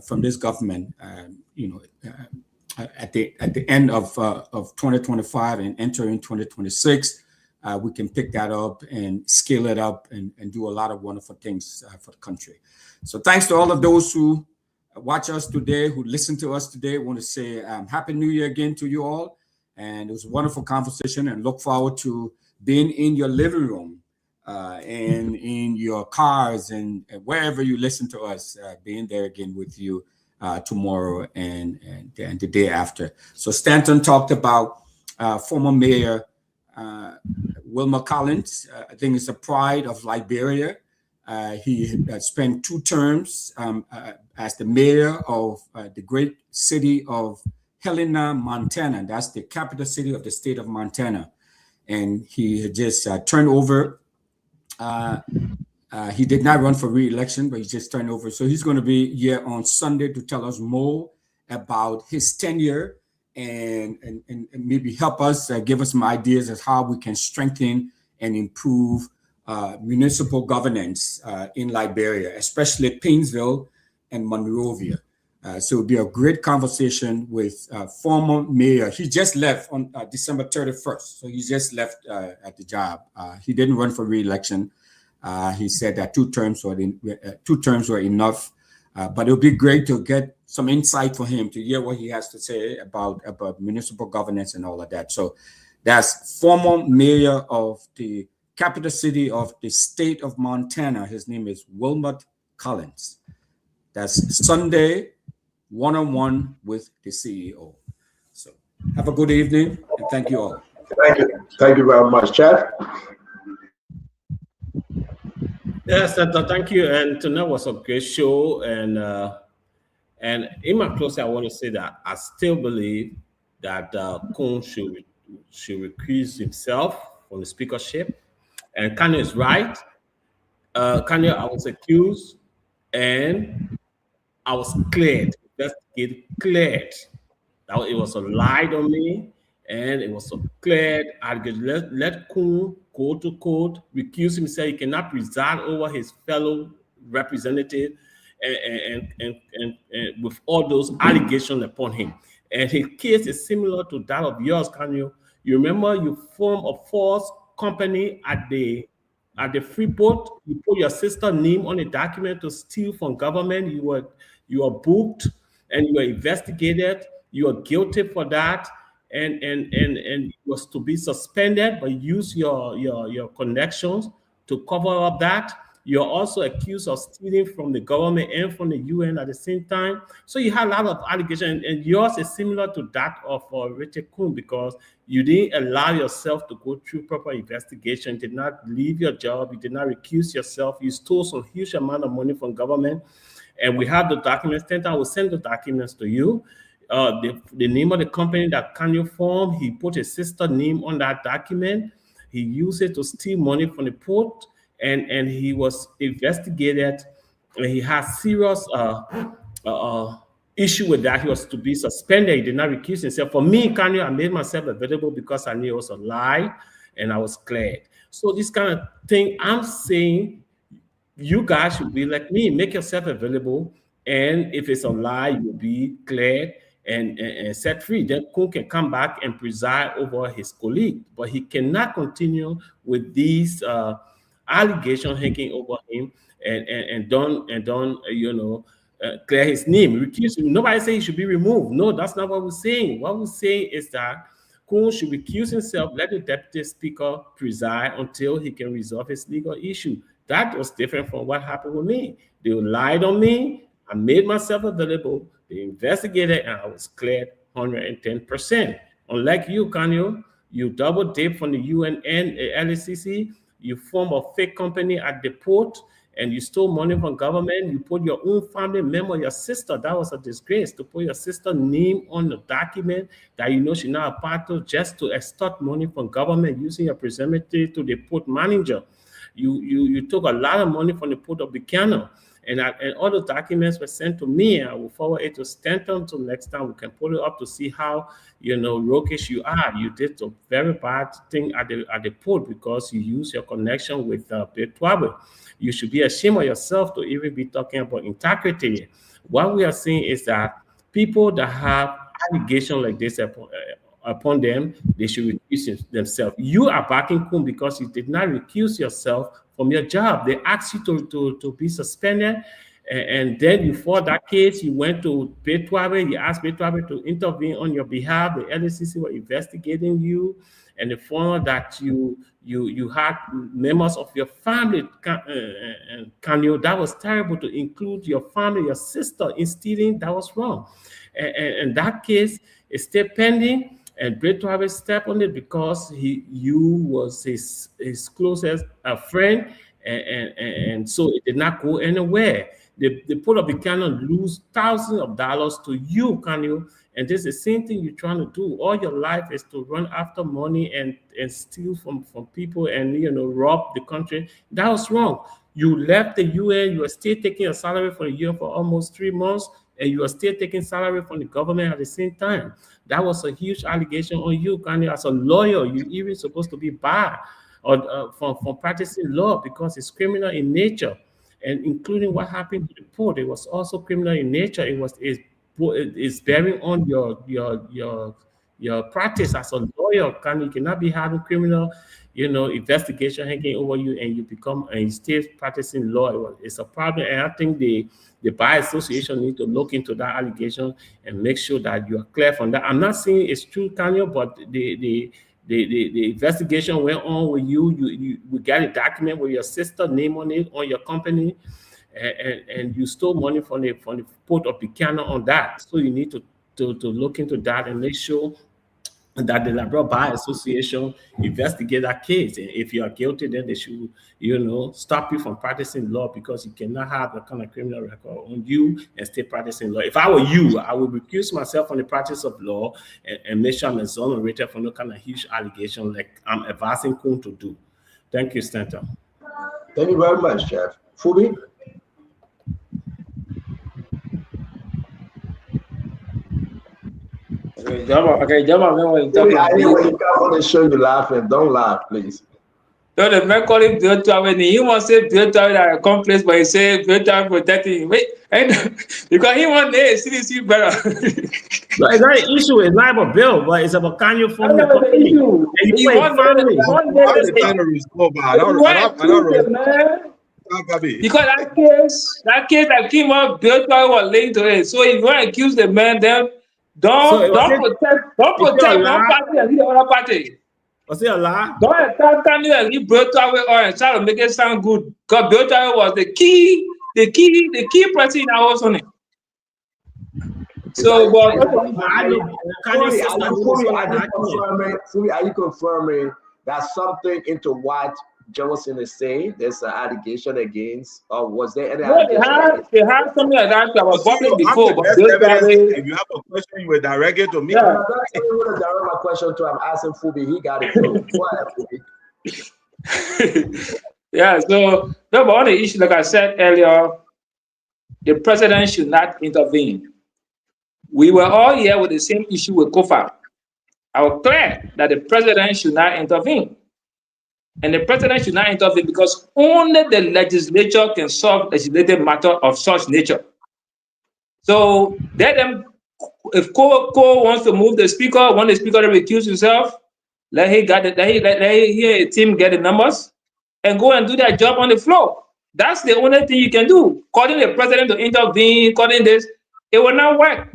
from this government. At the end of 2025 and entering 2026, we can pick that up and scale it up and do a lot of wonderful things for the country. So thanks to all of those who watch us today, who listen to us today. I want to say Happy New Year again to you all. And it was a wonderful conversation, and look forward to being in your living room and in your cars and wherever you listen to us, being there again with you tomorrow and the day after. So Stanton talked about former Mayor Wilmer Collins. I think it's a pride of Liberia. He spent 2 terms as the mayor of the great city of Helena, Montana. That's the capital city of the state of Montana. And he had just turned over. He did not run for re-election, but he just turned over. So he's going to be here on Sunday to tell us more about his tenure and maybe help us, give us some ideas of how we can strengthen and improve municipal governance in Liberia, especially Painesville and Monrovia. So it'll be a great conversation with former mayor. He just left on December 31st. So he just left at the job. He didn't run for re-election. He said that 2 terms were enough. But it'll be great to get some insight for him, to hear what he has to say about municipal governance and all of that. So that's former mayor of the capital city of the state of Montana. His name is Wilmer Collins. That's Sunday, one-on-one with the CEO. So have a good evening, and thank you all. Thank you. Thank you very much, Chad. Yes, thank you. And tonight was a great show. And in my closing, I want to say that I still believe that Kun should recuse himself from the speakership. And Kanye is right. Kanye, I was accused and I was cleared. Cleared. That it was a lie on me, and it was a cleared. I could let Kun go to court, recuse himself. He cannot preside over his fellow representative, and with all those allegations upon him. And his case is similar to that of yours, Kanye. You remember you formed a false company at the Freeport. You put your sister's name on a document to steal from government. You were booked and you were investigated. You are guilty for that, and was to be suspended, but use your connections to cover up that. You're also accused of stealing from the government and from the UN at the same time. So you had a lot of allegations, and yours is similar to that of Richard Kun, because you didn't allow yourself to go through proper investigation, did not leave your job, you did not recuse yourself, you stole some huge amount of money from government. And we have the documents. I will send the documents to you. The name of the company that Kanye formed, he put his sister's name on that document. He used it to steal money from the port, and he was investigated, and he had serious issue with that. He was to be suspended. He did not recuse himself. For me, Kanye, I made myself available because I knew it was a lie, and I was cleared. So this kind of thing, I'm saying, you guys should be like me, make yourself available, and if it's a lie, you'll be cleared and set free. Then Kun can come back and preside over his colleague, but he cannot continue with these allegations hanging over him and don't clear his name, recuse him. Nobody say he should be removed. No, that's not what we're saying. What we're saying is that Kun should recuse himself, let the deputy speaker preside until he can resolve his legal issue. That was different from what happened with me. They lied on me, I made myself available. They investigated, and I was cleared 110%. Unlike you, Kanyo, you double dip from the UNN, LACC, you form a fake company at the port, and you stole money from government. You put your own family member, your sister. That was a disgrace, to put your sister's name on the document that you know she's not a part of, just to extort money from government using your representative to the port manager. You took a lot of money from the port of Buchanan. And all the documents were sent to me. I will forward it to Stanton, so next time we can pull it up to see how, roguish you are. You did a very bad thing at the port because you use your connection with Bill Twabe. You should be ashamed of yourself to even be talking about integrity. What we are seeing is that people that have allegations like this upon them, they should recuse themselves. You are backing Kun because you did not recuse yourself from your job. They asked you to be suspended, and then you fought that case. You went to Betwabe. You asked Betwabe to intervene on your behalf. The LACC were investigating you, and they found that you had members of your family. Kanyo, that was terrible to include your family, your sister in stealing. That was wrong, and that case is still pending. And Betwabe stepped on it because you was his closest friend, and so it did not go anywhere. The Port of Buchanan lose thousands of dollars to you, Kanyo, and this is the same thing you're trying to do. All your life is to run after money and steal from people and rob the country. That was wrong. You left the UN. You are still taking a salary from the UN for almost 3 months, and you are still taking salary from the government at the same time. That was a huge allegation on you, Kanyo. As a lawyer, you're even supposed to be barred from practicing law because it's criminal in nature. And including what happened to the port, it was also criminal in nature. It's bearing on your practice as a lawyer. Kanyo, you cannot be having criminal, investigation hanging over you, and you stay practicing law. It's a problem, and I think the Bar Association need to look into that allegation and make sure that you are clear from that. I'm not saying it's true, Kanyo, but the investigation went on with you. We got a document with your sister name on it, on your company, and you stole money from the Port of Buchanan on that. So you need to look into that and make sure that the Labrador Bar Association investigate that case. And if you are guilty, then they should, stop you from practicing law, because you cannot have a kind of criminal record on you and stay practicing law. If I were you, I would recuse myself from the practice of law and make sure I'm exonerated from no kind of huge allegation like I'm advising Kun to do. Thank you, Stanton. Thank you very much, Chef. Fubi? Okay, Jama, I know when you come on the show, you laughing. Don't laugh, please. No, the man call him Bill Twabe. He wants to say Bill Twabe that accomplice, but he say Bill Twabe protecting him. Wait, because he want the CDC better. No, it's not an issue. It's not about Bill, but it's about Kanyo from the company. Because that case that came up, Bill Twabe was linked to it. So if you want to accuse the man, then don't protect one party and the other party. Was it a lie? Don't attack Kanyo and leave Bill Twabe on and try to make it sound good. Because Bill Twabe was the key person in our house on it. So, but are you confirming that something into what Jefferson is saying? There's an allegation against, or was there any? No, they had something like that that was public before. But if you have a question, you will direct it to me. Yeah, I'm not saying you want to direct my question to. I'm asking Fubi. He got it. Go ahead, Fubi. Yeah. So, no, but on the issue, like I said earlier, the president should not intervene. We were all here with the same issue with COFA. I was clear that the president should not intervene. And the president should not intervene because only the legislature can solve legislative matter of such nature. So let them, if Co wants to move the speaker, want the speaker to recuse himself, let a team get the numbers and go and do their job on the floor. That's the only thing you can do. Calling the president to intervene, calling this, it will not work.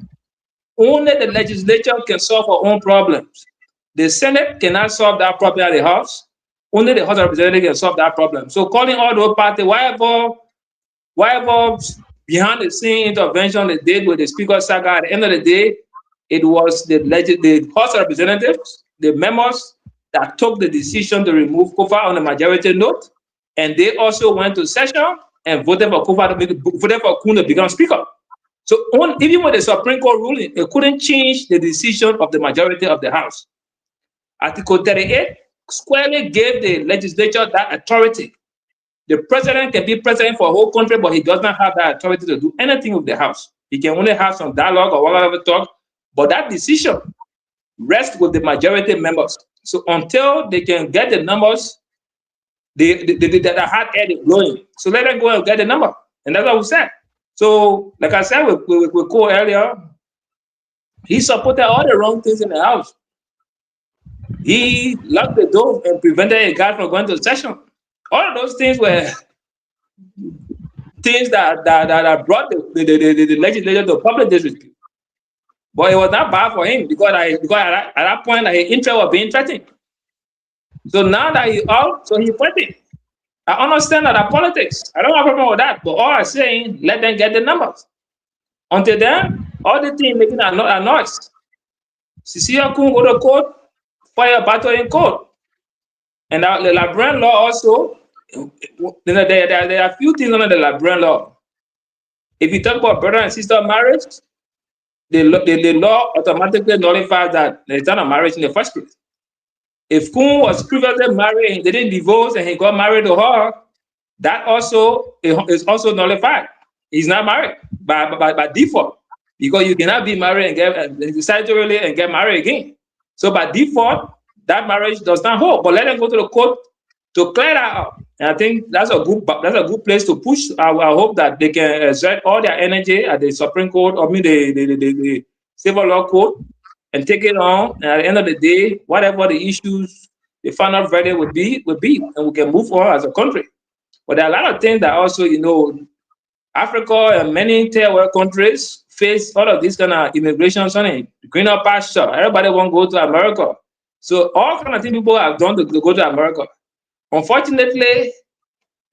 Only the legislature can solve our own problems. The Senate cannot solve that problem at the House. Only the House of Representatives can solve that problem. So calling all the parties, whatever behind the scene intervention they did with the Speaker saga. At the end of the day, it was the House of Representatives, the members that took the decision to remove Kofa on the majority note, and they also went to session and voted for Kofa, voted for Kun to become Speaker. So even with the Supreme Court ruling, it couldn't change the decision of the majority of the House. Article 38 squarely gave the legislature that authority. The president can be president for a whole country, but he does not have that authority to do anything with the House. He can only have some dialogue or whatever talk, but that decision rests with the majority members. So until they can get the numbers, the hot air is blowing. So let them go and get the number. And that's what we said. So, like I said with Cole earlier, he supported all the wrong things in the House. He locked the door and prevented a guy from going to session. All of those things were things that brought the legislature to public disrespect. But it was not bad for him because at that point, his interest was being threatened. So now that he's out, so he's fighting. I understand that politics. I don't have a problem with that. But all I'm saying, let them get the numbers. Until then, all the things making a noise. Cecilia Kun go to court, fire battle in court. And the Labrien law also, there are a few things under the Labrien law. If you talk about brother and sister marriage, the law automatically nullifies that it's not a marriage in the first place. If Kun was previously married and they didn't divorce and he got married to her, that also is also nullified. He's not married by default, because you cannot be married and statutorily and get married again. So by default, that marriage does not hold. But let them go to the court to clear that out. And I think that's a good place to push. I hope that they can exert all their energy at the Supreme Court, the civil law court, and take it on. And at the end of the day, whatever the issues, the final verdict would be, and we can move on as a country. But there are a lot of things that also, Africa and many third world countries face all of this kind of immigration, greener pasture. Everybody won't go to America. So all kind of things people have done to go to America. Unfortunately,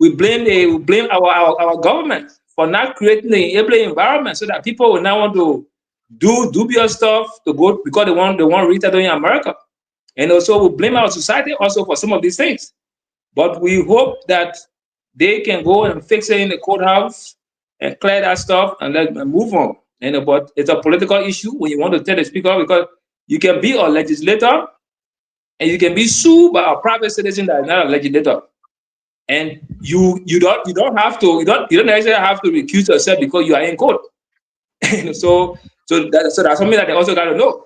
we blame our government for not creating the enabling environment so that people will not want to do dubious stuff to go because they want resettle in America. And also we blame our society also for some of these things. But we hope that they can go and fix it in the courthouse and clear that stuff and move on. But it's a political issue when you want to tell the speaker, because you can be a legislator and you can be sued by a private citizen that is not a legislator. And you don't necessarily have to recuse yourself because you are in court. So that's something that they also got to know.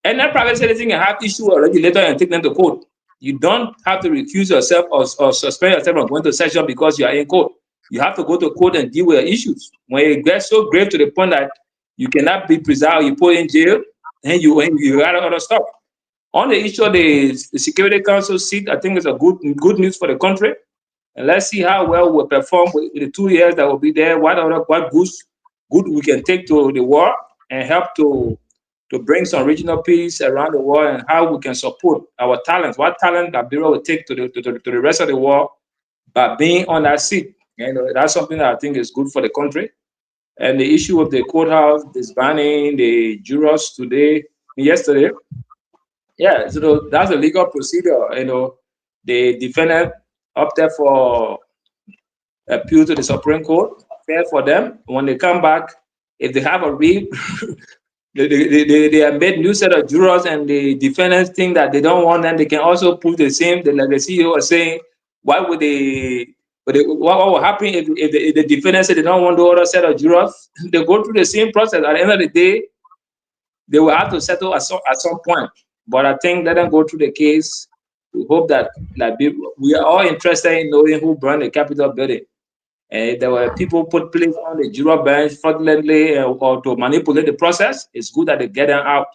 And that private citizen can have issue with a legislator and take them to court. You don't have to recuse yourself or suspend yourself from going to session because you are in court. You have to go to court and deal with issues. When it gets so grave to the point that you cannot be preserved, you put in jail, and you got other stuff. On the issue of the Security Council seat, I think it's a good news for the country. And let's see how well we perform with the 2 years that will be there. What boost good we can take to the war and help to bring some regional peace around the world, and how we can support our talents. What talent that Bureau will take to the rest of the world by being on that seat. That's something that I think is good for the country. And the issue of the courthouse, disbanding the jurors yesterday. Yeah, so that's a legal procedure. The defendant opted for appeal to the Supreme Court. Fair for them. When they come back, if they have a they have made new set of jurors, and the defendants think that they don't want them, they can also pull the same. Like the CEO was saying, what will happen if the defendants say they don't want the other set of jurors? They go through the same process. At the end of the day, they will have to settle at some point. But I think let them go through the case. We hope that we are all interested in knowing who burned the Capitol building. And if there were people put place on the juror bench fraudulently or to manipulate the process, it's good that they get them out,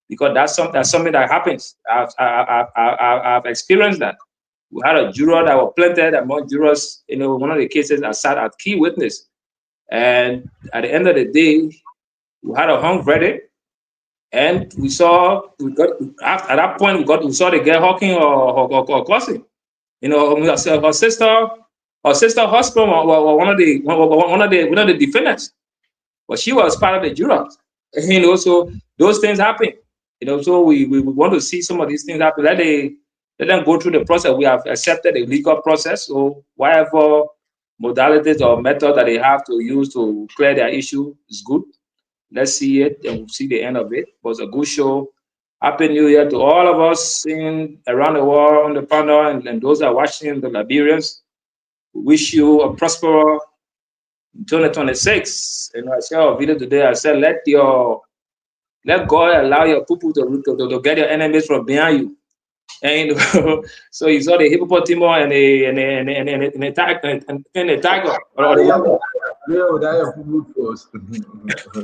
because that's something that happens. I've experienced that. We had a juror that was planted among jurors. One of the cases I sat as key witness, and at the end of the day, we had a hung verdict. And at that point we saw the girl hawking or cussing. Her sister Our sister husband was one of the defendants, but she was part of the jury. You know, so those things happen. You know, so we want to see some of these things happen. Let them go through the process. We have accepted the legal process. So whatever modalities or method that they have to use to clear their issue is good. Let's see it and we'll see the end of it. It was a good show. Happy New Year to all of us around the world on the panel and those that are watching, the Liberians. We wish you a prosperous 2026. And I saw a video today. I said, let God allow your people to get your enemies from behind you. And so you saw the hippopotamus and the tiger.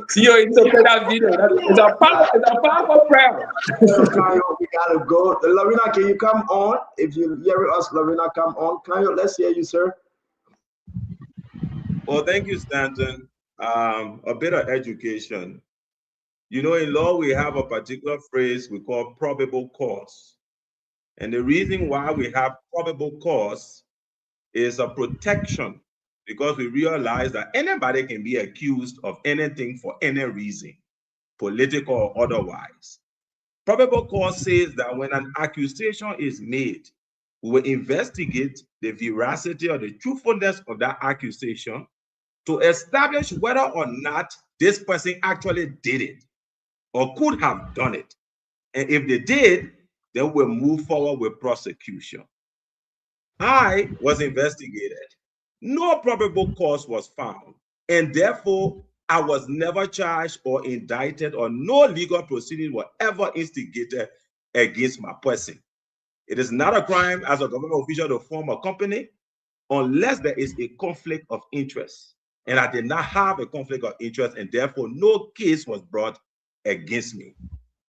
See, you need to play that video. It's a powerful prayer. We gotta go. Lorena, can you come on? If you hear us, Lorena, come on. Kanyo, let's hear you, sir. Well, thank you, Stanton. A bit of education. You know, in law, we have a particular phrase we call probable cause. And the reason why we have probable cause is a protection, because we realize that anybody can be accused of anything for any reason, political or otherwise. Probable cause says that when an accusation is made, we will investigate the veracity or the truthfulness of that accusation to establish whether or not this person actually did it or could have done it. And if they did, then we'll move forward with prosecution. I was investigated. No probable cause was found, and therefore I was never charged or indicted, or no legal proceeding were ever instigated against my person. It is not a crime as a government official to form a company unless there is a conflict of interest. And I did not have a conflict of interest, and therefore no case was brought against me.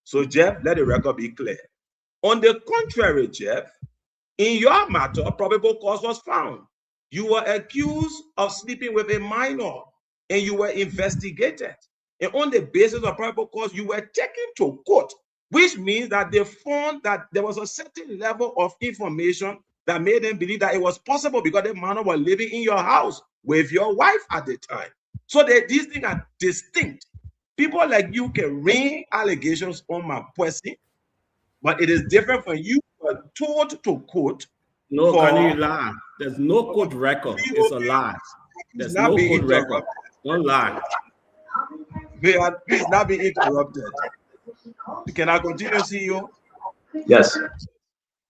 So Jeff, let the record be clear. On the contrary, Jeff, in your matter, probable cause was found. You were accused of sleeping with a minor, and you were investigated. And on the basis of probable cause, you were taken to court, which means that they found that there was a certain level of information that made them believe that it was possible because the minor was living in your house with your wife at the time. So these things are distinct. People like you can ring allegations on my person, but it is different from you were told to quote. No, can you lie? There's no court record. It's a lie. There's no court record. Don't lie. Please not be interrupted. Can I continue, CEO? Yes.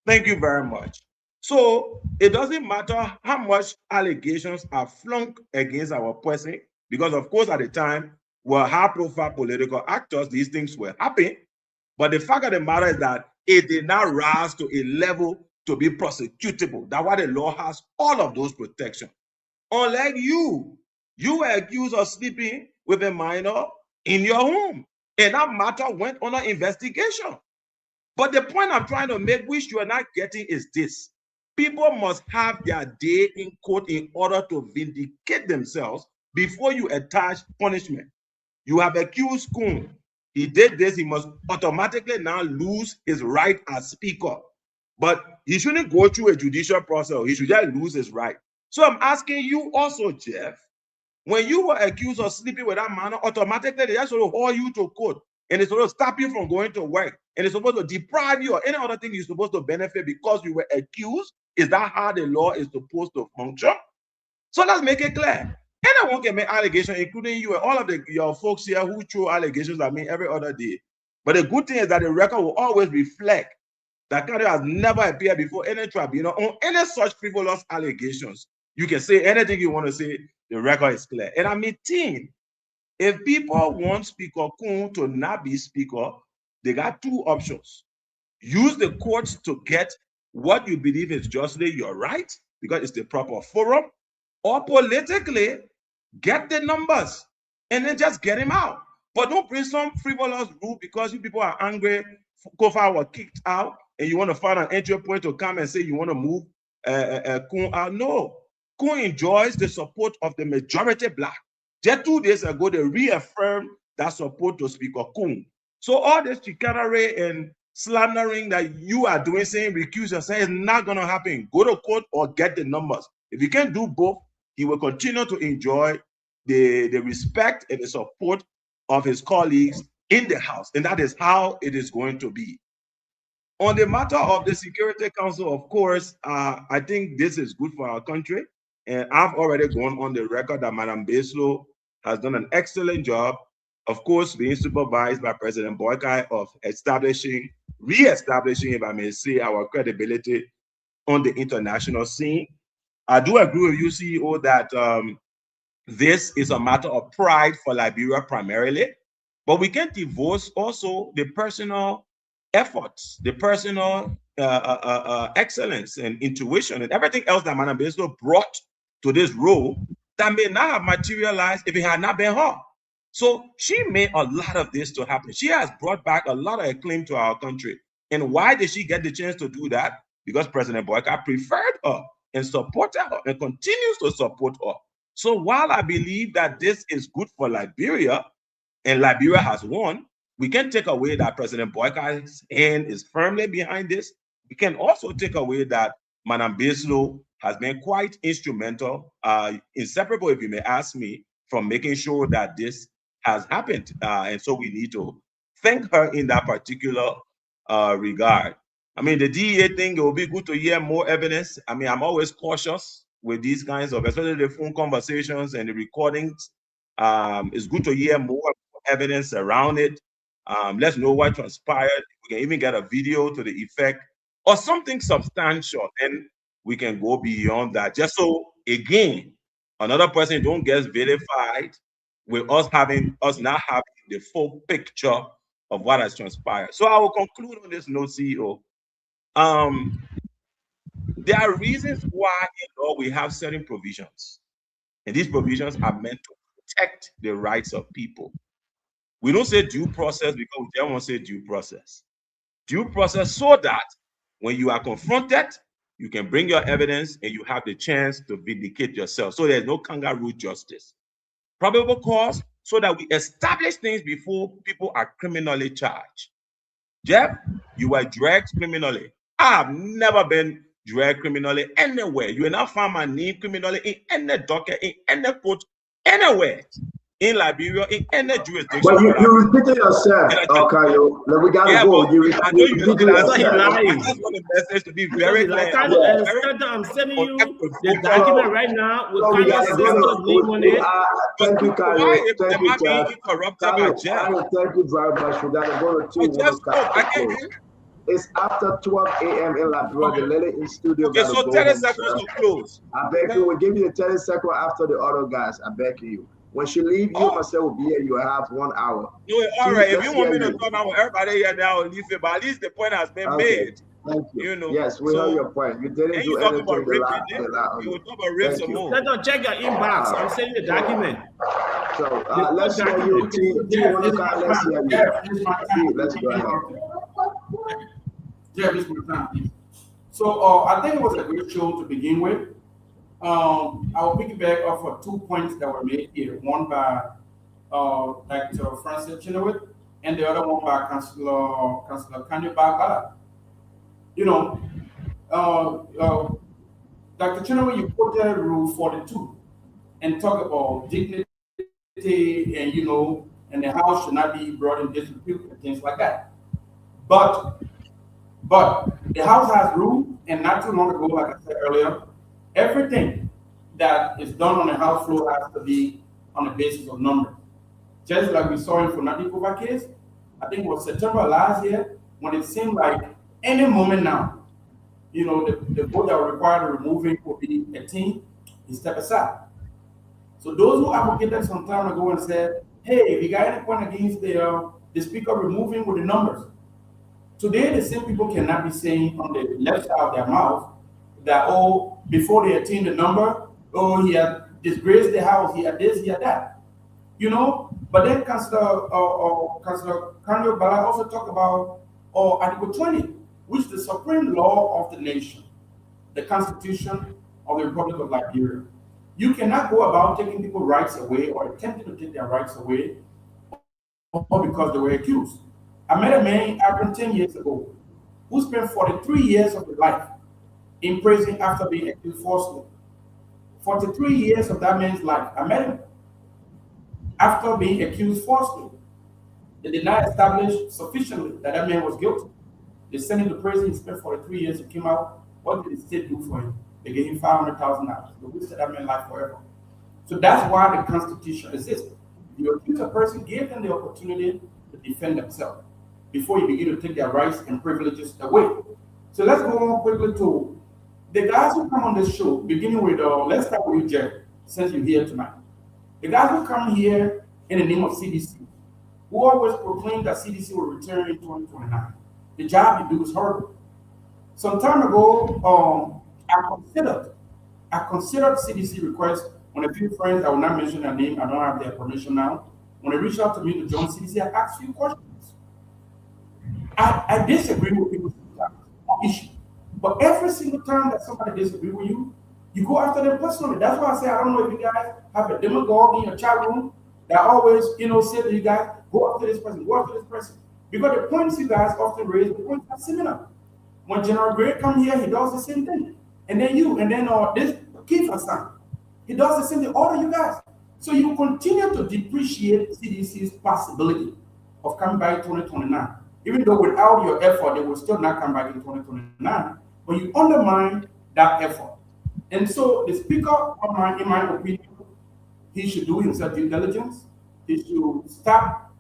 Thank you very much. So it doesn't matter how much allegations are flung against our person, because of course at the time we're high-profile political actors, these things were happening. But the fact of the matter is that it did not rise to a level to be prosecutable. That's why the law has all of those protections. Unlike you were accused of sleeping with a minor in your home, and that matter went under investigation. But the point I'm trying to make, which you are not getting, is this. People must have their day in court in order to vindicate themselves before you attach punishment. You have accused Kun. He did this, he must automatically now lose his right as speaker. But he shouldn't go through a judicial process. He should just lose his right. So I'm asking you also, Jeff, when you were accused of sleeping with that man, automatically they just sort of haul you to court, and it's supposed to stop you from going to work, and it's supposed to deprive you of any other thing you're supposed to benefit because you were accused. Is that how the law is supposed to function? So let's make it clear. Anyone can make allegations, including you and all of your folks here who throw allegations at me every other day. But the good thing is that the record will always reflect that Kanyo has never appeared before any tribunal on any such frivolous allegations. You can say anything you want to say, the record is clear. And I'm 18. If people want Speaker Kun to not be Speaker, they got two options. Use the courts to get what you believe is justly your right, because it's the proper forum, or politically get the numbers and then just get him out. But don't bring some frivolous rule because you people are angry, Kofa was kicked out, and you want to find an entry point to come and say you want to move Kun out. No, Kun enjoys the support of the majority black. Just 2 days ago, they reaffirmed that support to Speaker Kun. So all this chicanery and slandering that you are doing, saying recuse yourself, is not going to happen. Go to court or get the numbers. If he can do both, he will continue to enjoy the respect and the support of his colleagues in the House. And that is how it is going to be. On the matter of the Security Council, of course, I think this is good for our country. And I've already gone on the record that Madam Baslow has done an excellent job, of course, being supervised by President Boykai of re-establishing, if I may say, our credibility on the international scene. I do agree with you, CEO, that this is a matter of pride for Liberia primarily, but we can't divorce also the personal efforts, the personal excellence and intuition and everything else that Madam Baslow brought to this role that may not have materialized if it had not been her. So she made a lot of this to happen. She has brought back a lot of acclaim to our country. And why did she get the chance to do that? Because President Boyka preferred her and supported her and continues to support her. So while I believe that this is good for Liberia and Liberia has won, we can take away that President Boyka's hand is firmly behind this. We can also take away that Madam Baslow has been quite instrumental, inseparable, if you may ask me, from making sure that this has happened. And so we need to thank her in that particular regard. I mean, the DEA thing, it will be good to hear more evidence. I mean, I'm always cautious with these kinds of, especially the phone conversations and the recordings. It's good to hear more evidence around it. Let's know what transpired. We can even get a video to the effect or something substantial. Then we can go beyond that. Just so, again, another person don't get vilified with us not having the full picture of what has transpired. So I will conclude on this note, CEO. There are reasons why in law we have certain provisions, and these provisions are meant to protect the rights of people. We don't say due process because we don't want to say due process. Due process so that when you are confronted, you can bring your evidence and you have the chance to vindicate yourself. So there's no kangaroo justice. Probable cause so that we establish things before people are criminally charged. Jeff, you were dragged criminally. I have never been dragged criminally anywhere. You will not find my name criminally in any docket, in any court, anywhere. In Liberia, in any jurisdiction. But you repeated yourself, okay? We gotta go. You repeated yourself. I just want the message to be very clear. I'm sending you the document right now with Kanye's sister's name on it. Thank you, Kanye. Thank you, Jeff. Thank you very much. We gotta go to 2 It's after 12 a.m. in Liberia. The lady in studio. Okay, so 30 seconds to close. I beg you. We'll give you a 30 seconds after the other guys. I beg you. When she leave, you myself will be here. You have 1 hour. No, all right. If you want me to talk now, everybody here now will leave it. But at least the point has been made. Thank you. You know. Yes, we know your point. You didn't do anything. You will talk about rape some more. Let us check your inbox. I'm sending the document. So let's hear you. Let's hear you. Let's go ahead. Yeah, this my time. So I think it was a great show to begin with. I will piggyback off of 2 points that were made here. One by Dr. Francis Chenoweth, and the other one by Councillor Kanye Bala. You know, Dr. Chenoweth, you quoted Rule 42 and talk about dignity and and the House should not be brought in disrepute and things like that. But the House has ruled, and not too long ago, like I said earlier, everything that is done on the House floor has to be on the basis of numbers. Just like we saw in Fonadikova case, I think it was September last year, when it seemed like any moment now, the vote that were required to remove him would be 18, he stepped aside. So those who advocated some time ago and said, hey, if you got any point against the speaker removing with the numbers, today the same people cannot be saying on the left side of their mouth that, before they attain the number, he had disgraced the House, he had this, he had that. But then Councillor Kanye Bala also talked about Article 20, which is the supreme law of the nation, the Constitution of the Republic of Liberia. You cannot go about taking people's rights away or attempting to take their rights away or because they were accused. I met a man around 10 years ago who spent 43 years of his life in prison after being accused falsely. 43 years of that man's life. I met him after being accused falsely. They did not establish sufficiently that that man was guilty. They sent him to prison. He spent 43 years. He came out. What did the state do for him? They gave him $500,000. They wasted that man's life forever. So that's why the Constitution exists. You accuse a person, give them the opportunity to defend themselves before you begin to take their rights and privileges away. So let's go on quickly to the guys who come on this show, beginning with, let's start with you, Jeff, since you're here tonight. The guys who come here in the name of CDC, who always proclaim that CDC will return in 2029. The job you do is horrible. Some time ago, I considered CDC requests on a few friends. I will not mention their name. I don't have their permission now. When they reached out to me to join CDC, I asked a few questions. I disagree with people sometimes on issues, but every single time that somebody disagrees with you, you go after them personally. That's why I say I don't know if you guys have a demagogue in your chat room that always, say to you guys, go after this person, go after this person. Because the points you guys often raise, the points are similar. When General Gray comes here, he does the same thing. And then this Keith Hassan, he does the same thing, all of you guys. So you continue to depreciate CDC's possibility of coming back in 2029. Even though without your effort, they will still not come back in 2029, but you undermine that effort. And so the speaker, in my opinion, he should do himself due diligence. He should stop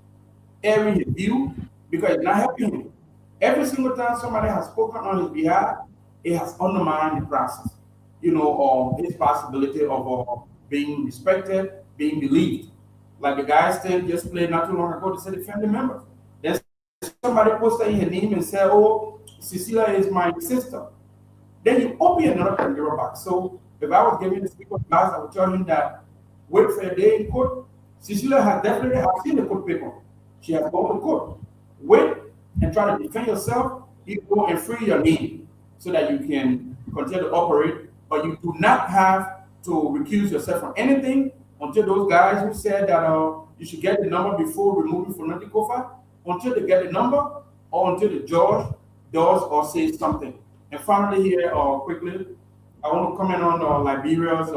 airing his view because it's not helping him. Every single time somebody has spoken on his behalf, it has undermined the process, his possibility of being respected, being believed. Like the guy said just played not too long ago to say the family members. Then somebody posted her name and said, oh, Cecilia is my sister. Then you open another Pandora box. So if I was giving the speaker class, I would tell him that wait for a day in court. Cecilia has definitely seen the court paper. She has gone to court. Wait and try to defend yourself. You go and free your name so that you can continue to operate. But you do not have to recuse yourself from anything until those guys who said that you should get the number before removing Fonati Kofa, until they get the number or until the judge does or says something. And finally here, quickly, I want to comment on Liberia's,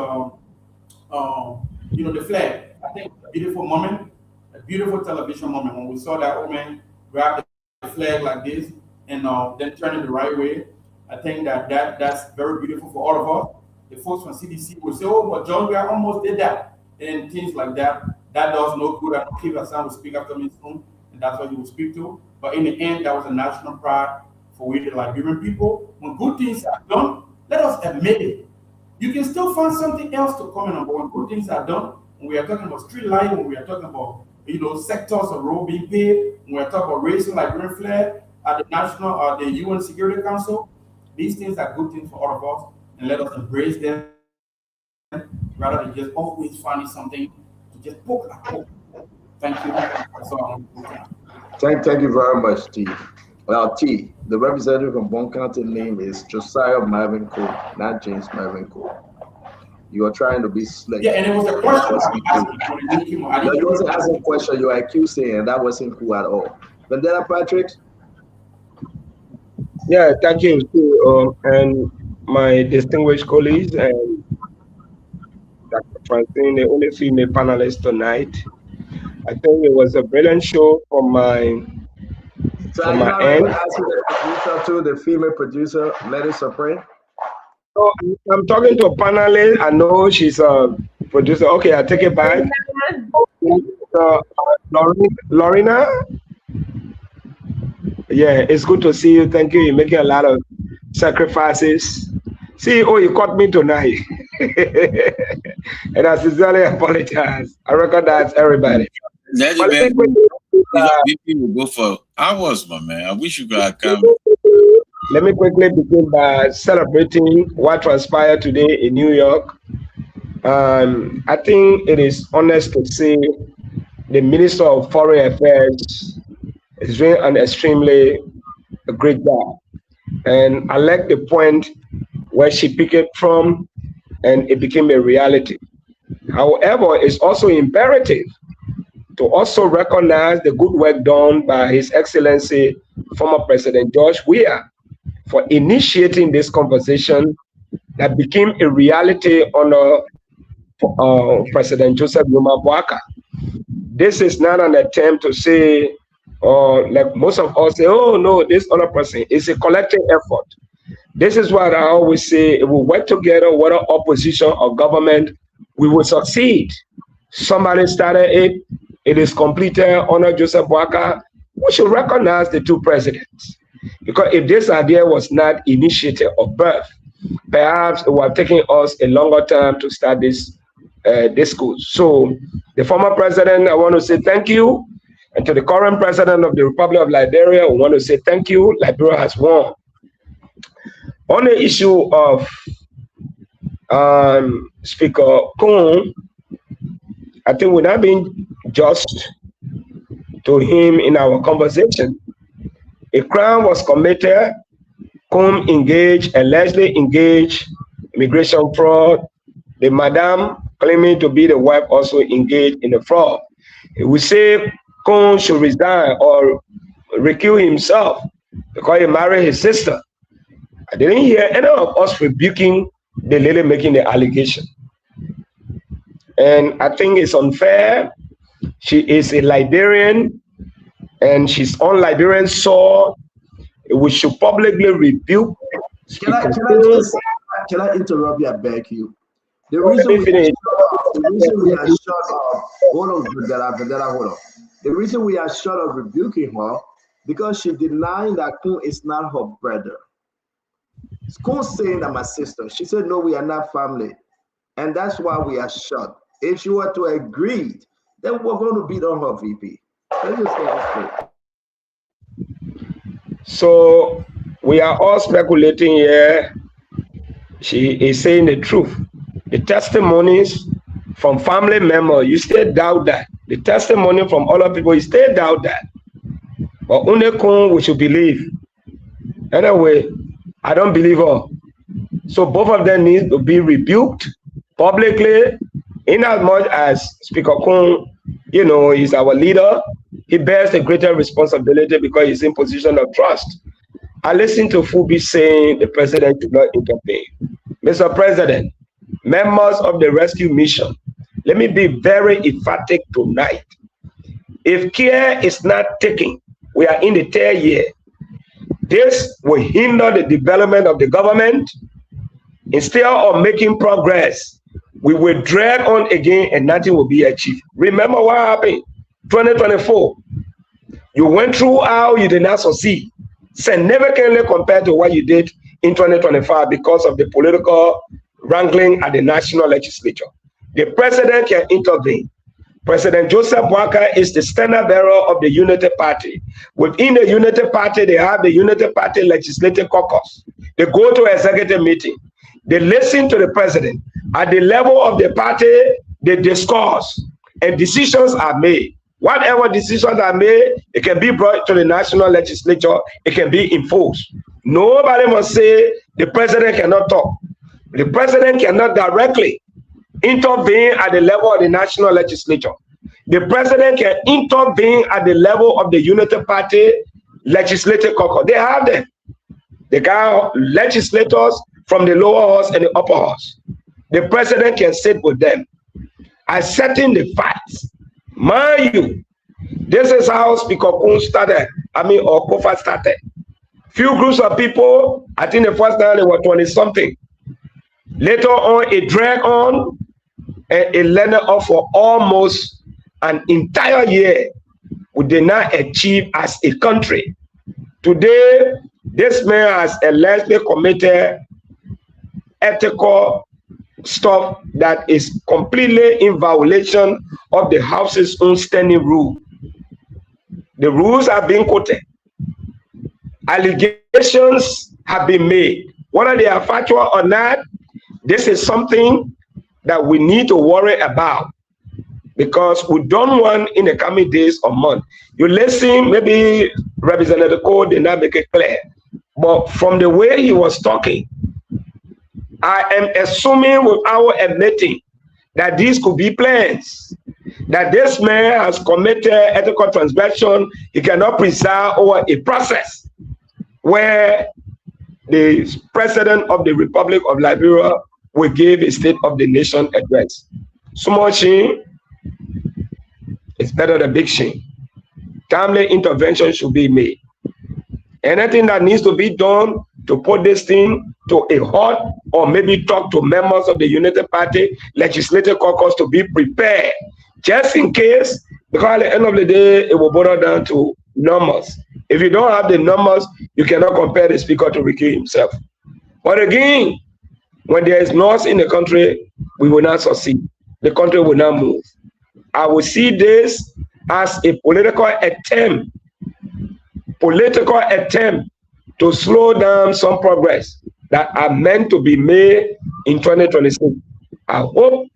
the flag. I think a beautiful moment, a beautiful television moment when we saw that woman grab the flag like this and then turn it the right way. I think that's very beautiful for all of us. The folks from CDC will say, oh, but John, we almost did that. And things like that. That does no good. I know Keith Hassan will speak after me soon, and that's what he will speak to. But in the end, that was a national pride for we, the Liberian people. When good things are done, let us admit it. You can still find something else to comment on, but when good things are done, when we are talking about street lighting, when we are talking about sectors of road being paved, when we are talking about raising Liberian flag at the national, the UN Security Council, these things are good things for all of us, and let us embrace them rather than just always finding something to just poke at hope. Thank you. Thank you very much, T. Well, T, the representative from Bon County name is Josiah Marvin Cole, not James Marvin Cole. You are trying to be slick. Yeah, and it was a question. No, you wasn't asking a question, you were accusing, and that wasn't cool at all. Vendetta Patrick? Yeah, thank you, and my distinguished colleagues and Dr. Francine, the only female panelist tonight. I think it was a brilliant show from my end. So I'm asking the producer too, the female producer, Lady Supreme. So I'm talking to a panelist. I know she's a producer. Okay, I take it back. Lorena. Yeah, it's good to see you. Thank you. You're making a lot of sacrifices. See, you caught me tonight. And I sincerely apologize. I recognize everybody. BP will go for hours, my man. I wish you could come. Let me quickly begin by celebrating what transpired today in New York. I think it is honest to say the Minister of Foreign Affairs is doing an extremely great job. And I like the point where she picked it from and it became a reality. However, it's also imperative to also recognize the good work done by His Excellency, former President George Weah, for initiating this conversation that became a reality on President Joseph Numa Boakai. This is not an attempt to say, or like most of us say, oh no, this other person. It's a collective effort. This is what I always say, if we work together, whether opposition or government, we will succeed. Somebody started it, it is completed under Joseph Boakai. We should recognize the two presidents. Because if this idea was not initiated or birth, perhaps it would have taken us a longer time to start this school. So the former president, I want to say thank you. And to the current president of the Republic of Liberia, we want to say thank you. Liberia has won. On the issue of Speaker Kun, I think we're not being just to him in our conversation. A crime was committed, Kun engaged, allegedly engaged, immigration fraud. The madam claiming to be the wife also engaged in the fraud. We say Kun should resign or recuse himself because he married his sister. I didn't hear any of us rebuking the lady making the allegation. And I think it's unfair. She is a Liberian and she's on Liberian soil. We should publicly rebuke. Can I interrupt you? I beg you. The reason we are short of hold on. The reason we are short of rebuking her because she denied that Kun is not her brother. Kun saying that my sister. She said no, we are not family, and that's why we are short. If she were to agree, then we're going to beat on her, VP. Let's just get this straight. So we are all speculating here. She is saying the truth. The testimonies from family members, you still doubt that. The testimony from other people, you still doubt that. But only Kun we should believe. Anyway, I don't believe her. So both of them need to be rebuked publicly, in as much as Speaker Kun, you know, is our leader. He bears the greater responsibility because he's in position of trust. I listened to Fubi saying the president should not intervene. Mr. President, members of the rescue mission, let me be very emphatic tonight. If care is not taken, we are in the third year. This will hinder the development of the government. Instead of making progress, we will drag on again and nothing will be achieved. Remember what happened? 2024. You went through how you did not succeed. Significantly compared to what you did in 2025 because of the political wrangling at the national legislature. The president can intervene. President Joseph Boakai is the standard bearer of the Unity Party. Within the Unity Party, they have the Unity Party Legislative Caucus. They go to executive meeting. They listen to the president. At the level of the party, they discuss and decisions are made. Whatever decisions are made, it can be brought to the national legislature. It can be enforced. Nobody must say the president cannot talk. The president cannot directly intervene at the level of the national legislature. The president can intervene at the level of the Unity Party Legislative Caucus. They have them. They got legislators from the lower house and the upper house. The president can sit with them, accepting the facts. Mind you, this is how Speaker Kun started, or Kofa started. Few groups of people, I think the first time they were 20-something. Later on, it dragged on, and it landed off for almost an entire year. We did not achieve as a country. Today, this man has allegedly committed ethical stuff that is completely in violation of the House's own standing rule. The rules are being quoted. Allegations have been made. Whether they are factual or not, this is something that we need to worry about because we don't want in the coming days or months. You listen, maybe Representative Cole did not make it clear, but from the way he was talking, I am assuming without admitting that these could be plans, that this man has committed ethical transgression. He cannot preside over a process where the president of the Republic of Liberia will give a State of the Nation address. Small change is better than big change. Timely intervention should be made. Anything that needs to be done to put this thing to a halt, or maybe talk to members of the United Party Legislative Caucus to be prepared, just in case, because at the end of the day, it will boil down to numbers. If you don't have the numbers, you cannot compare the speaker to recuse himself. But again, when there is noise in the country, we will not succeed. The country will not move. I will see this as a political attempt to slow down some progress that are meant to be made in 2026. I hope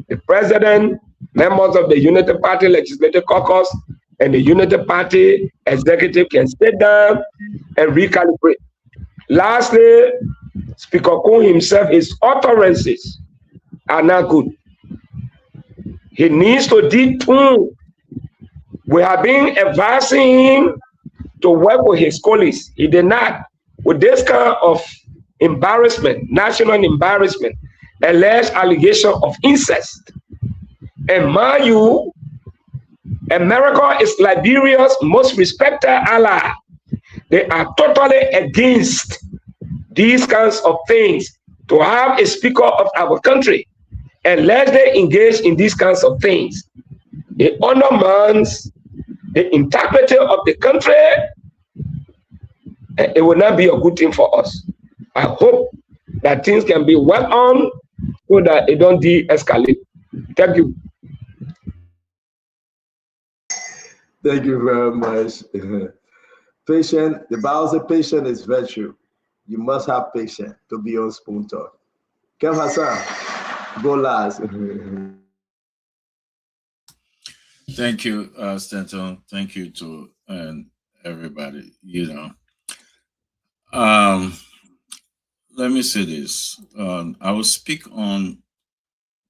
the president, members of the United Party Legislative Caucus, and the United Party executive can sit down and recalibrate. Lastly, Speaker Kun himself, his utterances are not good. He needs to detune. We have been advising him to work with his colleagues. He did not. With this kind of embarrassment, national embarrassment, alleged allegation of incest. And mind you, America is Liberia's most respected ally. They are totally against these kinds of things, to have a speaker of our country, unless they engage in these kinds of things. It undermines the integrity of the country, and it will not be a good thing for us. I hope that things can be worked on so that it don't de-escalate. Thank you. Thank you very much. Patience, the Bible says patience is virtue. You must have patience to be on Spoon Talk. Kem Hassan, go last. Thank you, Stanton. Thank you to everybody. Let me say this. I will speak on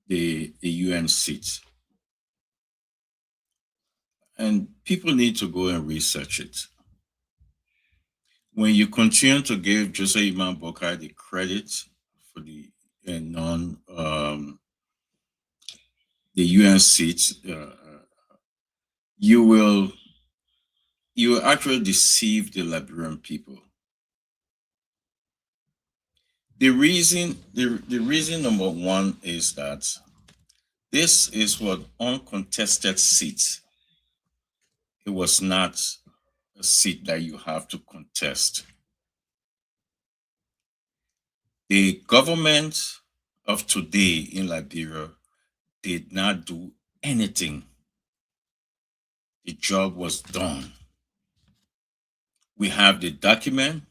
the UN seat. And people need to go and research it. When you continue to give Joseph Imam Boakai the credit for the UN seat, you will actually deceive the Liberian people. The reason number one is that this is what uncontested seat. It was not a seat that you have to contest. The government of today in Liberia did not do anything. The job was done. We have the document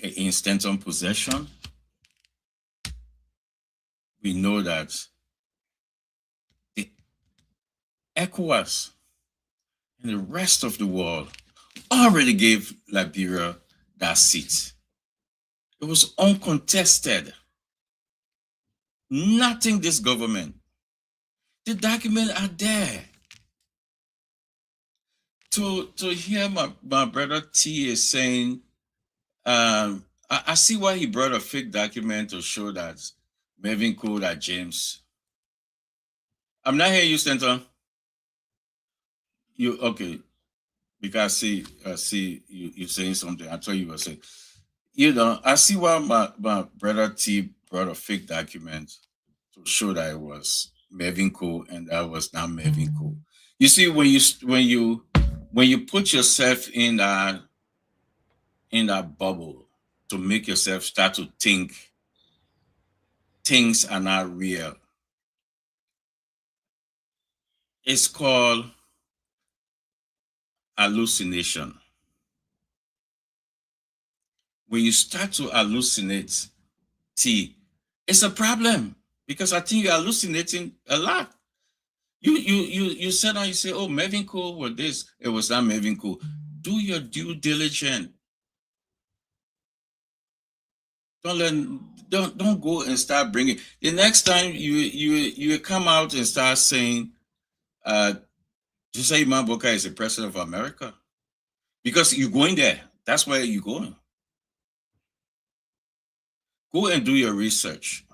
in Stanton possession. We know that the ECOWAS and the rest of the world already gave Liberia that seat. It was uncontested. Nothing this government. The documents are there. To hear my brother T is saying, I see why he brought a fake document to show that Mervyn Cole at James. I'm not hearing you, Stanton. You okay? Because I see you saying something. I thought you were saying, I see why my brother T brought a fake document to show that it was Mervyn Cole and that was not Mervyn Cole. You see, when you put yourself in that bubble to make yourself start to think things are not real, it's called hallucination. When you start to hallucinate, it's a problem, because I think you're hallucinating a lot. You said, you say, oh, Mervyn Cole was this, it was not Mervyn Cole. Do your due diligence. Don't go and start bringing. The next time you come out and start saying, Joseph Imam Boakai is the president of America, because you're going there. That's where you're going. Go and do your research.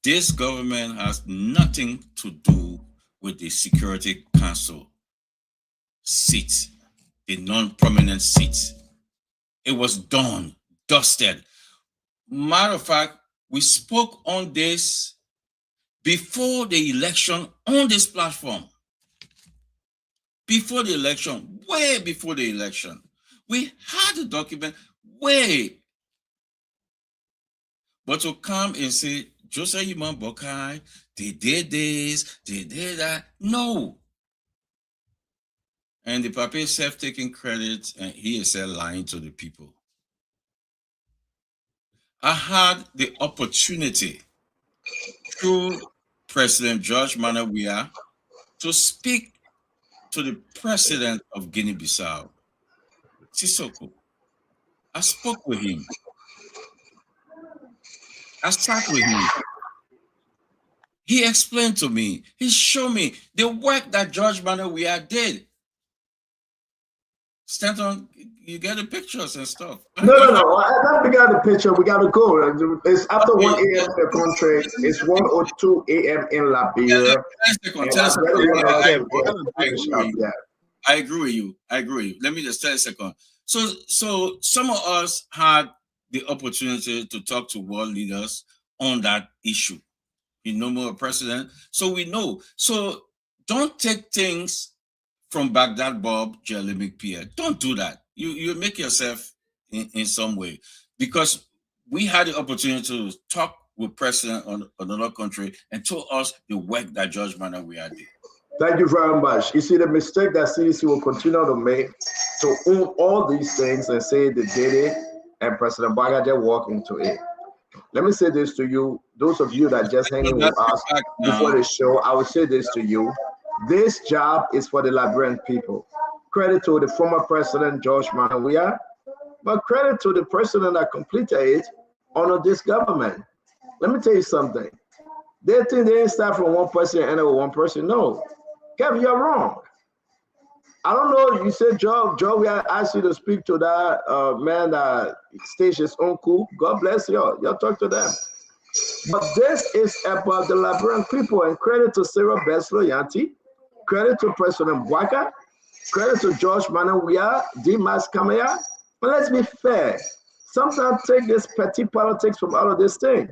this government has nothing to do with the Security Council seat, the non-prominent seat. It was done, dusted. Matter of fact, we spoke on this before the election on this platform. Before the election, way before the election. We had the document way. But to come and say, Joseph Iman Bokai, they did this, they did that. No. And the Papa is self-taking credit, and he is lying to the people. I had the opportunity through President George Manneh Weah to speak to the president of Guinea-Bissau, Sissoko. I spoke with him. I sat with him. He explained to me, he showed me the work that George Manneh Weah did. Stanton, you get the pictures and stuff. No. We got the picture. We got to go. It's after 1 a.m. in the country. It's 1:02 a.m. in Liberia. I agree with you. Let me just tell you a second. So some of us had the opportunity to talk to world leaders on that issue. You know, more president. So we know. So don't take things from Baghdad Bob, Jeremy Pierre. Don't do that. You make yourself in some way, because we had the opportunity to talk with president on another country and told us the work that George Manneh Weah did. Thank you very much. You see, the mistake that CDC will continue to make to own all these things and say they did it, and President Bagaja walked into it. Let me say this to you, those of you that just hanging with us before the show, I will say this to you. This job is for the Liberian people. Credit to the former president, George Manneh Weah, but credit to the president that completed it under this government. Let me tell you something. They think they didn't start from one person and end with one person. No. Kevin, you're wrong. I don't know. You said, Joe, we asked you to speak to that man that staged his own coup. God bless you. Y'all talk to them. But this is about the Liberian people, and credit to Sarah Beslo-Yanti, credit to President Bouaka, credit to George Manneh Weah, Dimas Kamea. But let's be fair. Sometimes take this petty politics from out of this thing.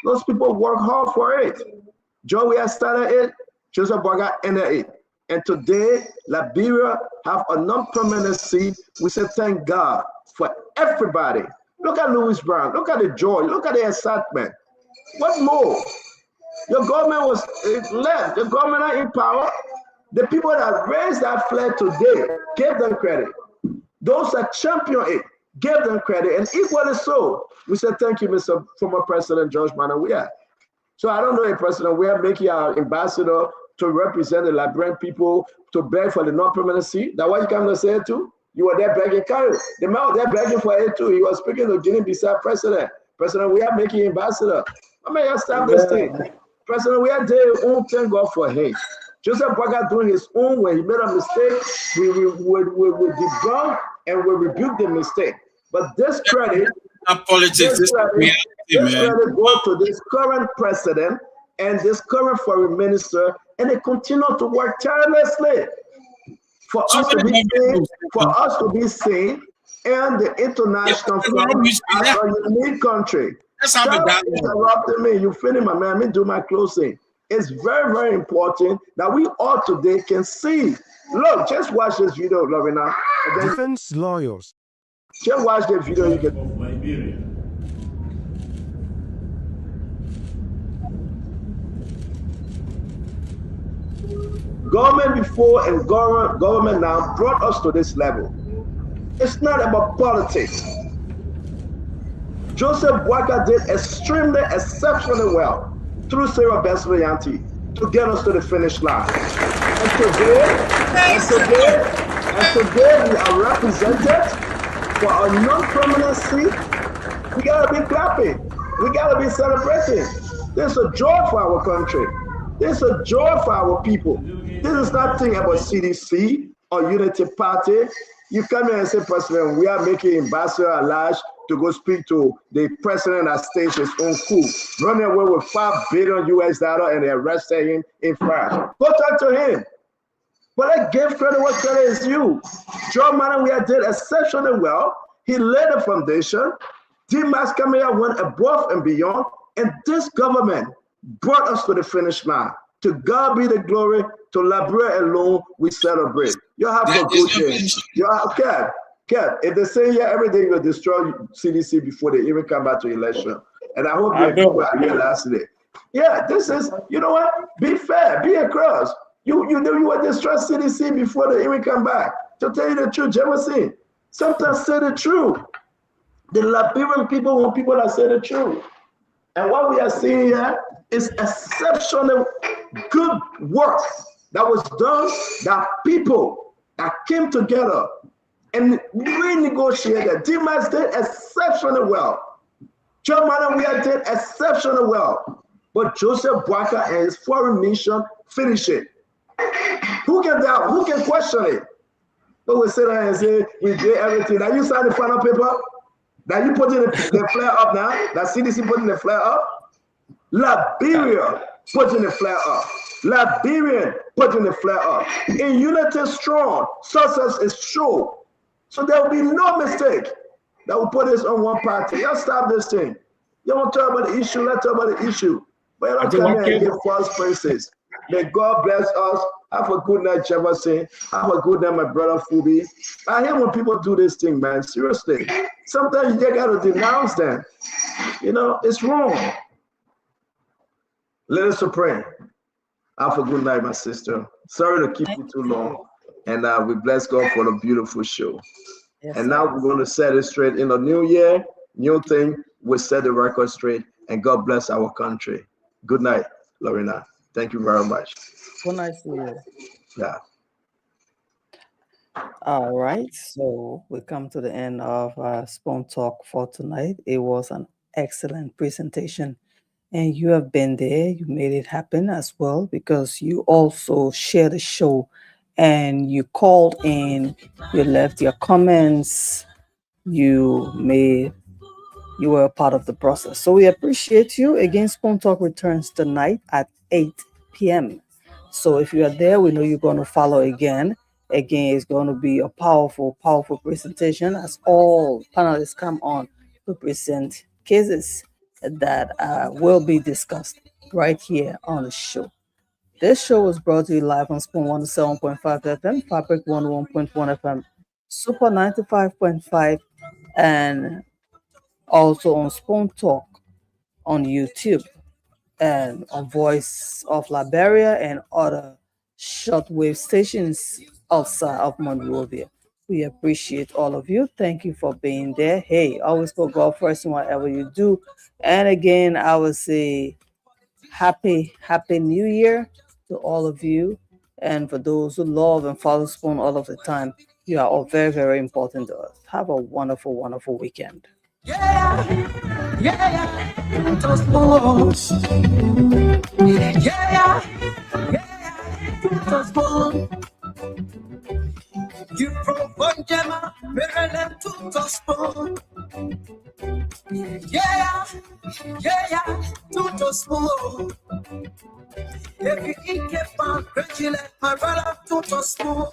Those people work hard for it. Joe Weah started it, Joseph Bouaka ended it. And today, Liberia have a non-permanent seat. We say thank God for everybody. Look at Louis Brown. Look at the joy. Look at the excitement. What more? Your government was left. The government are in power. The people that raised that flag today gave them credit. Those that champion it gave them credit, and equally so. We said thank you, Mr. Former President George Manneh Weah. So I don't know if President Weah making our ambassador to represent the Liberian people to beg for the non-permanent seat. That's what you come to say it too? You were there begging, Carol. The man was there begging for it too. He was speaking to Guinea-Bissau president. President Weah making ambassador. I mean, you stop this thing. President Weah did his own, thank God for him. Joseph Bouaka doing his own. When he made a mistake, we debunk and we rebuke the mistake. But this credit, politics, this credit goes to this current president and this current foreign minister, and they continue to work tirelessly for us to be seen, and the international community as a unique country. Stop interrupting me. You finish, my man. Let me do my closing. It's very, very important that we all today can see. Look, just watch this video, Lorena. Defense lawyers. Just watch the video. You can. Liberia. Government before and government now brought us to this level. It's not about politics. Joseph Bouaka did exceptionally well through Sarah Beslo-Yanti to get us to the finish line. And today we are represented for a non-permanent seat. We gotta be clapping. We gotta be celebrating. This is a joy for our country. This is a joy for our people. This is nothing about CDC or Unity Party. You come here and say, President, we are making Ambassador Alaj to go speak to the president that staged his own coup, running away with $5 billion and they arrested him in France. Go talk to him. But let's give credit what credit is due. John Manawia did exceptionally well. He laid the foundation. Dimas Kamea went above and beyond, and this government brought us to the finish line. To God be the glory. To Liberia alone, we celebrate. You have a good change. You have Kev, if they say here everything will destroy CDC before they even come back to election. And I hope you people are here last day. Yeah, this is, you know what? Be fair, be across. You know you will destroy CDC before they even come back. To tell you the truth, Jefferson, sometimes say the truth. The Liberian people want people that say the truth. And what we are seeing here is exceptional good work that was done, that people that came together and renegotiated. Dimas did exceptionally well. John Manawia did exceptionally well. But Joseph Boakai and his foreign mission finished it. Who can doubt? Who can question it? But we sit there and say, we did everything. Now you sign the final paper? Now you putting the flare up now? That CDC putting the flare up? Liberia putting the flare up. Liberian putting the flare up. In unity strong, success is sure. So there will be no mistake that will put this on one party. Y'all stop this thing. You don't talk about the issue, let's talk about the issue. But you don't come here and give false praises. May God bless us. Have a good night, Jefferson. Have a good night, my brother Fubi. I hate when people do this thing, man. Seriously. Sometimes you just got to denounce them. You know, it's wrong. Let us pray. Have a good night, my sister. Sorry to keep you too long. And we bless God for the beautiful show. Yes, and now we're going to set it straight in the new year. New thing. We'll set the record straight. And God bless our country. Good night, Lorena. Thank you very much. Good night to you. Yeah. All right. So we come to the end of Spoon Talk for tonight. It was an excellent presentation. And you have been there. You made it happen as well because you also shared the show and you called in, you left your comments, you were a part of the process. So we appreciate you. Again, Spoon Talk returns tonight at 8 p.m. So if you are there, we know you're going to follow again. Again, it's going to be a powerful, powerful presentation as all panelists come on to present cases that will be discussed right here on the show. This show was brought to you live on Spoon 107.5 FM, Fabric 101.1 FM, Super 95.5, and also on Spoon Talk on YouTube and on Voice of Liberia and other shortwave stations outside of Monrovia. We appreciate all of you. Thank you for being there. Hey, always put God first in whatever you do. And again, I would say happy New Year to all of you. And for those who love and follow Spoon all of the time, you are all very, very important to us. Have a wonderful, wonderful weekend. Yeah, to Spoon. Yeah, to Spoon. You propon Gemma, Maryland to Spoon. Yeah, to Spoon. If you eat a pan, my brother to Spoon.